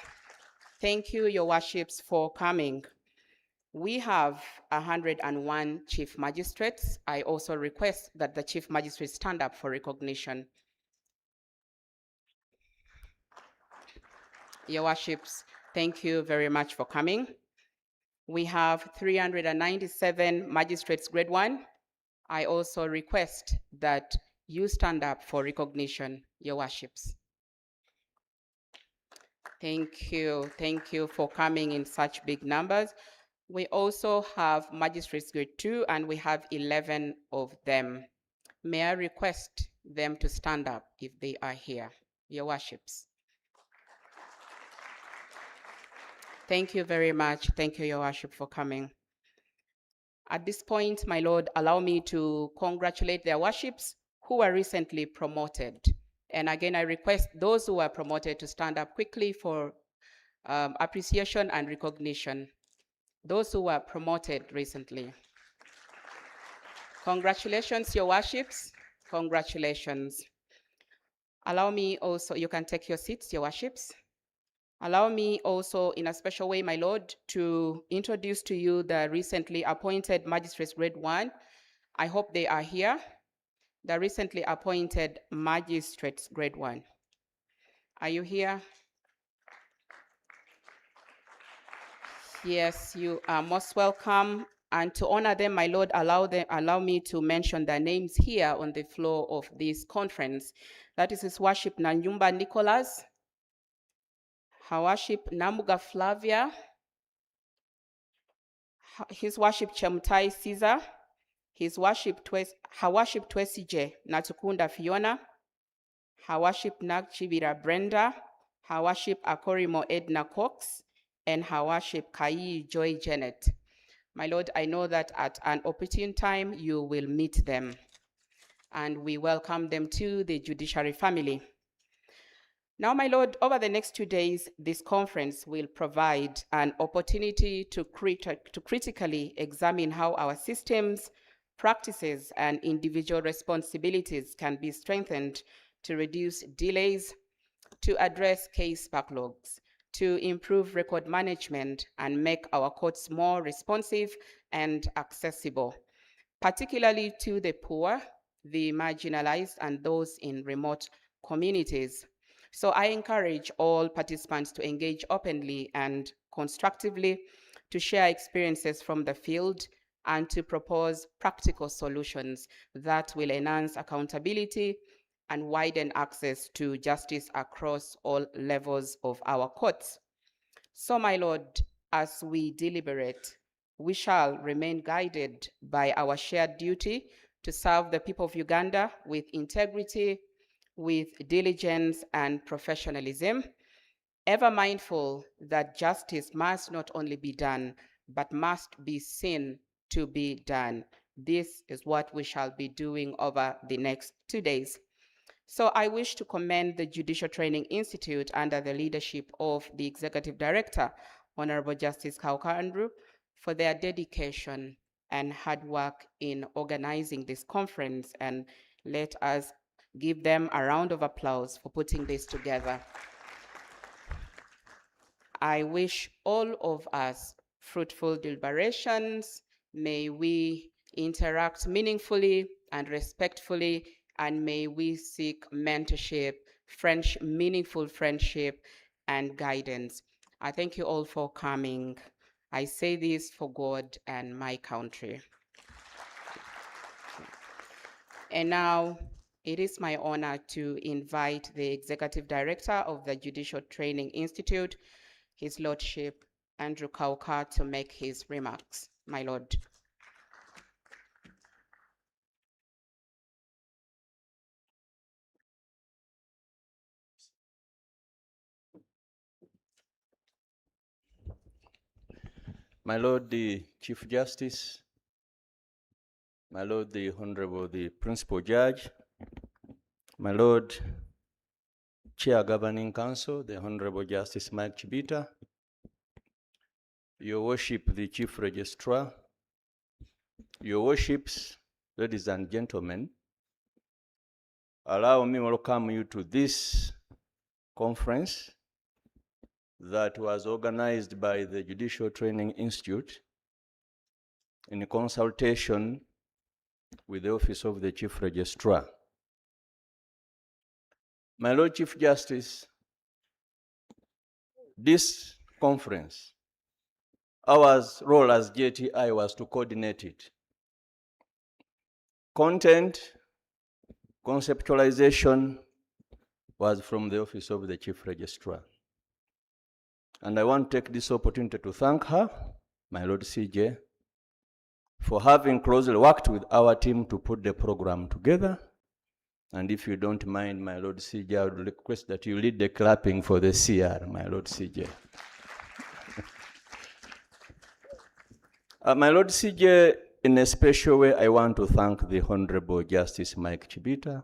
Thank you, your worships, for coming. We have 101 chief magistrates. I also request that the chief magistrates stand up for recognition. Your worships, thank you very much for coming. We have 397 magistrates grade 1. I also request that you stand up for recognition, your worships. Thank you for coming in such big numbers. We also have magistrates grade 2, and we have 11 of them. May I request them to stand up if they are here, your worships. Thank you very much. Thank you, your worship, for coming. At this point, my lord, allow me to congratulate their worships who were recently promoted. And again, I request those who were promoted to stand up quickly for appreciation and recognition. Those who were promoted recently. Congratulations, your worships. Congratulations. Allow me also, you can take your seats, your worships. Allow me also, in a special way, my lord, to introduce to you the recently appointed magistrates grade 1. I hope they are here. The recently appointed magistrates grade 1. Are you here? Yes, you are most welcome. And to honor them, my lord, allow me to mention their names here on the floor of this conference. That is His Worship Nanyumba Nicholas, Her Worship Namuga Flavia, His Worship Chemutai Caesar, His Worship Her Worship Twesije Natukunda Fiona, Her Worship Nagchibira Brenda, Her Worship Akorimo Edna Cox, and Her Worship Kai Joy Janet. My lord, I know that at an opportune time you will meet them, and we welcome them to the judiciary family. Now, my lord, over the next 2 days, this conference will provide an opportunity to critically examine how our systems, practices, and individual responsibilities can be strengthened to reduce delays, to address case backlogs, to improve record management, and make our courts more responsive and accessible, particularly to the poor, the marginalized, and those in remote communities. So I encourage all participants to engage openly and constructively, to share experiences from the field, and to propose practical solutions that will enhance accountability and widen access to justice across all levels of our courts. So, my Lord, as we deliberate, we shall remain guided by our shared duty to serve the people of Uganda with integrity, with diligence and professionalism, ever mindful that justice must not only be done, but must be seen to be done. This is what we shall be doing over the next 2 days. So I wish to commend the Judicial Training Institute under the leadership of the Executive Director, Honorable Justice Kauka Andrew, for their dedication and hard work in organizing this conference, and let us give them a round of applause for putting this together. I wish all of us fruitful deliberations. May we interact meaningfully and respectfully, and may we seek mentorship, meaningful friendship, and guidance. I thank you all for coming. I say this for God and my country. And now, it is my honor to invite the Executive Director of the Judicial Training Institute, His Lordship Andrew Kauka, to make his remarks. My Lord.
My Lord, the Chief Justice, my Lord, the Honorable, the Principal Judge, my Lord, Chair Governing Council, the Honorable Justice Mike Chibita, Your Worship, the Chief Registrar, Your Worships, ladies and gentlemen, allow me to welcome you to this conference that was organized by the Judicial Training Institute in consultation with the Office of the Chief Registrar. My Lord Chief Justice, this conference, our role as JTI was to coordinate it. Content, conceptualization was from the Office of the Chief Registrar. And I want to take this opportunity to thank her, my Lord CJ, for having closely worked with our team to put the program together. And if you don't mind, my Lord CJ, I would request that you lead the clapping for the CR, my Lord CJ. My Lord CJ, in a special way, I want to thank the Honorable Justice Mike Chibita,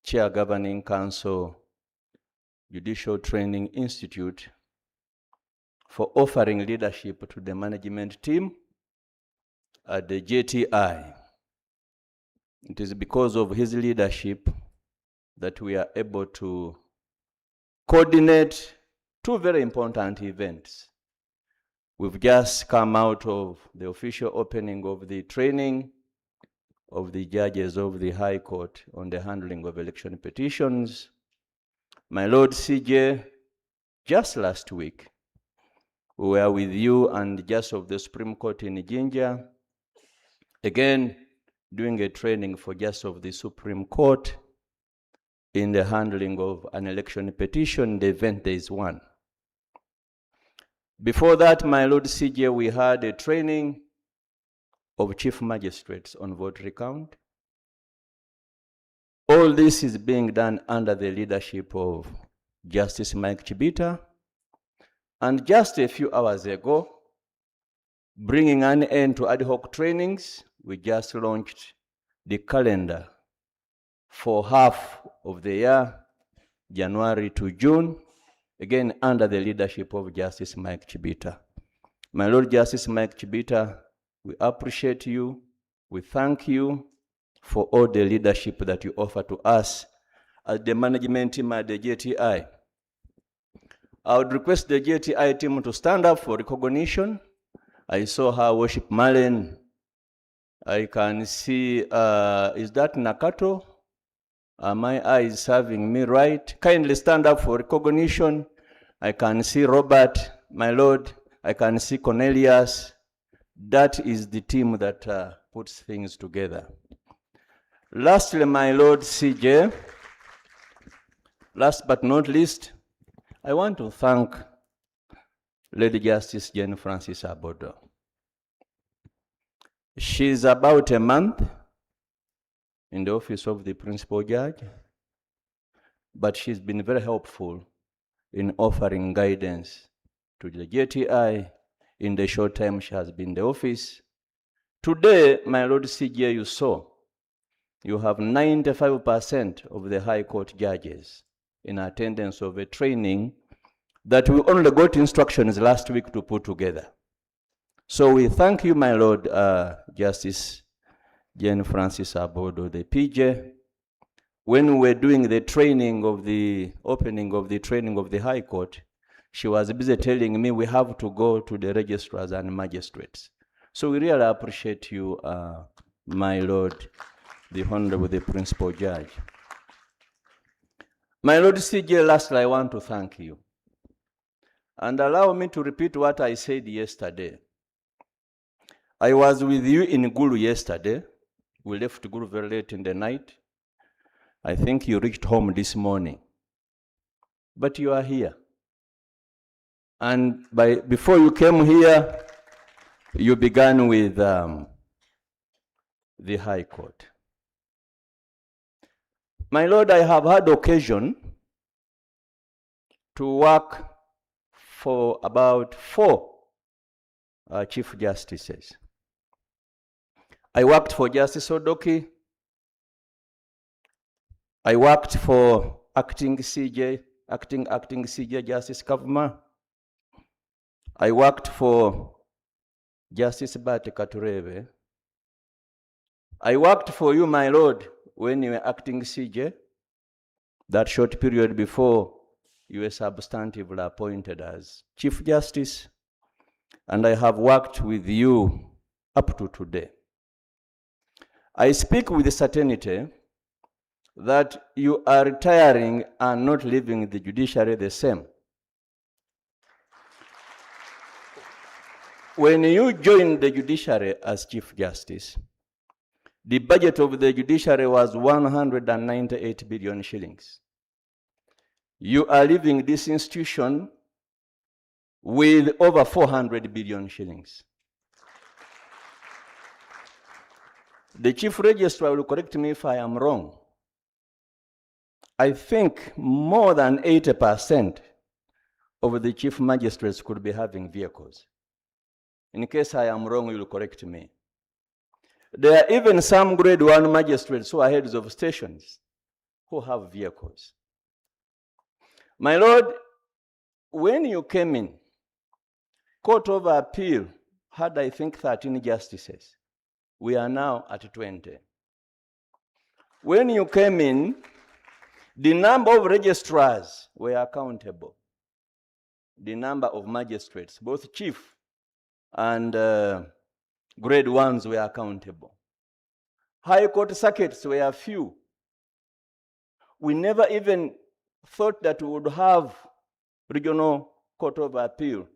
Chair Governing Council, Judicial Training Institute, for offering leadership to the management team at the JTI. It is because of his leadership that we are able to coordinate two very important events. We've just come out of the official opening of the training of the judges of the High Court on the handling of election petitions. My Lord CJ, just last week, we were with you and just of the Supreme Court in Jinja, again, doing a training for just of the Supreme Court in the handling of an election petition. The event there is one. Before that, my Lord CJ, we had a training of Chief Magistrates on vote recount. All this is being done under the leadership of Justice Mike Chibita. And just a few hours ago, bringing an end to ad hoc trainings, we just launched the calendar for half of the year, January to June, again under the leadership of Justice Mike Chibita. My Lord Justice Mike Chibita, we appreciate you, we thank you for all the leadership that you offer to us as the management team at the JTI. I would request the JTI team to stand up for recognition. I saw her Worship Marlene. I can see, is that Nakato? My eyes serving me right. Kindly stand up for recognition. I can see Robert, my Lord. I can see Cornelius. That is the team that puts things together. Lastly, my Lord CJ, last but not least, I want to thank Lady Justice Jane Francis Abodo. She's about a month in the office of the principal judge, but she's been very helpful in offering guidance to the JTI in the short time she has been in the office. Today, my Lord CJ, you saw, you have 95% of the High Court judges in attendance of a training that we only got instructions last week to put together. So we thank you, my Lord Justice Jane Francis Abodo, the PJ. When we were doing the training of the opening of the training of the High Court, she was busy telling me we have to go to the registrars and magistrates. So we really appreciate you, my Lord, the Honorable the Principal Judge. My Lord CJ, lastly, I want to thank you. And allow me to repeat what I said yesterday. I was with you in Gulu yesterday. We left Gulu very late in the night. I think you reached home this morning. But you are here. And before you came here, you began with the High Court. My Lord, I have had occasion to work for about 4 Chief Justices. I worked for Justice Odoki. I worked for acting CJ Justice Kavuma. I worked for Justice Bate Katurebe. I worked for you, my Lord, when you were acting CJ, that short period before you were substantively appointed as Chief Justice, and I have worked with you up to today. I speak with certainty that you are retiring and not leaving the judiciary the same. When you joined the judiciary as Chief Justice, the budget of the judiciary was 198 billion shillings. You are leaving this institution with over 400 billion shillings. The Chief Registrar will correct me if I am wrong. I think more than 80% of the Chief Magistrates could be having vehicles. In case I am wrong, you will correct me. There are even some grade 1 magistrates who are heads of stations who have vehicles. My Lord, when you came in, Court of Appeal had, I think, 13 justices. We are now at 20. When you came in, the number of registrars were accountable. The number of magistrates, both chief and grade 1s, were accountable. High Court circuits were few. We never even thought that we would have Regional Court of Appeal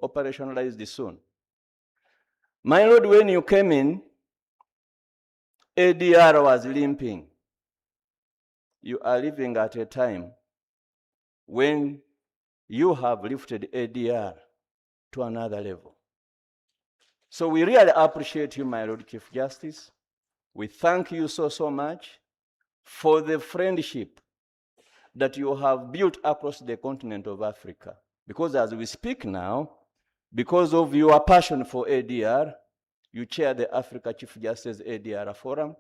operationalized soon. My Lord, when you came in, ADR was limping. You are living at a time when you have lifted ADR to another level. So we really appreciate you, my Lord Chief Justice. We thank you so much for the friendship that you have built across the continent of Africa. Because as we speak now, because of your passion for ADR, you chair the Africa Chief Justice ADR Forum,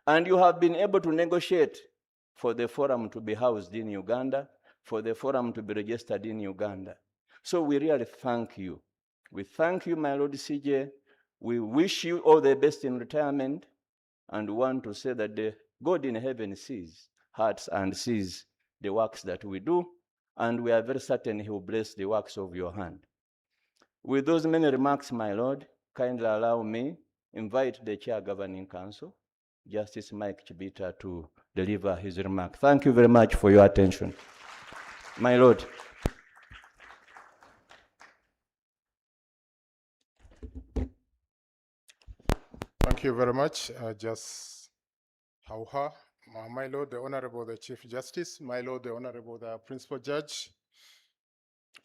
and you have been able to negotiate for the forum to be housed in Uganda, for the forum to be registered in Uganda. So we really thank you. We thank you, my Lord CJ. We wish you all the best in retirement, and want to say that the God in heaven sees hearts and sees the works that we do, and we are very certain he will bless the works of your hand. With those many remarks, my Lord, kindly allow me invite the Chair Governing Council, Justice Mike Chibita, to deliver his remark. Thank you very much for your attention. My Lord.
Thank you very much. Just Hauha, my Lord, the Honorable, the Chief Justice, my Lord, the Honorable, the Principal Judge,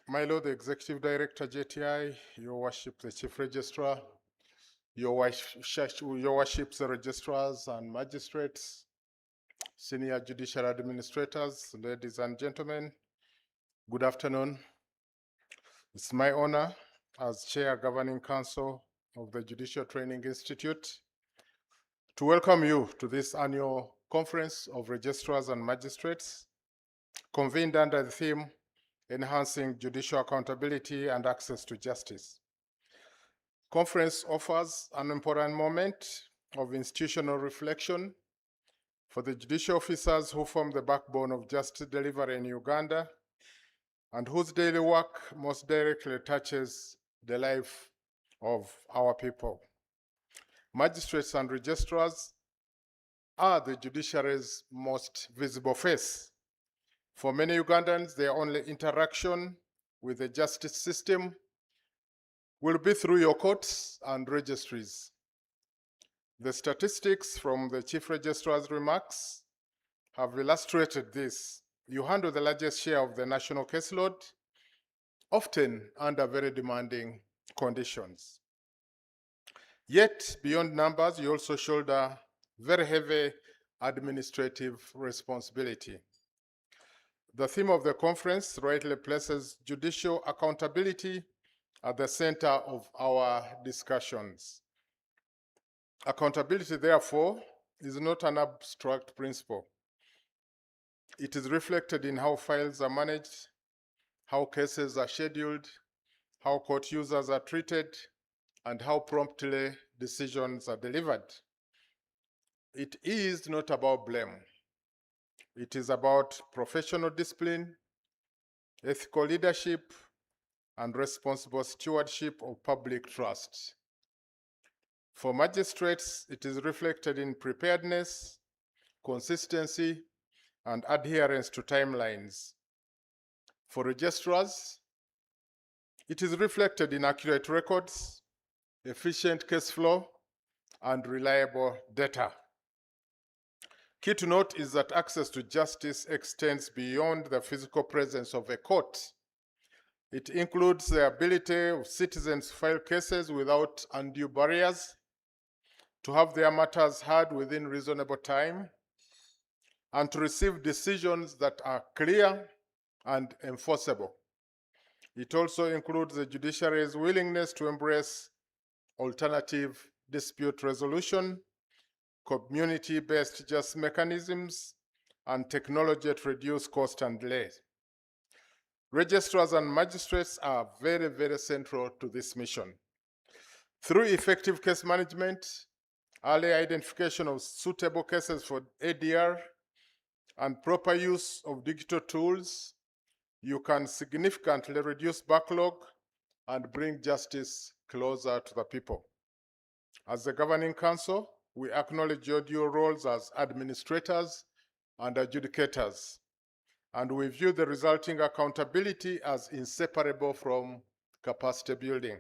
my Lord, the Executive Director, JTI, Your Worship, the Chief Registrar, Your Worships, the Registrars and Magistrates, Senior Judicial Administrators, ladies and gentlemen, good afternoon. It's my honor as Chair Governing Council of the Judicial Training Institute to welcome you to this annual Conference of Registrars and Magistrates, convened under the theme, Enhancing Judicial Accountability and Access to Justice. Conference offers an important moment of institutional reflection for the judicial officers who form the backbone of justice delivery in Uganda and whose daily work most directly touches the life of our people. Magistrates and registrars are the judiciary's most visible face. For many Ugandans, their only interaction with the justice system will be through your courts and registries. The statistics from the Chief Registrar's remarks have illustrated this. You handle the largest share of the national caseload, often under very demanding conditions. Yet, beyond numbers, you also shoulder very heavy administrative responsibility. The theme of the conference rightly places judicial accountability at the center of our discussions. Accountability, therefore, is not an abstract principle. It is reflected in how files are managed, how cases are scheduled, how court users are treated, and how promptly decisions are delivered. It is not about blame. It is about professional discipline, ethical leadership, and responsible stewardship of public trust. For magistrates, it is reflected in preparedness, consistency, and adherence to timelines. For registrars, it is reflected in accurate records, efficient case flow, and reliable data. Key to note is that access to justice extends beyond the physical presence of a court. It includes the ability of citizens to file cases without undue barriers, to have their matters heard within reasonable time, and to receive decisions that are clear and enforceable. It also includes the judiciary's willingness to embrace alternative dispute resolution, community-based justice mechanisms, and technology to reduce cost and delays. Registrars and magistrates are very, very central to this mission. Through effective case management, early identification of suitable cases for ADR, and proper use of digital tools, you can significantly reduce backlog and bring justice closer to the people. As the Governing Council, we acknowledge your dual roles as administrators and adjudicators, and we view the resulting accountability as inseparable from capacity building.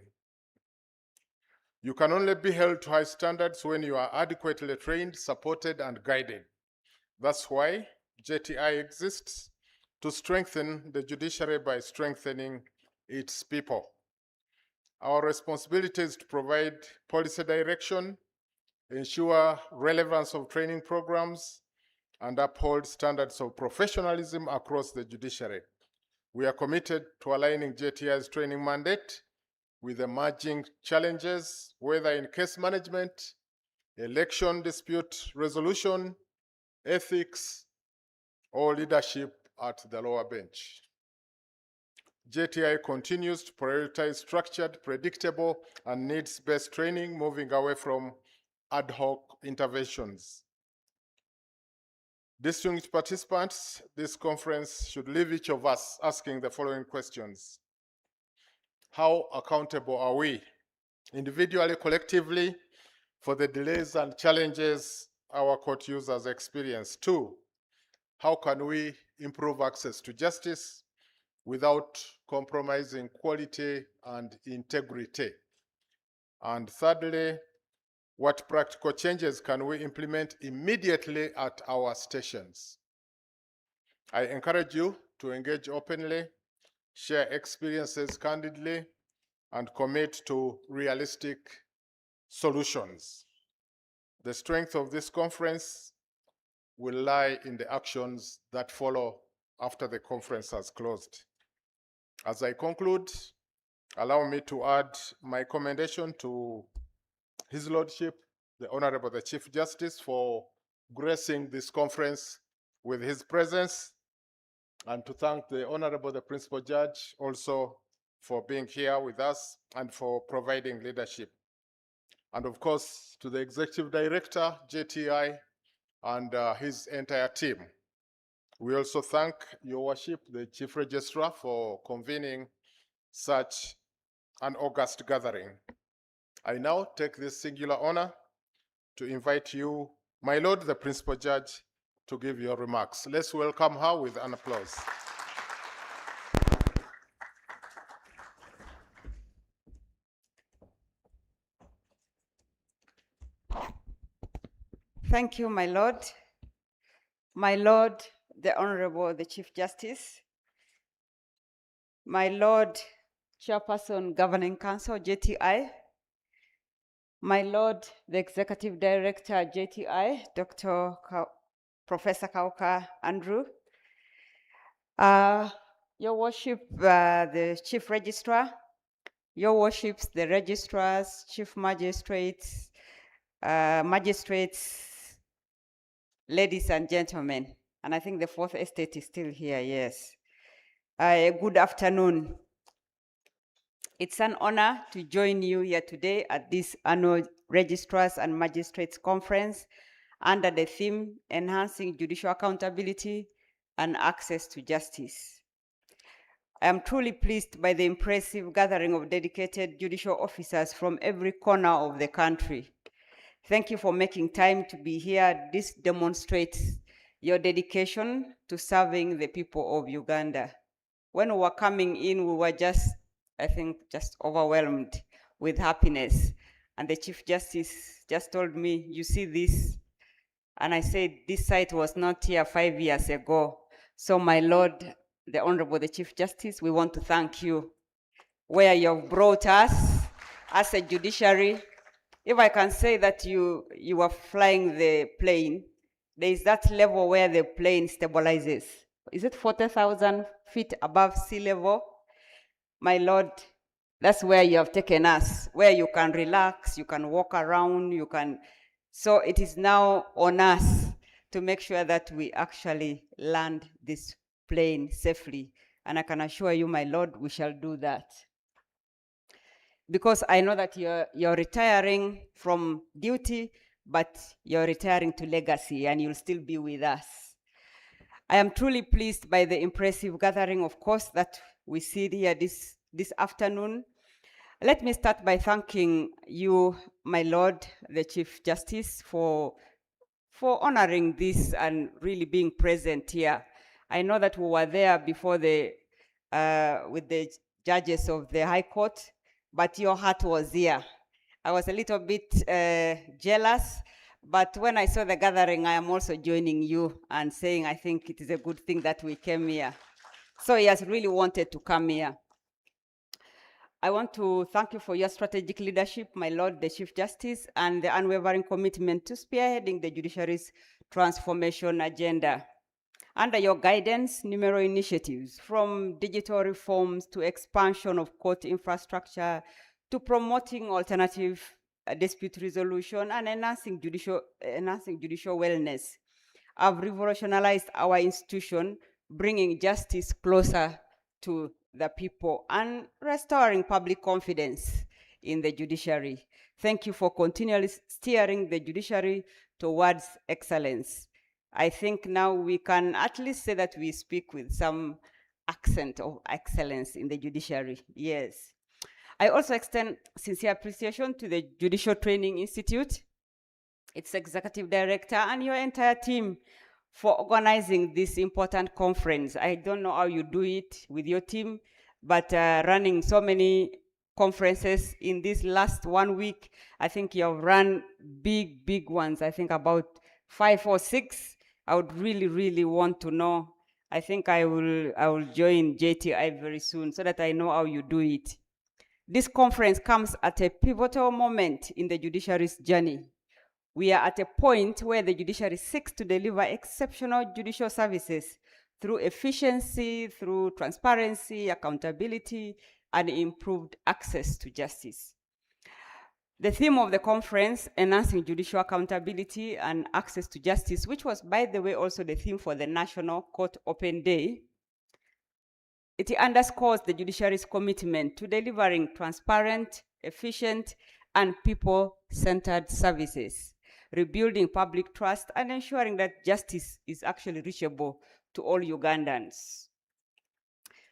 You can only be held to high standards when you are adequately trained, supported, and guided. That's why JTI exists, to strengthen the judiciary by strengthening its people. Our responsibility is to provide policy direction, ensure relevance of training programs, and uphold standards of professionalism across the judiciary. We are committed to aligning JTI's training mandate with emerging challenges, whether in case management, election dispute resolution, ethics, or leadership at the lower bench. JTI continues to prioritize structured, predictable, and needs-based training, moving away from ad hoc interventions. Distinguished participants, this conference should leave each of us asking the following questions. How accountable are we, individually, collectively, for the delays and challenges our court users experience? 2, how can we improve access to justice without compromising quality and integrity? And thirdly, What practical changes can we implement immediately at our stations? I encourage you to engage openly, share experiences candidly, and commit to realistic solutions. The strength of this conference will lie in the actions that follow after the conference has closed. As I conclude, allow me to add my commendation to His Lordship, the Honorable the Chief Justice, for gracing this conference with his presence, and to thank the Honorable the Principal Judge also for being here with us and for providing leadership. And of course, to the Executive Director, JTI, and his entire team. We also thank Your Worship, the Chief Registrar, for convening such an august gathering. I now take this singular honor to invite you, my Lord, the Principal Judge, to give your remarks. Let's welcome her with an applause.
Thank you, my Lord. My Lord, the Honorable, the Chief Justice. My Lord, Chairperson, Governing Council, JTI. My Lord, the Executive Director, JTI, Professor Kauka Andrew. Your Worship, the Chief Registrar. Your Worships, the Registrars, Chief Magistrates, Magistrates, ladies and gentlemen, and I think the fourth estate is still here, yes. Good afternoon. It's an honor to join you here today at this annual Registrars and Magistrates Conference under the theme Enhancing Judicial Accountability and Access to Justice. I am truly pleased by the impressive gathering of dedicated judicial officers from every corner of the country. Thank you for making time to be here. This demonstrates your dedication to serving the people of Uganda. When we were coming in, we were just overwhelmed with happiness. And the Chief Justice just told me, you see this? And I said, this site was not here 5 years ago. So my Lord, the Honorable the Chief Justice, we want to thank you where you've brought us as a judiciary. If I can say that you are flying the plane, there is that level where the plane stabilizes. Is it 40,000 feet above sea level? My Lord, that's where you have taken us, where you can relax, you can walk around, you can. So it is now on us to make sure that we actually land this plane safely. And I can assure you, my Lord, we shall do that. Because I know that you're retiring from duty, but you're retiring to legacy and you'll still be with us. I am truly pleased by the impressive gathering, of course, that we see here this afternoon. Let me start by thanking you, my Lord, the Chief Justice, for honoring this and really being present here. I know that we were there before with the judges of the High Court, but your heart was here. I was a little bit jealous, but when I saw the gathering, I am also joining you and saying I think it is a good thing that we came here. So he has really wanted to come here. I want to thank you for your strategic leadership, my Lord, the Chief Justice, and the unwavering commitment to spearheading the judiciary's transformation agenda. Under your guidance, numerous initiatives, from digital reforms to expansion of court infrastructure, to promoting alternative dispute resolution and enhancing judicial wellness, have revolutionized our institution, bringing justice closer to the people and restoring public confidence in the judiciary. Thank you for continually steering the judiciary towards excellence. I think now we can at least say that we speak with some accent of excellence in the judiciary. Yes. I also extend sincere appreciation to the Judicial Training Institute, its executive director, and your entire team for organizing this important conference. I don't know how you do it with your team, but running so many conferences in this last 1 week. I think you have run big ones. I think about 5 or 6. I would really want to know. I think I will join JTI very soon so that I know how you do it. This conference comes at a pivotal moment in the judiciary's journey. We are at a point where the judiciary seeks to deliver exceptional judicial services through efficiency, through transparency, accountability, and improved access to justice. The theme of the conference, Enhancing Judicial Accountability and Access to Justice, which was, by the way, also the theme for the National Court Open Day, it underscores the judiciary's commitment to delivering transparent, efficient, and people-centered services, rebuilding public trust, and ensuring that justice is actually reachable to all Ugandans.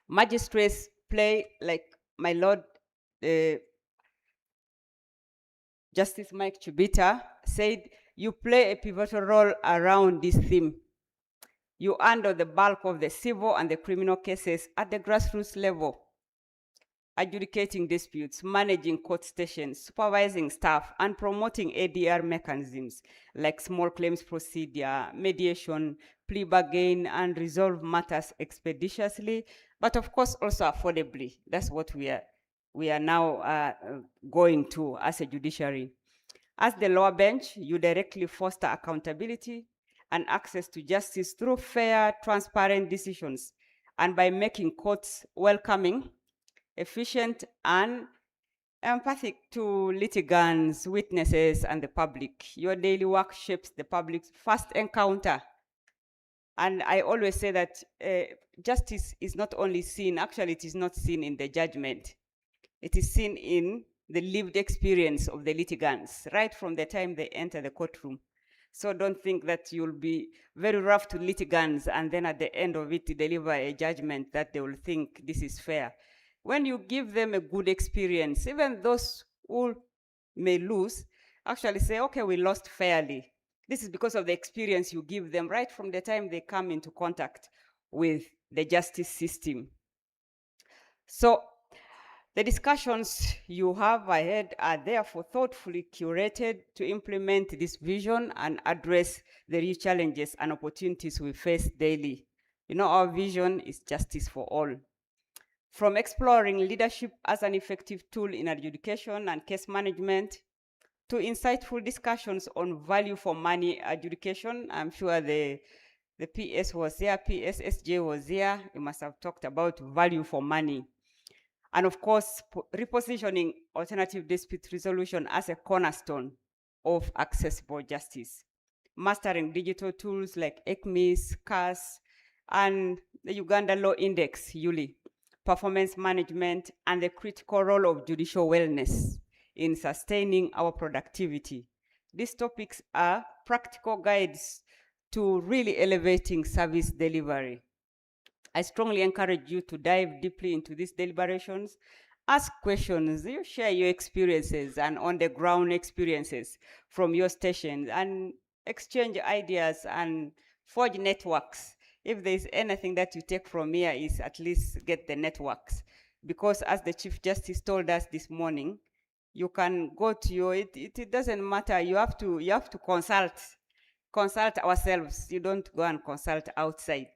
Magistrates play, like my Lord Justice Mike Chubita said, you play a pivotal role around this theme. You handle the bulk of the civil and the criminal cases at the grassroots level, adjudicating disputes, managing court stations, supervising staff, and promoting ADR mechanisms like small claims procedure, mediation, plea bargain, and resolve matters expeditiously, but of course also affordably. That's what we are now going to as a judiciary. As the lower bench, you directly foster accountability and access to justice through fair, transparent decisions, and by making courts welcoming, efficient, and empathic to litigants, witnesses, and the public. Your daily work shapes the public's first encounter. And I always say that justice is not only seen, actually it is not seen in the judgment. It is seen in the lived experience of the litigants, right from the time they enter the courtroom. So don't think that you'll be very rough to litigants and then at the end of it deliver a judgment that they will think this is fair. When you give them a good experience, even those who may lose actually say, okay, we lost fairly. This is because of the experience you give them right from the time they come into contact with the justice system. So the discussions you have ahead are therefore thoughtfully curated to implement this vision and address the real challenges and opportunities we face daily. You know, our vision is justice for all. From exploring leadership as an effective tool in adjudication and case management, to insightful discussions on value for money adjudication. I'm sure the PS was there, PSSJ was there. You must have talked about value for money. And of course, repositioning alternative dispute resolution as a cornerstone of accessible justice. Mastering digital tools like ECMIS, CAS, and the Uganda Law Index, ULI, performance management, and the critical role of judicial wellness in sustaining our productivity. These topics are practical guides to really elevating service delivery. I strongly encourage you to dive deeply into these deliberations, ask questions, you share your experiences and on-the-ground experiences from your stations, and exchange ideas and forge networks. If there's anything that you take from here is at least get the networks. Because as the Chief Justice told us this morning, you can go to your, it doesn't matter, you have to consult ourselves. You don't go and consult outside.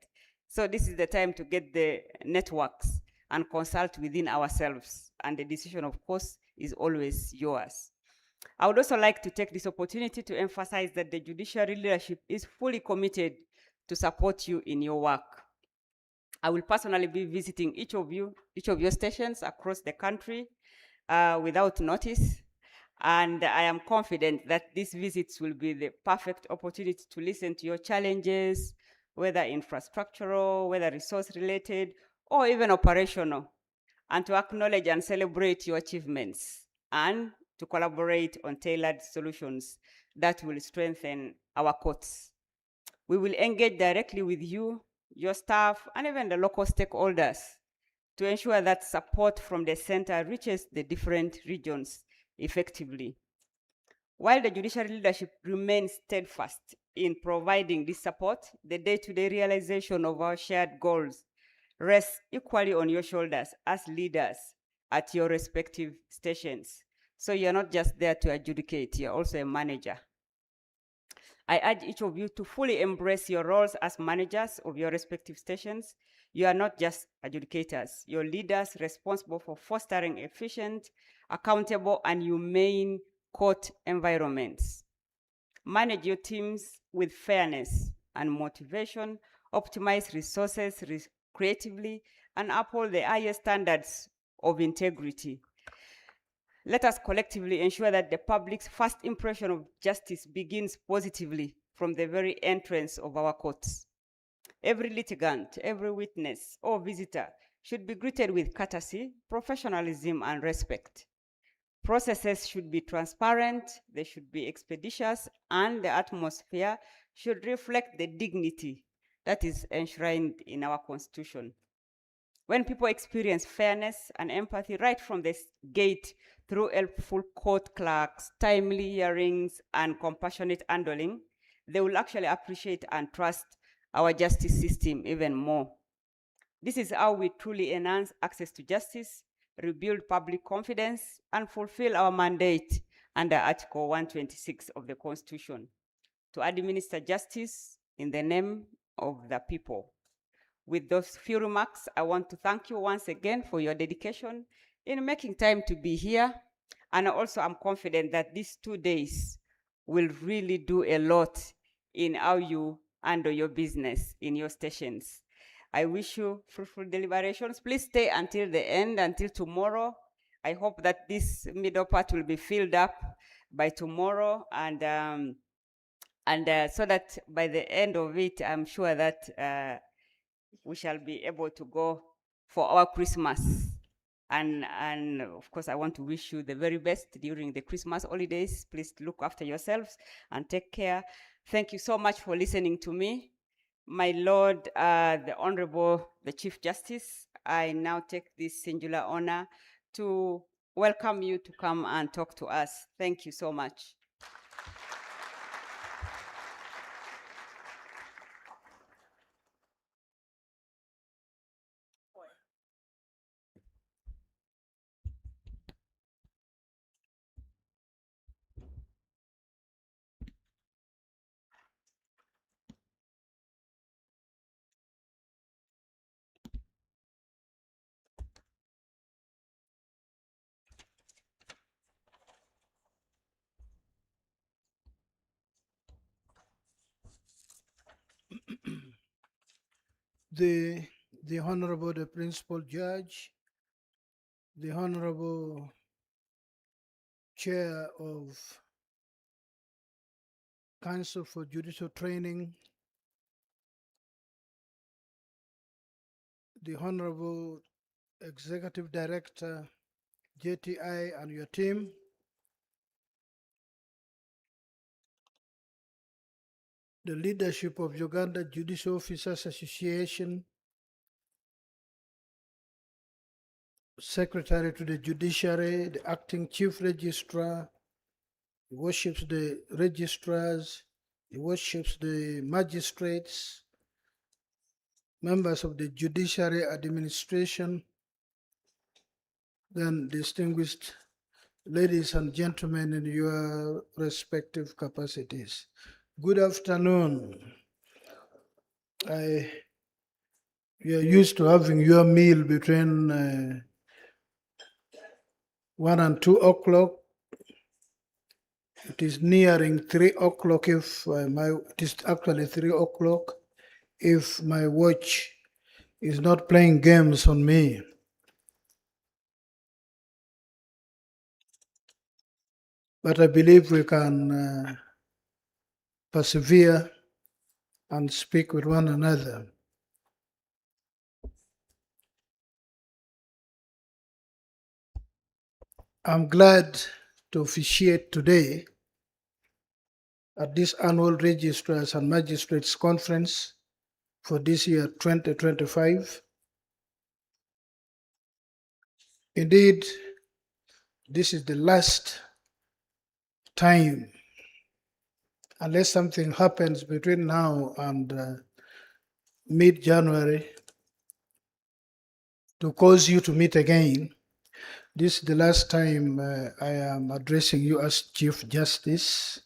So this is the time to get the networks and consult within ourselves. And the decision, of course, is always yours. I would also like to take this opportunity to emphasize that the judiciary leadership is fully committed to support you in your work. I will personally be visiting each of your stations across the country without notice. And I am confident that these visits will be the perfect opportunity to listen to your challenges, whether infrastructural, whether resource related, or even operational, and to acknowledge and celebrate your achievements, and to collaborate on tailored solutions that will strengthen our courts. We will engage directly with you, your staff, and even the local stakeholders to ensure that support from the center reaches the different regions effectively. While the judiciary leadership remains steadfast in providing this support, the day-to-day realization of our shared goals rests equally on your shoulders as leaders at your respective stations. So you're not just there to adjudicate, you're also a manager. I urge each of you to fully embrace your roles as managers of your respective stations. You are not just adjudicators, you're leaders responsible for fostering efficient, accountable, and humane court environments. Manage your teams with fairness and motivation, optimize resources creatively, and uphold the highest standards of integrity. Let us collectively ensure that the public's first impression of justice begins positively from the very entrance of our courts. Every litigant, every witness, or visitor should be greeted with courtesy, professionalism, and respect. Processes should be transparent, they should be expeditious, and the atmosphere should reflect the dignity that is enshrined in our Constitution. When people experience fairness and empathy right from the gate through helpful court clerks, timely hearings, and compassionate handling, they will actually appreciate and trust our justice system even more. This is how we truly enhance access to justice, rebuild public confidence, and fulfill our mandate under Article 126 of the Constitution to administer justice in the name of the people. With those few remarks, I want to thank you once again for your dedication in making time to be here. And also, I'm confident that these 2 days will really do a lot in how you handle your business in your stations. I wish you fruitful deliberations. Please stay until the end, until tomorrow. I hope that this middle part will be filled up by tomorrow, and so that by the end of it, I'm sure that we shall be able to go for our Christmas. And of course, I want to wish you the very best during the Christmas holidays. Please look after yourselves and take care. Thank you so much for listening to me. My Lord, the Honorable, the Chief Justice, I now take this singular honor to welcome you to come and talk to us. Thank you so much.
the Honorable, the Principal Judge, the Honorable Chair of Council for Judicial Training, the Honorable Executive Director, JTI, and your team, the leadership of Uganda Judicial Officers Association, Secretary to the Judiciary, the Acting Chief Registrar, he worships the Registrars, he worships the Magistrates, members of the Judiciary Administration, then distinguished ladies and gentlemen in your respective capacities. Good afternoon. We are used to having your meal between 1 and 2 o'clock. It is nearing 3 o'clock if it is actually 3 o'clock if my watch is not playing games on me. But I believe we can persevere and speak with one another. I'm glad to officiate today at this annual Registrars and Magistrates Conference for this year 2025. Indeed, this is the last time, unless something happens between now and mid-January to cause you to meet again, This is the last time I am addressing you as Chief Justice,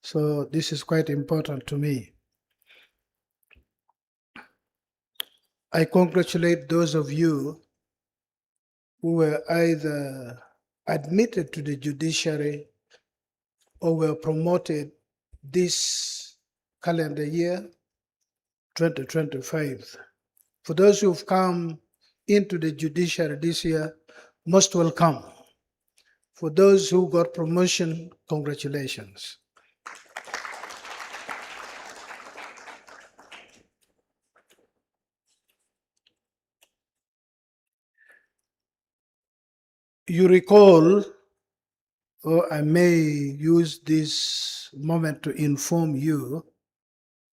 so this is quite important to me. I congratulate those of you who were either admitted to the judiciary or were promoted this calendar year, 2025. For those who've come into the judiciary this year, most welcome. For those who got promotion, congratulations. You recall, or I may use this moment to inform you,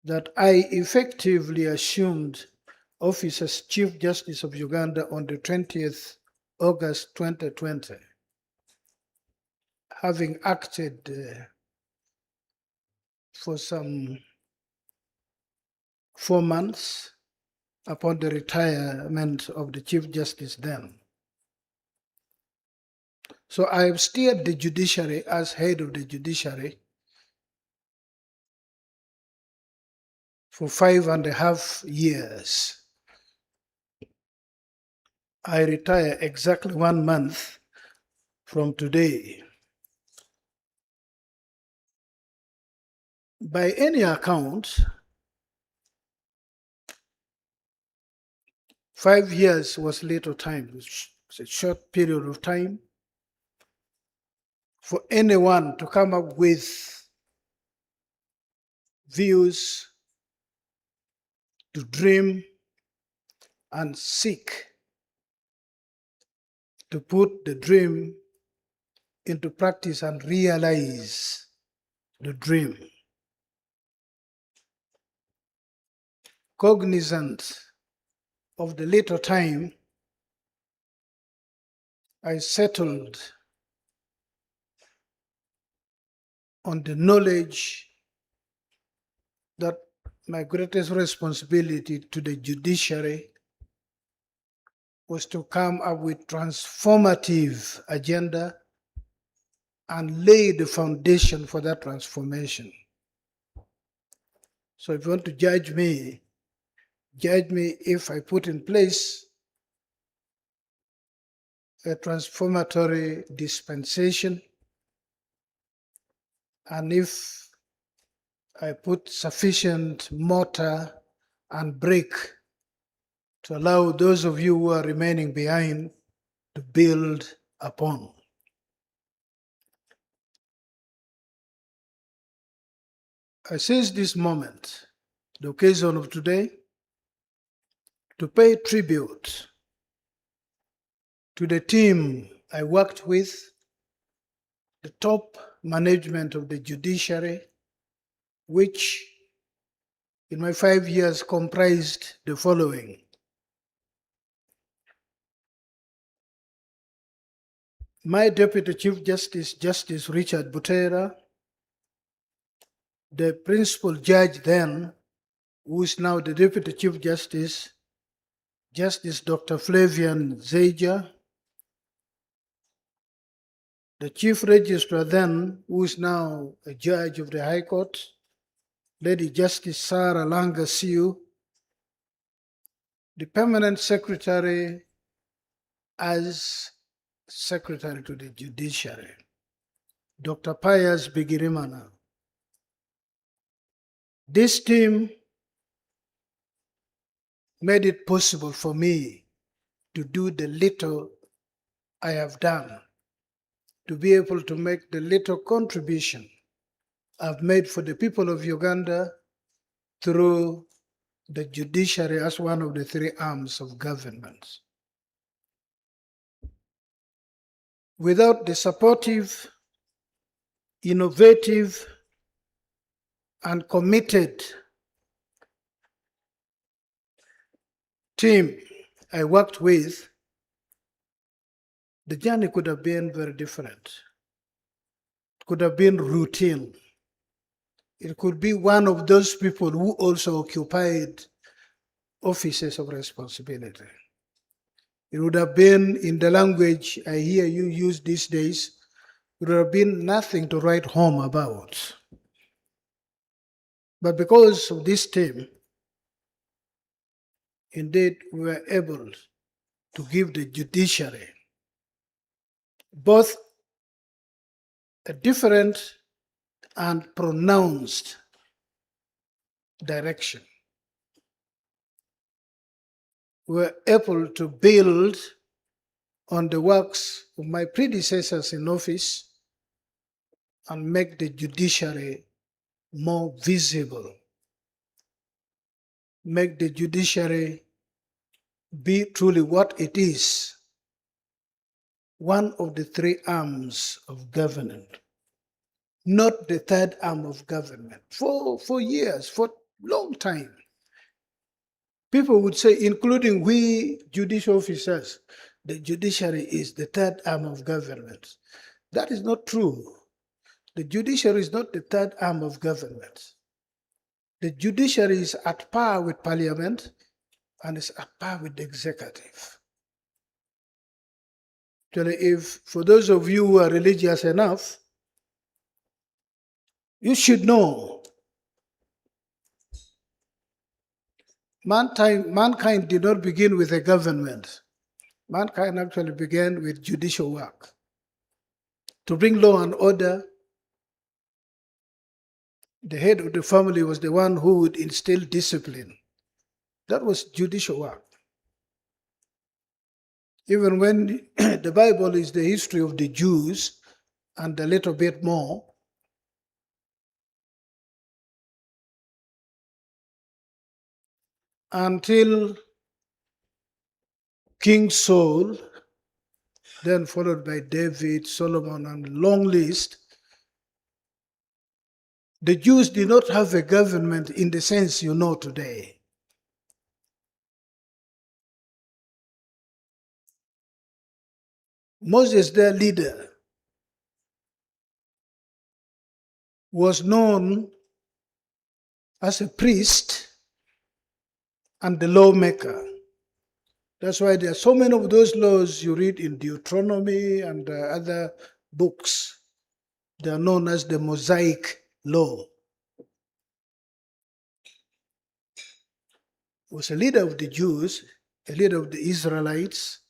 that I effectively assumed office as Chief Justice of Uganda on the 20th August 2020, having acted for some 4 months upon the retirement of the Chief Justice then. So I have steered the judiciary as head of the judiciary for 5.5 years. I retire exactly 1 month from today. By any account, 5 years was little time. It's a short period of time for anyone to come up with views, to dream and seek to put the dream into practice and realize the dream. Cognizant of the little time, I settled on the knowledge that my greatest responsibility to the judiciary was to come up with transformative agenda and lay the foundation for that transformation. So if you want to judge me if I put in place a transformatory dispensation, and if I put sufficient mortar and brick to allow those of you who are remaining behind to build upon. I seize this moment, the occasion of today, to pay tribute to the team I worked with, the top management of the judiciary, which in my 5 years comprised the following: my Deputy Chief Justice, Justice Richard Butera, the principal judge then, who is now the Deputy Chief Justice, Justice Dr. Flavian Zeja, the Chief Registrar then, who is now a judge of the High Court, Lady Justice Sarah Langasiu, the Permanent Secretary as Secretary to the Judiciary, Dr. Pius Bigirimana. This team made it possible for me to do the little I have done, to be able to make the little contribution I've made for the people of Uganda through the judiciary as one of the 3 arms of government. Without the supportive, innovative, and committed team I worked with, the journey could have been very different. It could have been routine. It could be one of those people who also occupied offices of responsibility. It would have been, in the language I hear you use these days, it would have been nothing to write home about. But because of this team, indeed, we were able to give the judiciary both a different and pronounced direction. We were able to build on the works of my predecessors in office and make the judiciary more visible, make the judiciary be truly what it is, one of the three arms of government, not the third arm of government. For years, for a long time, people would say, including we judicial officers, the judiciary is the third arm of government. That is not true. The judiciary is not the third arm of government. The judiciary is at par with parliament and is at par with the executive. Actually, if for those of you who are religious enough, you should know mankind did not begin with a government. Mankind actually began with judicial work. To bring law and order, the head of the family was the one who would instill discipline. That was judicial work. Even when the Bible is the history of the Jews and a little bit more, until King Saul, then followed by David, Solomon, and a long list, the Jews did not have a government in the sense you know today. Moses, their leader, was known as a priest and the lawmaker. That's why there are so many of those laws you read in Deuteronomy and other books. They are known as the Mosaic Law. He was a leader of the Jews, a leader of the Israelites,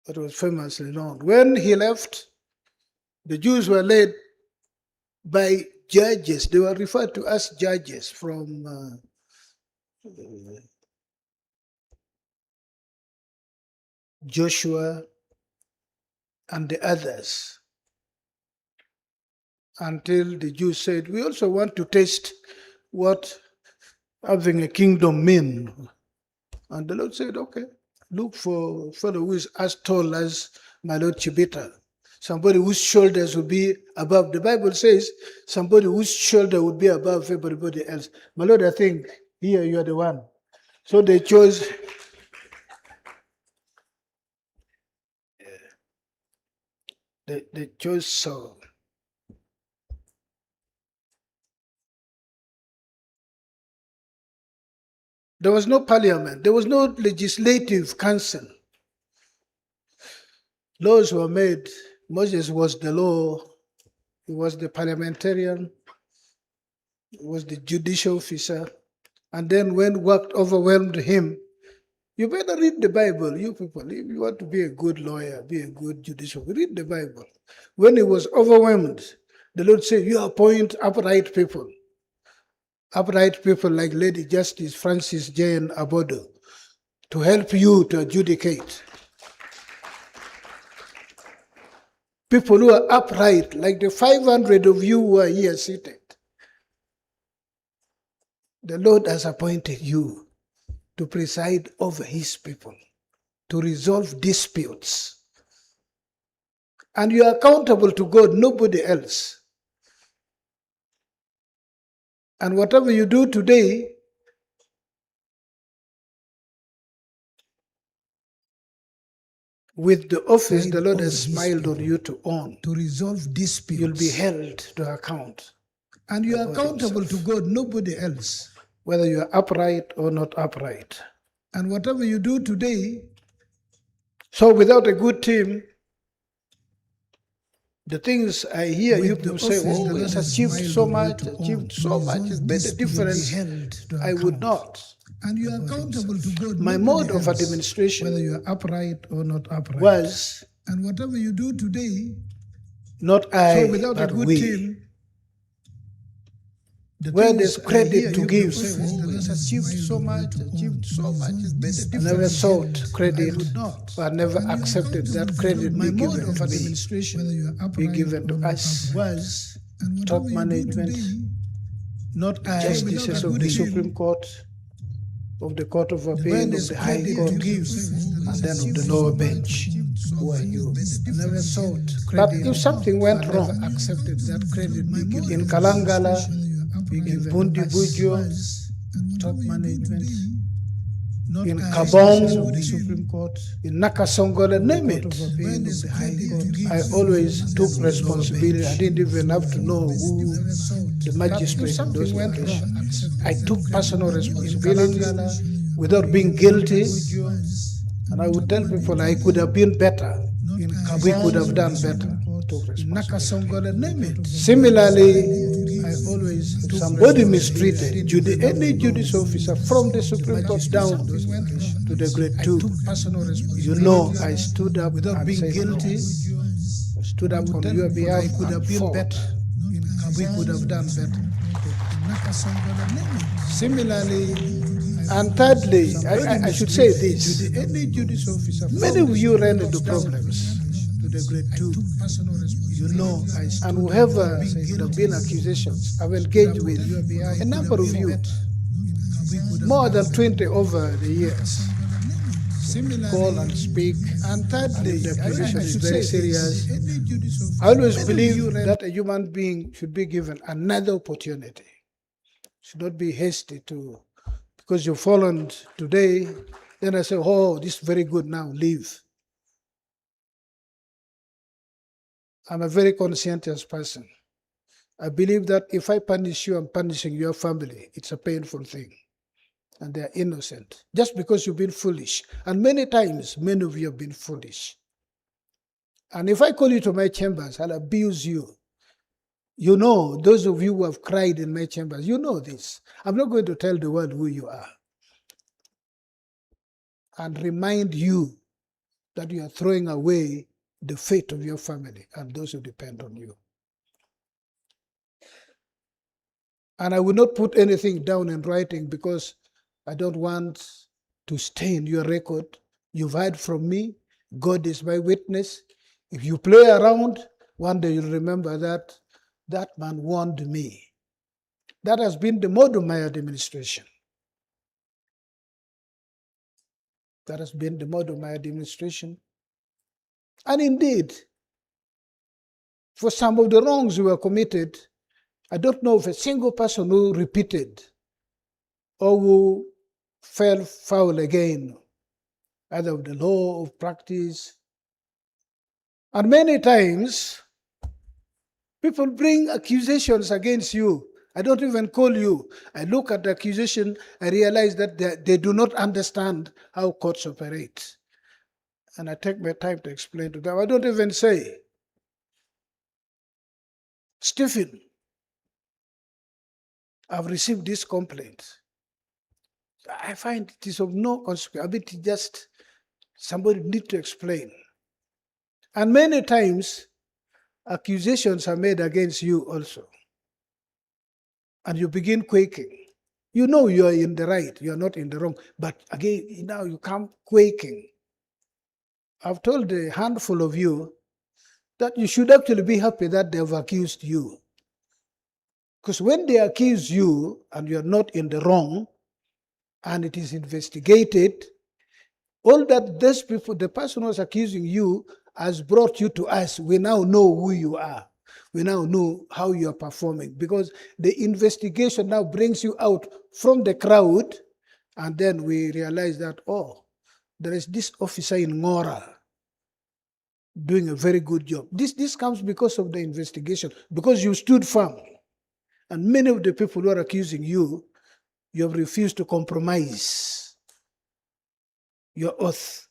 that was famously known. When he left, the Jews were led by judges. They were referred to as judges from Joshua and the others, until the Jews said, we also want to taste what having a kingdom means. And the Lord said, okay, look for a fellow who is as tall as my Lord Chibita, somebody whose shoulders will be above. The Bible says somebody whose shoulder would be above everybody else. My Lord, I think here you are the one. So they chose they chose Saul. There was no parliament. There was no legislative council. Laws were made. Moses was the law. He was the parliamentarian. He was the judicial officer. And then when work overwhelmed him, you better read the Bible, you people. If you want to be a good lawyer, be a good judicial, read the Bible. When he was overwhelmed, the Lord said, you appoint upright people. Upright people like Lady Justice Francis Jane Abodo to help you to adjudicate. People who are upright, like the 500 of you who are here seated. The Lord has appointed you to preside over his people, to resolve disputes. And you are accountable to God, nobody else. And whatever you do today, with the office the Lord has smiled on you to own, to resolve disputes, you'll be held to account. And you are accountable to God, nobody else, whether you are upright or not upright. And whatever you do today, so without a good team, the things I hear you people say, oh, it's achieved so much, it's made a difference. I would not. And you are accountable to God. My mode of administration, whether you are upright or not upright, was, and whatever you do today, not I, so without but a good team, where there's credit to give. It's achieved so much, I never sought credit, but never accepted that credit be given to me, be given to us, top management, not justices of the Supreme Court, of the Court of Appeal, of the High Court, and then of the lower bench, who are you. But if something went wrong, accepted that credit in Kalangala, in Bundi Bujo, top management, in Kabong, the Supreme Court, in Nakasongola, name it. I always took responsibility. I didn't even have to know who the magistrate in those locations. I took personal responsibility without being guilty. And I would tell people I could have been better. We could have done better. Similarly, I always, if somebody mistreated any judicial officer from the Supreme Court down to the grade 2, you know, I stood up without being guilty. I stood up on your behalf. I could have been better. We could have done better. Similarly, and thirdly, I should say this: many of you ran into problems to the grade 2. You know, and whoever there have been accusations, I've engaged with a number of you, more than 20 over the years. Call and speak. And thirdly, the accusation is very serious. I always believe that a human being should be given another opportunity. Should not be hasty to, because you've fallen today, then I say, oh, this is very good now, leave. I'm a very conscientious person. I believe that if I punish you, I'm punishing your family. It's a painful thing. And they're innocent. Just because you've been foolish. And many times, many of you have been foolish. And if I call you to my chambers, I'll abuse you. You know, those of you who have cried in my chambers, you know this. I'm not going to tell the world who you are. And remind you that you are throwing away the fate of your family and those who depend on you. And I will not put anything down in writing because I don't want to stain your record. You've heard from me. God is my witness. If you play around, one day you'll remember that that man warned me. That has been the mode of my administration. That has been the mode of my administration. And indeed, for some of the wrongs we were committed, I don't know of a single person who repeated or who fell foul again, either of the law or practice. And many times, people bring accusations against you. I don't even call you. I look at the accusation, I realize that they do not understand how courts operate. And I take my time to explain to them. I don't even say, Stephen, I've received this complaint. I find it is of no consequence. I mean, it just somebody need to explain. And many times, accusations are made against you also. And you begin quaking. You know you are in the right, you are not in the wrong. But again, now you come quaking. I've told a handful of you that you should actually be happy that they've accused you. Because when they accuse you and you're not in the wrong, and it is investigated, all that those people, the person who was accusing you, has brought you to us. We now know who you are. We now know how you are performing. Because the investigation now brings you out from the crowd, and then we realize that, oh, there is this officer in Ngora doing a very good job. This comes because of the investigation, because you stood firm. And many of the people who are accusing you, you have refused to compromise. your oath.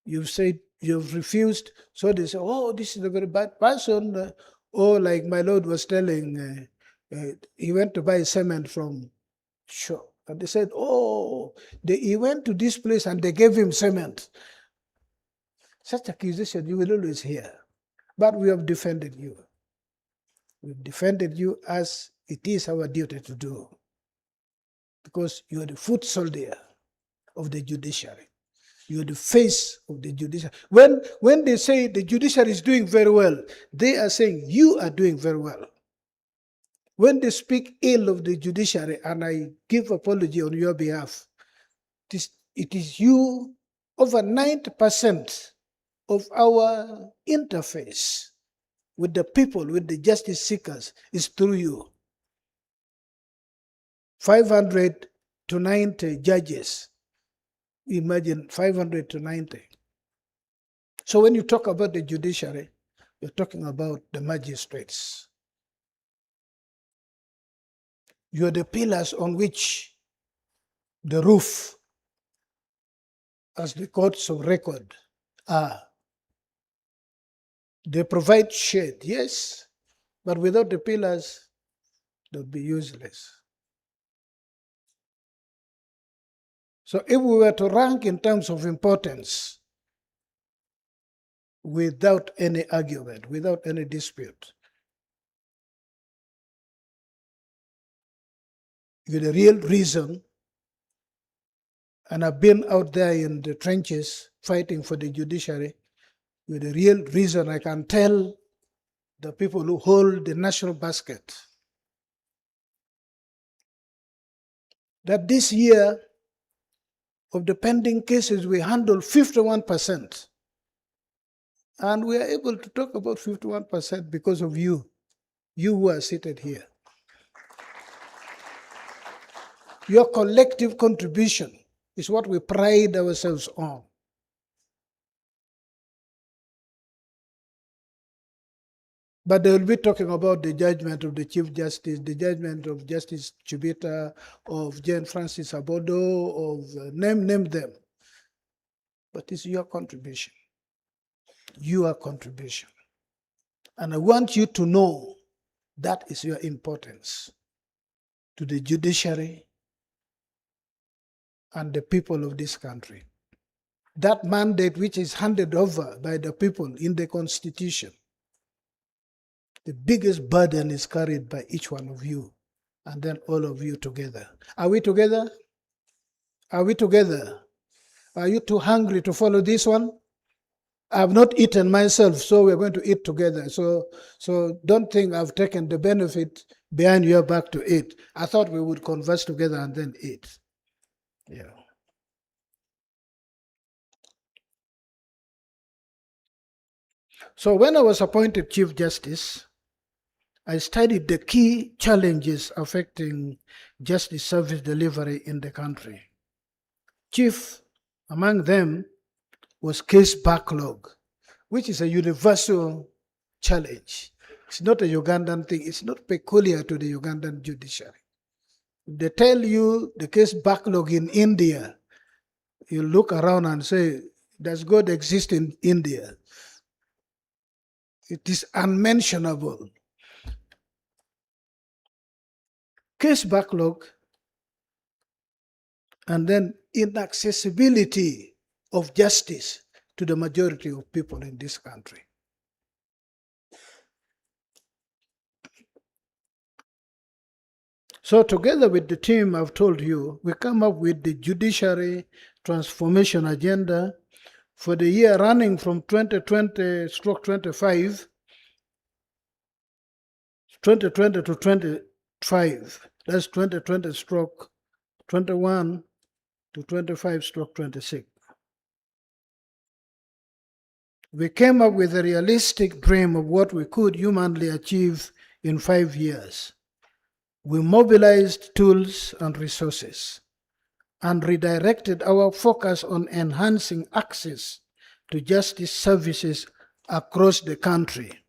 You've said you've refused. So they say, oh, this is a very bad person. Or like my Lord was telling, he went to buy cement from shop. And they said, oh, he went to this place and they gave him cement. Such accusation you will always hear. But we have defended you. We've defended you as it is our duty to do. Because you are the foot soldier of the judiciary. You are the face of the judiciary. When they say the judiciary is doing very well, they are saying you are doing very well. When they speak ill of the judiciary, and I give apology on your behalf, it is you, over 90% of our interface with the people, with the justice seekers, is through you. 500 to 90 judges. Imagine 500 to 90. So when you talk about the judiciary, you're talking about the magistrates. You are the pillars on which the roof, as the courts of record are. They provide shade, yes, but without the pillars, they'll be useless. So if we were to rank in terms of importance, without any argument, without any dispute, you're the real reason, and I've been out there in the trenches fighting for the judiciary, you're the real reason I can tell the people who hold the national basket that this year of the pending cases we handled 51%. And we are able to talk about 51% because of you who are seated here. Your collective contribution is what we pride ourselves on. But they will be talking about the judgment of the Chief Justice, the judgment of Justice Chibita, of Jane Francis Abodo, of name them. But it's your contribution. Your contribution. And I want you to know that is your importance to the judiciary and the people of this country. That mandate which is handed over by the people in the Constitution, the biggest burden is carried by each one of you, and then all of you together. Are we together? Are we together? Are you too hungry to follow this one? I have not eaten myself, so we're going to eat together. So don't think I've taken the benefit behind your back to eat. I thought we would converse together and then eat. Yeah. So when I was appointed Chief Justice, I studied the key challenges affecting justice service delivery in the country. Chief among them was case backlog, which is a universal challenge. It's not a Ugandan thing. It's not peculiar to the Ugandan judiciary. If they tell you the case backlog in India, you look around and say, does God exist in India? It is unmentionable. Case backlog, and then inaccessibility of justice to the majority of people in this country. So together with the team I've told you, we come up with the Judiciary Transformation Agenda for the year running from 2020/25, 2020 to 25. That's 2020/21 to 25/26. We came up with a realistic dream of what we could humanly achieve in 5 years. We mobilized tools and resources and redirected our focus on enhancing access to justice services across the country.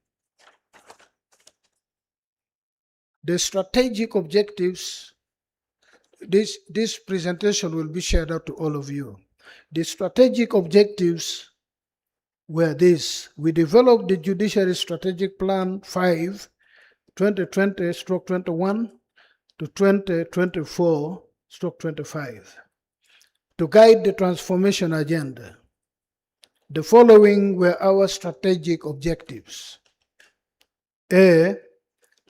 The strategic objectives, this presentation will be shared out to all of you. The strategic objectives were this. We developed the Judiciary Strategic Plan 5, 2020-21 to 2024-25 to guide the transformation agenda. The following were our strategic objectives. A,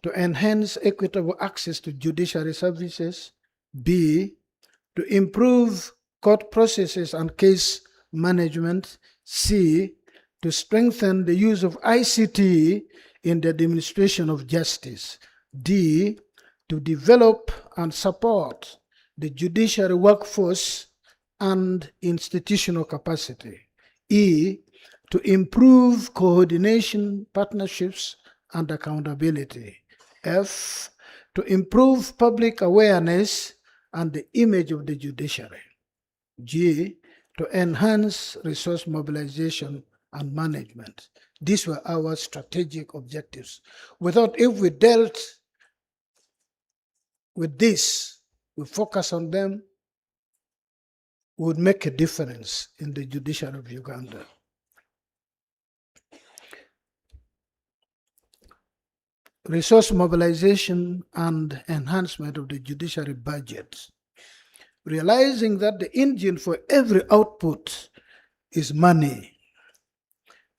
to enhance equitable access to judiciary services. B, to improve court processes and case management. C, to strengthen the use of ICT in the administration of justice. D, to develop and support the judiciary workforce and institutional capacity. E, to improve coordination, partnerships, and accountability. F, to improve public awareness and the image of the judiciary. G, to enhance resource mobilization and management. These were our strategic objectives. If we dealt with this, we focus on them, would make a difference in the judiciary of Uganda. Resource mobilization and enhancement of the judiciary budget. Realizing that the engine for every output is money,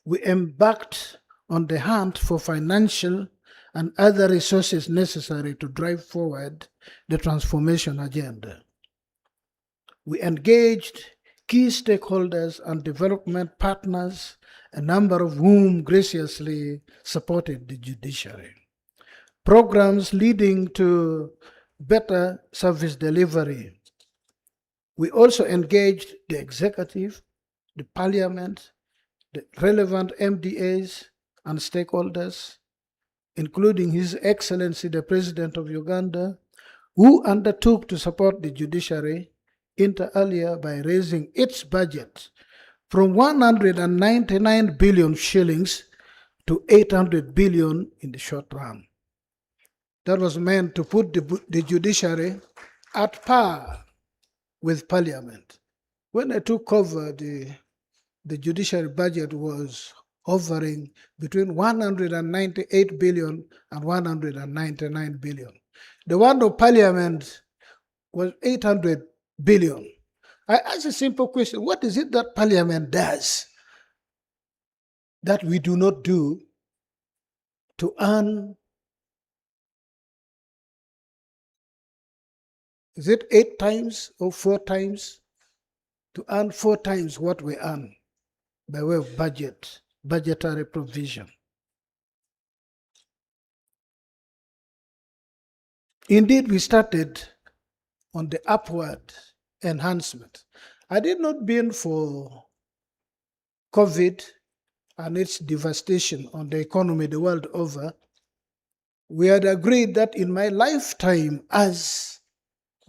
we embarked on the hunt for financial and other resources necessary to drive forward the transformation agenda. We engaged key stakeholders and development partners, a number of whom graciously supported the judiciary. Programs leading to better service delivery. We also engaged the executive, the parliament, the relevant MDAs and stakeholders, including His Excellency the President of Uganda, who undertook to support the judiciary inter alia by raising its budget from 199 billion shillings to 800 billion in the short run. That was meant to put the judiciary at par with parliament. When I took over, the judiciary budget was hovering between 198 billion and 199 billion. The one of parliament was 800 billion. I ask a simple question: what is it that parliament does that we do not do to earn? Is it 8 times or 4 times? To earn 4 times what we earn by way of budgetary provision. Indeed, we started on the upward enhancement. Had it not been for COVID and its devastation on the economy the world over, we had agreed that in my lifetime as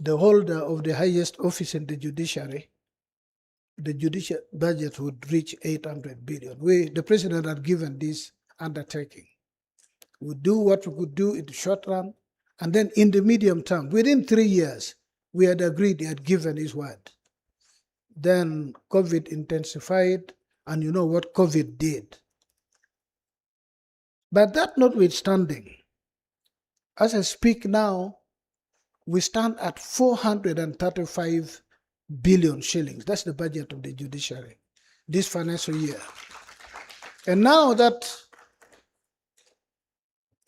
the holder of the highest office in the judiciary, the judicial budget would reach 800 billion. The president had given this undertaking. We do what we could do in the short run, and then in the medium term, within 3 years, we had agreed, he had given his word. Then COVID intensified, and you know what COVID did. But that notwithstanding, as I speak now, we stand at 435 billion shillings. That's the budget of the judiciary this financial year. And now that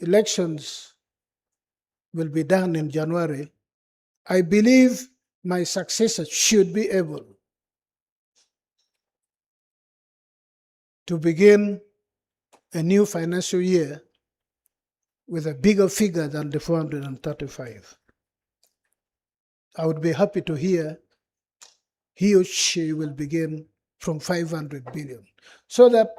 elections will be done in January, I believe my successor should be able to begin a new financial year with a bigger figure than the 435. I would be happy to hear he or she will begin from 500 billion. So that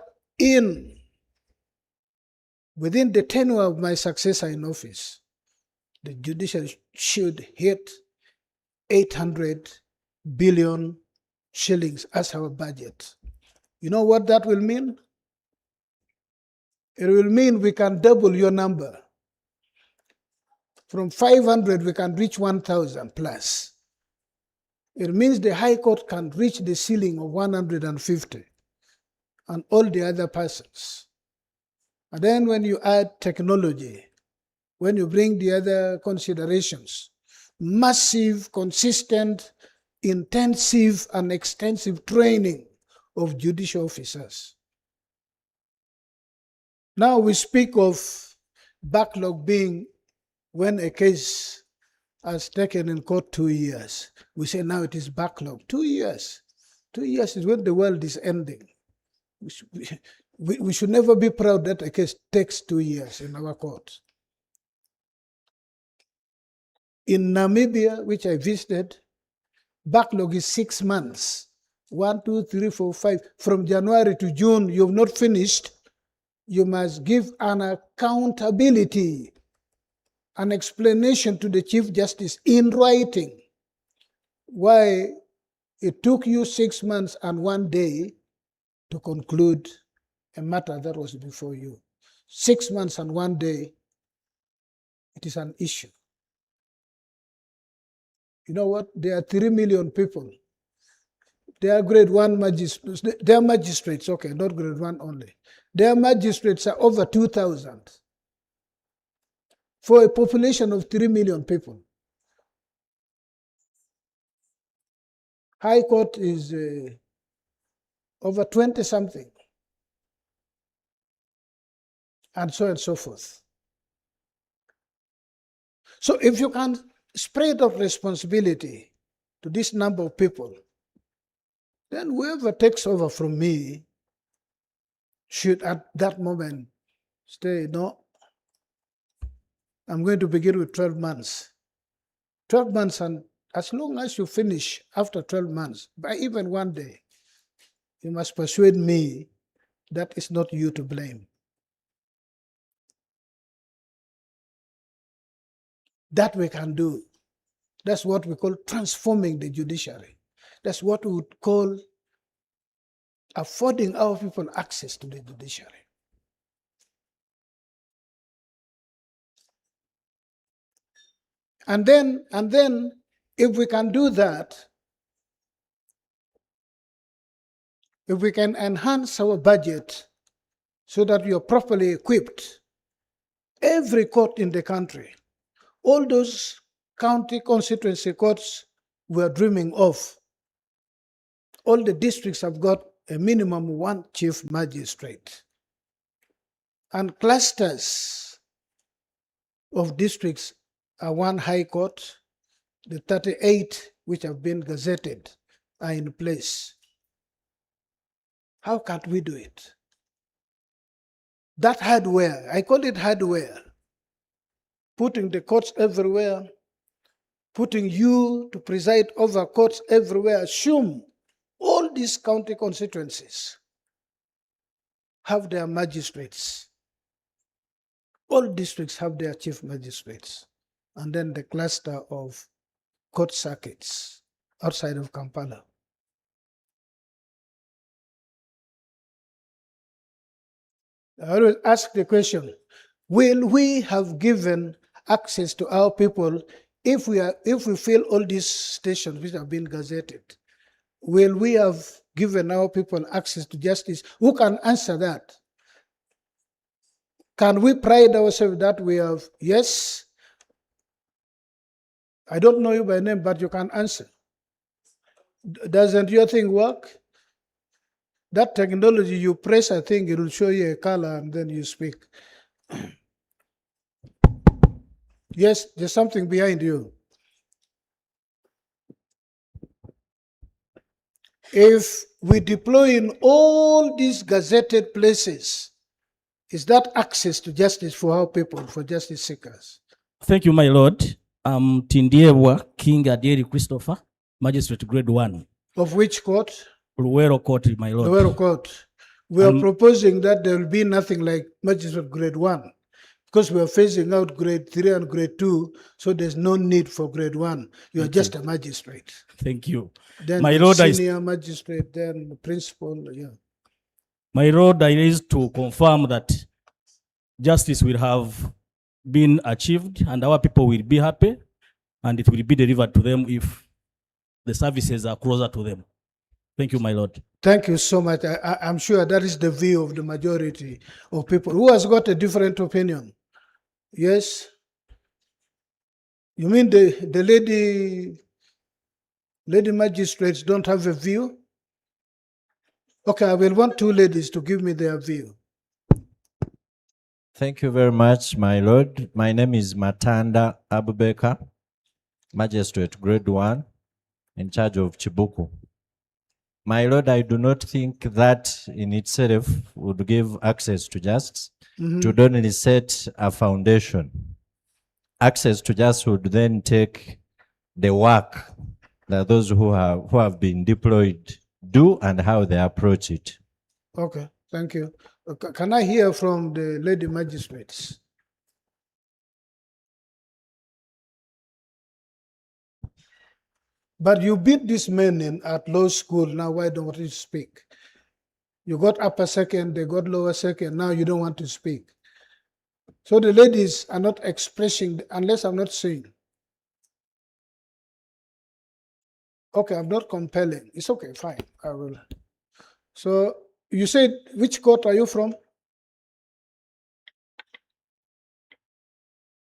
within the tenure of my successor in office, the judiciary should hit 800 billion shillings as our budget. You know what that will mean? It will mean we can double your number. From 500, we can reach 1,000 plus. It means the High Court can reach the ceiling of 150 and all the other persons. And then when you add technology, when you bring the other considerations, massive, consistent, intensive, and extensive training of judicial officers. Now we speak of backlog being when a case has taken in court 2 years. We say now it is backlog. 2 years. 2 years is when the world is ending. We should never be proud that a case takes 2 years in our court. In Namibia, which I visited, backlog is 6 months. 1, 2, 3, 4, 5. From January to June, you have not finished. You must give an accountability, an explanation to the Chief Justice in writing why it took you 6 months and 1 day to conclude a matter that was before you. 6 months and 1 day, it is an issue. You know what? There are 3 million people. They are grade 1 magistrates. They are magistrates, okay, not grade 1 only. Their magistrates are over 2,000 for a population of 3 million people. High Court is over 20 something, and so forth. So if you can spread of responsibility to this number of people, then whoever takes over from me should at that moment say, no, I'm going to begin with 12 months. 12 months, and as long as you finish after 12 months, by even 1 day, you must persuade me that it's not you to blame. That we can do. That's what we call transforming the judiciary. That's what we would call affording our people access to the judiciary. And then, if we can do that, if we can enhance our budget so that we are properly equipped, every court in the country, all those county constituency courts we are dreaming of, all the districts have got a minimum 1 chief magistrate. And clusters of districts are 1 high court. The 38 which have been gazetted are in place. How can't we do it? That hardware, I call it hardware, putting the courts everywhere, putting you to preside over courts everywhere. Assume all these county constituencies have their magistrates. All districts have their chief magistrates. And then the cluster of court circuits outside of Kampala. I always ask the question, will we have given access to our people if we fill all these stations which have been gazetted? Will we have given our people access to justice? Who can answer that? Can we pride ourselves that we have? Yes. I don't know you by name, but you can answer. Doesn't your thing work? That technology you press, I think it will show you a color and then you speak. Yes, there's something behind you. If we deploy in all these gazetted places, is that access to justice for our people, for justice seekers?
Thank you, my lord. Tindiewa King Adieri Christopher, Magistrate Grade 1.
Of which court?
Luwero Court, my lord.
Luwero Court. We are proposing that there will be nothing like Magistrate Grade 1, because we are phasing out Grade 3 and Grade 2, so there's no need for Grade 1. You are just a magistrate.
Thank you.
Then
my
the
lord,
senior magistrate, then the principal, yeah.
My lord, I raise to confirm that justice will have been achieved and our people will be happy and it will be delivered to them if the services are closer to them. Thank you, my Lord.
Thank you so much. I'm sure that is the view of the majority of people. Who has got a different opinion? Yes? You mean the lady magistrates don't have a view? Okay, I will want two ladies to give me their view.
Thank you very much, my Lord. My name is Matanda Abubeka, Magistrate Grade 1, in charge of Chibuku. My Lord, I do not think that in itself would give access to justice.
Mhm.
It would only set a foundation. Access to justice would then take the work that those who have been deployed do and how they approach it.
Okay, thank you. Can I hear from the lady magistrates? But you beat these men at law school, now why don't you speak? You got upper second, they got lower second, now you don't want to speak. So the ladies are not expressing, unless I'm not saying. Okay, I'm not compelling. It's okay, fine, I will. So you said, which court are you from?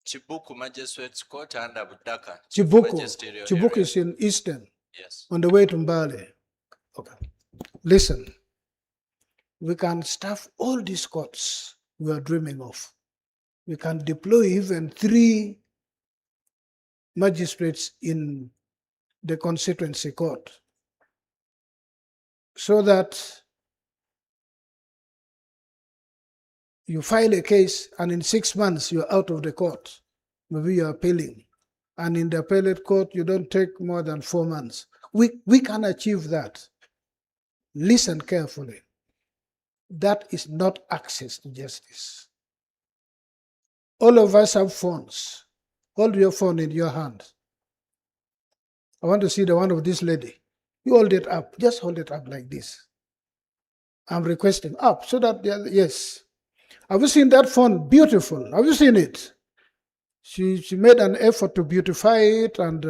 Chibuku Magistrates Court under Budaka.
Chibuku. Chibuku is in Eastern.
Yes.
On the way to Mbale. Okay. Listen, we can staff all these courts we are dreaming of. We can deploy even 3 magistrates in the constituency court so that you file a case and in 6 months you're out of the court. Maybe you're appealing. And in the appellate court, you don't take more than 4 months. We can achieve that. Listen carefully. That is not access to justice. All of us have phones. Hold your phone in your hand. I want to see the one of this lady. You hold it up. Just hold it up like this. I'm requesting up so that, yes. Have you seen that phone? Beautiful. Have you seen it? She made an effort to beautify it and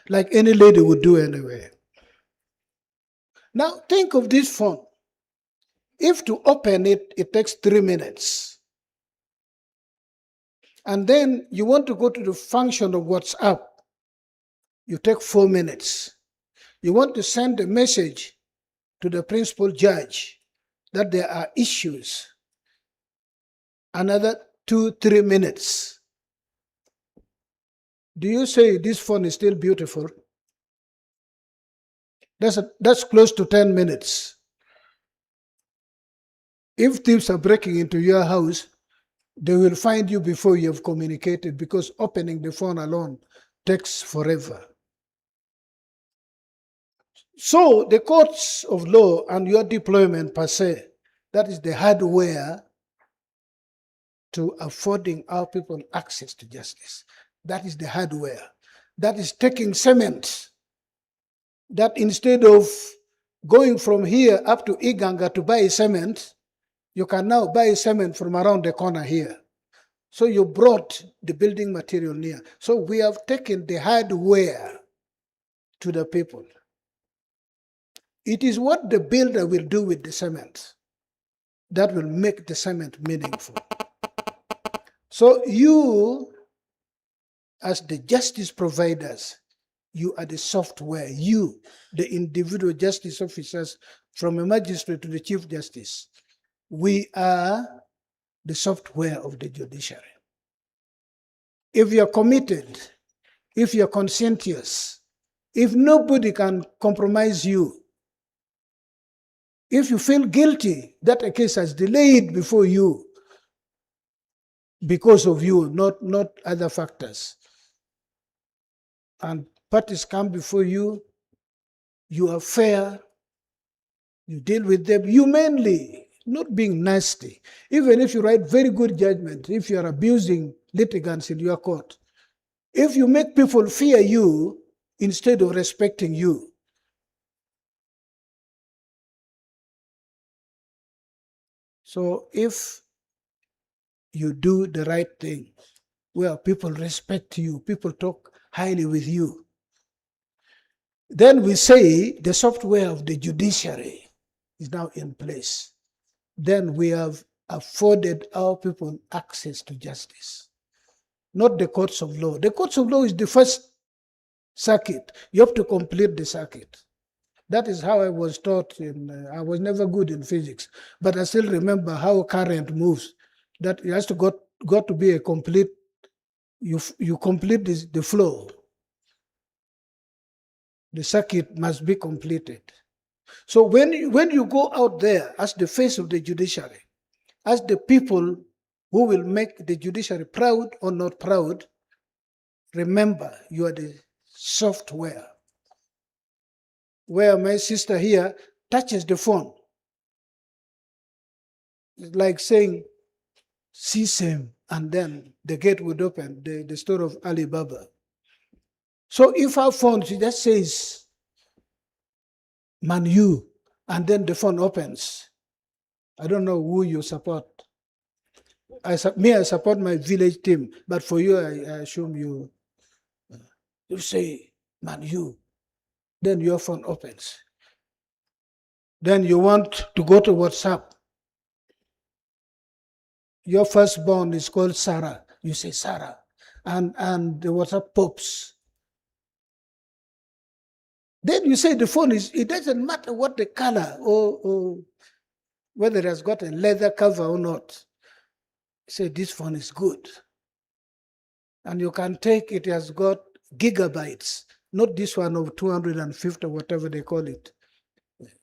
like any lady would do anyway. Now think of this phone. If to open it, it takes 3 minutes. And then you want to go to the function of WhatsApp, you take 4 minutes. You want to send a message to the principal judge that there are issues, another 2-3 minutes. Do you say this phone is still beautiful? That's close to 10 minutes. If thieves are breaking into your house, they will find you before you have communicated because opening the phone alone takes forever. So the courts of law and your deployment per se, that is the hardware to affording our people access to justice. That is the hardware. That is taking cement. That instead of going from here up to Iganga to buy cement, you can now buy cement from around the corner here. So you brought the building material near. So we have taken the hardware to the people. It is what the builder will do with the cement that will make the cement meaningful. So you, as the justice providers, you are the software. You, the individual justice officers, from a magistrate to the chief justice, we are the software of the judiciary. If you're committed, if you're conscientious, if nobody can compromise you, if you feel guilty that a case has delayed before you because of you, not other factors, and parties come before you, you are fair, you deal with them humanly, not being nasty. Even if you write very good judgment, if you are abusing litigants in your court, if you make people fear you instead of respecting you, so if you do the right thing, where people respect you, people talk highly with you, Then we say the software of the judiciary is now in place. Then we have afforded our people access to justice, not the courts of law. The courts of law is the first circuit. You have to complete the circuit. That is how I was taught. I was never good in physics, but I still remember how current moves. That it has to got to be a complete. You complete the flow. The circuit must be completed. So when you go out there as the face of the judiciary, as the people who will make the judiciary proud or not proud, remember you are the software. Where my sister here touches the phone, it's like saying, "Sesame," and then the gate would open, the story of Alibaba. So if our phone, she just says, "Man, you," and then the phone opens. I don't know who you support. I support my village team, but for you, I assume you say, "Man, you," then your phone opens. Then you want to go to WhatsApp. Your firstborn is called Sarah. You say Sarah, and the WhatsApp pops. Then you say the phone is, it doesn't matter what the color or whether it has got a leather cover or not. Say this phone is good. And you can take, it has got gigabytes, not this one of 250, whatever they call it.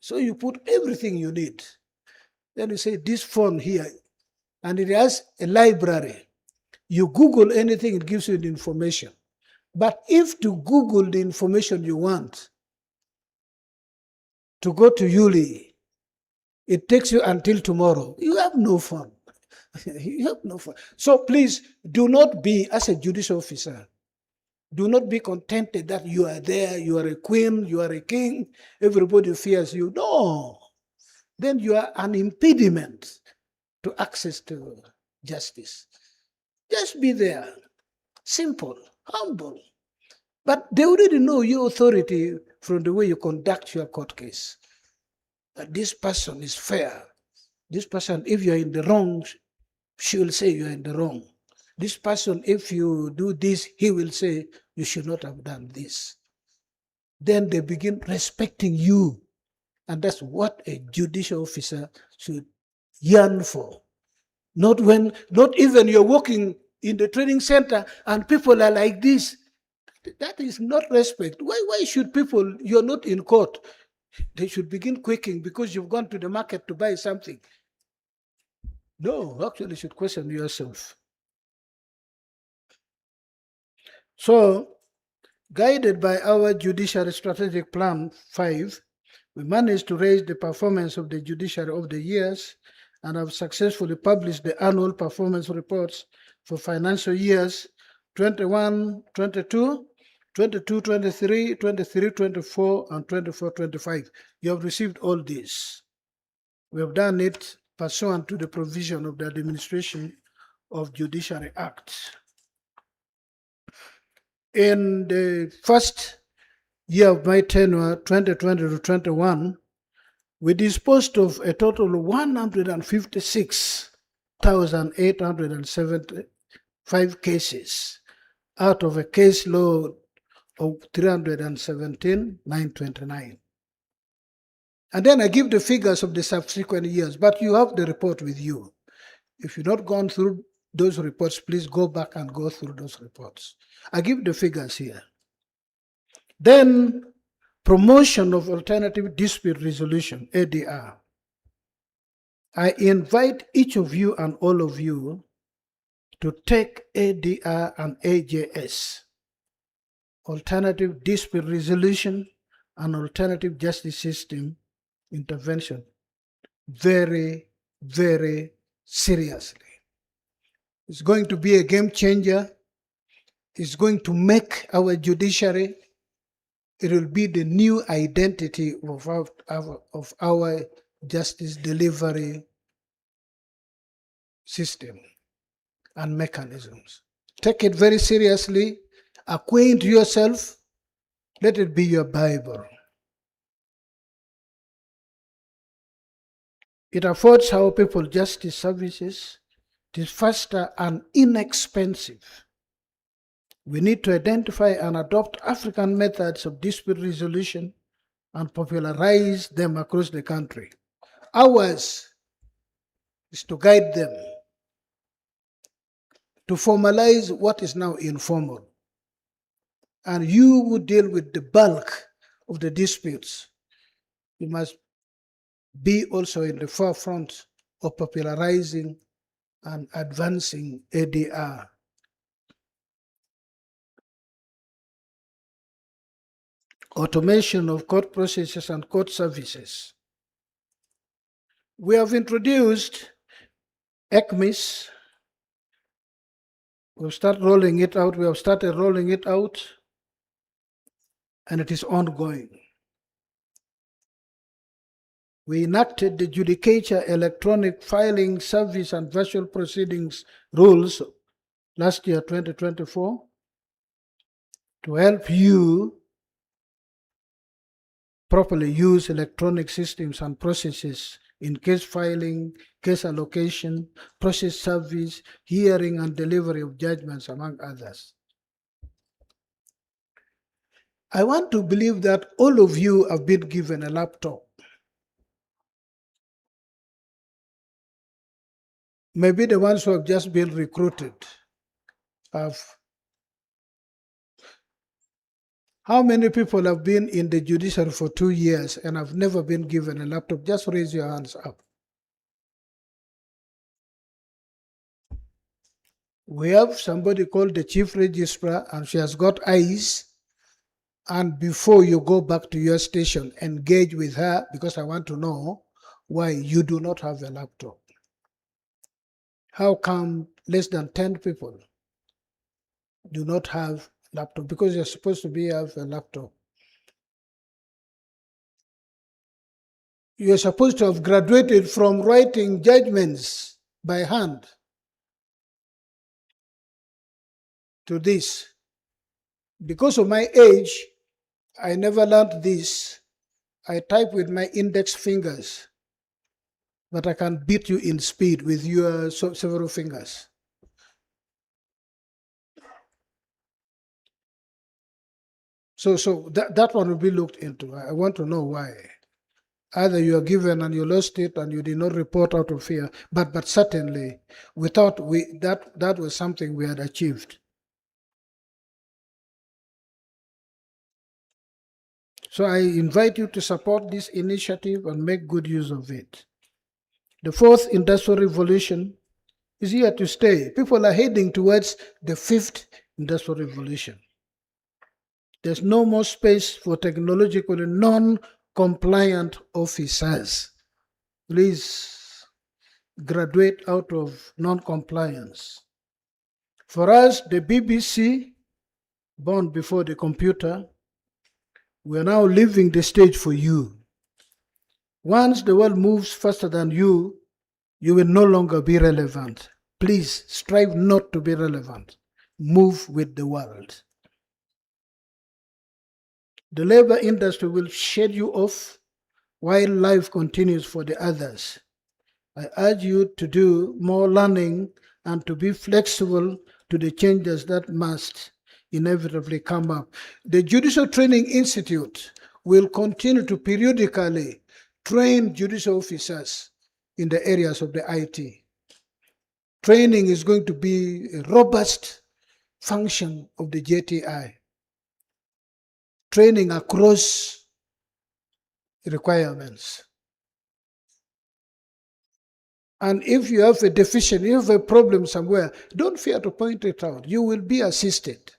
So you put everything you need. Then you say this phone here, and it has a library. You Google anything, it gives you the information. But if to Google the information you want, to go to Yuli, it takes you until tomorrow. You have no fun. You have no fun. So please do not be, as a judicial officer, do not be contented that you are there, you are a queen, you are a king, everybody fears you. No. Then you are an impediment to access to justice. Just be there. Simple, humble. But they already know your authority from the way you conduct your court case. That this person is fair. This person, if you are in the wrong, she will say you are in the wrong. This person, if you do this, he will say you should not have done this. Then they begin respecting you. And that's what a judicial officer should yearn for. Not even you're walking in the training center and people are like this. That is not respect. Why should people, you're not in court, they should begin quaking because you've gone to the market to buy something? No, actually you should question yourself. So, guided by our Judiciary Strategic Plan 5, we managed to raise the performance of the judiciary over the years and have successfully published the annual performance reports for financial years 21-22, 22-23, 23-24, and 24-25. You have received all these. We have done it pursuant to the provision of the Administration of Judiciary Act. In the first year of my tenure, 2020 to 21, we disposed of a total of 156,875 cases out of a case load of 317,929. And then I give the figures of the subsequent years, but you have the report with you. If you've not gone through those reports, please go back and go through those reports. I give the figures here. Then, promotion of alternative dispute resolution, ADR. I invite each of you and all of you to take ADR and AJS, alternative dispute resolution and alternative justice system intervention, very, very seriously. It's going to be a game changer. It's going to make our judiciary, it will be the new identity of our justice delivery system and mechanisms. Take it very seriously. Acquaint yourself Let it be your Bible. It affords our people justice services. It is faster and inexpensive. We need to identify and adopt African methods of dispute resolution and popularize them across the country. Ours is to guide them, to formalize what is now informal. And you who deal with the bulk of the disputes, you must be also in the forefront of popularizing and advancing ADR. Automation of court processes and court services. We have introduced ECMIS. We have started rolling it out, and it is ongoing. We enacted the Judicature Electronic Filing Service and Virtual Proceedings rules last year, 2024, to help you properly use electronic systems and processes in case filing, case allocation, process service, hearing and delivery of judgments, among others. I want to believe that all of you have been given a laptop. Maybe the ones who have just been recruited have. How many people have been in the judiciary for 2 years and have never been given a laptop? Just raise your hands up. We have somebody called the chief registrar, and she has got eyes. And before you go back to your station, engage with her, because I want to know why you do not have a laptop. How come less than 10 people do not have laptop? Because you're supposed to have a laptop. You're supposed to have graduated from writing judgments by hand to this. Because of my age, I never learned this. I type with my index fingers, but I can beat you in speed with your several fingers. So that one will be looked into. I want to know why. Either you are given and you lost it and you did not report out of fear, but certainly that was something we had achieved. So I invite you to support this initiative and make good use of it. The fourth industrial revolution is here to stay. People are heading towards the fifth industrial revolution. There's no more space for technologically non-compliant officers. Please graduate out of non-compliance. For us, the BBC, born before the computer, we are now leaving the stage for you. Once the world moves faster than you, you will no longer be relevant. Please strive not to be relevant. Move with the world. The labor industry will shed you off while life continues for the others. I urge you to do more learning and to be flexible to the changes that must inevitably come up. The Judicial Training Institute will continue to periodically train judicial officers in the areas of the IT. Training is going to be a robust function of the JTI. Training across requirements. And if you have a deficiency, you have a problem somewhere, don't fear to point it out. You will be assisted.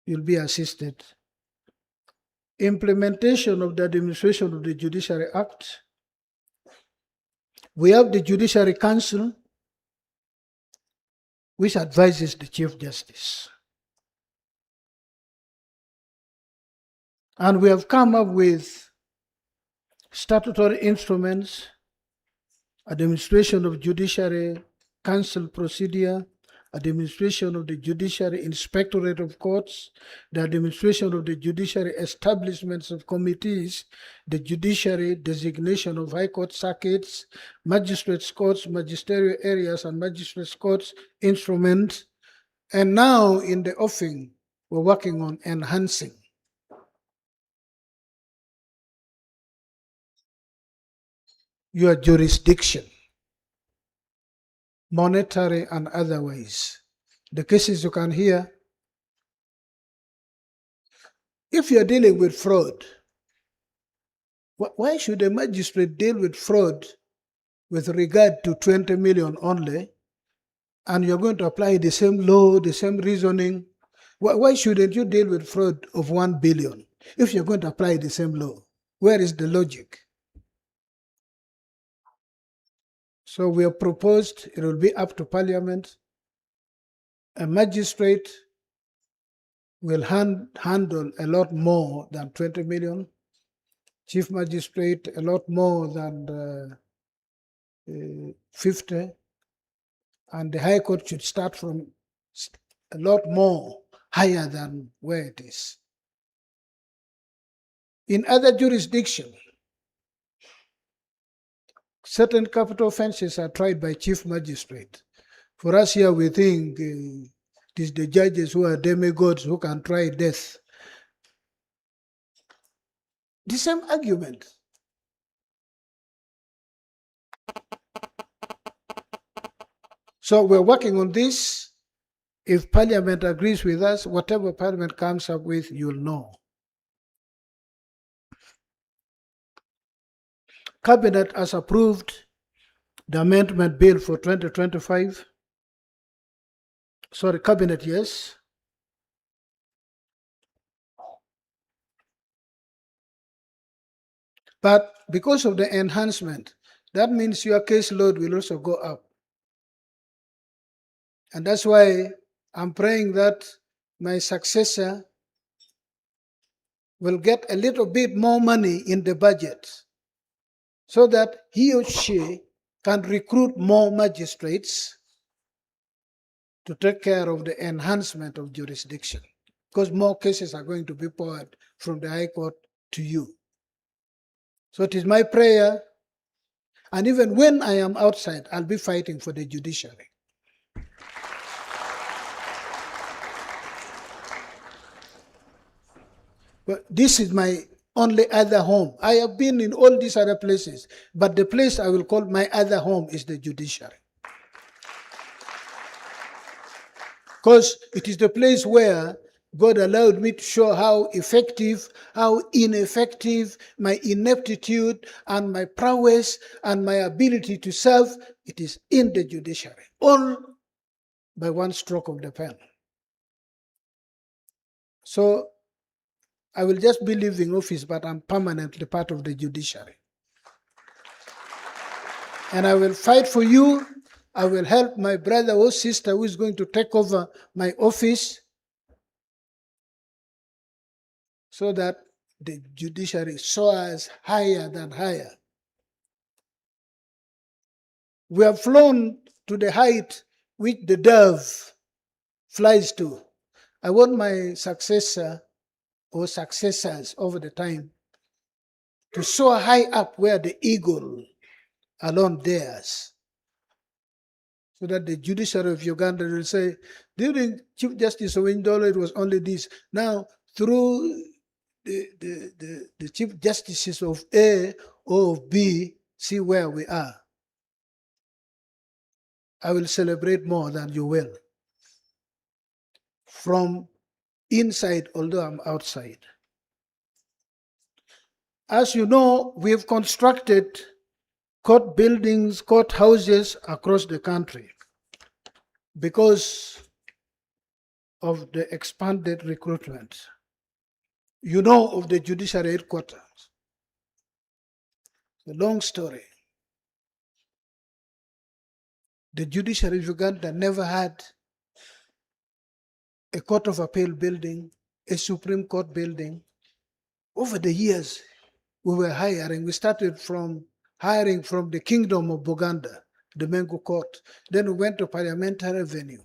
You'll be assisted. Implementation of the administration of the Judiciary Act. We have the Judiciary Council, which advises the Chief Justice. And we have come up with statutory instruments, administration of judiciary, council procedure, administration of the Judiciary Inspectorate of Courts, the administration of the judiciary establishments of committees, the judiciary designation of high court circuits, magistrates courts, magisterial areas, and magistrates courts instruments. And now in the offing, we're working on enhancing your jurisdiction, monetary and otherwise. The cases you can hear. If you're dealing with fraud, why should a magistrate deal with fraud with regard to 20 million only, and you're going to apply the same law, the same reasoning? Why shouldn't you deal with fraud of 1 billion if you're going to apply the same law? Where is the logic? So we have proposed, it will be up to Parliament. A magistrate will handle a lot more than 20 million. Chief magistrate, a lot more than 50. And the High Court should start from a lot more higher than where it is. In other jurisdictions, certain capital offenses are tried by chief magistrate. For us here, we think it is the judges who are demigods who can try death. The same argument. So we're working on this. If Parliament agrees with us, whatever Parliament comes up with, you'll know. Cabinet has approved the amendment bill for 2025. Sorry, Cabinet, yes. But because of the enhancement, that means your caseload will also go up. And that's why I'm praying that my successor will get a little bit more money in the budget so that he or she can recruit more magistrates to take care of the enhancement of jurisdiction, because more cases are going to be poured from the High Court to you. So it is my prayer, and even when I am outside, I'll be fighting for the judiciary. But this is my only other home. I have been in all these other places, but the place I will call my other home is the judiciary. Because it is the place where God allowed me to show how effective, how ineffective, my ineptitude and my prowess and my ability to serve, it is in the judiciary, all by one stroke of the pen. So I will just be leaving office, but I'm permanently part of the judiciary. And I will fight for you. I will help my brother or sister who is going to take over my office so that the judiciary soars higher than higher. We have flown to the height which the dove flies to. I want my successor or successors over the time to soar high up where the eagle alone dares, so that the judiciary of Uganda will say, during Chief Justice Owindolo, it was only this. Now, through the Chief Justices of A or of B, see where we are. I will celebrate more than you will. From inside, although I'm outside. As you know, we've constructed court buildings, court houses across the country because of the expanded recruitment. You know of the judiciary headquarters. It's a long story. The judiciary of Uganda never had a court of appeal building, a Supreme Court building. Over the years, we were hiring. We started from hiring from the Kingdom of Buganda, the Mengo Court. Then we went to Parliamentary Avenue.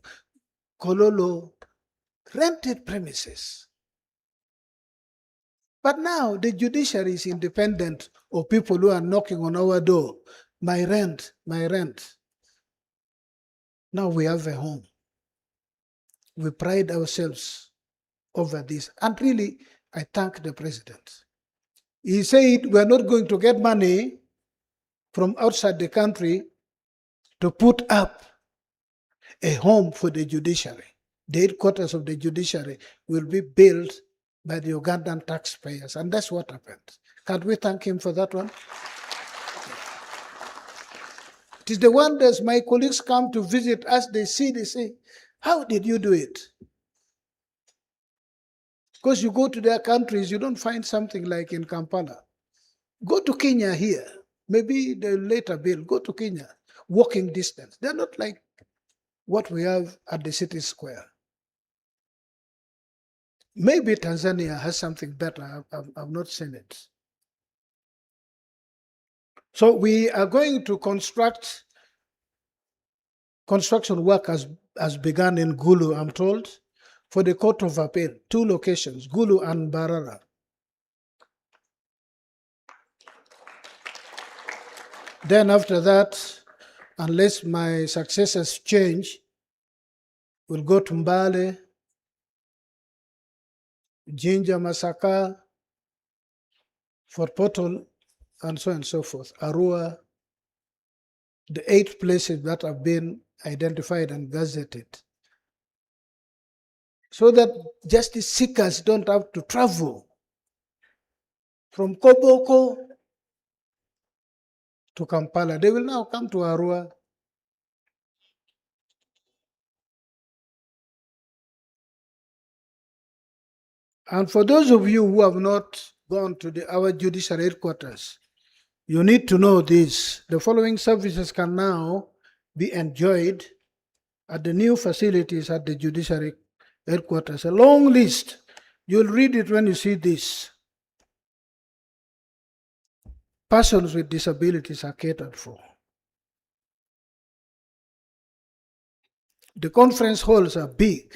Kololo, rented premises. But now the judiciary is independent of people who are knocking on our door. My rent, my rent. Now we have a home. We pride ourselves over this. And really, I thank the president. He said we're not going to get money from outside the country to put up a home for the judiciary. The headquarters of the judiciary will be built by the Ugandan taxpayers. And that's what happened. Can't we thank him for that one? It is the wonders my colleagues come to visit us, they say, how did you do it? Because you go to their countries, you don't find something like in Kampala. Go to Kenya here. Maybe they'll later build. Go to Kenya. Walking distance. They're not like what we have at the city square. Maybe Tanzania has something better. I've not seen it. So we are going to construct. Construction work has begun in Gulu, I'm told, for the Court of Appeal. 2 locations, Gulu and Barara. Then after that, unless my successors change, we'll go to Mbale, Jinja, Masaka, Fort Portal, and so on and so forth. Arua, the 8 places that have been identified and gazetted. So that justice seekers don't have to travel from Koboko to Kampala. They will now come to Arua. And for those of you who have not gone to our judicial headquarters, you need to know this. The following services can now be enjoyed at the new facilities at the judiciary headquarters. A long list. You'll read it when you see this. Persons with disabilities are catered for. The conference halls are big.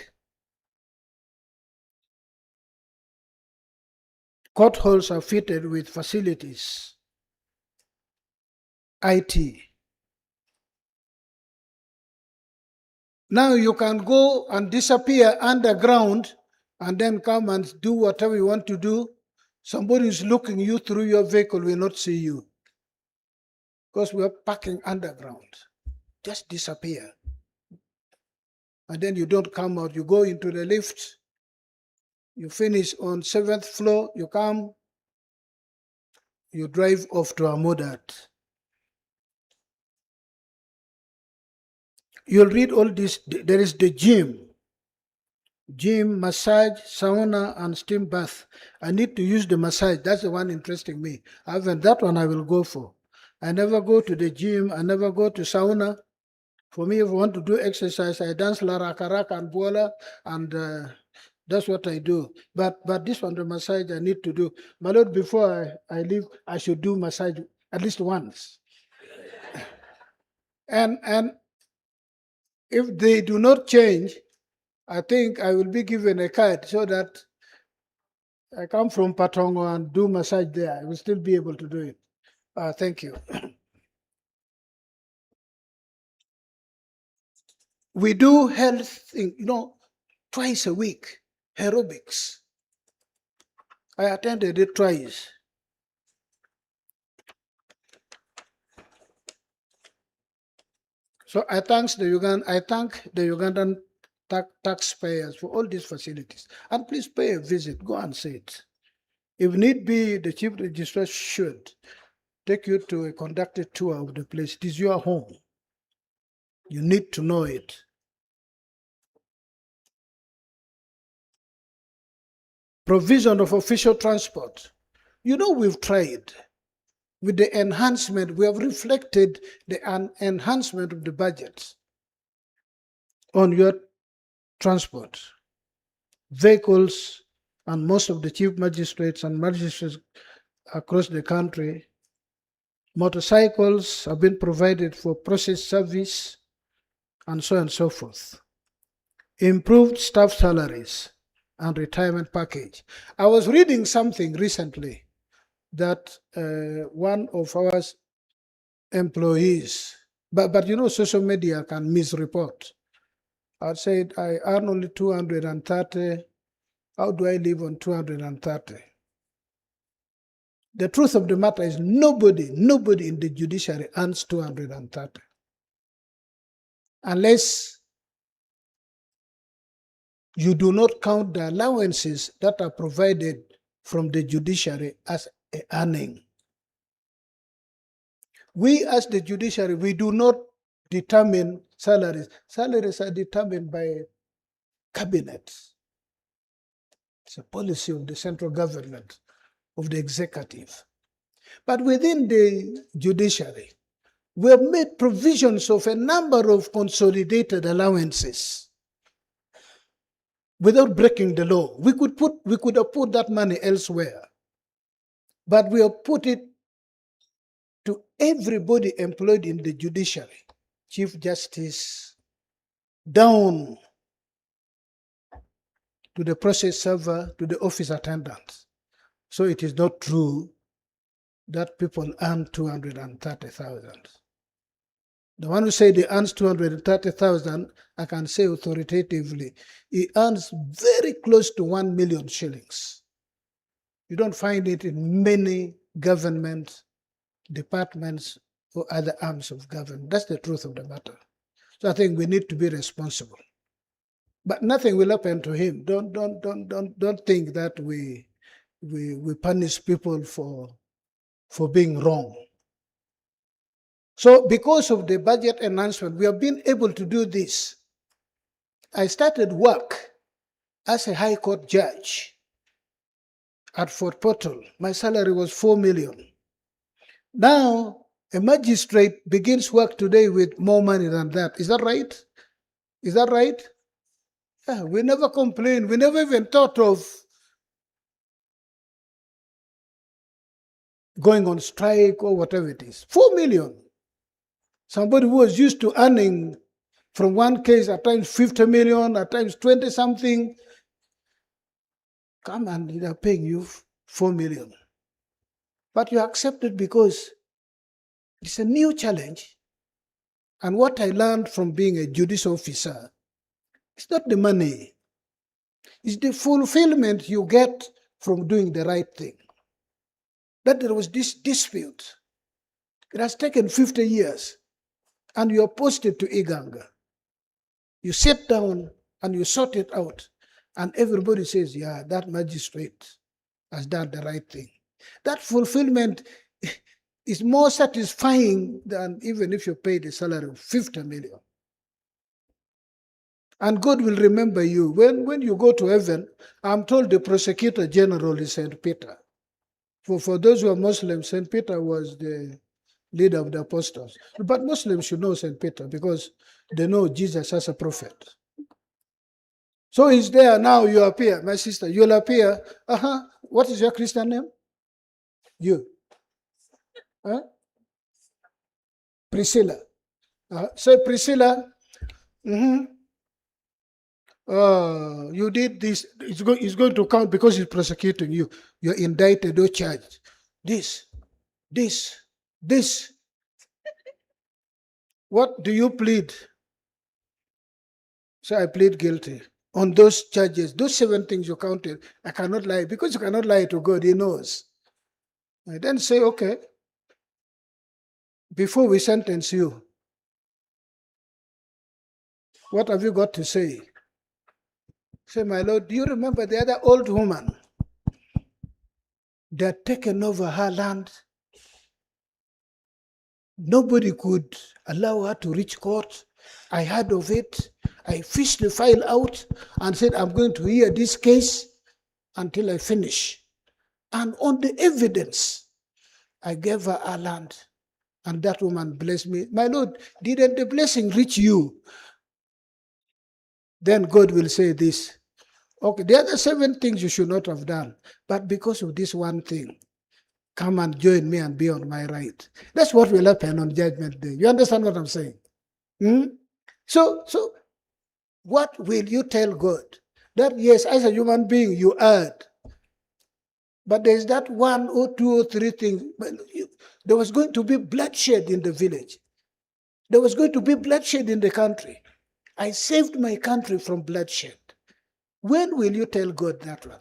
Court halls are fitted with facilities. IT. Now you can go and disappear underground and then come and do whatever you want to do. Somebody is looking you through your vehicle will not see you. Because we are parking underground. Just disappear. And then you don't come out. You go into the lift. You finish on 7th floor. You come. You drive off to Amudat. You'll read all this. There is the gym. Gym, massage, sauna, and steam bath. I need to use the massage. That's the one interesting me. That one I will go for. I never go to the gym. I never go to sauna. For me, if I want to do exercise, I dance Larakaraka and Bola, and that's what I do. But this one, the massage, I need to do. My Lord, before I leave, I should do massage at least once. And if they do not change, I think I will be given a card so that I come from Patongo and do massage there. I will still be able to do it. Thank you. We do health thing, twice a week, aerobics. I attended it twice. So I thank the Ugandan taxpayers for all these facilities. And please pay a visit, go and see it. If need be, the chief registrar should take you to a conducted tour of the place. It is your home. You need to know it. Provision of official transport. We've tried. With the enhancement, we have reflected the enhancement of the budget on your transport. Vehicles, and most of the chief magistrates and magistrates across the country, motorcycles have been provided for process service, and so on and so forth. improved staff salaries, and retirement package. I was reading something recently that one of our employees, but you know, social media can misreport. I said, I earn only 230. How do I live on 230? The truth of the matter is nobody in the judiciary earns 230. Unless you do not count the allowances that are provided from the judiciary as an earning. We as the judiciary, we do not determine salaries. Salaries are determined by cabinet. It's a policy of the central government, of the executive. But within the judiciary, we have made provisions of a number of consolidated allowances without breaking the law. We could have put that money elsewhere, but we have put it to everybody employed in the judiciary, Chief Justice, down to the process server, to the office attendants. So it is not true that people earn 230,000. The one who said he earns 230,000, I can say authoritatively, he earns very close to 1 million shillings. You don't find it in many government departments or other arms of government. That's the truth of the matter. So I think we need to be responsible. But nothing will happen to him. Don't think that we punish people for being wrong. So because of the budget enhancement, we have been able to do this. I started work as a High Court judge at Fort Portal. My salary was 4 million. Now, a magistrate begins work today with more money than that. Is that right? Is that right? Yeah, we never complained. We never even thought of going on strike or whatever it is. 4 million. Somebody who was used to earning from one case at times 50 million, at times 20 something, come and they're paying you 4 million. But you accept it because it's a new challenge. And what I learned from being a judice officer, it's not the money. It's the fulfillment you get from doing the right thing. That there was this dispute. It has taken 50 years. And you are posted to Iganga. You sit down and you sort it out. And everybody says, yeah, that magistrate has done the right thing. That fulfillment is more satisfying than even if you pay the salary of 50 million. And God will remember you. When you go to heaven, I'm told the prosecutor general is St. Peter. For those who are Muslims, St. Peter was the leader of the apostles. But Muslims should know St. Peter because they know Jesus as a prophet. So he's there now, you appear. My sister, you'll appear. What is your Christian name? You. Huh? Priscilla. Say, Priscilla, you did this. It's going to count because he's prosecuting you. You're indicted or charged. This. What do you plead? So I plead guilty on those charges. Those 7 things you counted, I cannot lie. Because you cannot lie to God, he knows. I then say, okay, before we sentence you, what have you got to say? Say, my Lord, do you remember the other old woman that had taken over her land? Nobody could allow her to reach court. I heard of it. I fished the file out and said, I'm going to hear this case until I finish. And on the evidence, I gave her our land. And that woman blessed me. My Lord, didn't the blessing reach you? Then God will say this. Okay, the other 7 things you should not have done. But because of this one thing, come and join me and be on my right. That's what will happen on Judgment Day. You understand what I'm saying? So What will you tell God? That yes, as a human being, you erred. But there's that one or two or three things. There was going to be bloodshed in the village. There was going to be bloodshed in the country. I saved my country from bloodshed. When will you tell God that one?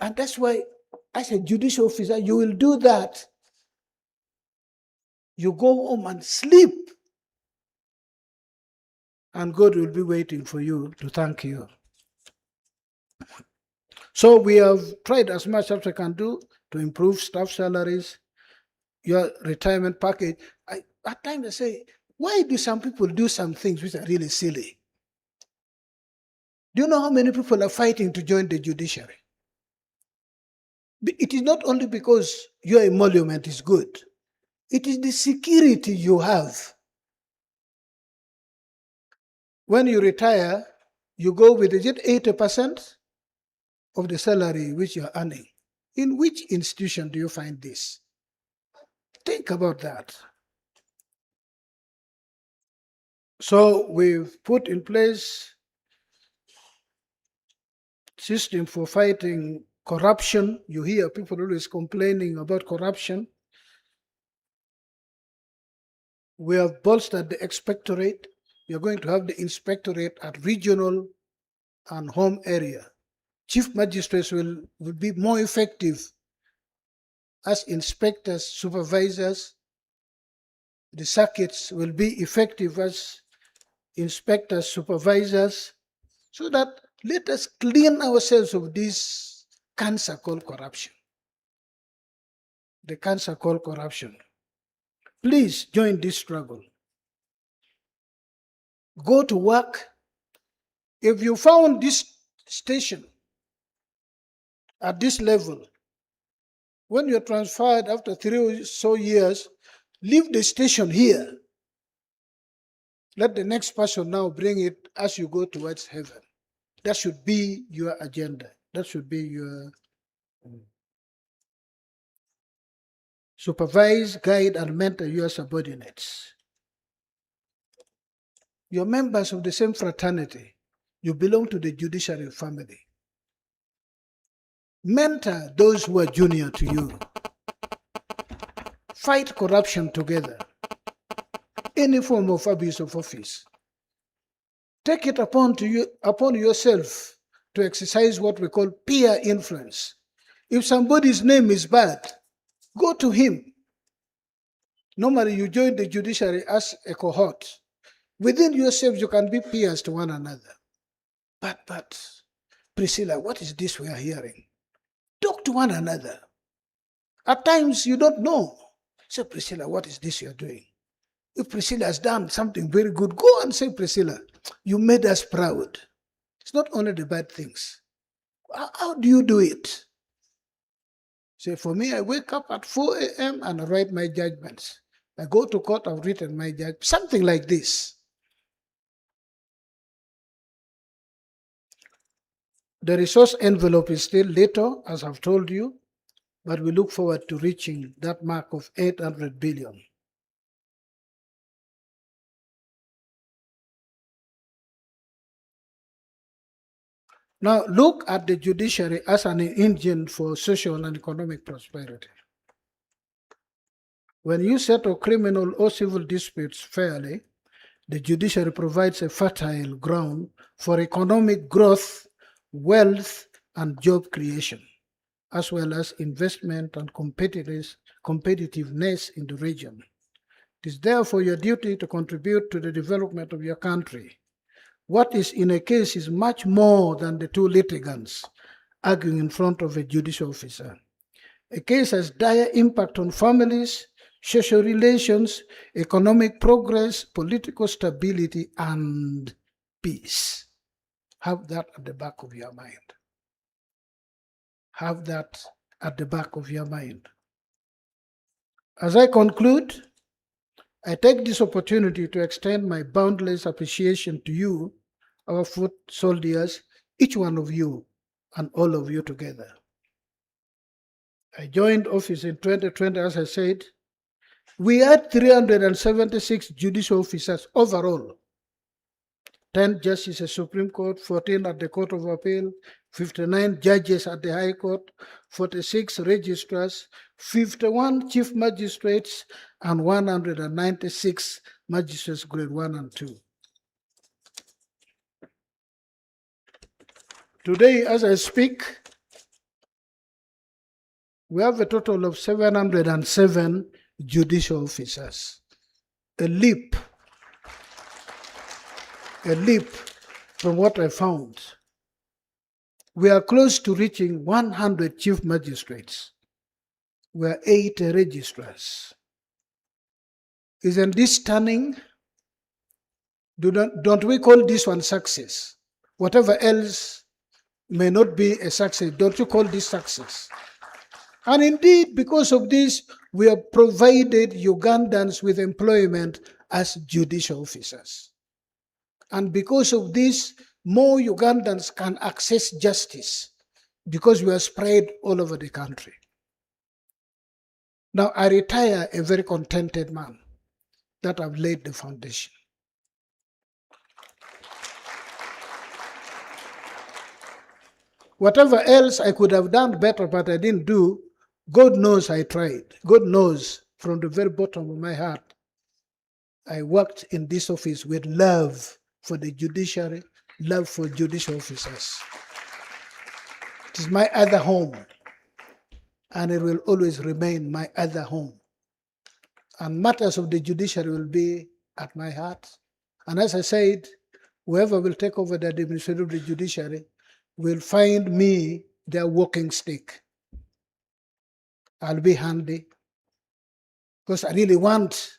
And that's why, as a judicial officer, you will do that. You go home and sleep. And God will be waiting for you to thank you. So we have tried as much as we can do to improve staff salaries, your retirement package. At times I say, why do some people do some things which are really silly? Do you know how many people are fighting to join the judiciary? It is not only because your emolument is good. It is the security you have. When you retire, you go with 80% of the salary which you are earning. In which institution do you find this? Think about that. So we've put in place system for fighting corruption. You hear people always complaining about corruption. We have bolstered the inspectorate. You're going to have the inspectorate at regional and home area. Chief magistrates will be more effective as inspectors, supervisors. The circuits will be effective as inspectors, supervisors, so that let us clean ourselves of this cancer called corruption. The cancer called corruption. Please join this struggle. Go to work. If you found this station at this level, when you're transferred after 3 or so years, leave the station here. Let the next person now bring it as you go towards heaven. That should be your agenda. That should be your supervise, guide, and mentor your subordinates. You're members of the same fraternity. You belong to the judiciary family. Mentor those who are junior to you. Fight corruption together. Any form of abuse of office. Take it upon yourself to exercise what we call peer influence. If somebody's name is bad, go to him. Normally, you join the judiciary as a cohort. Within yourselves, you can be peers to one another. But, Priscilla, what is this we are hearing? Talk to one another. At times, you don't know. Say, Priscilla, what is this you're doing? If Priscilla has done something very good, go and say, Priscilla, you made us proud. It's not only the bad things. How do you do it? Say, for me, I wake up at 4 a.m. and I write my judgments. I go to court, I've written my judgment. Something like this. The resource envelope is still little, as I've told you, but we look forward to reaching that mark of 800 billion. Now, look at the judiciary as an engine for social and economic prosperity. When you settle criminal or civil disputes fairly, the judiciary provides a fertile ground for economic growth, wealth, and job creation, as well as investment and competitiveness in the region. It is therefore your duty to contribute to the development of your country. What is in a case is much more than the two litigants arguing in front of a judicial officer. A case has dire impact on families, social relations, economic progress, political stability, and peace. Have that at the back of your mind. Have that at the back of your mind. As I conclude, I take this opportunity to extend my boundless appreciation to you, our foot soldiers, each one of you, and all of you together. I joined office in 2020, as I said. We had 376 judicial officers overall. 10 justices Supreme Court, 14 at the Court of Appeal, 59 judges at the High Court, 46 registrars, 51 chief magistrates, and 196 magistrates grade 1 and 2. Today, as I speak, we have a total of 707 judicial officers. A leap from what I found. We are close to reaching 100 chief magistrates. We are 8 registrars. Isn't this stunning? Don't we call this one success? Whatever else may not be a success, don't you call this success? And indeed, because of this, we have provided Ugandans with employment as judicial officers. And because of this, more Ugandans can access justice because we are spread all over the country. Now, I retire a very contented man that I've laid the foundation. Whatever else I could have done better, but I didn't do, God knows I tried. God knows from the very bottom of my heart, I worked in this office with love for the judiciary, love for judicial officers. It is my other home, and it will always remain my other home. And matters of the judiciary will be at my heart. And as I said, whoever will take over the administration of the judiciary will find me their walking stick. I'll be handy, because I really want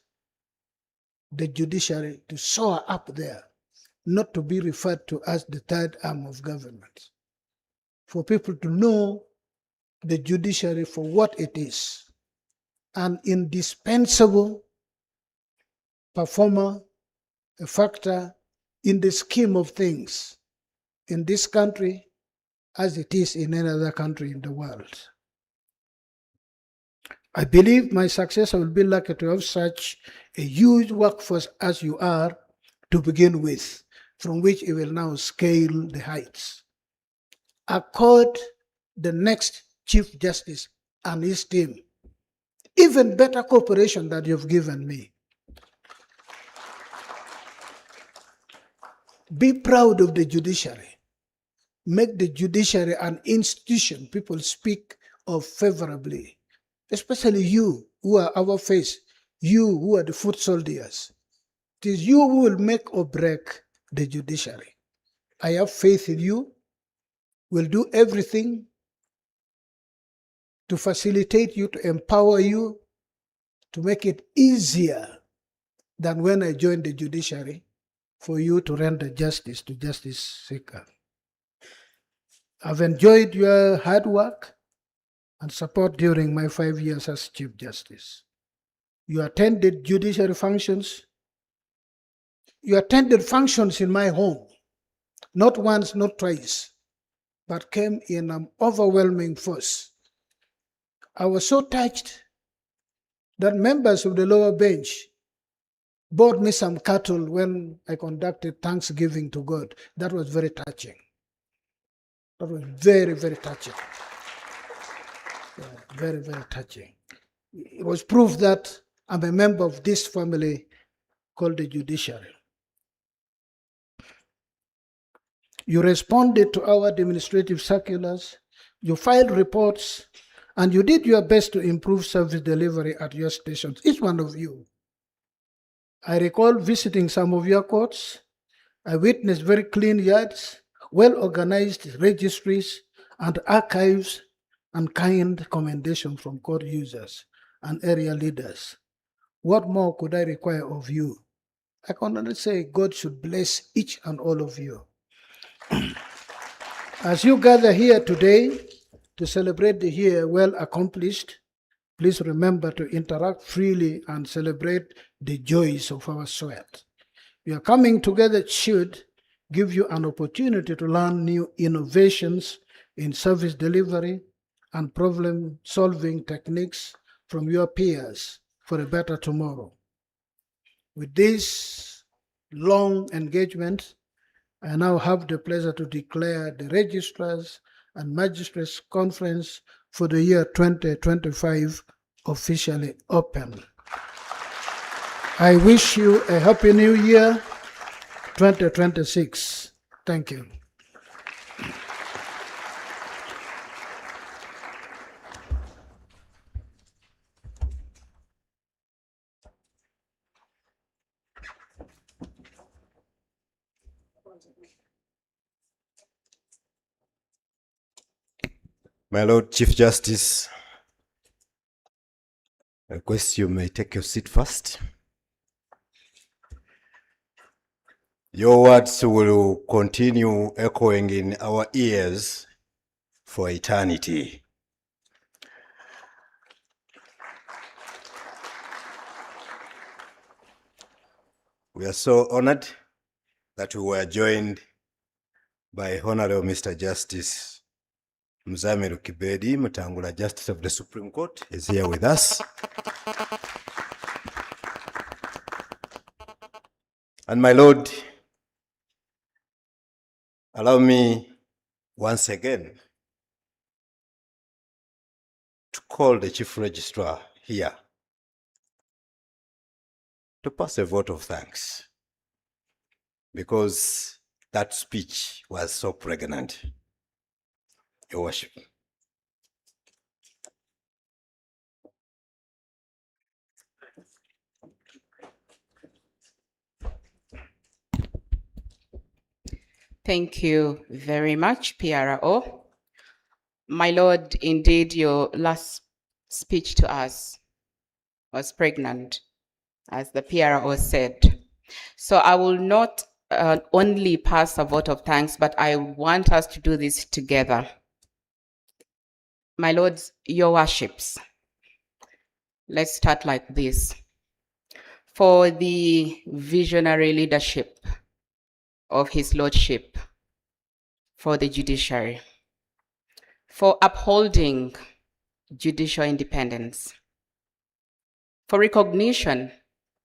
the judiciary to soar up there, not to be referred to as the third arm of government. For people to know the judiciary for what it is, an indispensable performer, a factor in the scheme of things in this country as it is in any other country in the world. I believe my successor will be lucky to have such a huge workforce as you are to begin with, from which it will now scale the heights. Accord the next Chief Justice and his team even better cooperation that you've given me. Be proud of the judiciary. Make the judiciary an institution people speak of favorably. Especially you, who are our face, you who are the foot soldiers. It is you who will make or break the judiciary. I have faith in you. We'll do everything to facilitate you, to empower you, to make it easier than when I joined the judiciary for you to render justice to justice seeker. I've enjoyed your hard work and support during my 5 years as Chief Justice. You attended judiciary functions. You attended functions in my home, not once, not twice, but came in an overwhelming force. I was so touched that members of the lower bench bought me some cattle when I conducted Thanksgiving to God. That was very touching. That was very, very touching. Yeah, very, very touching. It was proof that I'm a member of this family called the judiciary. You responded to our administrative circulars, you filed reports, and you did your best to improve service delivery at your stations, each one of you. I recall visiting some of your courts. I witnessed very clean yards, well-organized registries and archives, and kind commendation from court users and area leaders. What more could I require of you? I can only say God should bless each and all of you. As you gather here today to celebrate the year well accomplished, please remember to interact freely and celebrate the joys of our sweat. Your coming together should give you an opportunity to learn new innovations in service delivery and problem-solving techniques from your peers for a better tomorrow. With this long engagement, I now have the pleasure to declare the Registrars and Magistrates Conference for the year 2025 officially open. I wish you a happy new year 2026. Thank you.
My Lord Chief Justice, I request you may take your seat first. Your words will continue echoing in our ears for eternity. We are so honored that we were joined by Honorable Mr. Justice Mzamiru Kibedi Mutangula, Justice of the Supreme Court, is here with us. And my Lord, allow me once again to call the Chief Registrar here to pass a vote of thanks, because that speech was so pregnant. Your Worship.
Thank you very much, PRO. My Lord, indeed, your last speech to us was pregnant, as the PRO said. So I will not only pass a vote of thanks, but I want us to do this together. My Lords, your worships, let's start like this. For the visionary leadership of His Lordship, for the judiciary, for upholding judicial independence, for recognition,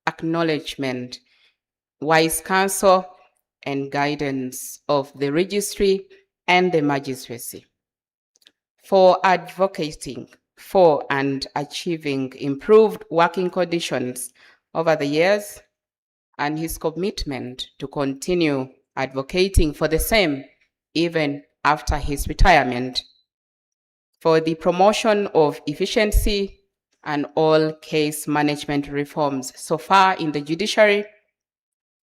acknowledgement, wise counsel, and guidance of the registry and the magistracy, for advocating for and achieving improved working conditions over the years, and his commitment to continue advocating for the same even after his retirement, for the promotion of efficiency and all case management reforms so far in the judiciary,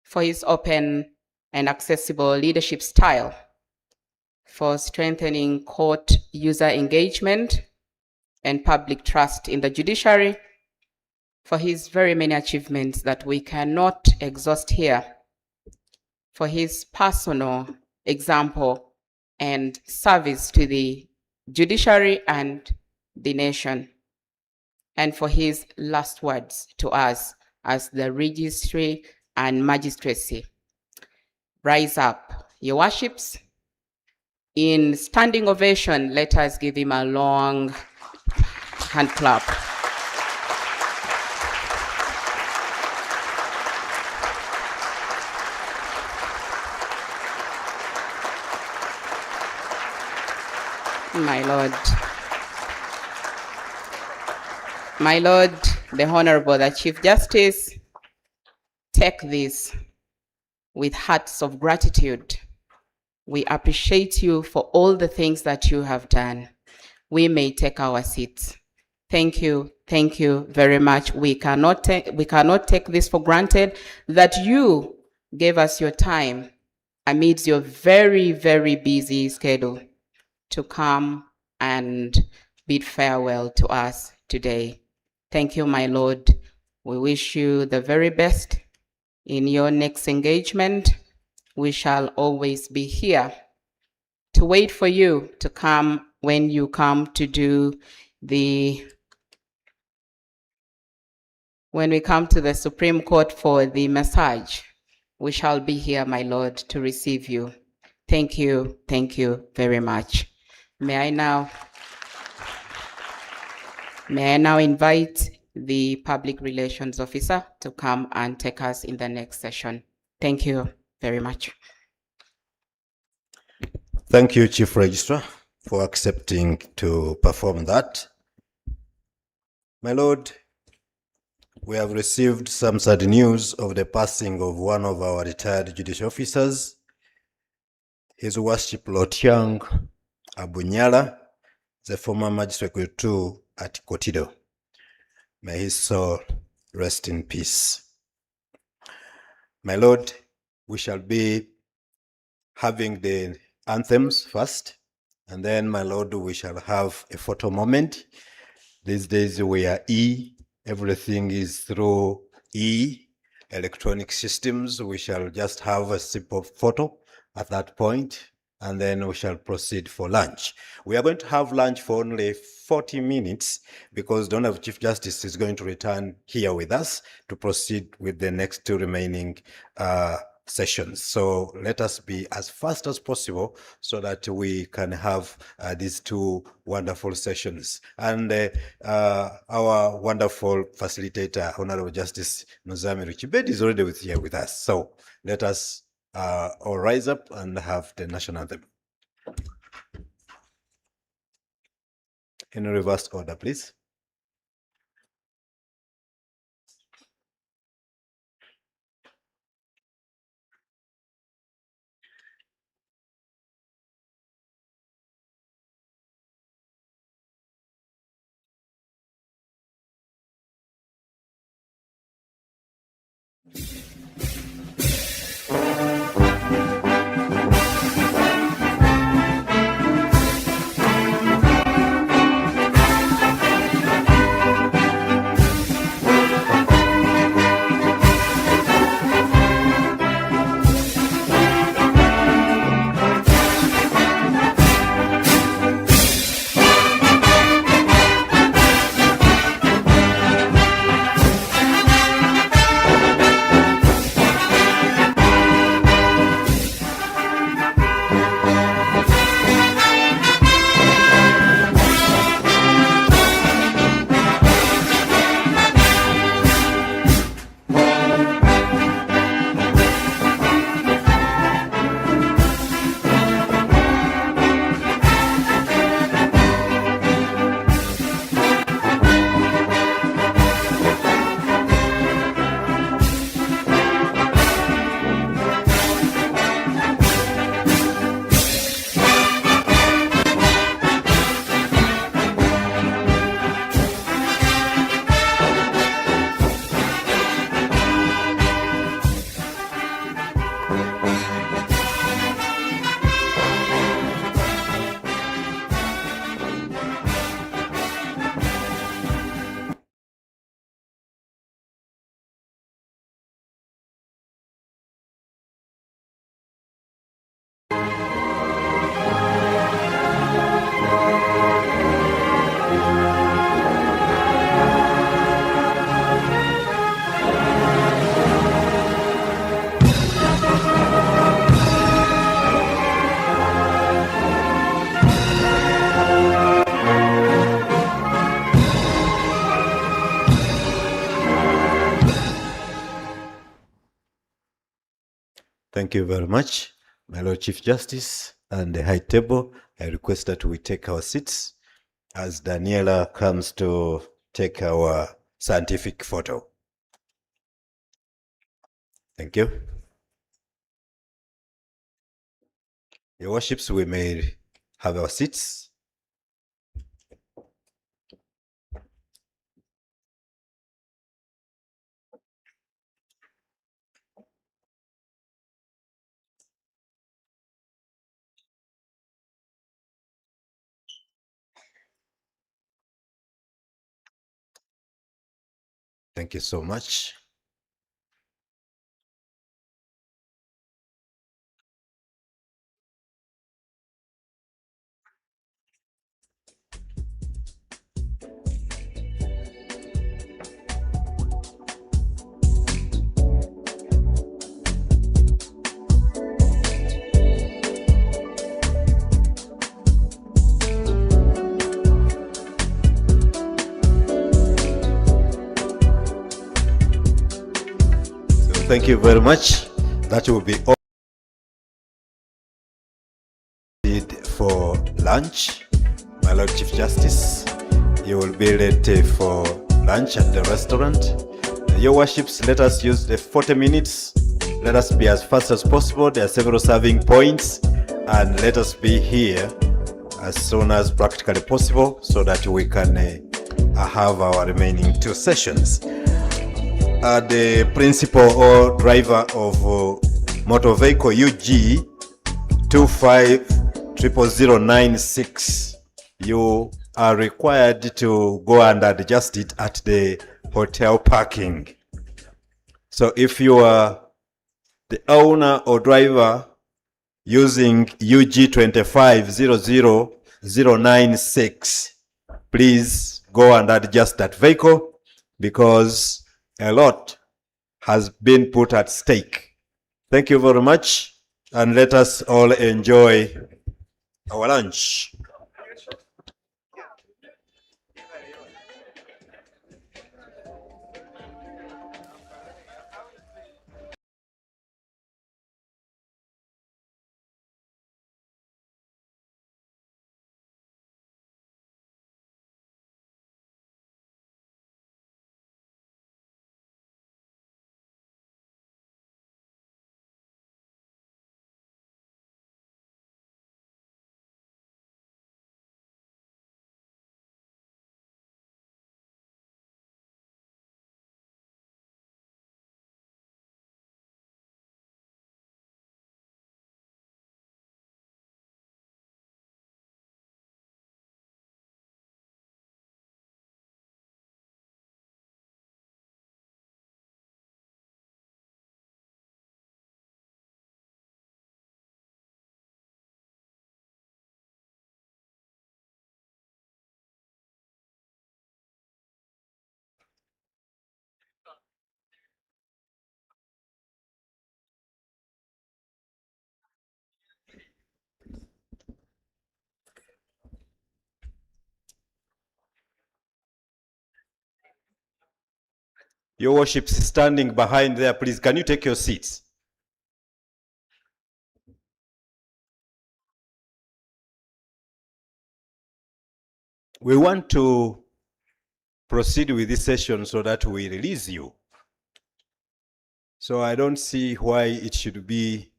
for his open and accessible leadership style, for strengthening court user engagement and public trust in the judiciary, for his very many achievements that we cannot exhaust here, for his personal example and service to the judiciary and the nation, and for his last words to us as the registry and magistracy. Rise up, your worships. In standing ovation, let us give him a long hand clap. My Lord. My Lord, the Honorable the Chief Justice, take this with hearts of gratitude. We appreciate you for all the things that you have done. We may take our seats. Thank you very much. We cannot take this for granted that you gave us your time amidst your very, very busy schedule to come and bid farewell to us today. Thank you, my Lord. We wish you the very best in your next engagement. We shall always be here to wait for you to come when you come to do when we come to the Supreme Court for the massage. We shall be here, my Lord, to receive you. Thank you very much. May I now invite the Public Relations Officer to come and take us in the next session. Thank you very much.
Thank you, Chief Registrar, for accepting to perform that. My Lord, we have received some sad news of the passing of one of our retired judicial officers, His Worship Lotyang Abunyala, the former Magistrate Grade 2 at Kotido. May his soul rest in peace. My Lord, we shall be having the anthems first, and then, my Lord, we shall have a photo moment. These days we are everything is through electronic systems. We shall just have a simple photo at that point, and then we shall proceed for lunch. We are going to have lunch for only 40 minutes because the Honorable Chief Justice is going to return here with us to proceed with the next two remaining sessions. So let us be as fast as possible so that we can have these two wonderful sessions. And our wonderful facilitator, Honorable Justice Nuzami Richibed, is already here with us. So let us all rise up and have the national anthem. In reverse order, please. Thank you very much, my Lord Chief Justice and the High Table. I request that we take our seats as Daniela comes to take our scientific photo. Thank you. Your Worships, we may have our seats. Thank you so much. Thank you very much. That will be all. lunch. My Lord Chief Justice, you will be late for lunch at the restaurant. Your worships, let us use the 40 minutes. Let us be as fast as possible. There are several serving points, and let us be here as soon as practically possible so that we can have our remaining 2 sessions. The principal or driver of motor vehicle UG 250096, you are required to go and adjust it at the hotel parking. So if you are the owner or driver using UG 2500096, please go and adjust that vehicle because a lot has been put at stake. Thank you very much, and let us all enjoy our lunch. Your worships standing behind there, please, can you take your seats? We want to proceed with this session so that we release you. So I don't see why it should be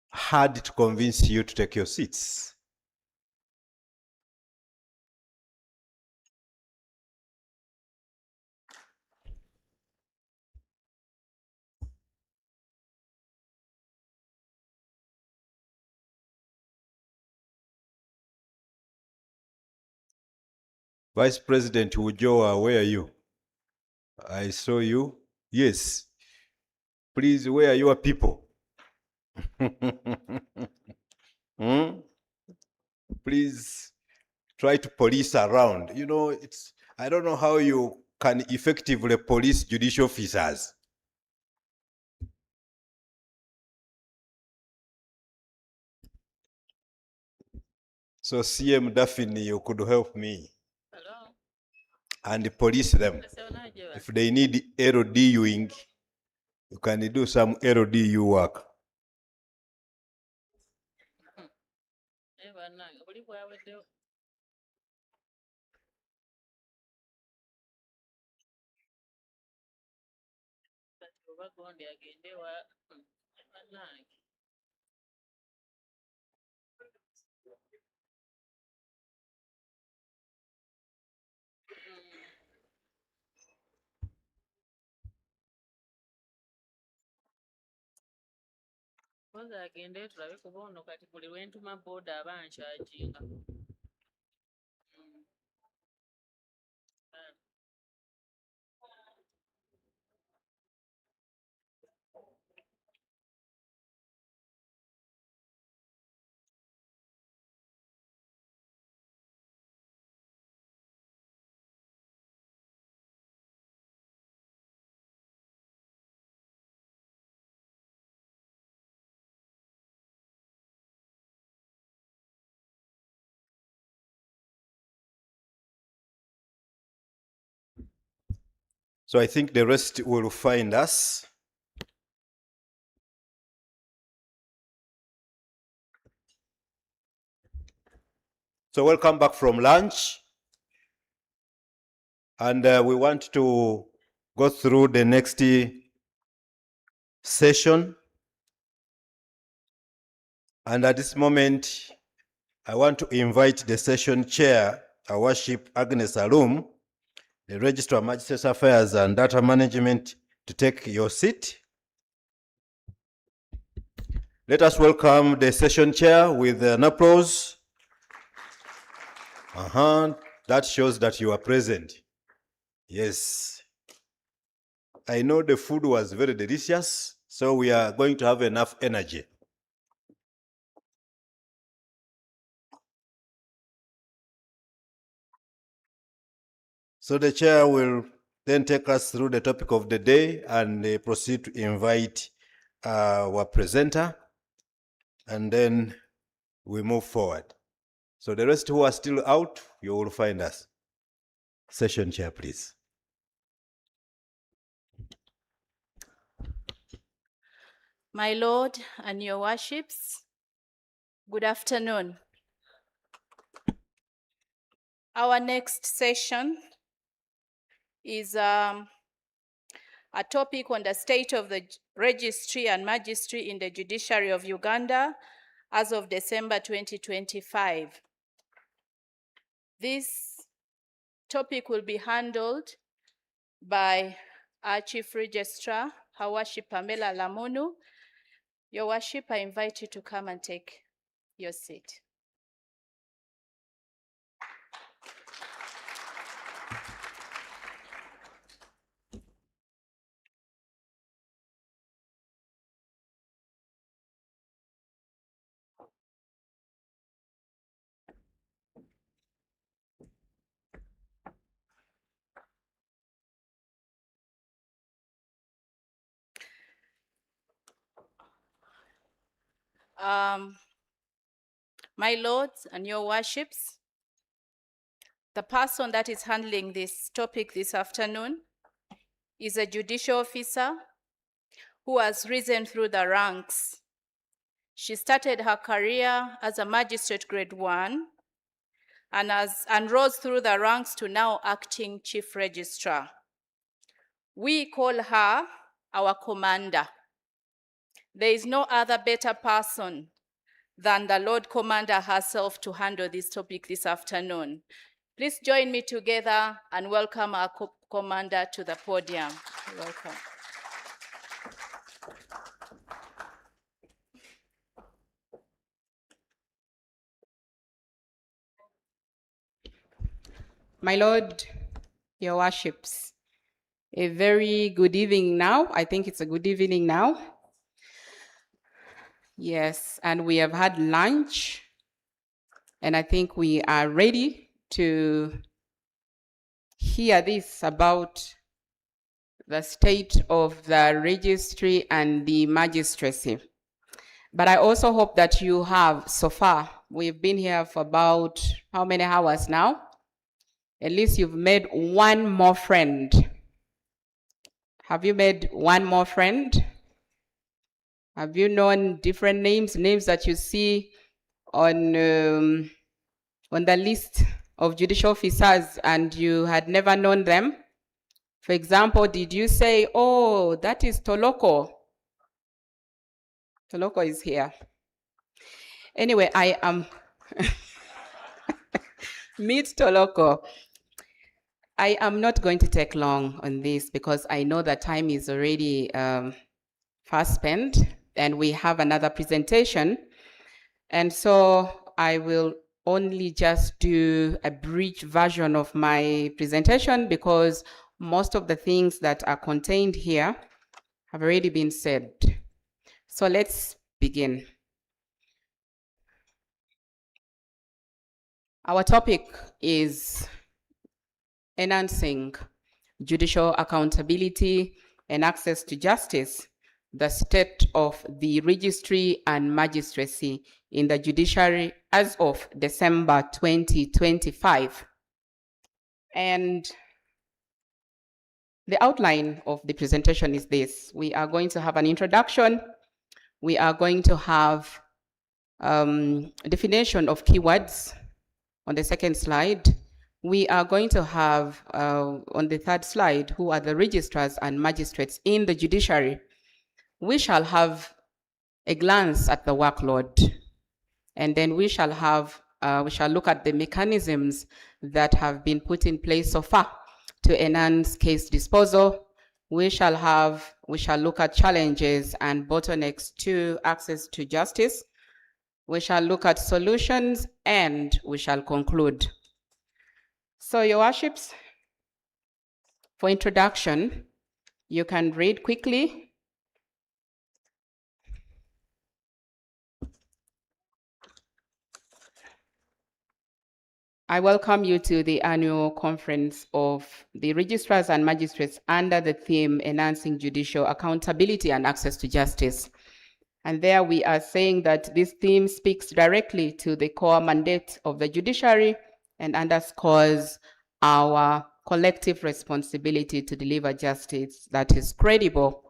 hard to convince you to take your seats. Vice President Ujoa, where are you? I saw you. Yes. Please, where are your people? Please try to police around. You know, I don't know how you can effectively police judicial officers. So CM Daphne, you could help me. Hello. And police them. If they need LDUing, you can do some LDU work. So I think the rest will find us. So welcome back from lunch. And we want to go through the next session. And at this moment, I want to invite the session chair, our worship Agnes Alum, the Registrar of Magistrates Affairs and Data Management, to take your seat. Let us welcome the session chair with an applause. That shows that you are present. Yes. I know the food was very delicious, so we are going to have enough energy. So the chair will then take us through the topic of the day and proceed to invite our presenter, and then we move forward. So the rest who are still out, you will find us. Session chair, please.
My Lord and your worships, good afternoon. Our next session is a topic on the state of the registry and magistracy in the judiciary of Uganda as of December 2025. This topic will be handled by our Chief Registrar, Her Worship Pamela Lamunu. Your Worship, I invite you to come and take your seat. My lords and your worships, the person that is handling this topic this afternoon is a judicial officer who has risen through the ranks. She started her career as a magistrate grade 1 and rose through the ranks to now acting chief registrar. We call her our commander. There is no other better person than the Lord Commander herself to handle this topic this afternoon. Please join me together and welcome our commander to the podium. Welcome.
My Lord, your worships, a very good evening now. I think it's a good evening now. Yes, and we have had lunch, and I think we are ready to hear this about the state of the registry and the magistracy. But I also hope that you have, so far, we've been here for about how many hours now? At least you've made one more friend. Have you made one more friend? Have you known different names that you see on the list of judicial officers and you had never known them? For example, did you say, oh, that is Toloko? Toloko is here. Anyway, I am meet Toloko. I am not going to take long on this because I know that time is already fast spent and we have another presentation. And so I will only just do a brief version of my presentation because most of the things that are contained here have already been said. So let's begin. Our topic is enhancing judicial accountability and access to justice, the state of the registry and magistracy in the judiciary as of December 2025. And the outline of the presentation is this. We are going to have an introduction. We are going to have definition of keywords. on the second slide, we are going to have on the third slide, who are the registrars and magistrates in the judiciary. We shall have a glance at the workload, and then we shall look at the mechanisms that have been put in place so far to enhance case disposal. We shall look at challenges and bottlenecks to access to justice. We shall look at solutions, and we shall conclude. So, Your Worships, for introduction, you can read quickly. I welcome you to the annual conference of the Registrars and Magistrates under the theme Enhancing Judicial Accountability and Access to Justice. And there we are saying that this theme speaks directly to the core mandate of the judiciary and underscores our collective responsibility to deliver justice that is credible,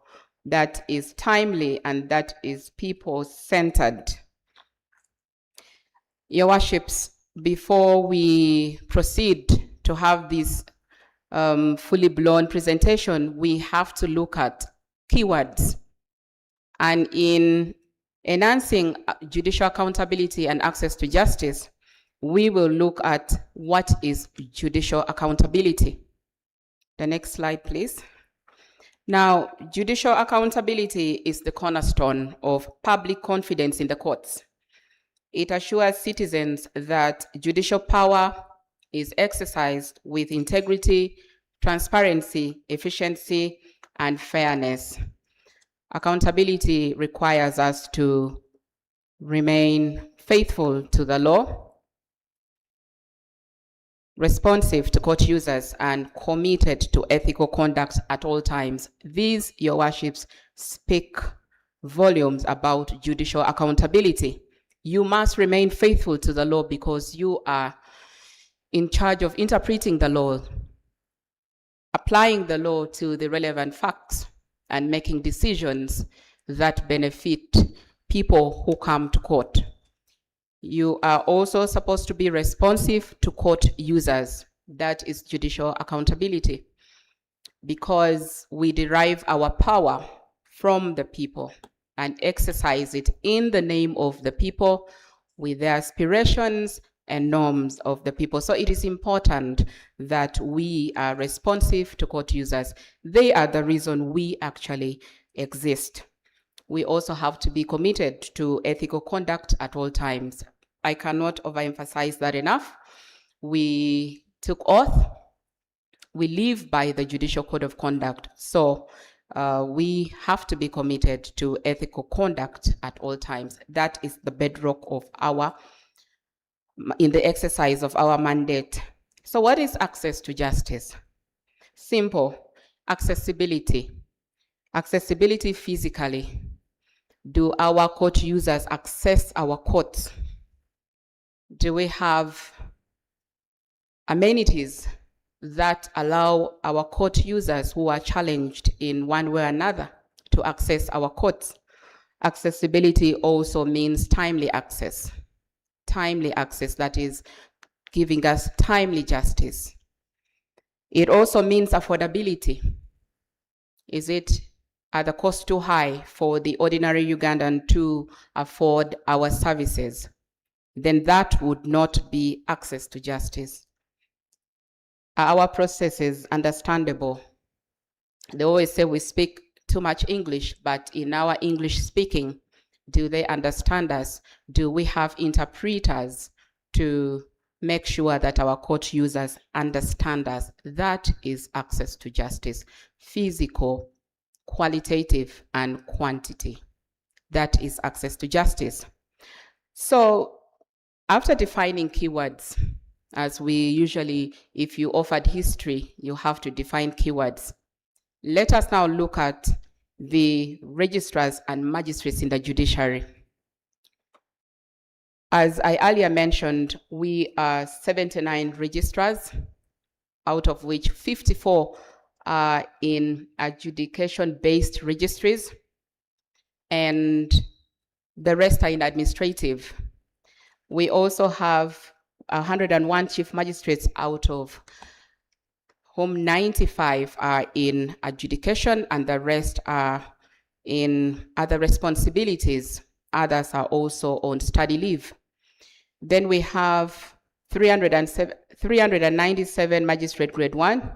that is timely, and that is people-centered. Your Worships, before we proceed to have this fully blown presentation, we have to look at keywords. And in enhancing judicial accountability and access to justice, we will look at what is judicial accountability. The next slide, please. Now, judicial accountability is the cornerstone of public confidence in the courts. It assures citizens that judicial power is exercised with integrity, transparency, efficiency, and fairness. Accountability requires us to remain faithful to the law, responsive to court users, and committed to ethical conduct at all times. These, Your Worships, speak volumes about judicial accountability. You must remain faithful to the law because you are in charge of interpreting the law, applying the law to the relevant facts, and making decisions that benefit people who come to court. You are also supposed to be responsive to court users. That is judicial accountability, because we derive our power from the people and exercise it in the name of the people with the aspirations and norms of the people. So it is important that we are responsive to court users. They are the reason we actually exist. We also have to be committed to ethical conduct at all times. I cannot overemphasize that enough. We took oath. We live by the Judicial Code of Conduct. So we have to be committed to ethical conduct at all times. That is the bedrock of in the exercise of our mandate. So what is access to justice? Simple. Accessibility. Accessibility physically. Do our court users access our courts? Do we have amenities that allow our court users who are challenged in one way or another to access our courts? Accessibility also means timely access. Timely access, that is giving us timely justice. It also means affordability. Are the costs too high for the ordinary Ugandan to afford our services? Then that would not be access to justice. Are our processes understandable? They always say we speak too much English, but in our English speaking, do they understand us? Do we have interpreters to make sure that our court users understand us? That is access to justice. Physical, qualitative, and quantity. That is access to justice. So after defining keywords, as we usually, if you offered history, you have to define keywords. Let us now look at the registrars and magistrates in the judiciary. As I earlier mentioned, we are 79 registrars, out of which 54 are in adjudication-based registries, and the rest are in administrative. We also have 101 chief magistrates, out of whom 95 are in adjudication and the rest are in other responsibilities. Others are also on study leave. Then we have 397 magistrate grade 1,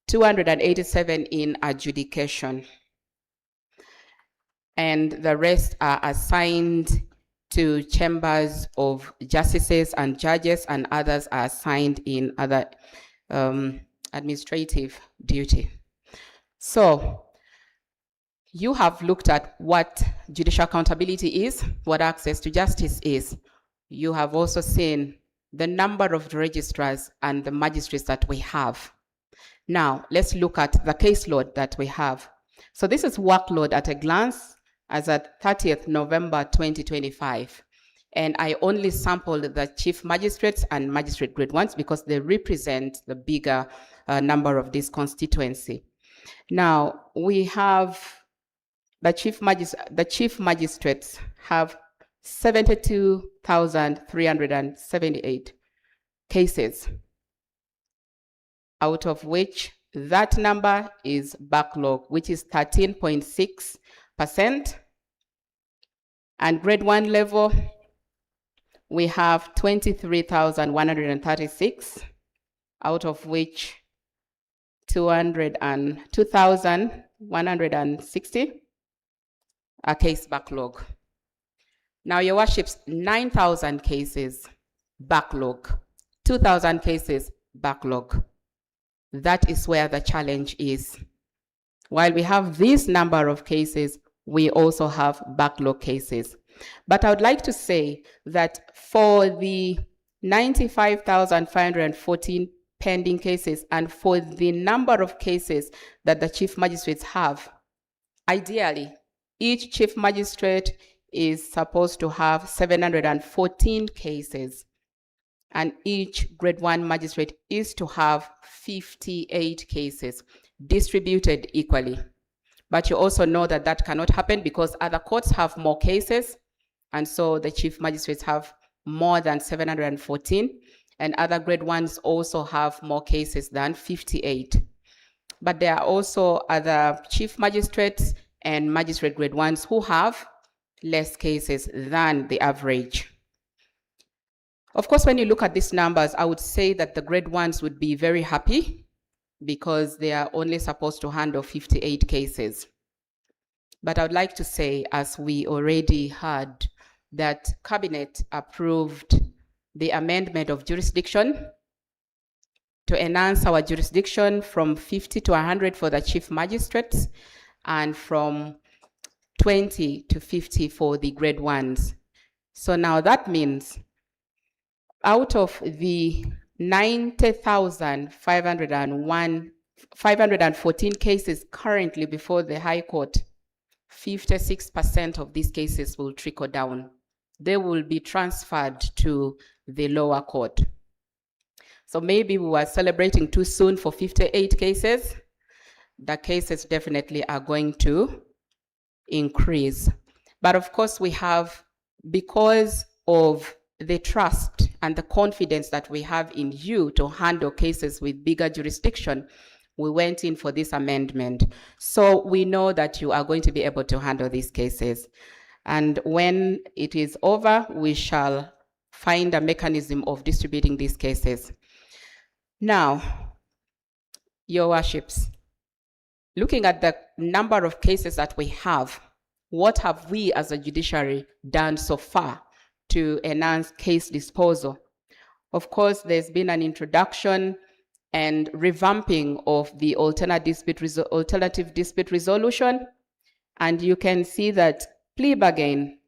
287 in adjudication. And the rest are assigned to chambers of justices and judges, and others are assigned in other administrative duty. So you have looked at what judicial accountability is, what access to justice is. You have also seen the number of registrars and the magistrates that we have. Now, let's look at the caseload that we have. So this is workload at a glance as at 30th November 2025. And I only sampled the chief magistrates and magistrate grade 1s because they represent the bigger number of this constituency. Now, we have the chief magistrates have 72,378 cases, out of which that number is backlog, which is 13.6%. And grade 1 level, we have 23,136, out of which 2,160 are case backlog. Now, your worships, 9,000 cases backlog, 2,000 cases backlog. That is where the challenge is. While we have this number of cases, we also have backlog cases. But I would like to say that for the 95,514 pending cases and for the number of cases that the chief magistrates have, ideally, each chief magistrate is supposed to have 714 cases, and each grade 1 magistrate is to have 58 cases distributed equally. But you also know that that cannot happen because other courts have more cases, and so the chief magistrates have more than 714, and other grade 1s also have more cases than 58. But there are also other chief magistrates and magistrate grade 1s who have less cases than the average. Of course, when you look at these numbers, I would say that the grade 1s would be very happy because they are only supposed to handle 58 cases. But I would like to say, as we already heard, that Cabinet approved the amendment of jurisdiction to enhance our jurisdiction from 50 to 100 for the chief magistrates and from 20 to 50 for the grade 1s. So now that means out of the 90,514 cases currently before the High Court, 56% of these cases will trickle down. They will be transferred to the lower court. So maybe we were celebrating too soon for 58 cases. The cases definitely are going to increase. But of course we have, because of the trust and the confidence that we have in you to handle cases with bigger jurisdiction, we went in for this amendment. So we know that you are going to be able to handle these cases. And when it is over, we shall find a mechanism of distributing these cases. Now, your worships, looking at the number of cases that we have, what have we as a judiciary done so far to enhance case disposal? Of course, there's been an introduction and revamping of the alternative dispute resolution. And you can see that plea bargain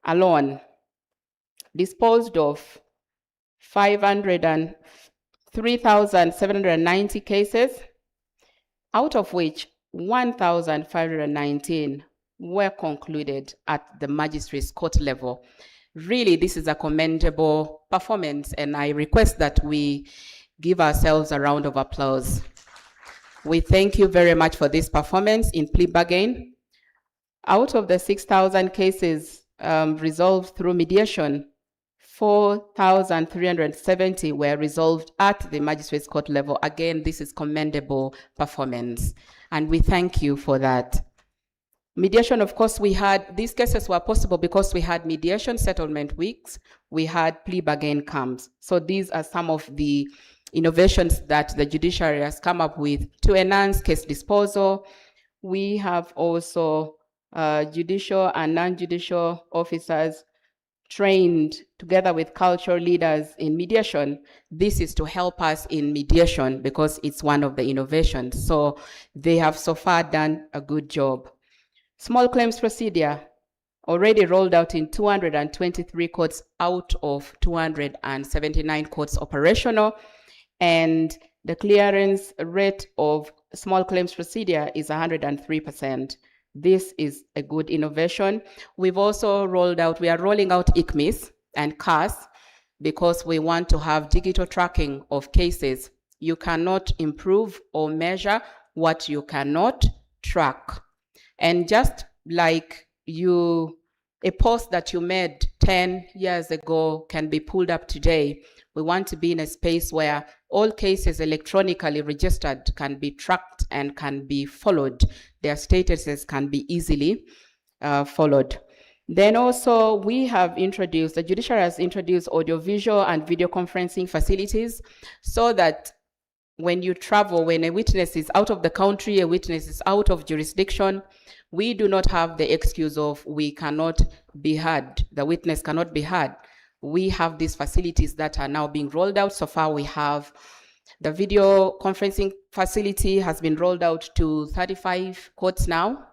alone disposed of 3,790 cases, out of which 1,519 were concluded at the magistrates court level. Really, this is a commendable performance, and I request that we give ourselves a round of applause. We thank you very much for this performance in plea bargain. Out of the 6,000 cases resolved through mediation, 4,370 were resolved at the magistrates court level. Again, this is commendable performance, and we thank you for that. Mediation, of course, these cases were possible because we had mediation settlement weeks, we had plea bargain camps. So these are some of the innovations that the judiciary has come up with to enhance case disposal. We have also judicial and non-judicial officers trained together with cultural leaders in mediation. This is to help us in mediation because it's one of the innovations. So they have so far done a good job. Small claims procedure already rolled out in 223 courts out of 279 courts operational, and the clearance rate of small claims procedure is 103%. This is a good innovation. We've also we are rolling out ICMIS and CAS because we want to have digital tracking of cases. You cannot improve or measure what you cannot track. And just like a post that you made 10 years ago can be pulled up today, we want to be in a space where all cases electronically registered can be tracked and can be followed. Their statuses can be easily followed. Then also the judiciary has introduced audiovisual and video conferencing facilities so that when you travel, when a witness is out of the country, a witness is out of jurisdiction, we do not have the excuse of we cannot be heard, the witness cannot be heard. We have these facilities that are now being rolled out. So far we have the video conferencing facility has been rolled out to 35 courts now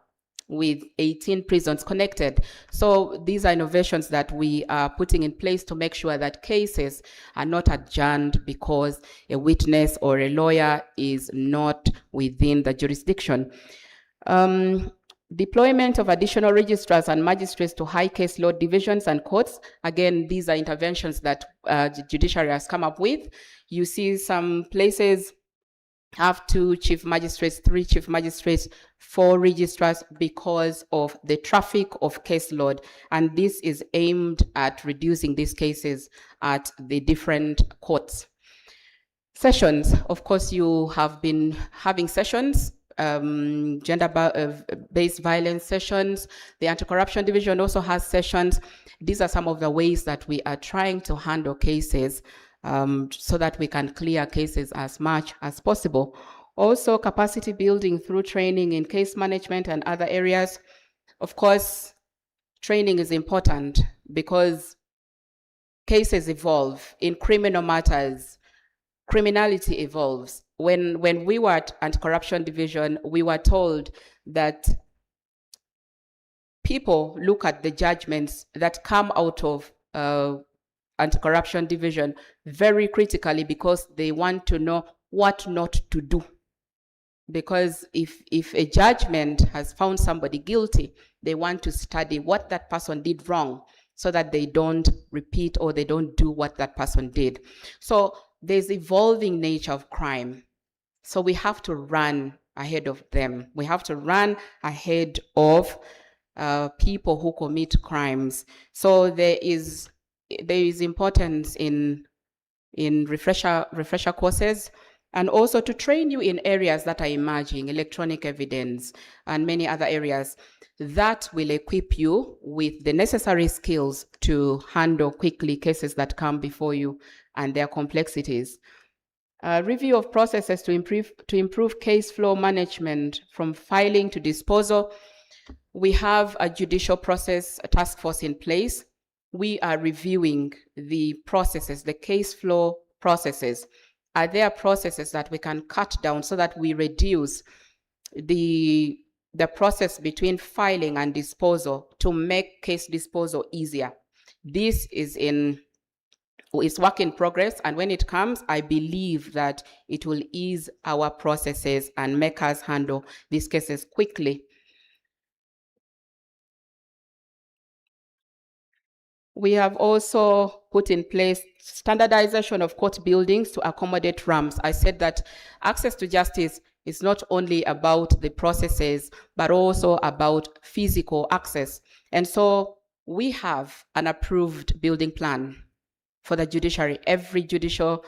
with 18 prisons connected. So these are innovations that we are putting in place to make sure that cases are not adjourned because a witness or a lawyer is not within the jurisdiction. Deployment of additional registrars and magistrates to high case load divisions and courts. Again, these are interventions that the judiciary has come up with. You see some places have 2 chief magistrates, 3 chief magistrates, 4 registrars because of the traffic of caseload. And this is aimed at reducing these cases at the different courts. Sessions, of course, you have been having sessions, gender-based violence sessions. The Anti-Corruption Division also has sessions. These are some of the ways that we are trying to handle cases so that we can clear cases as much as possible. Also, capacity building through training in case management and other areas. Of course, training is important because cases evolve. In criminal matters, criminality evolves. When we were at Anti-Corruption Division, we were told that people look at the judgments that come out of Anti-Corruption Division very critically because they want to know what not to do. Because if a judgment has found somebody guilty, they want to study what that person did wrong so that they don't repeat or they don't do what that person did. So there's evolving nature of crime. So we have to run ahead of them. We have to run ahead of people who commit crimes. So there is importance in refresher courses, and also to train you in areas that are emerging, electronic evidence and many other areas that will equip you with the necessary skills to handle quickly cases that come before you and their complexities. Review of processes to improve case flow management from filing to disposal. We have a judicial process task force in place. We are reviewing the processes, the case flow processes. Are there processes that we can cut down so that we reduce the process between filing and disposal to make case disposal easier? This is work in progress, and when it comes, I believe that it will ease our processes and make us handle these cases quickly. We have also put in place standardization of court buildings to accommodate ramps. I said that access to justice is not only about the processes, but also about physical access. And so we have an approved building plan for the judiciary, every judicial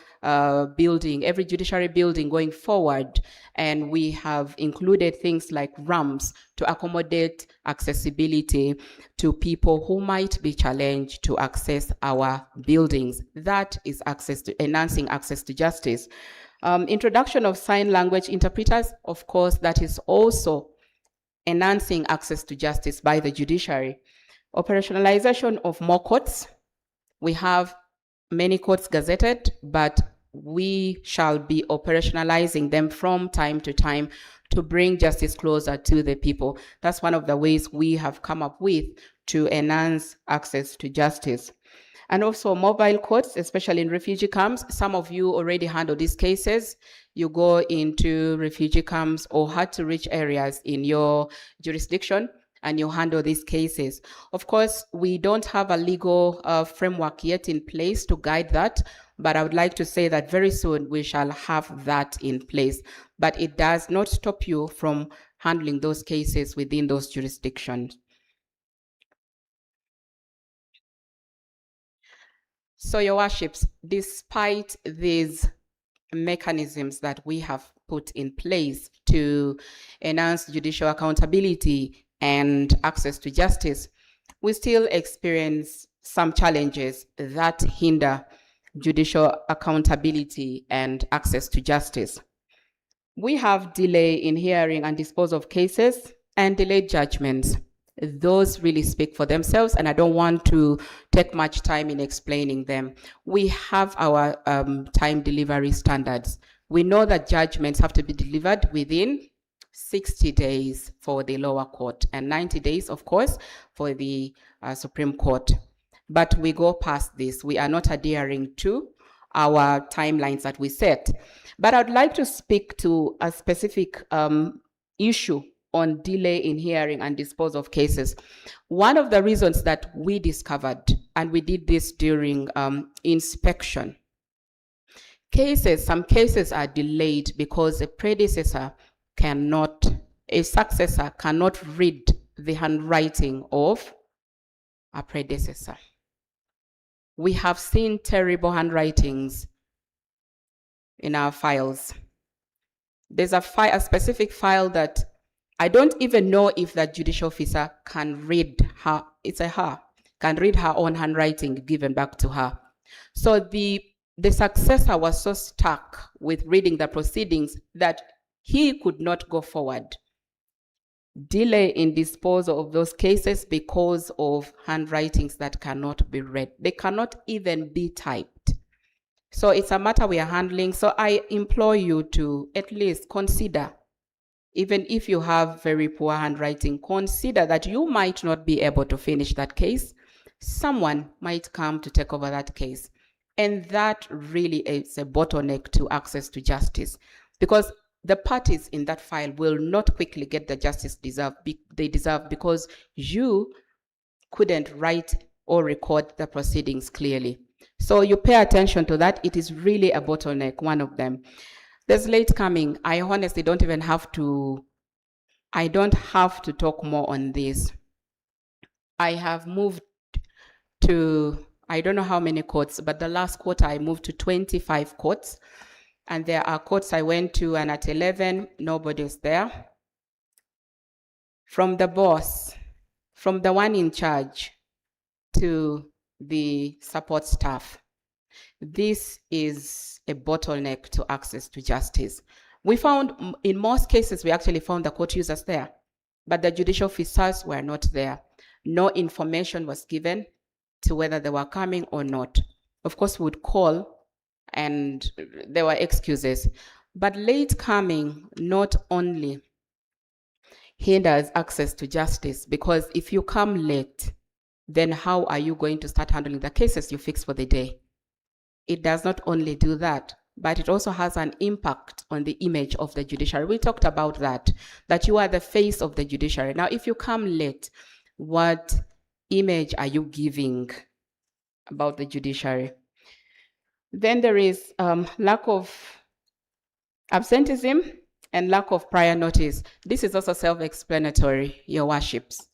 building, every judiciary building going forward. And we have included things like ramps to accommodate accessibility to people who might be challenged to access our buildings. That is enhancing access to justice. Introduction of sign language interpreters, of course, that is also enhancing access to justice by the judiciary. Operationalization of more courts. We have many courts gazetted, but we shall be operationalizing them from time to time to bring justice closer to the people. That's one of the ways we have come up with to enhance access to justice. And also mobile courts, especially in refugee camps. Some of you already handle these cases. You go into refugee camps or hard-to-reach areas in your jurisdiction, and you handle these cases. Of course, we don't have a legal framework yet in place to guide that, but I would like to say that very soon we shall have that in place. But it does not stop you from handling those cases within those jurisdictions. So, Your Worships, despite these mechanisms that we have put in place to enhance judicial accountability and access to justice, we still experience some challenges that hinder judicial accountability and access to justice. We have delay in hearing and dispose of cases and delayed judgments. Those really speak for themselves, and I don't want to take much time in explaining them. We have our time delivery standards. We know that judgments have to be delivered within 60 days for the lower court and 90 days, of course, for the Supreme Court. But we go past this. We are not adhering to our timelines that we set. But I'd like to speak to a specific issue on delay in hearing and dispose of cases. One of the reasons that we discovered, and we did this during inspection, some cases are delayed because a successor cannot read the handwriting of a predecessor. We have seen terrible handwritings in our files. There's a specific file that I don't even know if that judicial officer can read her, can read her own handwriting given back to her. So the successor was so stuck with reading the proceedings that he could not go forward. Delay in disposal of those cases because of handwritings that cannot be read. They cannot even be typed. So it's a matter we are handling. So I implore you to at least consider, even if you have very poor handwriting, consider that you might not be able to finish that case. Someone might come to take over that case. And that really is a bottleneck to access to justice, because the parties in that file will not quickly get the justice they deserve because you couldn't write or record the proceedings clearly. So you pay attention to that. It is really a bottleneck, one of them. There's late coming. I honestly don't have to talk more on this. I have moved to, I don't know how many courts, but the last quarter I moved to 25 courts. And there are courts I went to, and at 11, nobody's there. From the boss, from the one in charge to the support staff, this is a bottleneck to access to justice. We found, in most cases, we actually found the court users there, but the judicial officers were not there. No information was given to whether they were coming or not. Of course, we would call, and there were excuses. But late coming not only hinders access to justice, because if you come late, then how are you going to start handling the cases you fix for the day? It does not only do that, but it also has an impact on the image of the judiciary. We talked about that you are the face of the judiciary. Now, if you come late, what image are you giving about the judiciary? Then there is lack of absenteeism and lack of prior notice. This is also self-explanatory, Your Worships.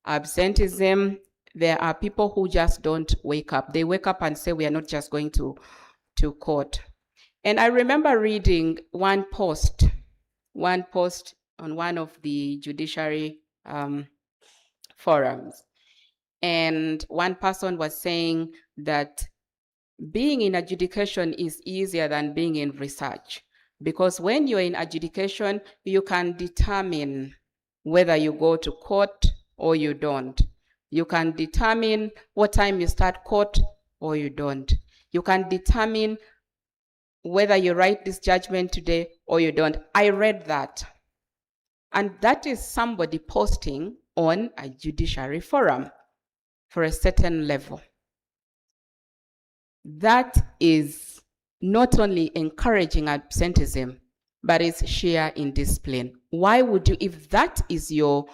Absenteeism, there are people who just don't wake up. They wake up and say, we are not just going to court. And I remember reading one post on one of the judiciary forums. And one person was saying that being in adjudication is easier than being in research, because when you're in adjudication, you can determine whether you go to court or you don't. You can determine what time you start court or you don't. You can determine whether you write this judgment today or you don't. I read that. And that is somebody posting on a judiciary forum for a certain level. That is not only encouraging absenteeism, but it's sheer indiscipline. Why would you, if that is your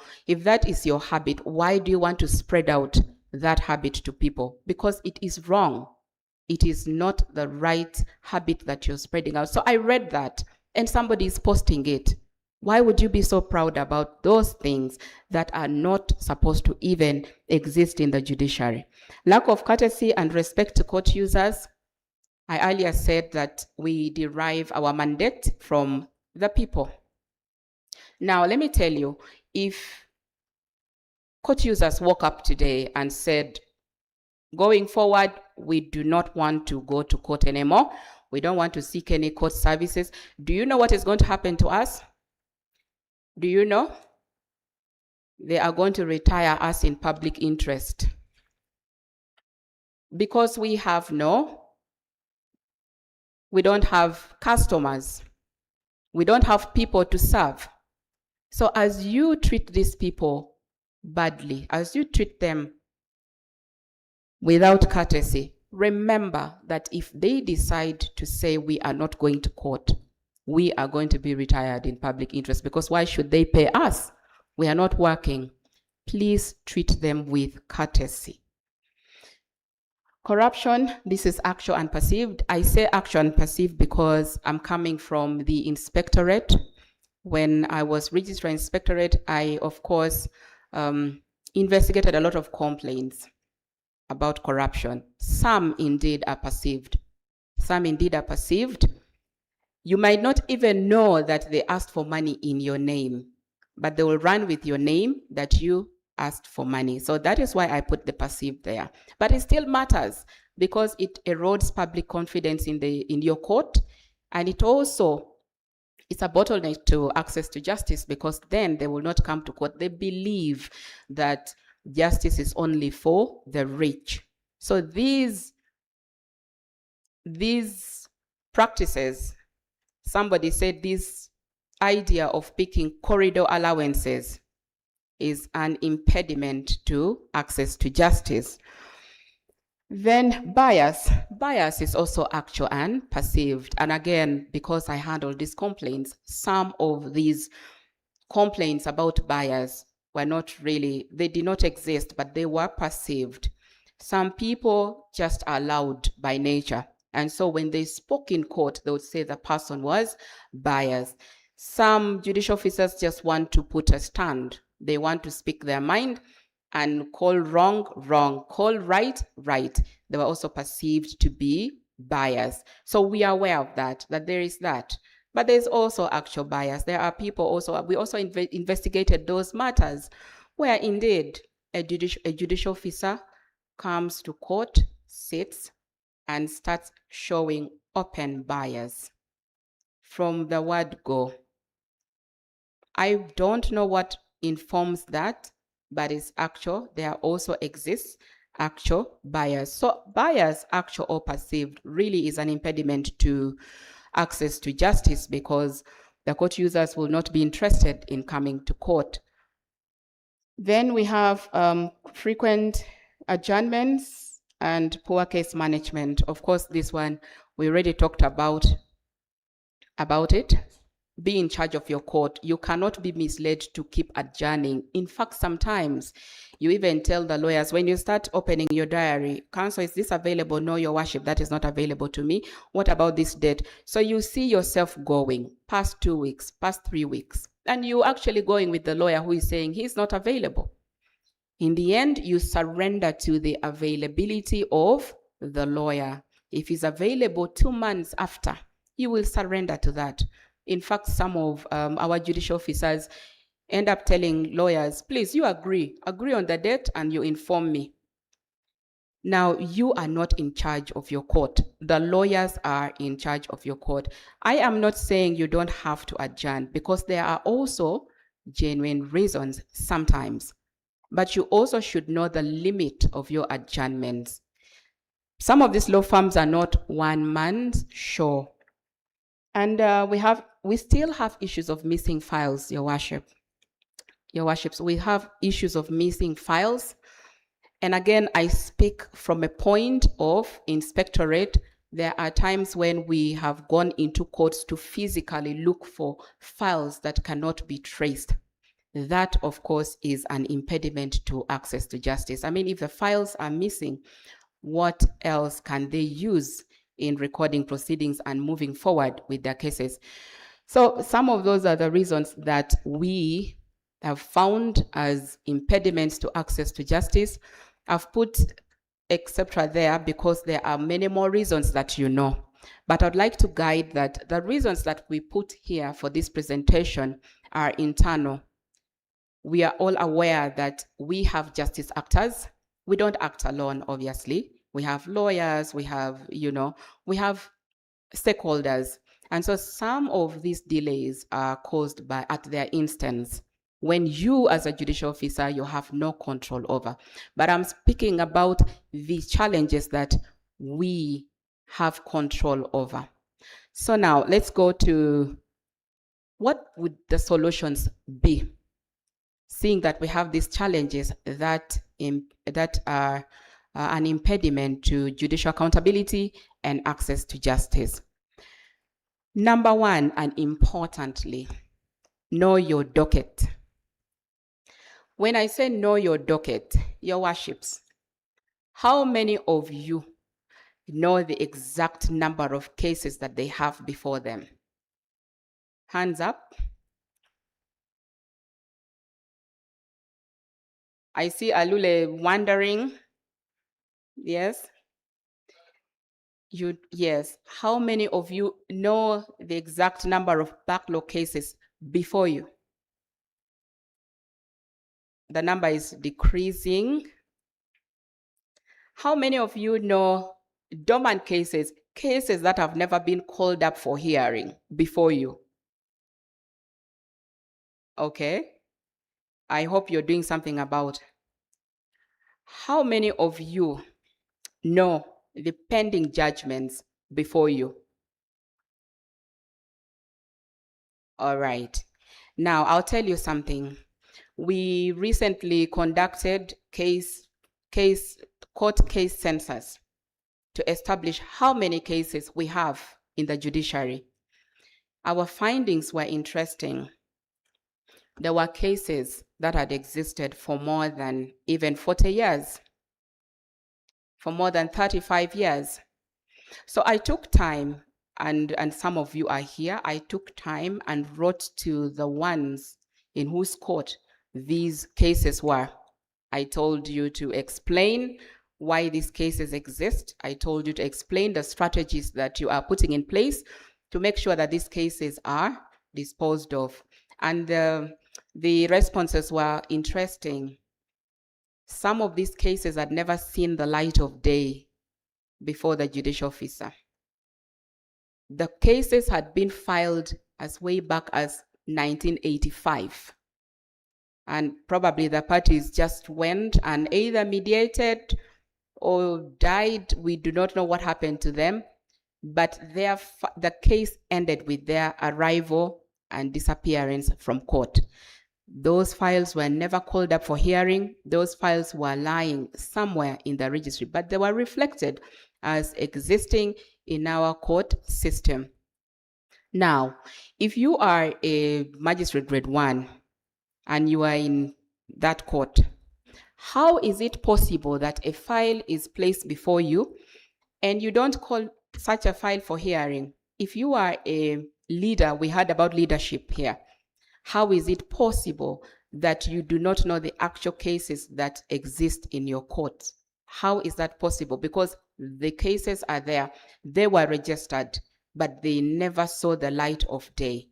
habit, why do you want to spread out that habit to people? Because it is wrong. It is not the right habit that you're spreading out. So I read that, and somebody is posting it. Why would you be so proud about those things that are not supposed to even exist in the judiciary? Lack of courtesy and respect to court users. I earlier said that we derive our mandate from the people. Now, let me tell you, if court users woke up today and said, going forward, we do not want to go to court anymore, we don't want to seek any court services, do you know what is going to happen to us? Do you know? They are going to retire us in public interest. Because we don't have customers. We don't have people to serve. So as you treat these people badly, as you treat them without courtesy, remember that if they decide to say we are not going to court, we are going to be retired in public interest, because why should they pay us? We are not working. Please treat them with courtesy. Corruption, this is actual and perceived. I say actual and perceived because I'm coming from the inspectorate. When I was registrar inspectorate, I, of course, investigated a lot of complaints about corruption. Some indeed are perceived. Some indeed are perceived. You might not even know that they asked for money in your name, but they will run with your name that you asked for money. So that is why I put the perceived there. But it still matters because it erodes public confidence in your court, and it's a bottleneck to access to justice, because then they will not come to court. They believe that justice is only for the rich. So these practices, somebody said this idea of picking corridor allowances is an impediment to access to justice. Then bias. Bias is also actual and perceived. And again, because I handled these complaints, some of these complaints about bias were not really, they did not exist, but they were perceived. Some people just are loud by nature. And so when they spoke in court, they would say the person was biased. Some judicial officers just want to put a stand. They want to speak their mind and call wrong, wrong, call right, right. They were also perceived to be biased. So we are aware of that there is that. But there's also actual bias. There are people also, we also investigated those matters where indeed a judicial officer comes to court, sits, and starts showing open bias from the word go. I don't know what informs that, but it's actual. There also exists actual bias. So bias, actual or perceived, really is an impediment to access to justice, because the court users will not be interested in coming to court. Then we have frequent adjournments and poor case management. Of course, this one, we already talked about it. Be in charge of your court. You cannot be misled to keep adjourning. In fact, sometimes you even tell the lawyers, when you start opening your diary, counsel, is this available? No, your worship, that is not available to me. What about this date? So you see yourself going past 2 weeks, past 3 weeks, and you actually going with the lawyer who is saying he's not available. In the end, you surrender to the availability of the lawyer. If he's available 2 months after, you will surrender to that. In fact, some of our judicial officers end up telling lawyers, please, you agree on the date and you inform me. Now, you are not in charge of your court. The lawyers are in charge of your court. I am not saying you don't have to adjourn, because there are also genuine reasons sometimes. But you also should know the limit of your adjournments. Some of these law firms are not 1 month, sure. And we still have issues of missing files, Your Worship. Your Worships, we have issues of missing files. And again, I speak from a point of inspectorate. There are times when we have gone into courts to physically look for files that cannot be traced. That, of course, is an impediment to access to justice. I mean, if the files are missing, what else can they use in recording proceedings and moving forward with their cases? So some of those are the reasons that we have found as impediments to access to justice. I've put etc. there because there are many more reasons that you know. But I'd like to guide that the reasons that we put here for this presentation are internal. We are all aware that we have justice actors. We don't act alone, obviously. We have lawyers, we have stakeholders. And so some of these delays are caused by, at their instance, when you as a judicial officer, you have no control over. But I'm speaking about the challenges that we have control over. So now let's go to what would the solutions be? Seeing that we have these challenges that are an impediment to judicial accountability and access to justice. Number one, and importantly, know your docket. When I say know your docket, Your Worships, how many of you know the exact number of cases that they have before them? Hands up. I see Alule wondering. Yes. Yes. How many of you know the exact number of backlog cases before you? The number is decreasing. How many of you know dormant cases, cases that have never been called up for hearing before you? Okay. I hope you're doing something about. How many of you know the pending judgments before you? All right. Now, I'll tell you something. We recently conducted court case census to establish how many cases we have in the judiciary. Our findings were interesting. There were cases that had existed for more than even 40 years, for more than 35 years. So I took time, and some of you are here, I took time and wrote to the ones in whose court these cases were. I told you to explain why these cases exist. I told you to explain the strategies that you are putting in place to make sure that these cases are disposed of. And the responses were interesting. Some of these cases had never seen the light of day before the judicial officer. The cases had been filed as way back as 1985. And probably the parties just went and either mediated or died. We do not know what happened to them, but the case ended with their arrival and disappearance from court. Those files were never called up for hearing. Those files were lying somewhere in the registry, but they were reflected as existing in our court system. Now, if you are a magistrate grade 1 and you are in that court, how is it possible that a file is placed before you and you don't call such a file for hearing? If you are a leader, we heard about leadership here. How is it possible that you do not know the actual cases that exist in your court. How is that possible? Because the cases are there, they were registered, but they never saw the light of day.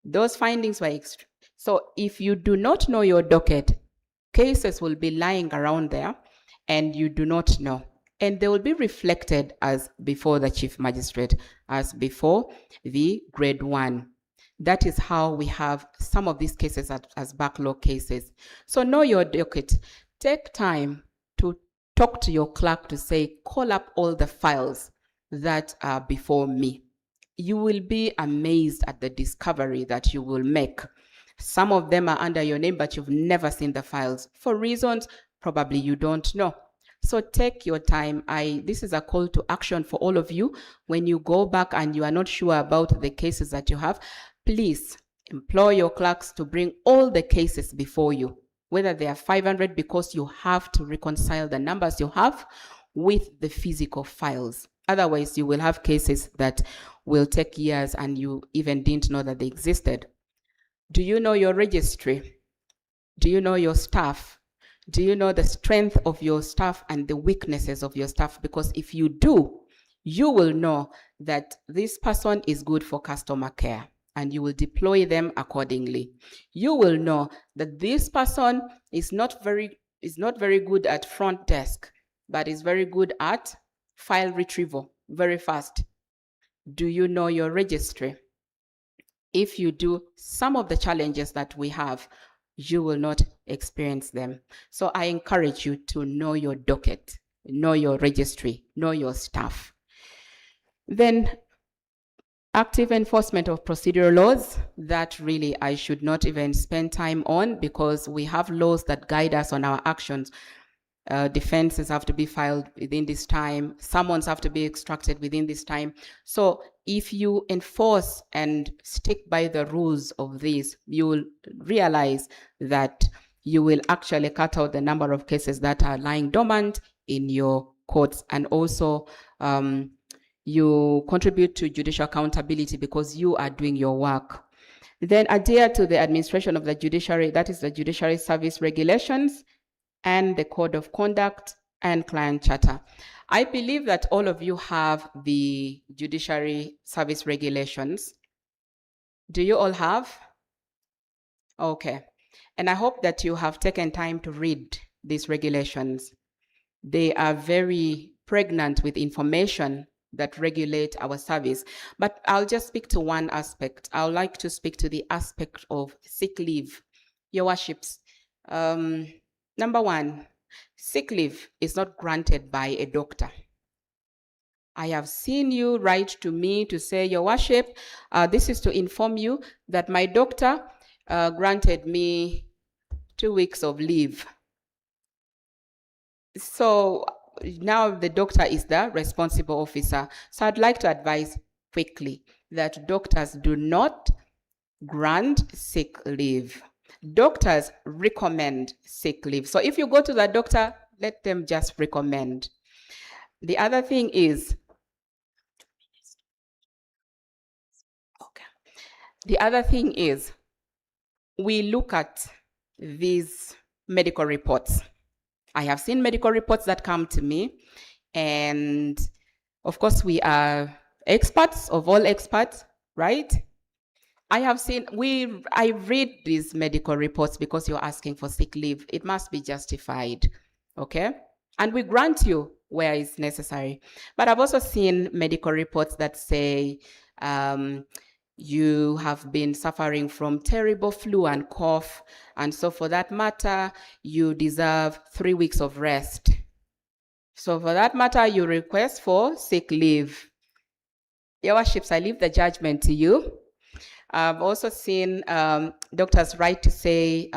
Those findings were so if you do not know your docket, cases will be lying around there and you do not know. And they will be reflected as before the Chief Magistrate, as before the grade 1. That is how we have some of these cases as backlog cases. So know your docket. Take time to talk to your clerk to say, call up all the files that are before me. You will be amazed at the discovery that you will make. Some of them are under your name, but you've never seen the files for reasons probably you don't know. So take your time. This is a call to action for all of you. When you go back and you are not sure about the cases that you have, please employ your clerks to bring all the cases before you, whether they are 500, because you have to reconcile the numbers you have with the physical files. Otherwise, you will have cases that will take years and you even didn't know that they existed. Do you know your registry? Do you know your staff? Do you know the strength of your staff and the weaknesses of your staff? Because if you do, you will know that this person is good for customer care and you will deploy them accordingly. You will know that this person is not very good at front desk, but is very good at file retrieval, very fast. Do you know your registry? If you do, some of the challenges that we have, you will not experience them. So I encourage you to know your docket, know your registry, know your staff. Then active enforcement of procedural laws, that really I should not even spend time on, because we have laws that guide us on our actions. Defenses have to be filed within this time. Summons have to be extracted within this time. So if you enforce and stick by the rules of this, you will realize that you will actually cut out the number of cases that are lying dormant in your courts. And also you contribute to judicial accountability because you are doing your work. Then adhere to the administration of the judiciary, that is the Judiciary Service Regulations and the Code of Conduct and Client Charter. I believe that all of you have the Judiciary Service Regulations. Do you all have? Okay. And I hope that you have taken time to read these regulations. They are very pregnant with information that regulate our service. But I'll just speak to one aspect. I would like to speak to the aspect of sick leave. Your worships, number one, sick leave is not granted by a doctor. I have seen you write to me to say, Your Worship, this is to inform you that my doctor granted me 2 weeks of leave. So now the doctor is the responsible officer. So I'd like to advise quickly that doctors do not grant sick leave. Doctors recommend sick leave. So if you go to the doctor, let them just recommend. The other thing is, we look at these medical reports. I have seen medical reports that come to me, and of course we are experts of all experts, right? I read these medical reports because you're asking for sick leave. It must be justified, okay? And we grant you where it's necessary. But I've also seen medical reports that say you have been suffering from terrible flu and cough, and so for that matter, you deserve 3 weeks of rest. So for that matter, you request for sick leave. Your worships, I leave the judgment to you. I've also seen doctors write to say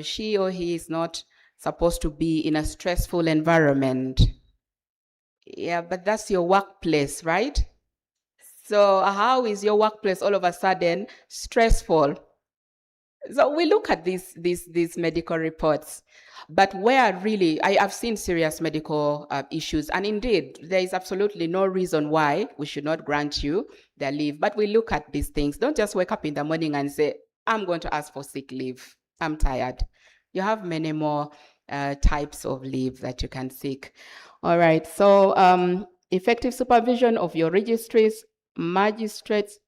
she or he is not supposed to be in a stressful environment. Yeah, but that's your workplace, right? So how is your workplace all of a sudden stressful? So we look at these medical reports, but where really, I've seen serious medical issues, and indeed, there is absolutely no reason why we should not grant you the leave, but we look at these things. Don't just wake up in the morning and say, I'm going to ask for sick leave. I'm tired. You have many more types of leave that you can seek. All right, so effective supervision of your registries, magistrates,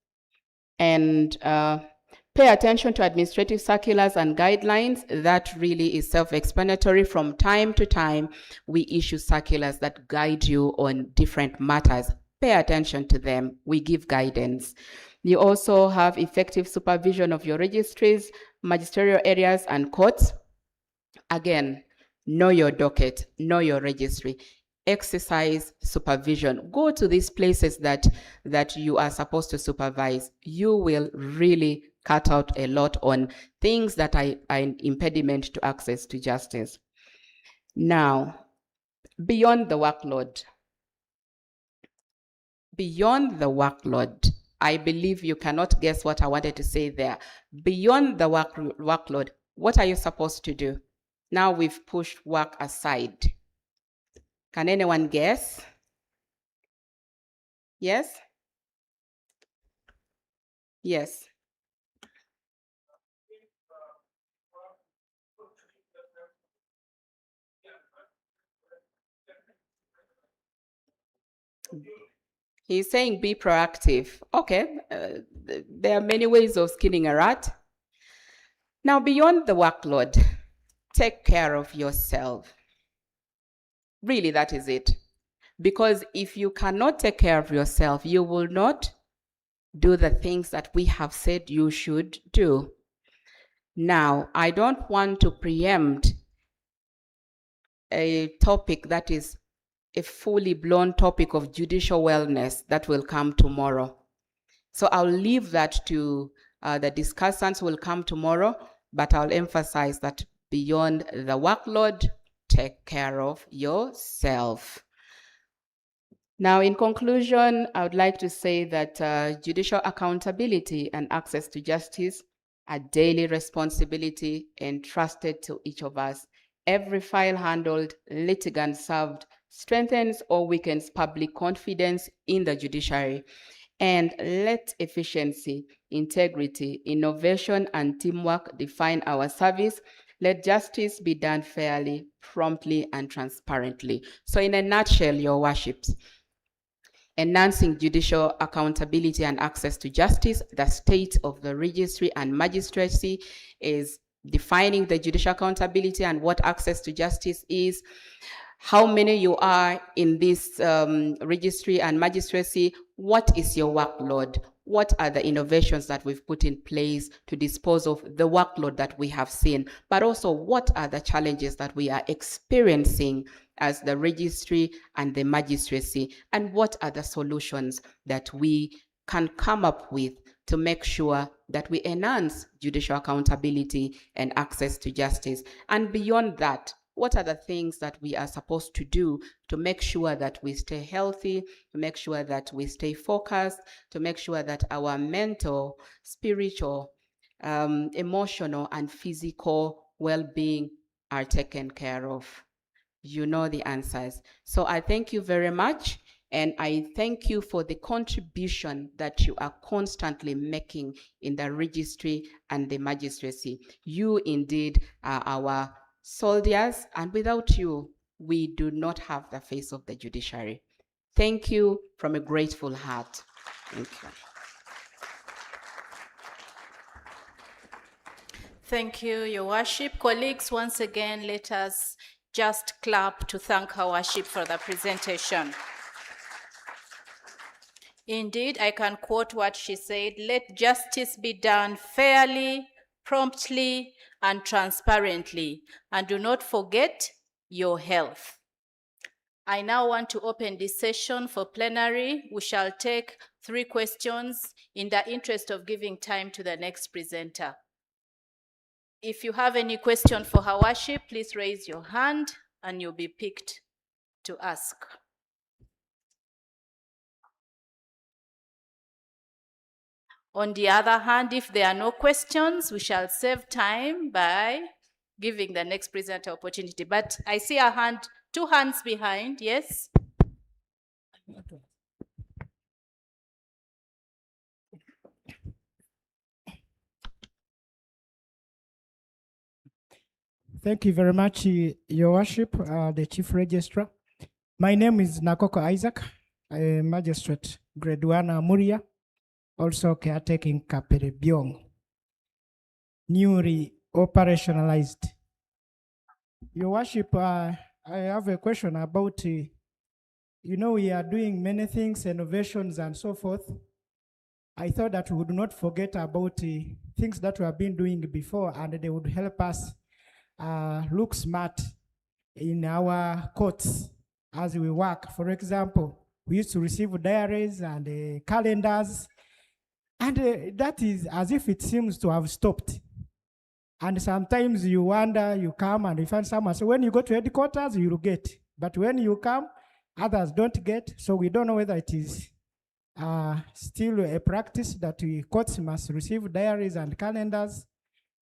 and pay attention to administrative circulars and guidelines. That really is self-explanatory. From time to time, we issue circulars that guide you on different matters. Pay attention to them. We give guidance. You also have effective supervision of your registries, magisterial areas, and courts. Again, know your docket, know your registry, exercise supervision. Go to these places that you are supposed to supervise. You will really cut out a lot on things that are an impediment to access to justice. Now, beyond the workload, I believe you cannot guess what I wanted to say there. Beyond the workload, what are you supposed to do? Now we've pushed work aside. Can anyone guess? Yes? Yes. He's saying be proactive. Okay, there are many ways of skinning a rat. Now, beyond the workload, take care of yourself. Really, that is it. Because if you cannot take care of yourself, you will not do the things that we have said you should do. Now, I don't want to preempt a topic that is a fully blown topic of judicial wellness that will come tomorrow. So I'll leave that to the discussants will come tomorrow, but I'll emphasize that beyond the workload, take care of yourself. Now, in conclusion, I would like to say that judicial accountability and access to justice are daily responsibility entrusted to each of us. Every file handled, litigant served, strengthens or weakens public confidence in the judiciary. And let efficiency, integrity, innovation, and teamwork define our service. Let justice be done fairly, promptly, and transparently. So in a nutshell, your worships, enhancing judicial accountability and access to justice, the state of the registry and magistracy is defining the judicial accountability and what access to justice is, how many you are in this registry and magistracy, what is your workload, what are the innovations that we've put in place to dispose of the workload that we have seen, but also what are the challenges that we are experiencing as the registry and the magistracy, and what are the solutions that we can come up with to make sure that we enhance judicial accountability and access to justice. And beyond that, what are the things that we are supposed to do to make sure that we stay healthy, to make sure that we stay focused, to make sure that our mental, spiritual, emotional, and physical well-being are taken care of? You know the answers. So I thank you very much. And I thank you for the contribution that you are constantly making in the registry and the magistracy. You indeed are our soldiers, and without you, we do not have the face of the judiciary. Thank you from a grateful heart. Thank you.
Thank you, Your Worship. Colleagues, once again, let us just clap to thank our worship for the presentation. Indeed, I can quote what she said, let justice be done fairly, promptly, and transparently, and do not forget your health. I now want to open this session for plenary. We shall take 3 questions in the interest of giving time to the next presenter. If you have any question for her worship, please raise your hand and you'll be picked to ask. On the other hand, if there are no questions, we shall save time by giving the next presenter opportunity. But I see a hand, 2 hands behind, yes?
Thank you very much, Your Worship, the Chief Registrar. My name is Nakoko Isaac, a magistrate, grade 1 Amuria, also caretaking Kapere Byong, newly operationalized. Your Worship, I have a question about, we are doing many things, innovations and so forth. I thought that we would not forget about things that we have been doing before and they would help us look smart in our courts as we work. For example, we used to receive diaries and calendars, and that is as if it seems to have stopped. And sometimes you wonder, you come and you find someone. So when you go to headquarters, you'll get. But when you come, others don't get. So we don't know whether it is still a practice that we courts must receive diaries and calendars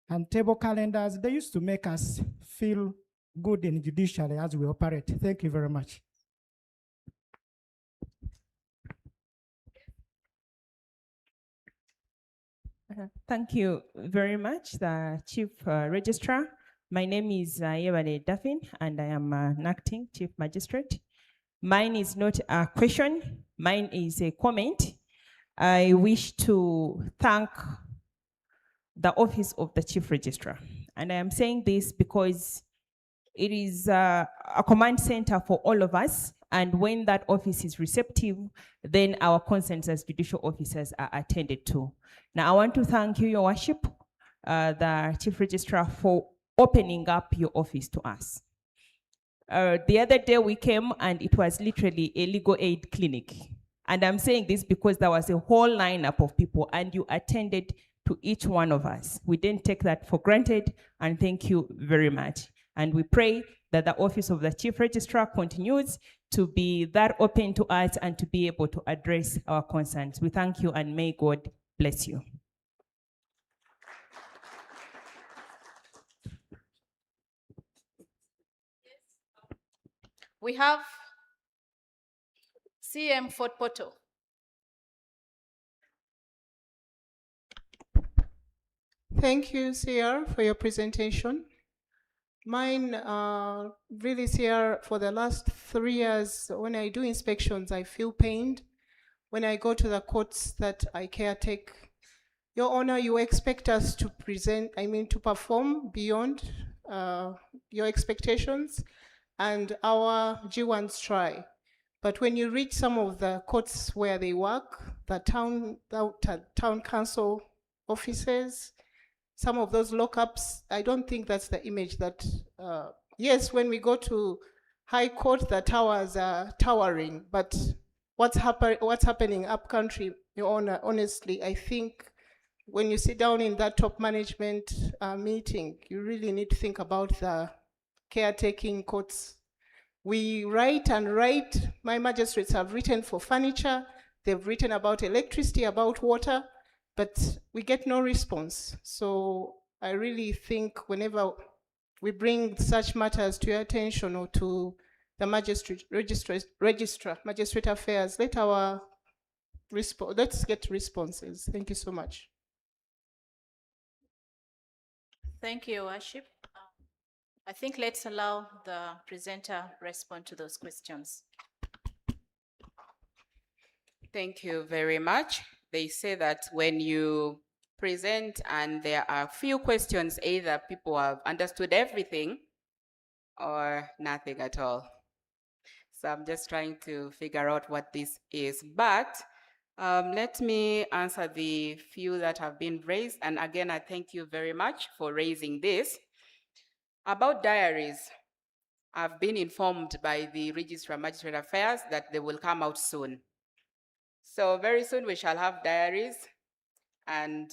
and table calendars. They used to make us feel good in judiciary as we operate. Thank you very much.
Thank you very much, the Chief Registrar. My name is Yewale Daffin, and I am an acting Chief Magistrate. Mine is not a question, mine is a comment. I wish to thank the Office of the Chief Registrar. And I am saying this because it is a command center for all of us. And when that office is receptive, then our concerns as judicial officers are attended to. Now, I want to thank you, Your Worship, the Chief Registrar, for opening up your office to us. The other day we came and it was literally a legal aid clinic. And I'm saying this because there was a whole lineup of people and you attended to each one of us. We didn't take that for granted, and thank you very much. And we pray that the Office of the Chief Registrar continues to be that open to us and to be able to address our concerns. We thank you and may God bless you.
We have CM Fort Portal.
Thank you, CR, for your presentation. Mine, really, CR, for the last 3 years, when I do inspections, I feel pained. When I go to the courts that I caretake, Your Honor, you expect us to to perform beyond your expectations, and our G1s try. But when you reach some of the courts where they work, the town council offices, some of those lockups, I don't think that's the image that, yes, when we go to High Court, the towers are towering, but what's happening up country, Your Honor, honestly, I think when you sit down in that top management meeting, you really need to think about the caretaking courts. We write and write. My magistrates have written for furniture, they've written about electricity, about water, but we get no response. So I really think whenever we bring such matters to your attention or to the registrar, magistrate affairs, let's get responses. Thank you so much.
Thank you, Your Worship. I think let's allow the presenter respond to those questions.
Thank you very much. They say that when you present and there are few questions, either people have understood everything or nothing at all. So I'm just trying to figure out what this is. But let me answer the few that have been raised. And again, I thank you very much for raising this. About diaries, I've been informed by the Registrar of Magistrate Affairs that they will come out soon. So very soon we shall have diaries and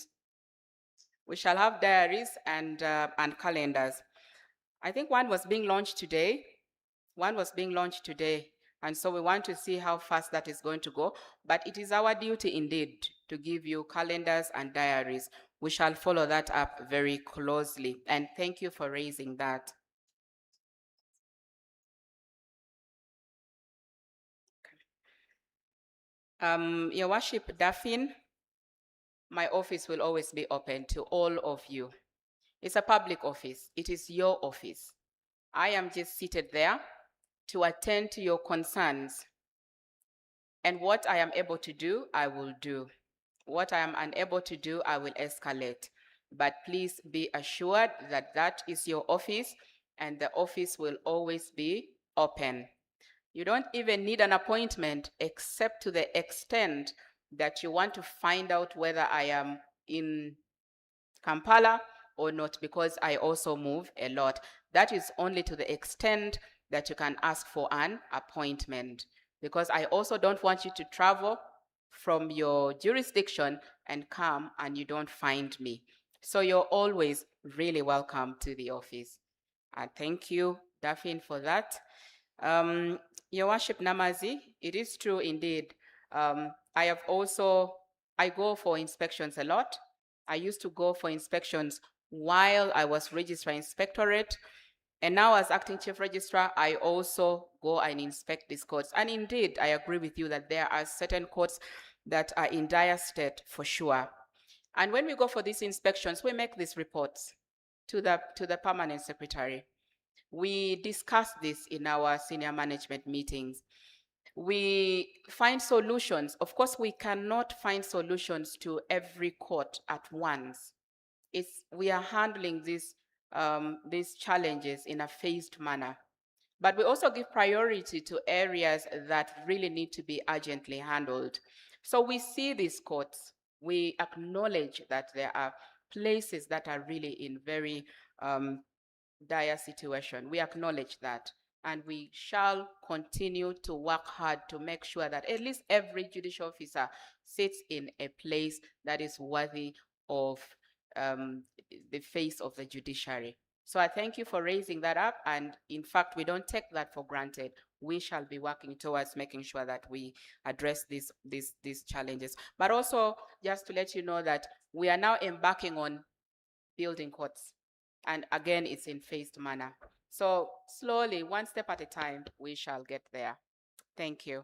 calendars. I think one was being launched today. And so we want to see how fast that is going to go. But it is our duty indeed to give you calendars and diaries. We shall follow that up very closely. And thank you for raising that. Your Worship, Daphne, my office will always be open to all of you. It's a public office. It is your office. I am just seated there to attend to your concerns. And what I am able to do, I will do. What I am unable to do, I will escalate. But please be assured that that is your office and the office will always be open. You don't even need an appointment except to the extent that you want to find out whether I am in Kampala or not, because I also move a lot. That is only to the extent that you can ask for an appointment, because I also don't want you to travel from your jurisdiction and come and you don't find me. So you're always really welcome to the office. And thank you, Daphne, for that. Your Worship Namazi, it is true indeed. I go for inspections a lot. I used to go for inspections while I was Registrar Inspectorate. And now as Acting Chief Registrar, I also go and inspect these courts. And indeed, I agree with you that there are certain courts that are in dire state for sure. And when we go for these inspections, we make these reports to the Permanent Secretary. We discuss this in our senior management meetings. We find solutions. Of course, we cannot find solutions to every court at once. We are handling these challenges in a phased manner. But we also give priority to areas that really need to be urgently handled. So we see these courts. We acknowledge that there are places that are really in very dire situation. We acknowledge that. And we shall continue to work hard to make sure that at least every judicial officer sits in a place that is worthy of the face of the judiciary. So I thank you for raising that up. And in fact, we don't take that for granted. We shall be working towards making sure that we address these challenges. But also, just to let you know that we are now embarking on building courts. And again, it's in phased manner. So slowly, one step at a time, we shall get there. Thank you.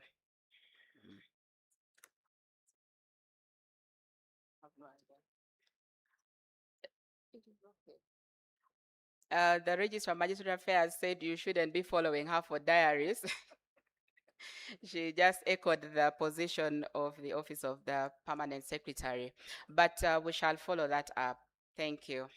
The Registrar of Magistrate Affairs said you shouldn't be following her for diaries. She just echoed the position of the Office of the Permanent Secretary. But we shall follow that up. Thank you.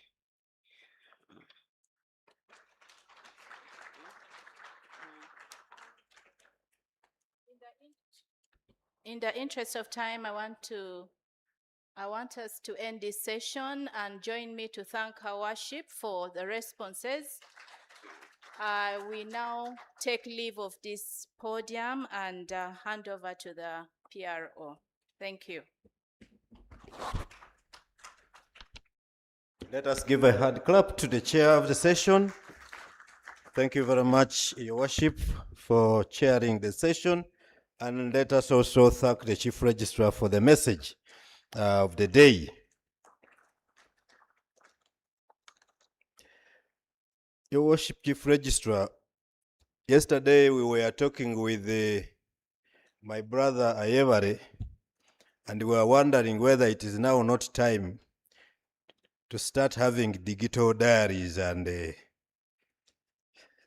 In the interest of time, I want us to end this session and join me to thank our worship for the responses. We now take leave of this podium and hand over to the PRO. Thank you.
Let us give a hard clap to the chair of the session. Thank you very much, Your Worship, for chairing the session. And let us also thank the Chief Registrar for the message of the day. Your Worship, Chief Registrar, yesterday we were talking with my brother Ayebare, and we were wondering whether it is now not time to start having digital diaries and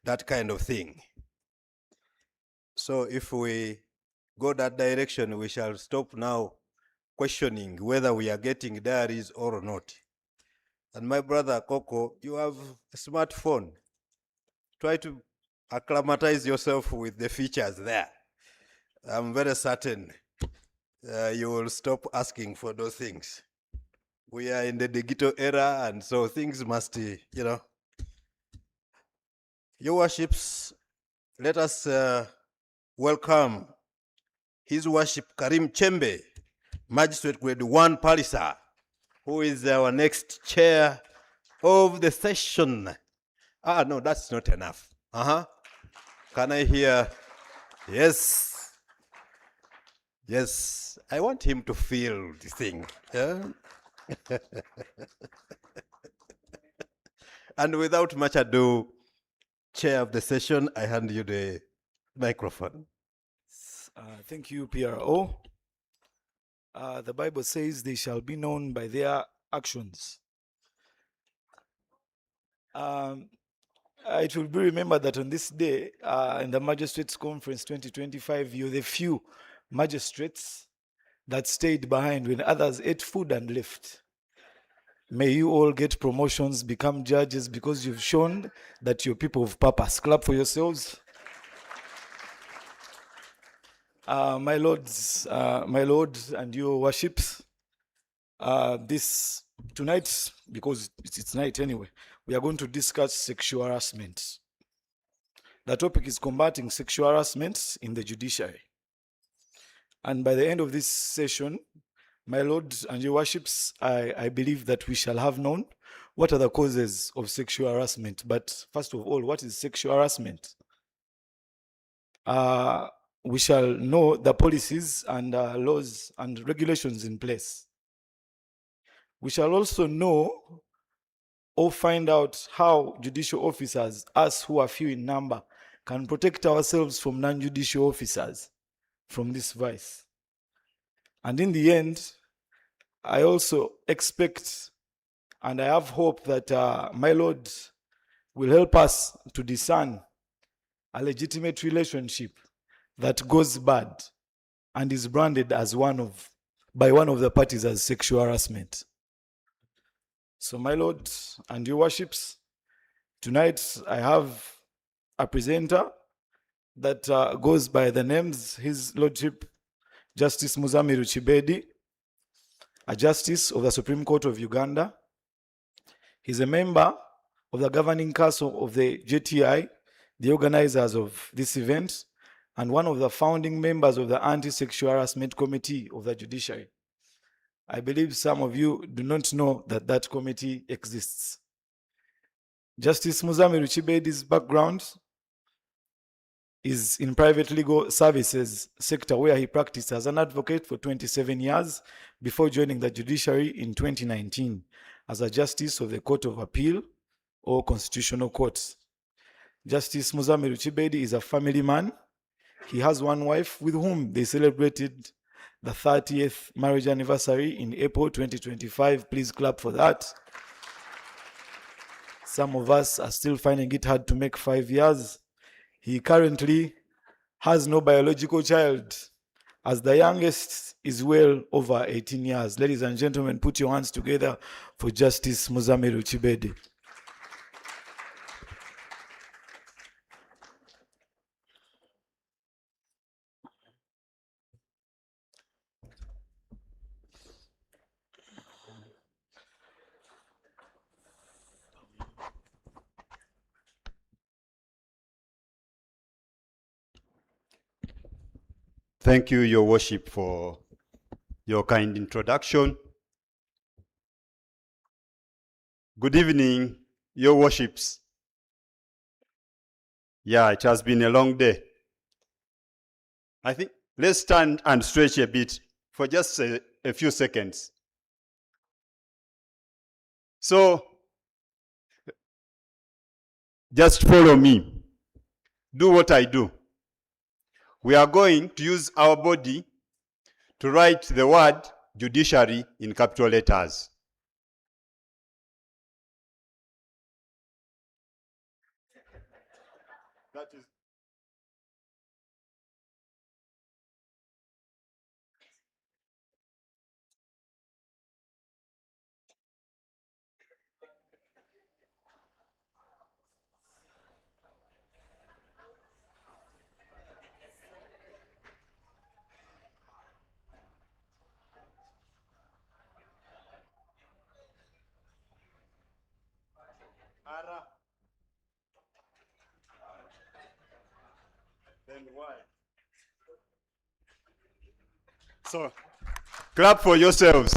that kind of thing. So if we go that direction, we shall stop now questioning whether we are getting diaries or not. And my brother Coco, you have a smartphone. Try to acclimatize yourself with the features there. I'm very certain you will stop asking for those things. We are in the digital era, and so things must, Your Worships, let us welcome His Worship Karim Chembe, Magistrate Grade 1 Palisa, who is our next chair of the session. No, that's not enough. Can I hear? Yes. Yes, I want him to feel the thing. Yeah? And without much ado, chair of the session, I hand you the microphone.
Thank you, PRO. The Bible says they shall be known by their actions. Um, it will be remembered that on this day, in the Magistrates Conference 2025, you're the few magistrates that stayed behind when others ate food and left. May you all get promotions, become judges, because you've shown that you're people of purpose. Clap for yourselves. My lords, my lord, and your worships, tonight, because it's night anyway, we are going to discuss sexual harassment. The topic is combating sexual harassment in the judiciary. And by the end of this session, my lords and your worships, I believe that we shall have known what are the causes of sexual harassment. But first of all, what is sexual harassment? We shall know the policies and laws and regulations in place. We shall also know or find out how judicial officers, us who are few in number, can protect ourselves from non-judicial officers from this vice. And in the end, I also expect and I have hope that my Lord will help us to discern a legitimate relationship that goes bad and is branded as by one of the parties as sexual harassment. So my Lord and your worships, tonight I have a presenter that goes by the names, His Lordship Justice Muzamiru Chibedi, a Justice of the Supreme Court of Uganda. He's a member of the Governing Council of the JTI, the organizers of this event, and one of the founding members of the Anti-Sexual Harassment Committee of the Judiciary. I believe some of you do not know that that committee exists. Justice Muzamiru Chibedi's background is in private legal services sector, where he practiced as an advocate for 27 years before joining the judiciary in 2019 as a justice of the Court of Appeal or Constitutional Court. Justice Muzamiru Chibedi is a family man. He has one wife with whom they celebrated the 30th marriage anniversary in April 2025. Please clap for that. Some of us are still finding it hard to make 5 years. He currently has no biological child, as the youngest is well over 18 years. Ladies and gentlemen, put your hands together for Justice Muzamiru Chibedi.
Thank you, Your Worship, for your kind introduction. Good evening, Your Worships. Yeah, it has been a long day. I think let's stand and stretch a bit for just a few seconds. So, just follow me. Do what I do. We are going to use our body to write the word judiciary in capital letters. That is then why? So, clap for yourselves.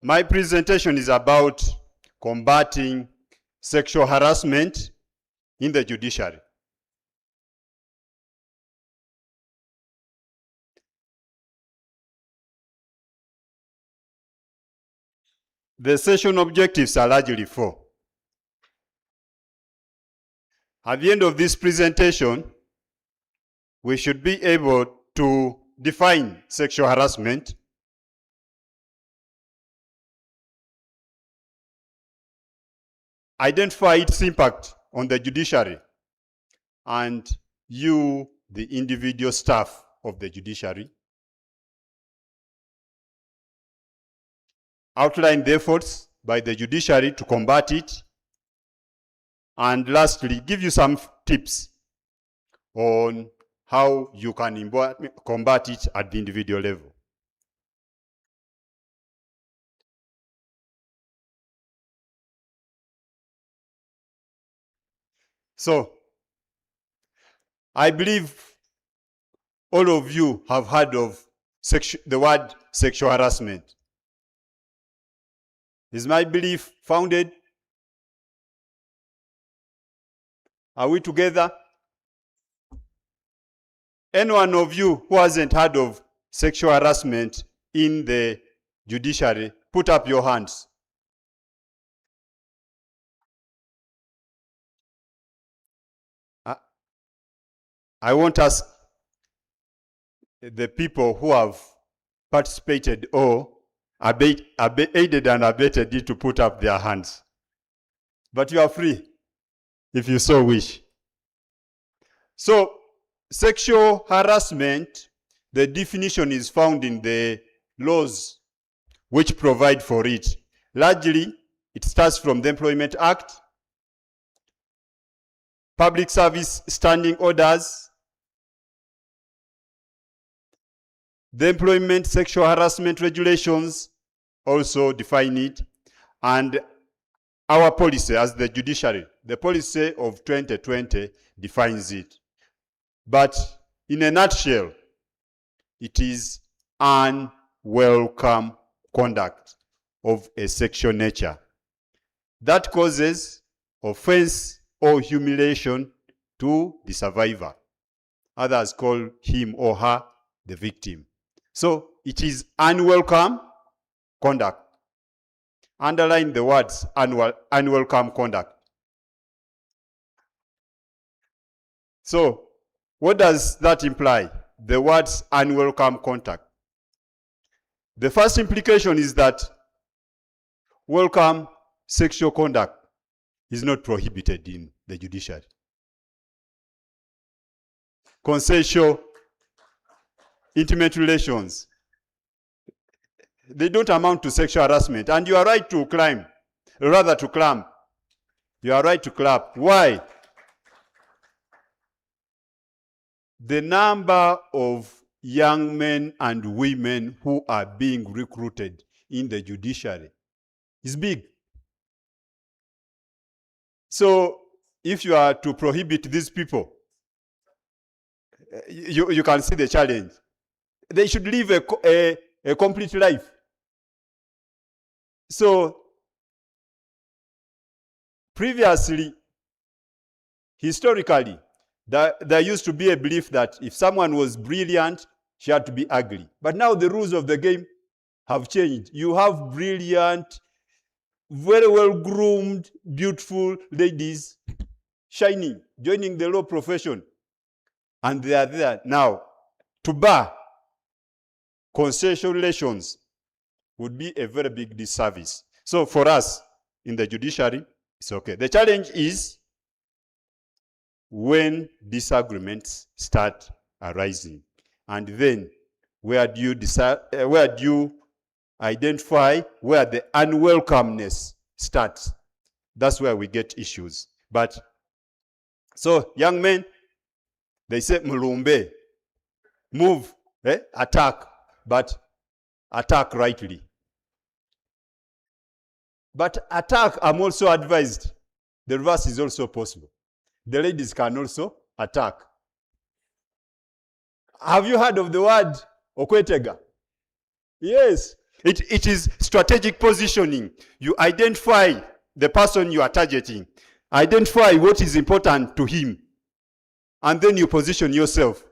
My presentation is about combating sexual harassment in the judiciary. The session objectives are largely four. At the end of this presentation, we should be able to define sexual harassment, identify its impact on the judiciary, and you, the individual staff of the judiciary, outline the efforts by the judiciary to combat it, and lastly, give you some tips on how you can combat it at the individual level. So, I believe all of you have heard of the word sexual harassment. Is my belief founded? Are we together? Any one of you who hasn't heard of sexual harassment in the judiciary, put up your hands. I want us, the people who have participated or aided and abetted it, to put up their hands. But you are free if you so wish. So, sexual harassment, the definition is found in the laws which provide for it. Largely, it starts from the Employment Act, Public Service Standing Orders, the Employment Sexual Harassment Regulations also define it, and our policy as the judiciary, the policy of 2020 defines it. But in a nutshell, it is unwelcome conduct of a sexual nature that causes offense or humiliation to the survivor. Others call him or her the victim. So it is unwelcome conduct. Underline the words unwelcome conduct. So what does that imply? The words unwelcome contact. The first implication is that welcome sexual conduct is not prohibited in the judiciary. Consensual intimate relations, they don't amount to sexual harassment, and you are right to climb, rather to clamp. You are right to clap. Why? The number of young men and women who are being recruited in the judiciary is big. So if you are to prohibit these people, you can see the challenge. They should live a complete life. So previously, historically, there used to be a belief that if someone was brilliant, she had to be ugly. But now the rules of the game have changed. You have brilliant, very well-groomed, beautiful ladies shining, joining the law profession. And they are there now. To bar consensual relations would be a very big disservice. So for us in the judiciary, it's okay. The challenge is when disagreements start arising, and then where do you identify where the unwelcomeness starts? That's where we get issues. But so young men, they say mulumbe, move, attack, but attack rightly. But attack, I'm also advised, the reverse is also possible. The ladies can also attack. Have you heard of the word okwetega? Yes. It is strategic positioning. You identify the person you are targeting. Identify what is important to him. And then you position yourself.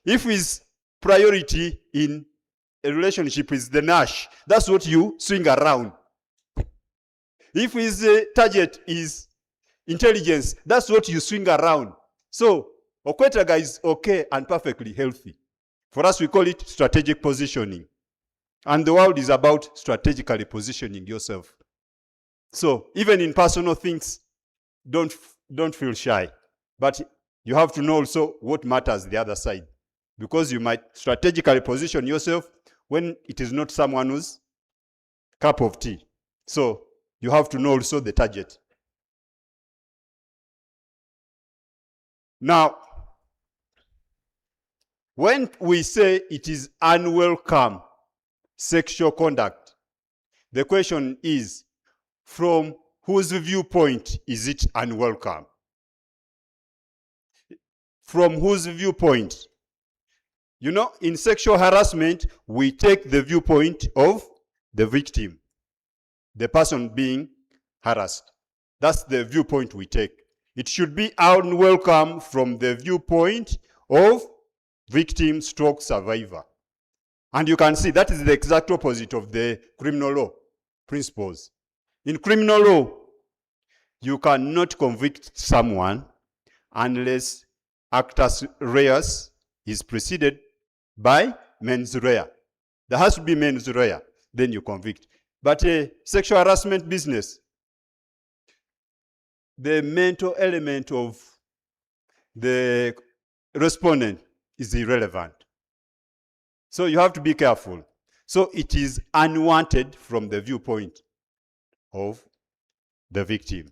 If his priority in a relationship is the Nash, that's what you swing around. If his target is intelligence, that's what you swing around. So Okwetega is okay and perfectly healthy. For us, we call it strategic positioning. And the world is about strategically positioning yourself. So even in personal things, don't feel shy. But you have to know also what matters the other side. Because you might strategically position yourself when it is not someone's cup of tea. So you have to know also the target. Now, when we say it is unwelcome sexual conduct, the question is, from whose viewpoint is it unwelcome? From whose viewpoint? You know, in sexual harassment, we take the viewpoint of the victim, the person being harassed. That's the viewpoint we take. It should be unwelcome from the viewpoint of victim stroke survivor. And you can see that is the exact opposite of the criminal law principles. In criminal law, you cannot convict someone unless actus reus is preceded by mens rea. There has to be mens rea, then you convict. But a sexual harassment business, the mental element of the respondent is irrelevant. So you have to be careful. So it is unwanted from the viewpoint of the victim.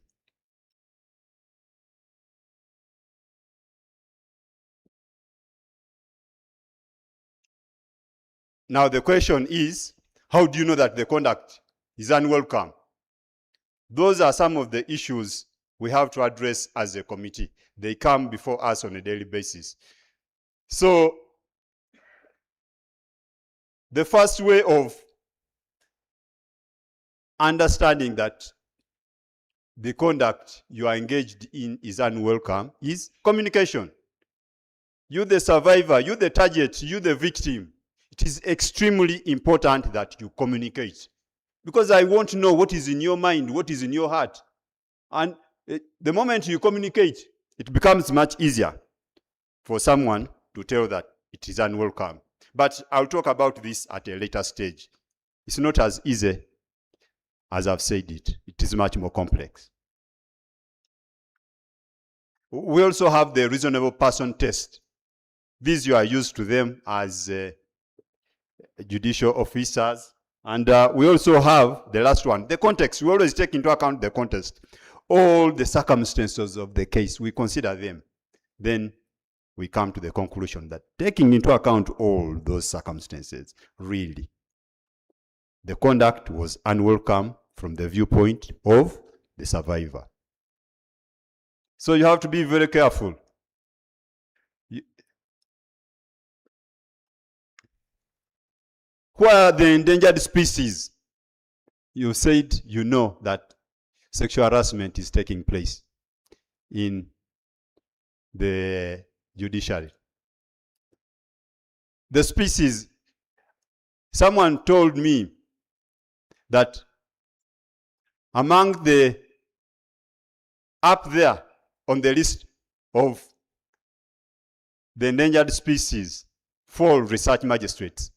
Now the question is, how do you know that the conduct is unwelcome? Those are some of the issues we have to address as a committee. They come before us on a daily basis. So the first way of understanding that the conduct you are engaged in is unwelcome is communication. You the survivor, you the target, you the victim. It is extremely important that you communicate. Because I want to know what is in your mind, what is in your heart. And the moment you communicate, it becomes much easier for someone to tell that it is unwelcome. But I'll talk about this at a later stage. It's not as easy as I've said it. It is much more complex. We also have the reasonable person test. These you are used to them as judicial officers. And we also have the last one, the context. We always take into account the context. All the circumstances of the case, we consider them. Then we come to the conclusion that taking into account all those circumstances, really, the conduct was unwelcome from the viewpoint of the survivor. So you have to be very careful. Where are the endangered species? You said you know that sexual harassment is taking place in the judiciary. The species, someone told me that among the, up there on the list of the endangered species, 4 research magistrates.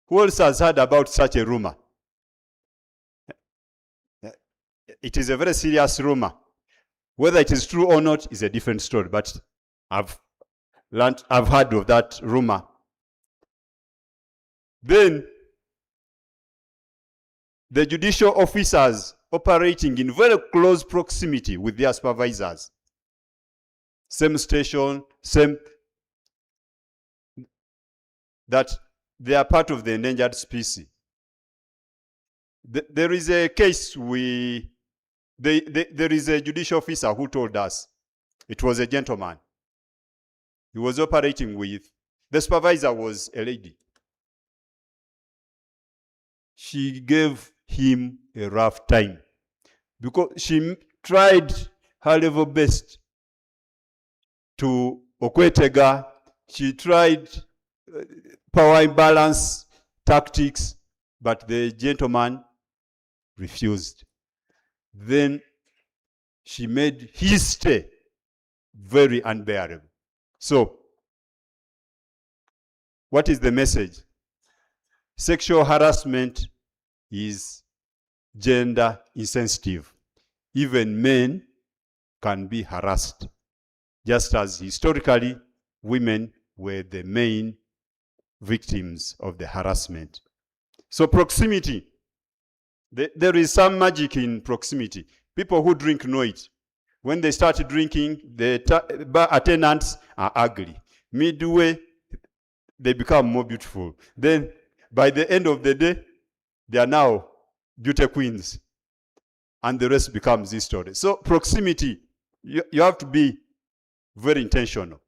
Who else has heard about such a rumor? It is a very serious rumor. Whether it is true or not is a different story, but I've heard of that rumor. Then the judicial officers operating in very close proximity with their supervisors. Same station, same, that they are part of the endangered species. There is a case there is a judicial officer who told us, it was a gentleman. He was operating with, the supervisor was a lady. She gave him a rough time because she tried her level best to Okwetega. She tried power imbalance tactics, but the gentleman refused. Then she made his stay very unbearable. So, what is the message? Sexual harassment is gender insensitive. Even men can be harassed, just as historically women were the main victims of the harassment. So proximity, there is some magic in proximity. People who drink know it. When they start drinking, the bar attendants are ugly. Midway, they become more beautiful. Then, by the end of the day, they are now beauty queens. And the rest becomes history. So proximity, you have to be very intentional.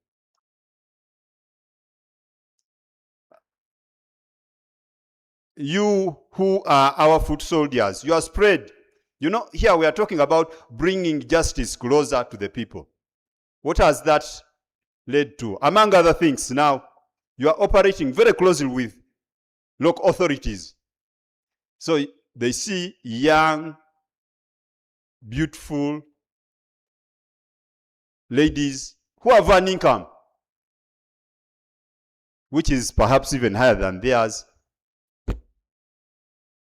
You who are our foot soldiers, you are spread. You know, here we are talking about bringing justice closer to the people. What has that led to? Among other things, now you are operating very closely with local authorities. So they see young, beautiful ladies who have an income, which is perhaps even higher than theirs.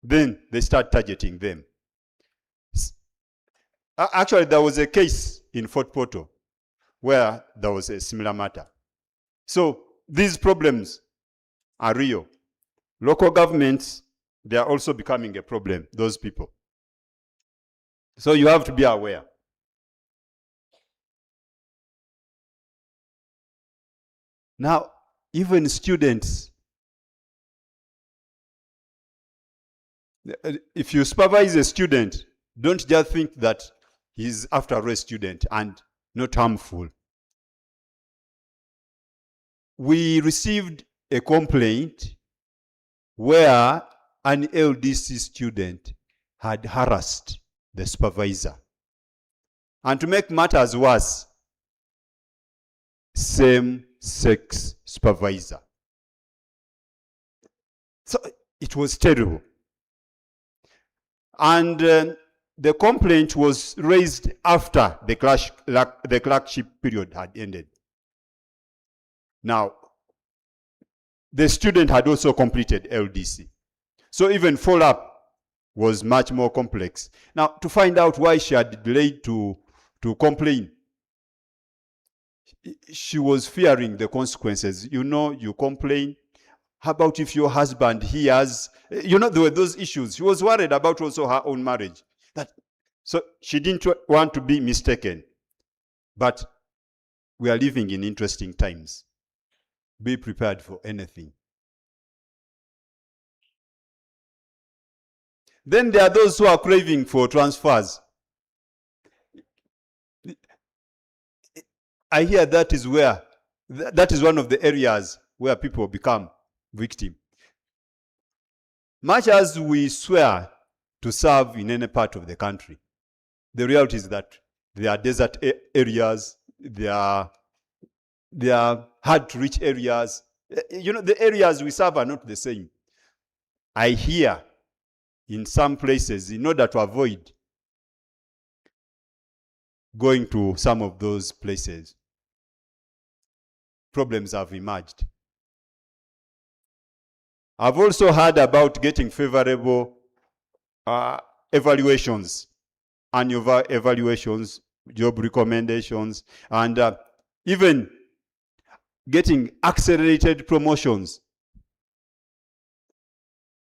Then they start targeting them. Actually, there was a case in Fort Portal where there was a similar matter. So these problems are real. Local governments, they are also becoming a problem, those people. So you have to be aware. Now, even students, if you supervise a student, don't just think that he's after a student and not harmful. We received a complaint where an LDC student had harassed the supervisor. And to make matters worse, same-sex supervisor. So it was terrible. And the complaint was raised after the clerkship period had ended. Now, the student had also completed LDC. So even follow-up was much more complex. Now, to find out why she had delayed to complain, she was fearing the consequences. You know, you complain. How about if your husband hears? You know, there were those issues. She was worried about also her own marriage. So she didn't want to be mistaken. But we are living in interesting times. Be prepared for anything. Then there are those who are craving for transfers. I hear that is one of the areas where people become victim. Much as we swear to serve in any part of the country, the reality is that there are desert areas, there are hard to reach areas. You know, the areas we serve are not the same. I hear in some places, in order to avoid going to some of those places, problems have emerged. I've also heard about getting favorable evaluations, annual evaluations, job recommendations, and even getting accelerated promotions.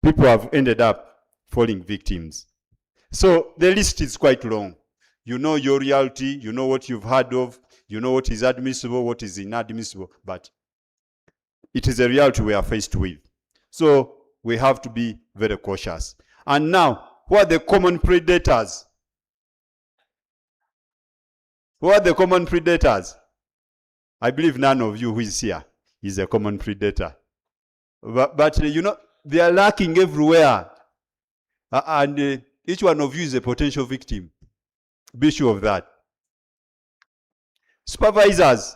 People have ended up falling victims. So the list is quite long. You know your reality, you know what you've heard of, you know what is admissible, what is inadmissible, but it is a reality we are faced with. So we have to be very cautious. And now, who are the common predators? Who are the common predators? I believe none of you who is here is a common predator. But you know, they are lurking everywhere. And each one of you is a potential victim. Be sure of that. Supervisors,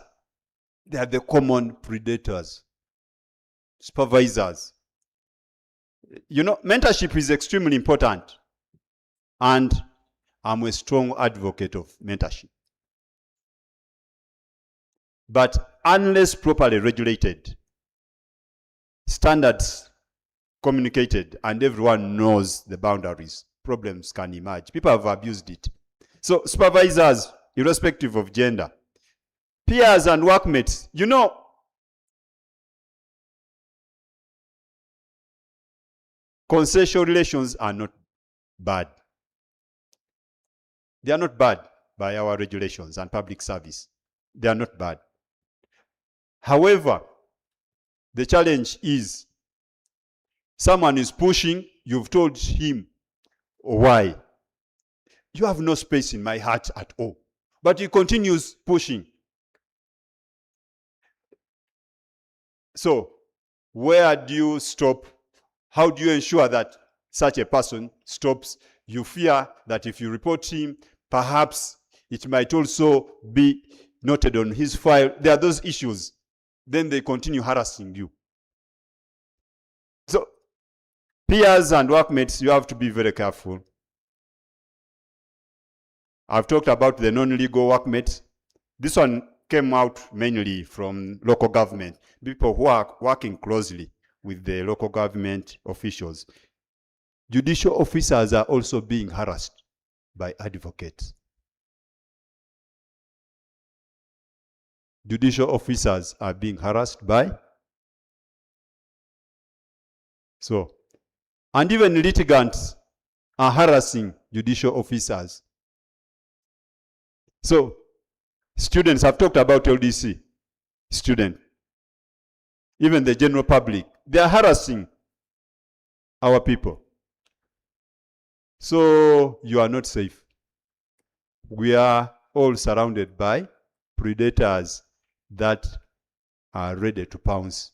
they are the common predators. Supervisors. You know, mentorship is extremely important. And I'm a strong advocate of mentorship. But unless properly regulated, standards communicated, and everyone knows the boundaries, problems can emerge. People have abused it. So supervisors, irrespective of gender, peers and workmates, you know, consensual relations are not bad. They are not bad by our regulations and public service. They are not bad. However, the challenge is someone is pushing, you've told him why. You have no space in my heart at all. But he continues pushing. So, where do you stop? How do you ensure that such a person stops? You fear that if you report him, perhaps it might also be noted on his file. There are those issues. Then they continue harassing you. So, peers and workmates, you have to be very careful. I've talked about the non-legal workmates. This one came out mainly from local government, people who are working closely with the local government officials. Judicial officers are also being harassed by advocates. Judicial officers are being harassed by. So, and even litigants are harassing judicial officers. So, students have talked about LDC, student. Even the general public, they are harassing our people. So, you are not safe. We are all surrounded by predators that are ready to pounce.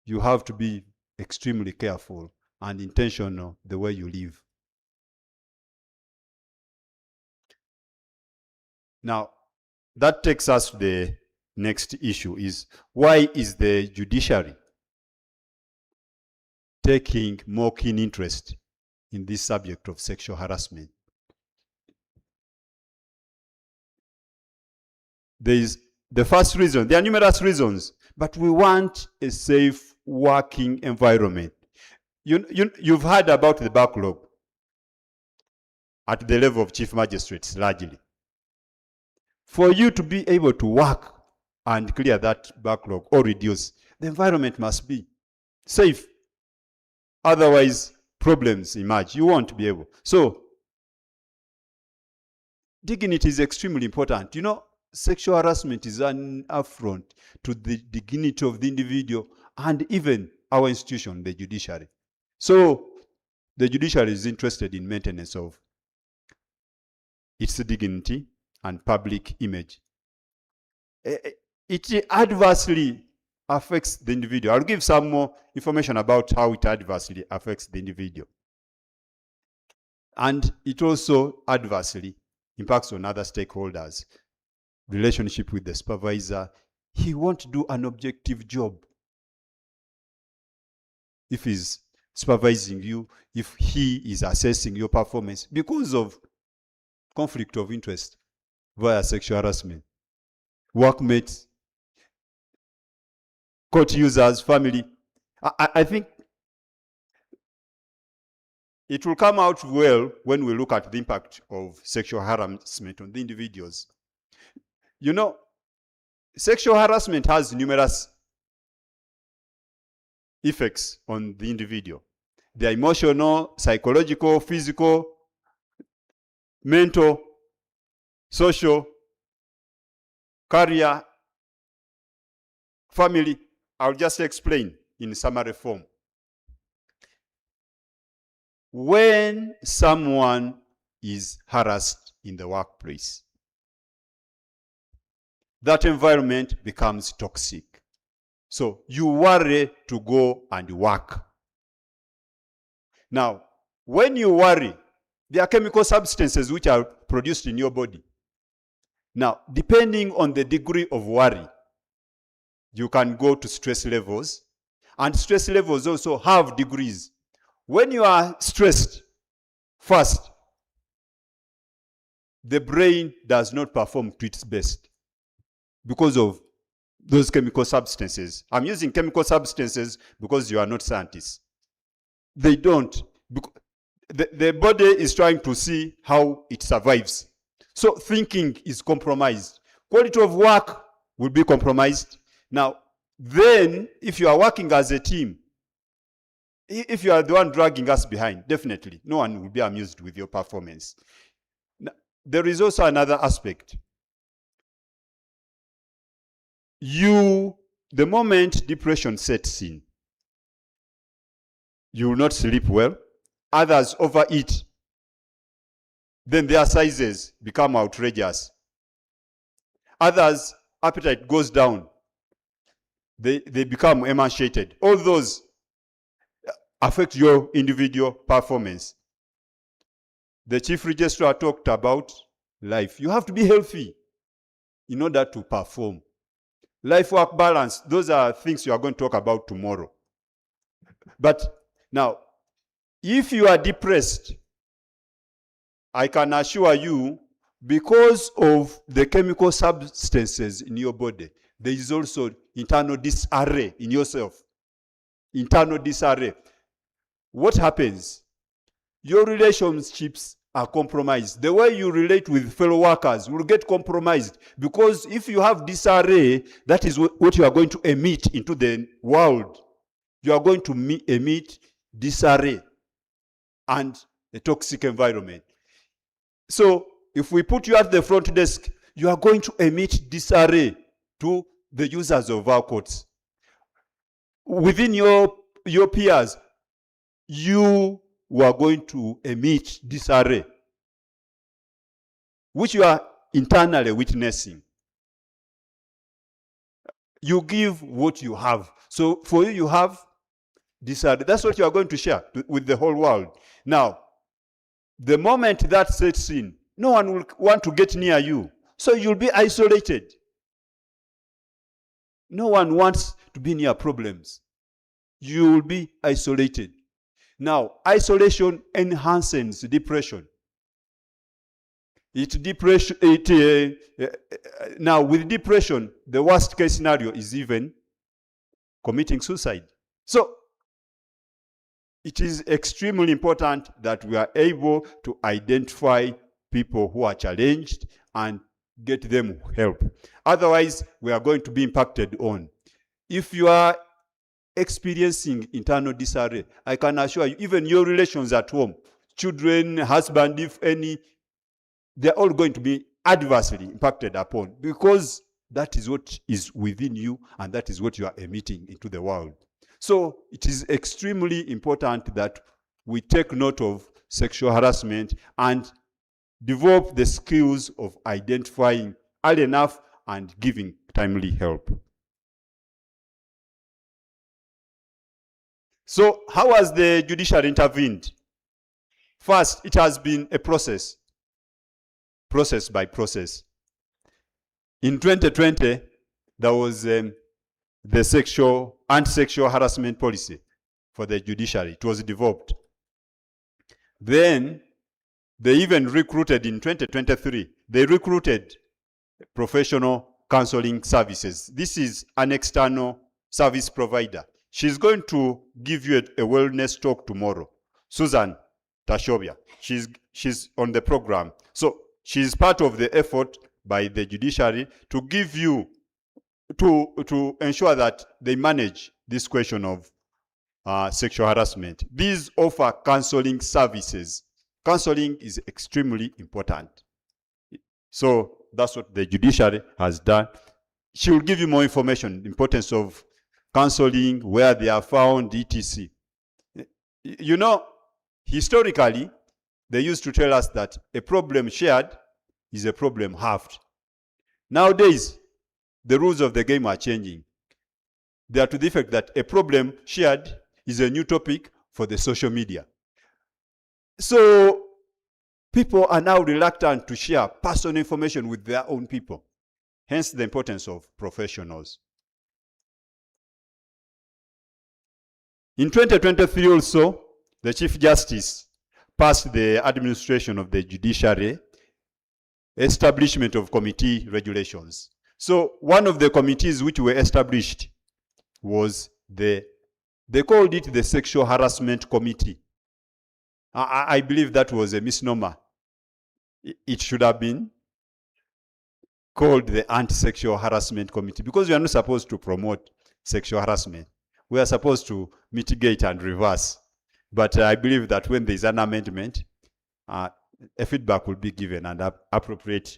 You have to be extremely careful and intentional the way you live. Now, that takes us to the next issue is, why is the judiciary taking more keen interest in this subject of sexual harassment? There is the first reason. There are numerous reasons, but we want a safe working environment. You've heard about the backlog at the level of chief magistrates, largely. For you to be able to work and clear that backlog or reduce, the environment must be safe. Otherwise, problems emerge. You won't be able. So, dignity is extremely important. You know, sexual harassment is an affront to the dignity of the individual and even our institution, the judiciary. So, the judiciary is interested in maintenance of its dignity and public image. It adversely affects the individual. I'll give some more information about how it adversely affects the individual. And it also adversely impacts on other stakeholders. Relationship with the supervisor. He won't do an objective job if he's supervising you, if he is assessing your performance because of conflict of interest via sexual harassment. Workmates, court users, family. I think it will come out well when we look at the impact of sexual harassment on the individuals. You know, sexual harassment has numerous effects on the individual. They are emotional, psychological, physical, mental, social, career, family. I'll just explain in summary form. When someone is harassed in the workplace, that environment becomes toxic. So you worry to go and work. Now, when you worry, there are chemical substances which are produced in your body. Now, depending on the degree of worry, you can go to stress levels. And stress levels also have degrees. When you are stressed, first, the brain does not perform to its best because of those chemical substances. I'm using chemical substances because you are not scientists. They don't. The body is trying to see how it survives. So thinking is compromised. Quality of work will be compromised. Now, then, if you are working as a team, if you are the one dragging us behind, definitely, no one will be amused with your performance. Now, there is also another aspect. The moment depression sets in, you will not sleep well. Others overeat. Then their sizes become outrageous. Others' appetite goes down. They become emaciated. All those affect your individual performance. The chief registrar talked about life. You have to be healthy in order to perform. Life-work balance, those are things you are going to talk about tomorrow. But now, if you are depressed, I can assure you, because of the chemical substances in your body, there is also internal disarray in yourself. Internal disarray. What happens? Your relationships are compromised. The way you relate with fellow workers will get compromised, because if you have disarray, that is what you are going to emit into the world. You are going to emit disarray and a toxic environment. So if we put you at the front desk, you are going to emit disarray to the users of our courts. Within your peers, you are going to emit disarray, which you are internally witnessing. You give what you have. So for you, you have disarray. That's what you are going to share with the whole world. Now, the moment that sets in, no one will want to get near you. So you'll be isolated. No one wants to be near problems. You will be isolated. Now, isolation enhances depression. Now, with depression, the worst case scenario is even committing suicide. So, it is extremely important that we are able to identify people who are challenged and get them help. Otherwise, we are going to be impacted on. If you are experiencing internal disarray, I can assure you, even your relations at home, children, husband, if any, they're all going to be adversely impacted upon, because that is what is within you and that is what you are emitting into the world. So it is extremely important that we take note of sexual harassment and develop the skills of identifying early enough and giving timely help. So how has the judiciary intervened? First, it has been a process by process. In 2020, there was the anti-sexual harassment policy for the judiciary. It was developed. Then they even recruited in 2023, they recruited professional counseling services. This is an external service provider. She's going to give you a wellness talk tomorrow. Susan Tashobia. She's on the program. So she's part of the effort by the judiciary to give you, to ensure that they manage this question of sexual harassment. These offer counseling services. Counseling is extremely important. So that's what the judiciary has done. She will give you more information, the importance of counseling, where they are found, etc. You know, historically, they used to tell us that a problem shared is a problem halved. Nowadays, the rules of the game are changing. They are to the effect that a problem shared is a new topic for the social media. So people are now reluctant to share personal information with their own people. Hence the importance of professionals. In 2023 also, the Chief Justice passed the administration of the judiciary establishment of committee regulations. So one of the committees which were established was they called it the Sexual Harassment Committee. I believe that was a misnomer. It should have been called the Anti-Sexual Harassment Committee, because we are not supposed to promote sexual harassment. We are supposed to mitigate and reverse. But I believe that when there is an amendment, a feedback will be given and appropriate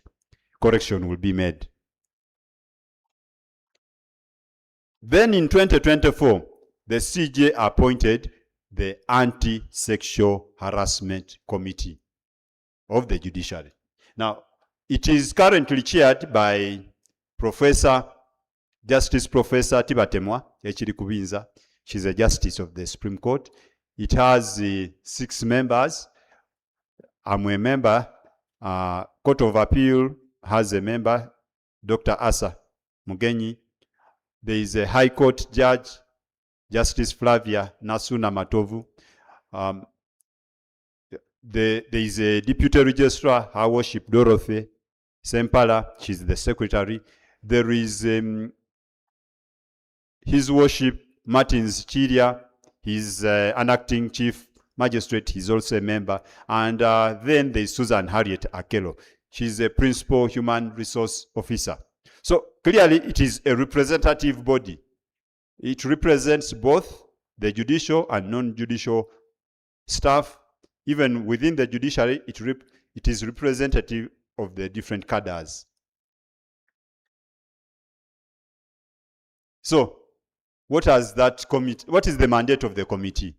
correction will be made. Then in 2024, the CJ appointed the Anti-Sexual Harassment Committee of the Judiciary. Now, it is currently chaired by Justice Professor Tibatemwa Echiri Kubinza. She's a justice of the Supreme Court. It has 6 members. I'm a member. Court of Appeal has a member, Dr. Asa Mugenyi. There is a High Court judge, Justice Flavia Nasuna Matovu. There is a Deputy Registrar, Her Worship Dorothy Sempala. She's the secretary. There is His Worship Martins Chiria. He's an acting chief magistrate. He's also a member. And then there's Susan Harriet Akelo. She's a principal human resource officer. So clearly it is a representative body. It represents both the judicial and non-judicial staff. Even within the judiciary, it is representative of the different cadres. So, what is the mandate of the committee?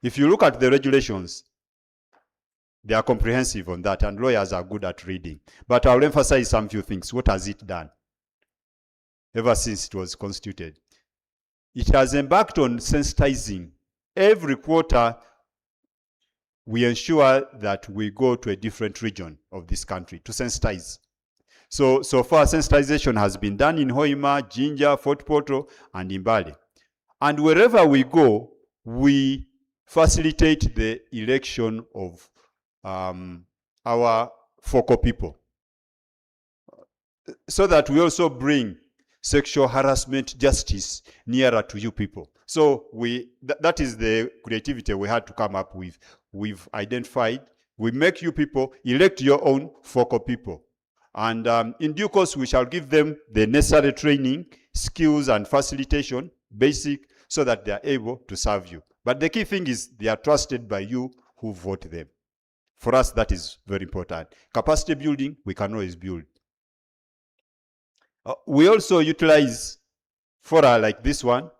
If you look at the regulations, they are comprehensive on that, and lawyers are good at reading. But I'll emphasize some few things. What has it done ever since it was constituted? It has embarked on sensitizing. Every quarter, we ensure that we go to a different region of this country to sensitize. So far, sensitization has been done in Hoima, Jinja, Fort Portal, and Mbale. And wherever we go, we facilitate the election of our focal people, so that we also bring sexual harassment justice nearer to you people. So that is the creativity we had to come up with. We've identified, we make you people elect your own focal people. And in due course, we shall give them the necessary training, skills, and facilitation, basic, so that they are able to serve you. But the key thing is they are trusted by you who vote them. For us, that is very important. Capacity building, we can always build. We also utilize fora like this one.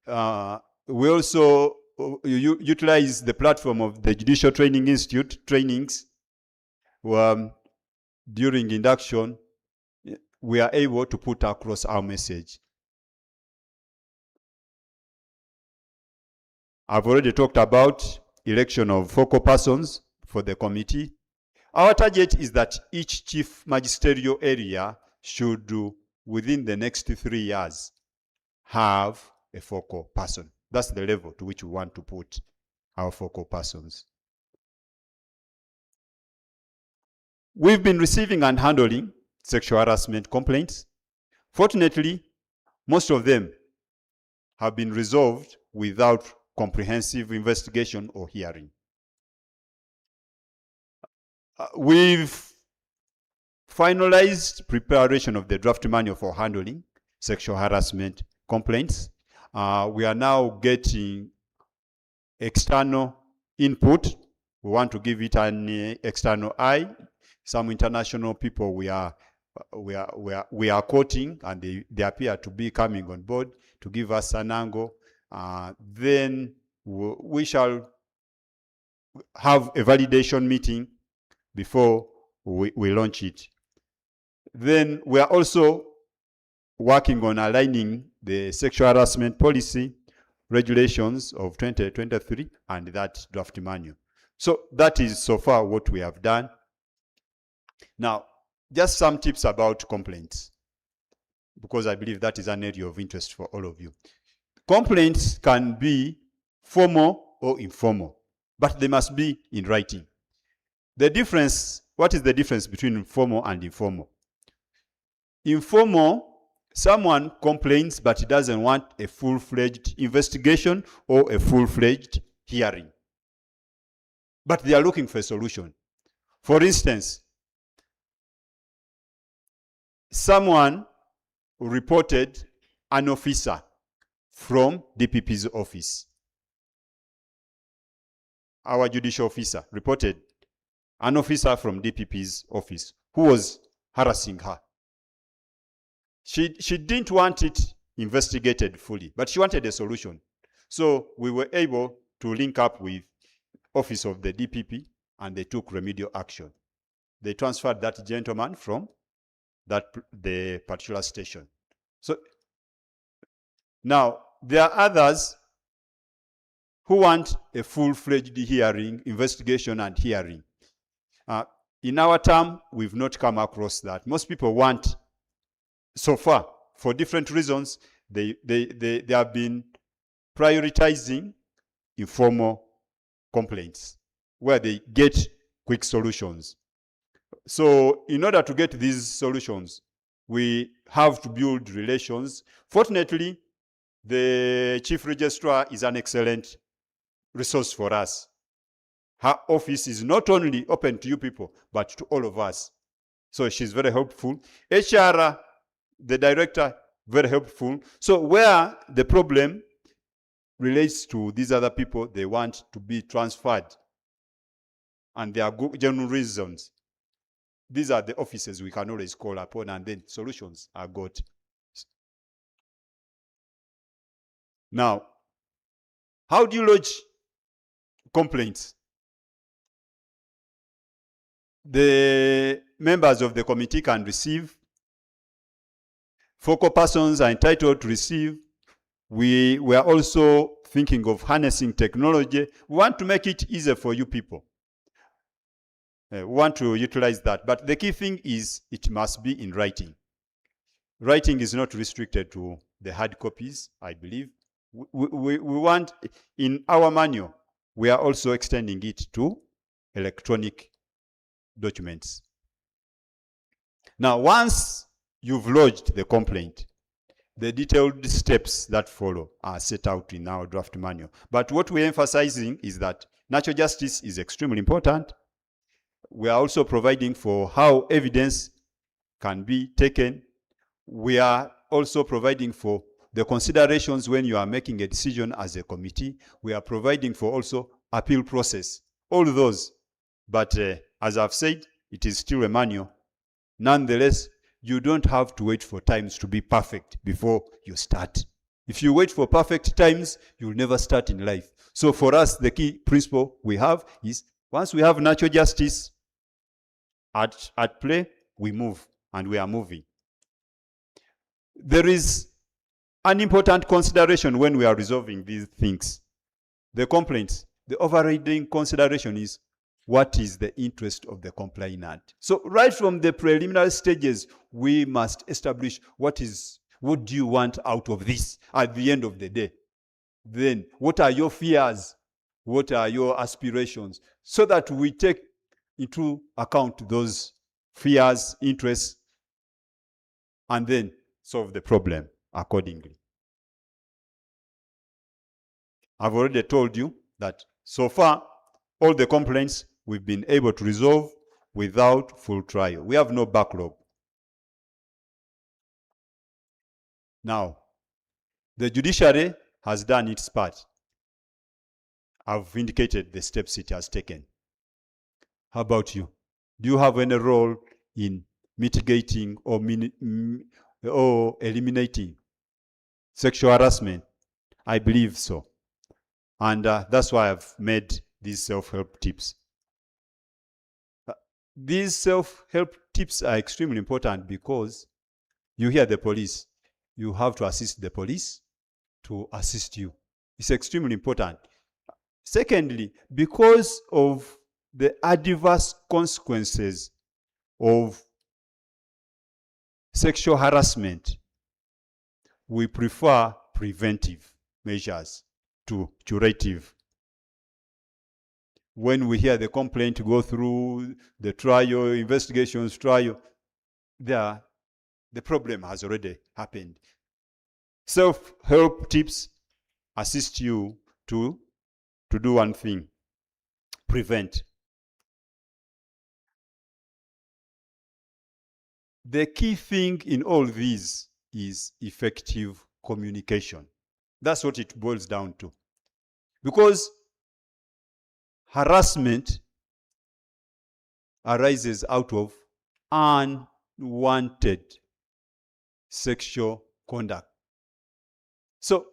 We also utilize the platform of the Judicial Training Institute trainings. During induction, we are able to put across our message. I've already talked about election of focal persons for the committee. Our target is that each chief magisterial area should, within the next 3 years, have a focal person. That's the level to which we want to put our focal persons. We've been receiving and handling sexual harassment complaints. Fortunately, most of them have been resolved without comprehensive investigation or hearing. We've finalized preparation of the draft manual for handling sexual harassment complaints. We are now getting external input. We want to give it an external eye. Some international people we are quoting, and they appear to be coming on board to give us an angle. Then we shall have a validation meeting before we launch it. Then we are also working on aligning the sexual harassment policy regulations of 2023 and that draft manual. So that is so far what we have done. Now, just some tips about complaints, because I believe that is an area of interest for all of you. Complaints can be formal or informal. but they must be in writing. The difference, what is the difference between formal and informal? Informal, someone complains but doesn't want a full-fledged investigation or a full-fledged hearing. But they are looking for a solution. For instance, someone reported an officer from DPP's office. Our judicial officer reported an officer from DPP's office who was harassing her. She didn't want it investigated fully, but she wanted a solution. So we were able to link up with office of the DPP, and they took remedial action. They transferred that gentleman from the particular station. So now there are others who want a full-fledged hearing, investigation and hearing. In our term, we've not come across that. Most people want, so far, for different reasons, they have been prioritizing informal complaints, where they get quick solutions. So in order to get these solutions, we have to build relations. Fortunately, the Chief Registrar is an excellent resource for us. Her office is not only open to you people, but to all of us. So she's very helpful. HR, the director, very helpful. So where the problem relates to these other people, they want to be transferred, and there are good genuine reasons. These are the offices we can always call upon, and then solutions are got. Now, how do you lodge complaints? The members of the committee can receive. Focal persons are entitled to receive. We are also thinking of harnessing technology. We want to make it easier for you people. We want to utilize that. But the key thing is it must be in writing. Writing is not restricted to the hard copies, I believe. We want, in our manual, we are also extending it to electronic documents. Now, once you've lodged the complaint, the detailed steps that follow are set out in our draft manual. But what we're emphasizing is that natural justice is extremely important. We are also providing for how evidence can be taken. We are also providing for the considerations when you are making a decision as a committee. We are providing for also appeal process, all those. But as I've said, it is still a manual. Nonetheless, you don't have to wait for times to be perfect before you start. If you wait for perfect times, you'll never start in life. So for us, the key principle we have is once we have natural justice at play, we move, and we are moving. There is an important consideration when we are resolving these things. The complaints, the overriding consideration is what is the interest of the complainant. So right from the preliminary stages, we must establish what do you want out of this at the end of the day. Then what are your fears? What are your aspirations? So that we take into account those fears, interests, and then solve the problem accordingly. I've already told you that so far, all the complaints we've been able to resolve without full trial. We have no backlog. Now, the judiciary has done its part. I've indicated the steps it has taken. How about you? Do you have any role in mitigating or eliminating sexual harassment? I believe so. And that's why I've made these self-help tips. These self-help tips are extremely important because you hear the police. You have to assist the police to assist you. It's extremely important. Secondly, because of the adverse consequences of sexual harassment, we prefer preventive measures to curative. when we hear the complaint go through the trial, investigations, trial, the problem has already happened. Self-help tips assist you to do one thing: prevent. The key thing in all these is effective communication. That's what it boils down to. Because harassment arises out of unwanted sexual conduct. So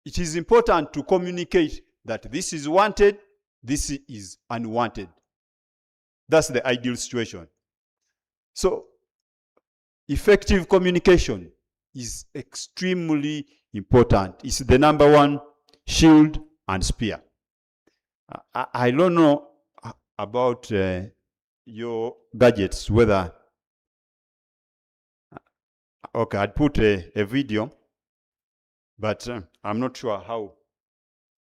it is important to communicate that this is wanted, this is unwanted. That's the ideal situation. So effective communication is extremely important. It's the number one shield and spear. I don't know about your gadgets, whether, okay, I'd put a video, but I'm not sure how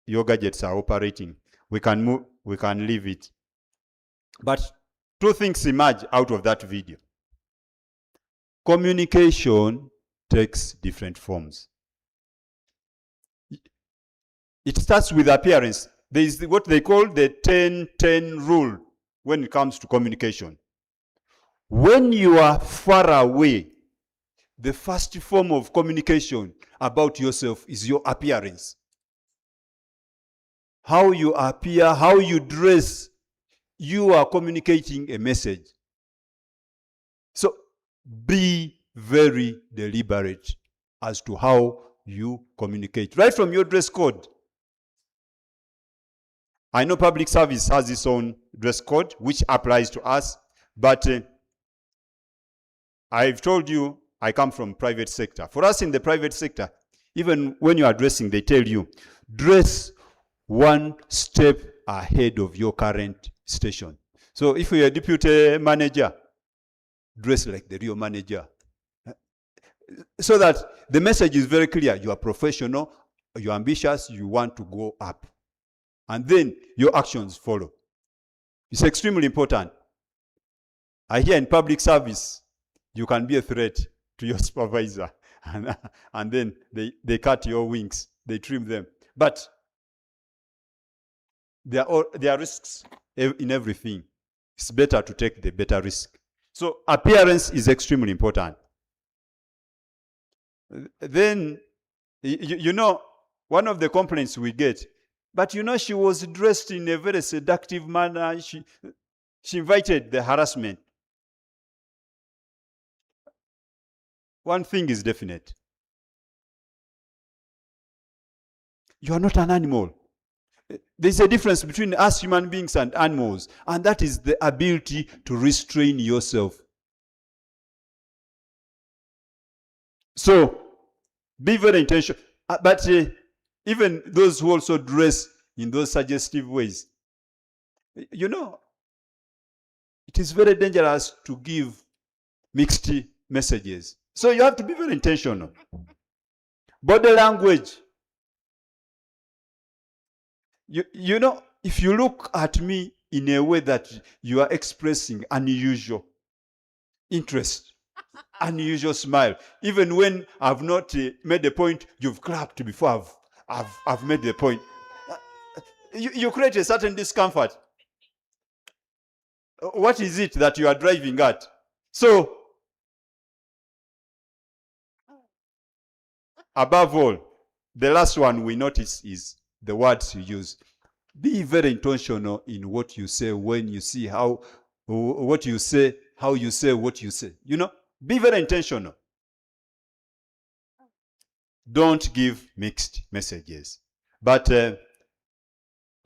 your gadgets are operating. We can move, we can leave it. But two things emerge out of that video. Communication takes different forms. It starts with appearance. There is what they call the 10-10 rule when it comes to communication. When you are far away, the first form of communication about yourself is your appearance. How you appear, how you dress, you are communicating a message. So be very deliberate as to how you communicate. Right from your dress code. I know public service has its own dress code, which applies to us, but I've told you I come from private sector. For us in the private sector, even when you are dressing, they tell you, dress one step ahead of your current station. So if you're a deputy manager, dress like the real manager. So that the message is very clear. You are professional, you're ambitious, you want to go up. And then your actions follow. It's extremely important. I hear in public service, you can be a threat to your supervisor. And then they cut your wings, they trim them. But there are risks in everything. It's better to take the better risk. So appearance is extremely important. Then, you know, one of the complaints we get, but you know, she was dressed in a very seductive manner. She invited the harassment. One thing is definite. You are not an animal. There's a difference between us human beings and animals, and that is the ability to restrain yourself. So, be very intentional. But even those who also dress in those suggestive ways, you know, it is very dangerous to give mixed messages. So you have to be very intentional. Body language. You know, if you look at me in a way that you are expressing unusual interest, unusual smile, even when I've not made the point, you've clapped before I've made the point. You create a certain discomfort. What is it that you are driving at? So, above all, the last one we notice is the words you use. Be very intentional in what you say when you see how, what you say, how you say what you say. You know, be very intentional. Don't give mixed messages. But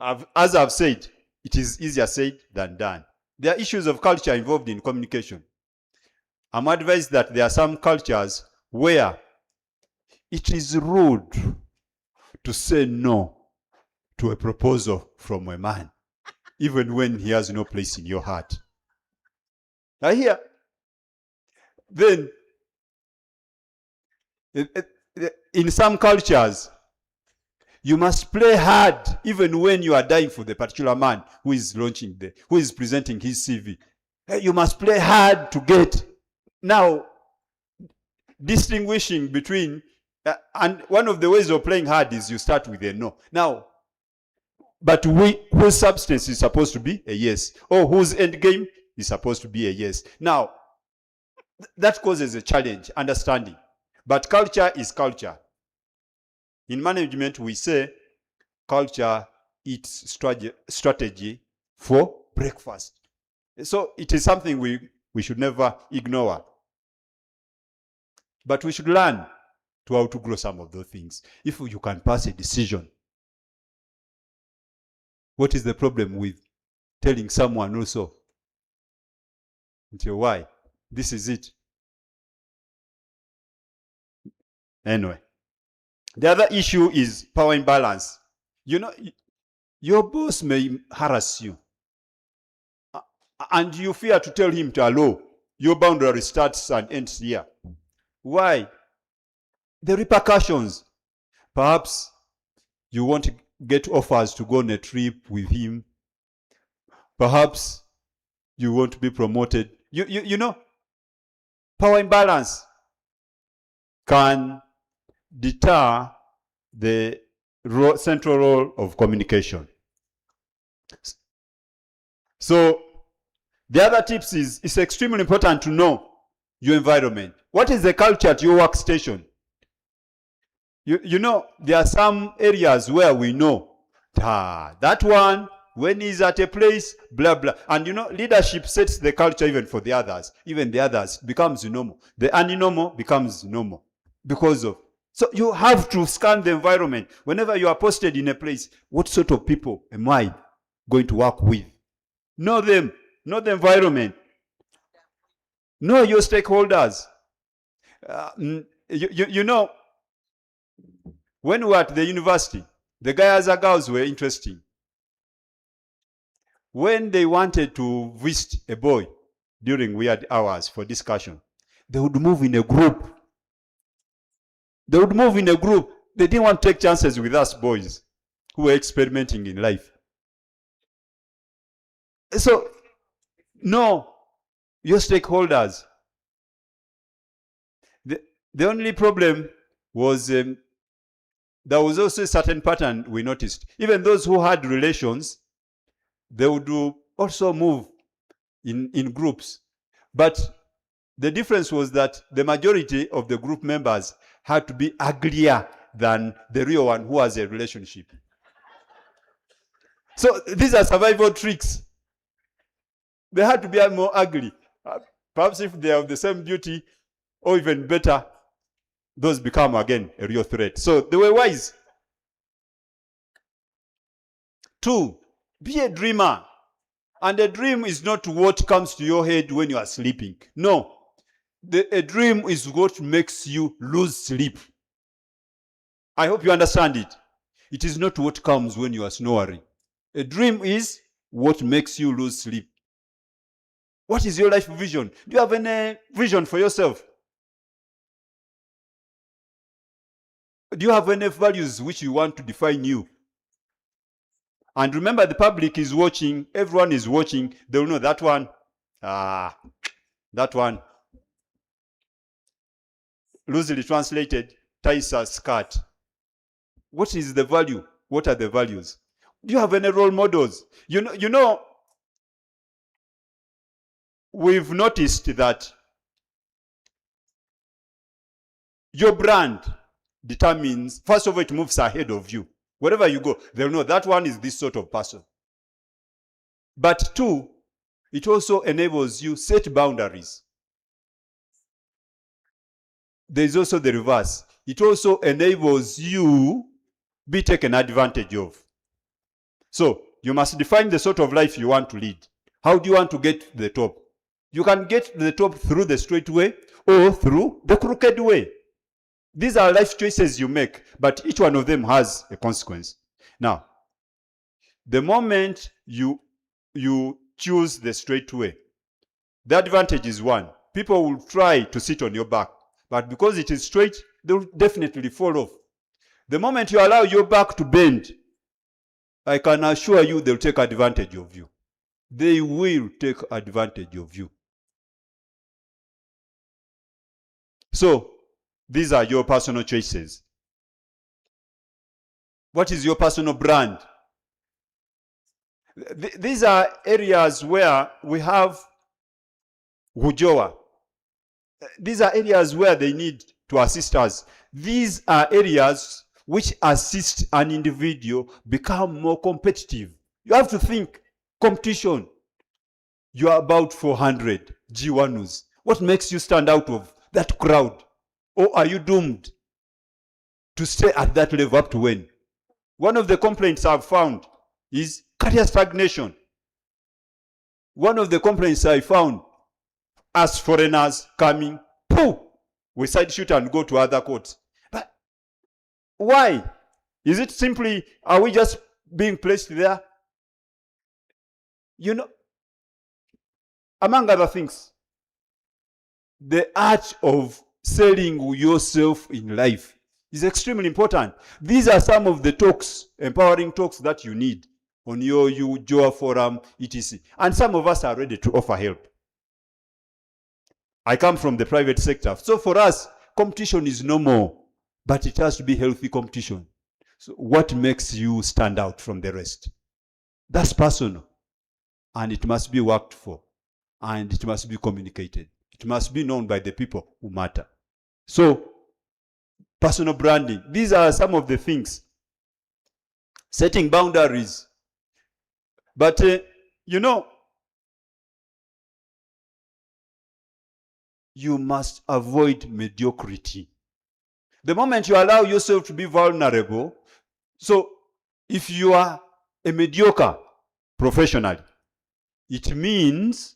as I've said, it is easier said than done. There are issues of culture involved in communication. I'm advised that there are some cultures where it is rude to say no to a proposal from a man, even when he has no place in your heart. I hear. Then, in some cultures, You must play hard even when you are dying for the particular man who is who is presenting his CV. You must play hard to get. Now, distinguishing between, and one of the ways of playing hard is you start with a no. Now, but whose substance is supposed to be a yes, or whose end game is supposed to be a yes. Now, that causes a challenge, understanding. But culture is culture. In management, we say culture eats strategy for breakfast. So it is something we should never ignore. But we should learn to how to grow some of those things. If you can pass a decision, what is the problem with telling someone also? Until why? This is it. Anyway. The other issue is power imbalance. You know, your boss may harass you. And you fear to tell him to hello. Your boundary starts and ends here. Why? The repercussions. Perhaps you want to get offers to go on a trip with him. Perhaps you want to be promoted. You know, power imbalance can deter the central role of communication. So the other tips is it's extremely important to know your environment. What is the culture at your workstation? You know, there are some areas where we know that one, when he's at a place, blah, blah. And you know, leadership sets the culture even for the others. Even the others becomes normal. The unnormal becomes normal because of. So you have to scan the environment. Whenever you are posted in a place, what sort of people am I going to work with? Know them. Know the environment. Know your stakeholders. You know, when we were at the university, the guys and girls were interesting. When they wanted to visit a boy during weird hours for discussion, they would move in a group. They would move in a group. They didn't want to take chances with us boys who were experimenting in life. So, no, your stakeholders. The only problem was there was also a certain pattern we noticed. Even those who had relations, they would also move in groups. But the difference was that the majority of the group members had to be uglier than the real one who has a relationship. So these are survival tricks. They had to be more ugly. Perhaps if they have the same beauty, or even better, those become again a real threat. So they were wise. 2, be a dreamer. And a dream is not what comes to your head when you are sleeping. No. A dream is what makes you lose sleep. I hope you understand it. It is not what comes when you are snoring. A dream is what makes you lose sleep. What is your life vision? Do you have any vision for yourself? Do you have any values which you want to define you? And remember, the public is watching. Everyone is watching. They will know that one. That one. Loosely translated, ties a skirt. What is the value? What are the values? Do you have any role models? You know, we've noticed that your brand determines, first of all, it moves ahead of you. Wherever you go, they'll know that one is this sort of person. But 2, it also enables you set boundaries. There's also the reverse. It also enables you be taken advantage of. So you must define the sort of life you want to lead. How do you want to get to the top? You can get to the top through the straight way or through the crooked way. These are life choices you make, but each one of them has a consequence. Now, the moment you choose the straight way, the advantage is 1. People will try to sit on your back, but because it is straight, they will definitely fall off. The moment you allow your back to bend, I can assure you they'll take advantage of you. They will take advantage of you. So, these are your personal choices. What is your personal brand? These are areas where we have Hujoa. These are areas where they need to assist us. These are areas which assist an individual become more competitive. You have to think, competition. You are about 400 G1s. What makes you stand out of that crowd? Or are you doomed to stay at that level up to when? One of the complaints I've found is career stagnation. One of the complaints I found, as foreigners coming, pooh, we side shoot and go to other courts. But why? Is it simply, are we just being placed there? You know, among other things, the art of selling yourself in life is extremely important. These are some of the talks, empowering talks that you need on your JOA forum, etc. And some of us are ready to offer help. I come from the private sector. So for us, competition is normal, but it has to be healthy competition. So what makes you stand out from the rest? That's personal. And it must be worked for. And it must be communicated. It must be known by the people who matter. So, personal branding. These are some of the things. Setting boundaries. But, you know, you must avoid mediocrity. The moment you allow yourself to be vulnerable, so if you are a mediocre professionally, it means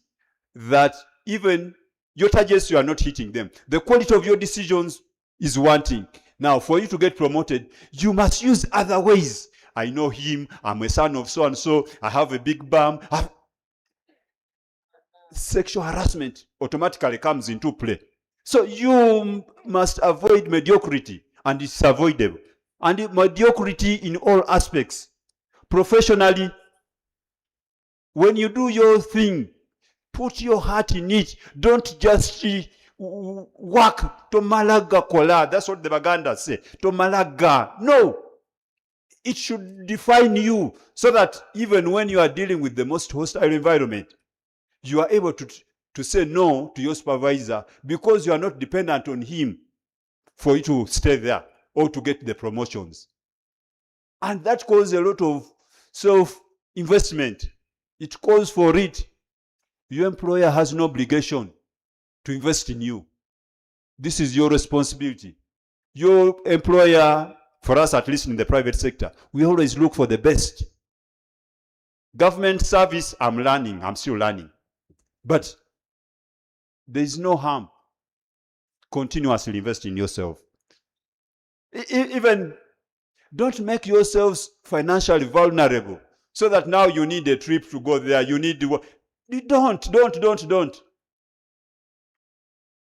that even your targets, you are not hitting them. The quality of your decisions is wanting. Now, for you to get promoted, you must use other ways. I know him, I'm a son of so-and-so, I have a big bum. Sexual harassment automatically comes into play. So you must avoid mediocrity, and it's avoidable. And mediocrity in all aspects. Professionally, when you do your thing, put your heart in it. Don't just work to malaga kola. That's what the Baganda say. To malaga. No. It should define you so that even when you are dealing with the most hostile environment, you are able to say no to your supervisor because you are not dependent on him for you to stay there or to get the promotions. And that causes a lot of self-investment. It calls for it. Your employer has no obligation to invest in you. This is your responsibility. Your employer, for us at least in the private sector, we always look for the best. Government service, I'm learning, I'm still learning. But there is no harm continuously invest in yourself. Even don't make yourselves financially vulnerable so that now you need a trip to go there. You need to. Don't.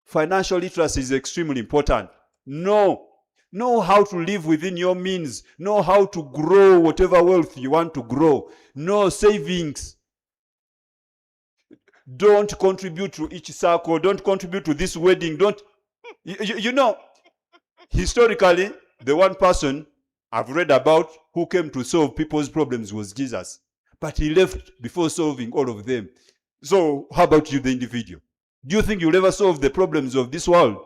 Financial literacy is extremely important. Know how to live within your means. Know how to grow whatever wealth you want to grow. Know savings. Don't contribute to each circle. Don't contribute to this wedding. Don't. You know, historically, the one person I've read about who came to solve people's problems was Jesus. But he left before solving all of them. So how about you, the individual? Do you think you'll ever solve the problems of this world?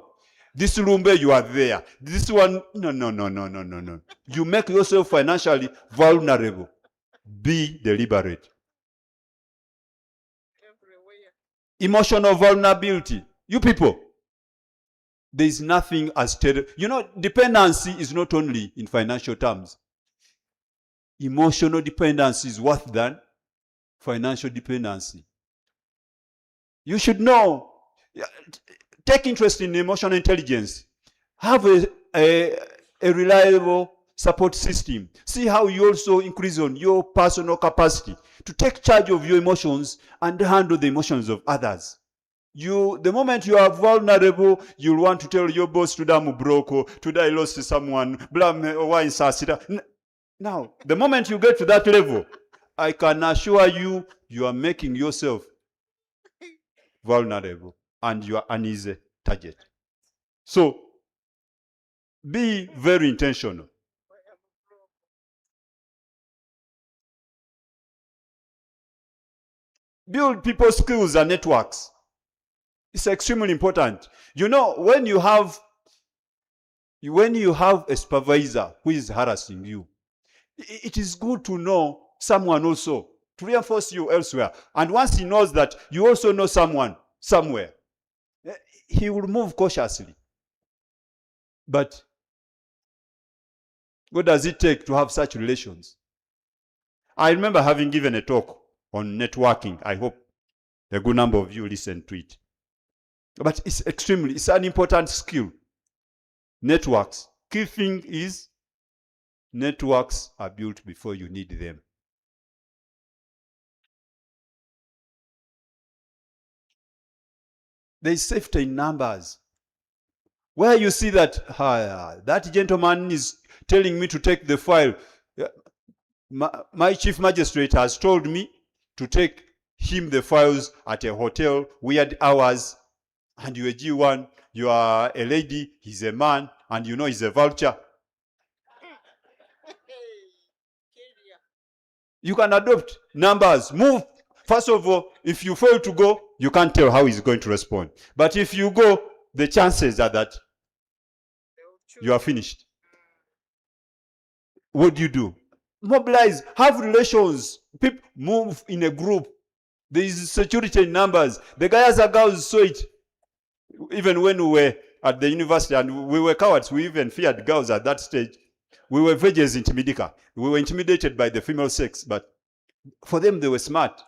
This Lumbe, you are there. This one, no. You make yourself financially vulnerable. Be deliberate. Emotional vulnerability. You people, there is nothing as terrible. You know, dependency is not only in financial terms. Emotional dependency is worse than financial dependency. You should know. Take interest in emotional intelligence. Have a reliable support system. See how you also increase on your personal capacity to take charge of your emotions and handle the emotions of others. The moment you are vulnerable, you'll want to tell your boss to damu broko, today I lost someone, blah, why sasita. Now, the moment you get to that level, I can assure you, you are making yourself vulnerable and you are an easy target. So, be very intentional. Build people's skills and networks. It's extremely important. You know, when you have a supervisor who is harassing you, it is good to know someone also to reinforce you elsewhere. And once he knows that you also know someone somewhere, he will move cautiously. But what does it take to have such relations? I remember having given a talk on networking. I hope a good number of you listened to it. But it's an important skill. Networks. Key thing is networks are built before you need them. There is safety in numbers. Where you see that that gentleman is telling me to take the file, my chief magistrate has told me to take him the files at a hotel, weird hours, and you're a G1, you are a lady, he's a man, and you know he's a vulture. You can adopt numbers, move. First of all, if you fail to go, you can't tell how he's going to respond. But if you go, the chances are that you are finished. What do? Mobilize, have relations. People move in a group. There is security in numbers. The guys and girls saw it. Even when we were at the university and we were cowards, we even feared girls at that stage. We were virgins in Timidika. We were intimidated by the female sex, but for them, they were smart.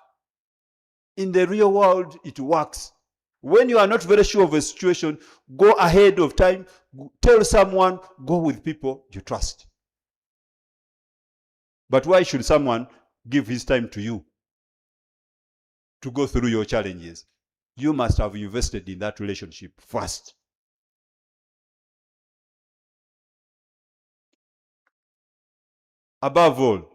In the real world, it works. When you are not very sure of a situation, go ahead of time, tell someone, go with people you trust. But why should someone give his time to you to go through your challenges? You must have invested in that relationship first. Above all,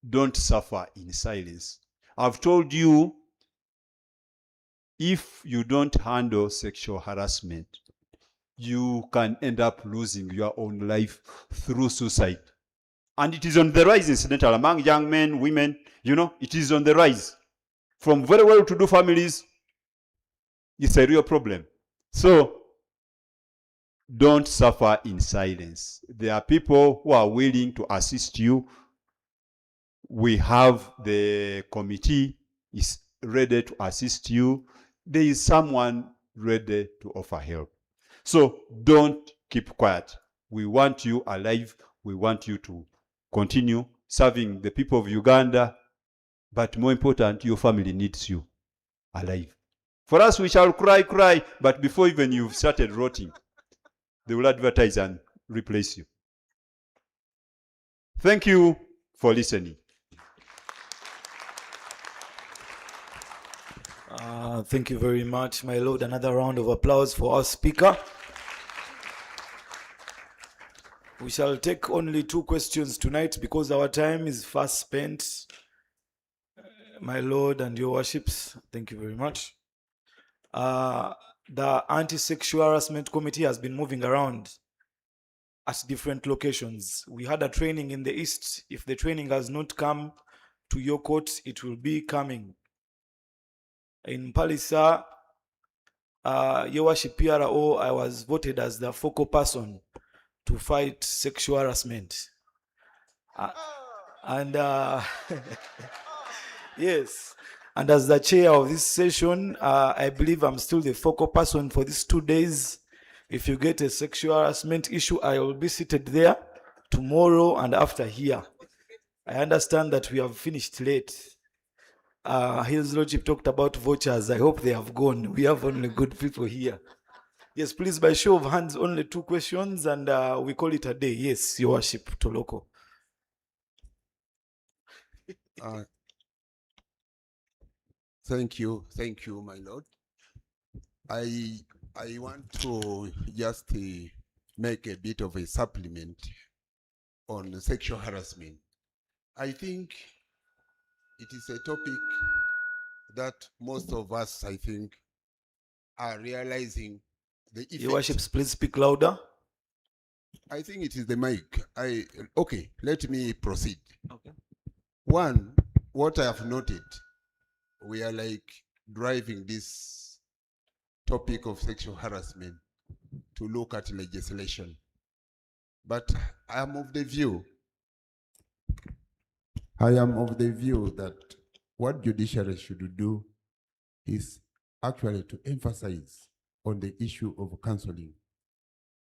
don't suffer in silence. I've told you, if you don't handle sexual harassment, you can end up losing your own life through suicide. And it is on the rise, incidentally, among young men, women, it is on the rise. From very well-to-do families, it's a real problem. So, don't suffer in silence. There are people who are willing to assist you. We have the committee is ready to assist you. There is someone ready to offer help. So don't keep quiet. We want you alive. We want you to continue serving the people of Uganda. But more important, your family needs you alive. For us, we shall cry, but before even you've started rotting, they will advertise and replace you. Thank you for listening.
Thank you very much, my lord. Another round of applause for our speaker. We shall take only 2 questions tonight because our time is fast spent. My lord and your worships, thank you very much. The Anti-Sexual Harassment Committee has been moving around at different locations. We had a training in the East. If the training has not come to your court, it will be coming. In Palisa, your worship PRO, I was voted as the focal person to fight sexual harassment. Yes, and as the chair of this session, I believe I'm still the focal person for these 2 days. If you get a sexual harassment issue, I will be seated there tomorrow and after here. I understand that we have finished late. His Lordship talked about vouchers. I hope they have gone. We have only good people here. Yes, please, by show of hands, only 2 questions and we call it a day. Yes, your worship, Toloko.
Thank you, my lord. I want to just make a bit of a supplement on sexual harassment. I think it is a topic that most of us, I think, are realizing the effect.
Your worships, please speak louder.
I think it is the mic. Okay, let me proceed.
Okay.
One, what I have noted, we are like driving this topic of sexual harassment to look at legislation. But I am of the view that what judiciary should do is actually to emphasize on the issue of counseling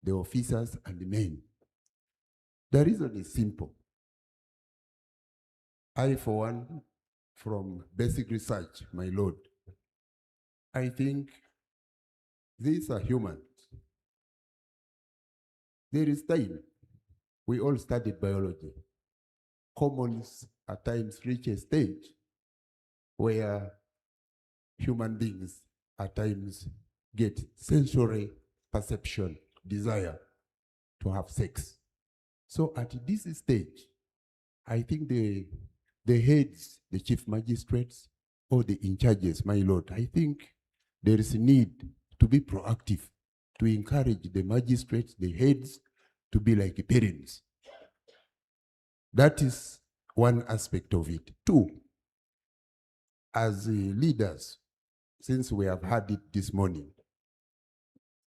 the officers and the men. The reason is simple. I, for one, from basic research, my lord, I think these are humans. There is time. We all studied biology. Commons at times reach a stage where human beings at times get sensory perception, desire to have sex. So at this stage, I think the heads, the chief magistrates, or the in charges, my lord, I think there is a need to be proactive, to encourage the magistrates, the heads, to be like parents. That is one aspect of it. Two, as leaders, since we have had it this morning,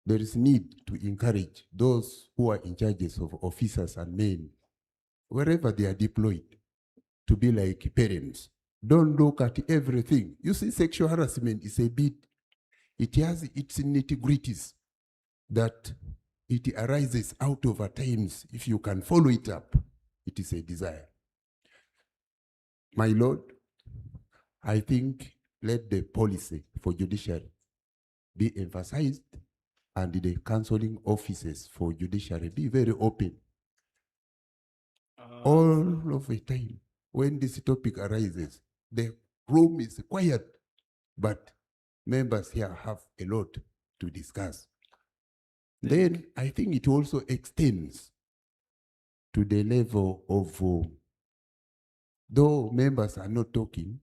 there is need to encourage those who are in charges of officers and men, wherever they are deployed, to be like parents. Don't look at everything. You see, sexual harassment is a bit, it has its nitty-gritties that it arises out of at times. If you can follow it up, it is a desire. My lord, I think let the policy for judiciary be emphasized and the counseling offices for judiciary be very open. All of the time, when this topic arises, the room is quiet, but members here have a lot to discuss. Then I think it also extends to the level of, though members are not talking,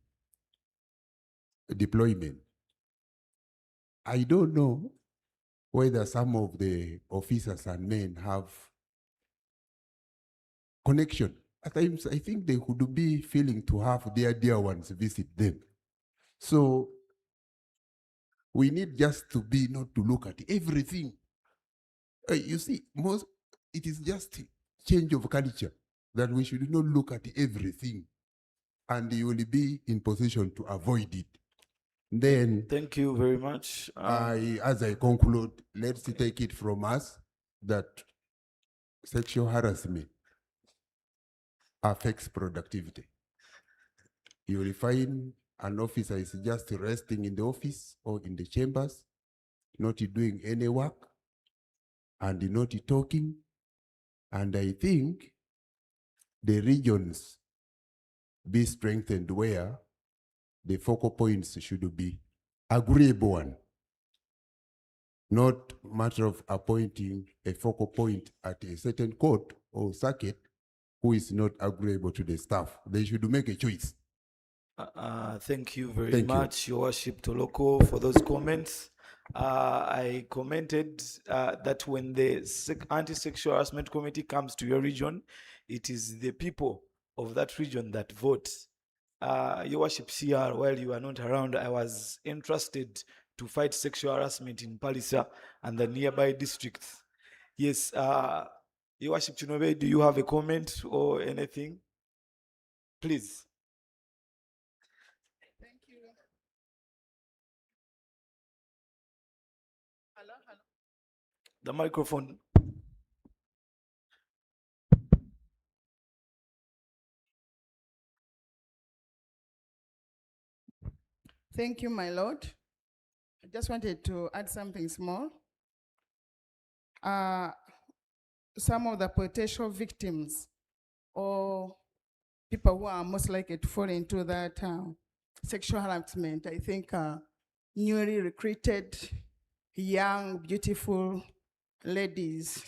deployment. I don't know whether some of the officers and men have connection. At times, I think they could be feeling to have their dear ones visit them. So we need just to be not to look at everything. You see, it is just change of culture that we should not look at everything, and you will be in position to avoid it. Then,
thank you very much.
As I conclude, let's take it from us that sexual harassment affects productivity. You will find an officer is just resting in the office or in the chambers, not doing any work and not talking. And I think the regions be strengthened where the focal points should be agreeable one. Not matter of appointing a focal point at a certain court or circuit who is not agreeable to the staff. They should make a choice.
Thank you very much, Your Worship Toloko, for those comments. I commented that when the Anti-Sexual Harassment Committee comes to your region, it is the people of that region that vote. Your Worship CR, while you are not around, I was interested to fight sexual harassment in Palisa and the nearby districts. Yes, Your Worship Chinobe, do you have a comment or anything? Please.
Thank you. Hello.
The microphone.
Thank you, my lord. I just wanted to add something small. Some of the potential victims or people who are most likely to fall into that sexual harassment, I think, newly recruited young, beautiful ladies.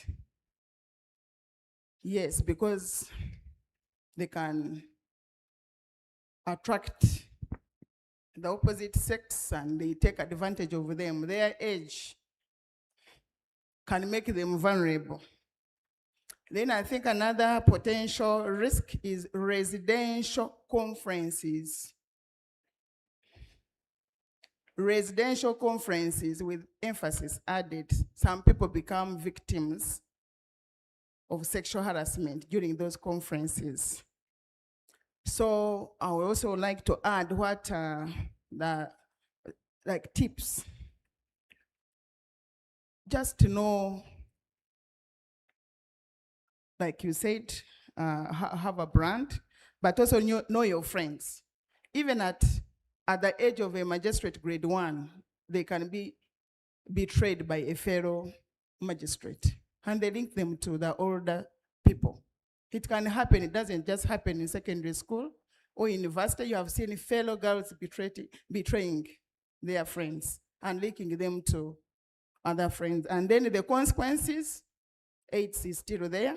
Yes, because they can attract the opposite sex and they take advantage of them. Their age can make them vulnerable. Then I think another potential risk is residential conferences. Residential conferences with emphasis added. Some people become victims of sexual harassment during those conferences. So I would also like to add what the tips, just to know, like you said, have a brand, but also know your friends. Even at the age of a magistrate grade 1, they can be betrayed by a fellow magistrate, and they link them to the older people. It can happen. It doesn't just happen in secondary school or university. You have seen fellow girls betraying their friends and linking them to other friends. And then the consequences, AIDS is still there.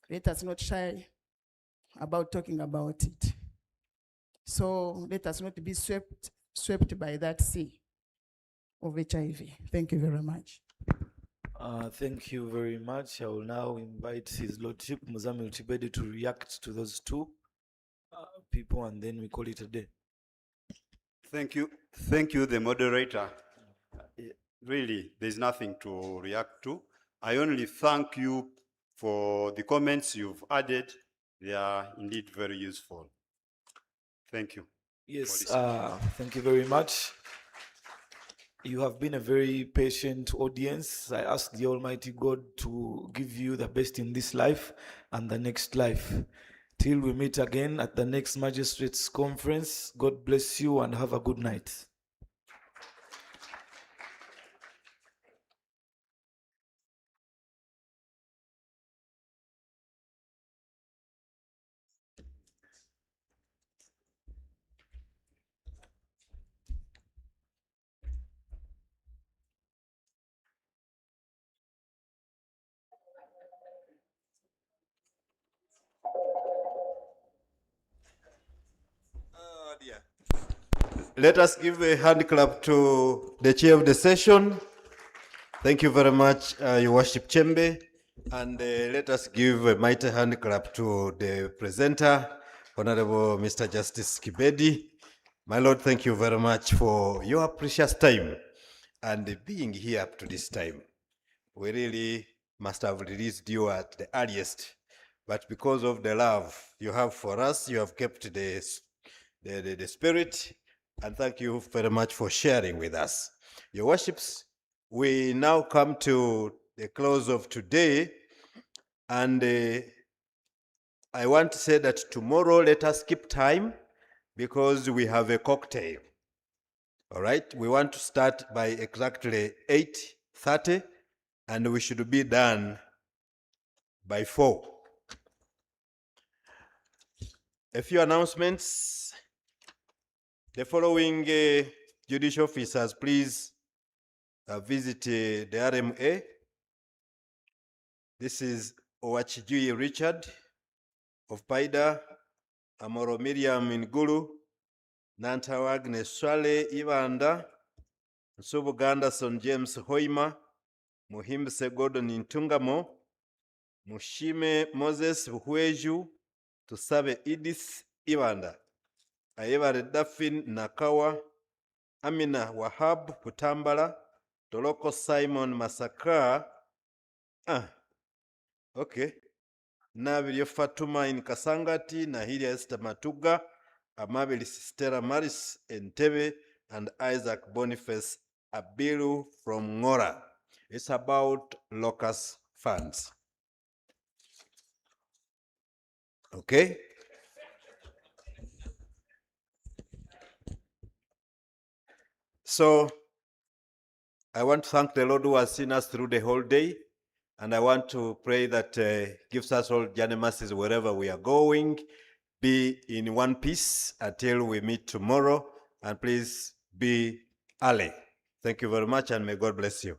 Let us not shy about talking about it. So let us not be swept by that sea of HIV. Thank you very much.
Thank you very much. I will now invite His Lordship Muzamil Chibedi to react to those two people, and then we call it a day.
Thank you, the moderator. Really, there's nothing to react to. I only thank you for the comments you've added. They are indeed very useful. Thank you.
Yes, thank you very much. You have been a very patient audience. I ask the Almighty God to give you the best in this life and the next life. Till we meet again at the next Magistrates Conference, God bless you and have a good night.
Let us give a hand clap to the chair of the session. Thank you very much, Your Worship Chembe. And let us give a mighty hand clap to the presenter, Honorable Mr. Justice Kibedi. My Lord, thank you very much for your precious time and being here up to this time. We really must have released you at the earliest, but because of the love you have for us, you have kept the spirit, and thank you very much for sharing with us. Your Worships, we now come to the close of today, and I want to say that tomorrow let us keep time because we have a cocktail. All right, we want to start by exactly 8:30, and we should be done by 4. A few announcements. The following judicial officers, please visit the RMA. This is Owachijui Richard of Paida, Amoro Miriam Ngulu, Nantawa Agnes Swale Ivanda, Nsobuganda Son James Hoima, Muhimbise Gordon Ntungamo, Mushime Moses Buhweju, Tusabe Edith Ivanda, Ayebare Daphne Nakawa, Amina Wahab Putambala, Toloko Simon Masaka, okay. Nabiryo Fatuma in Kasangati, Nahiria Esther Matuga, Amabeli Stella Maris Entebbe, and Isaac Boniface Abiru from Ngora. It's about locus funds. Okay? So, I want to thank the Lord who has seen us through the whole day. And I want to pray that gives us all journey mercies wherever we are going. Be in one piece until we meet tomorrow. And please be early. Thank you very much and may God bless you.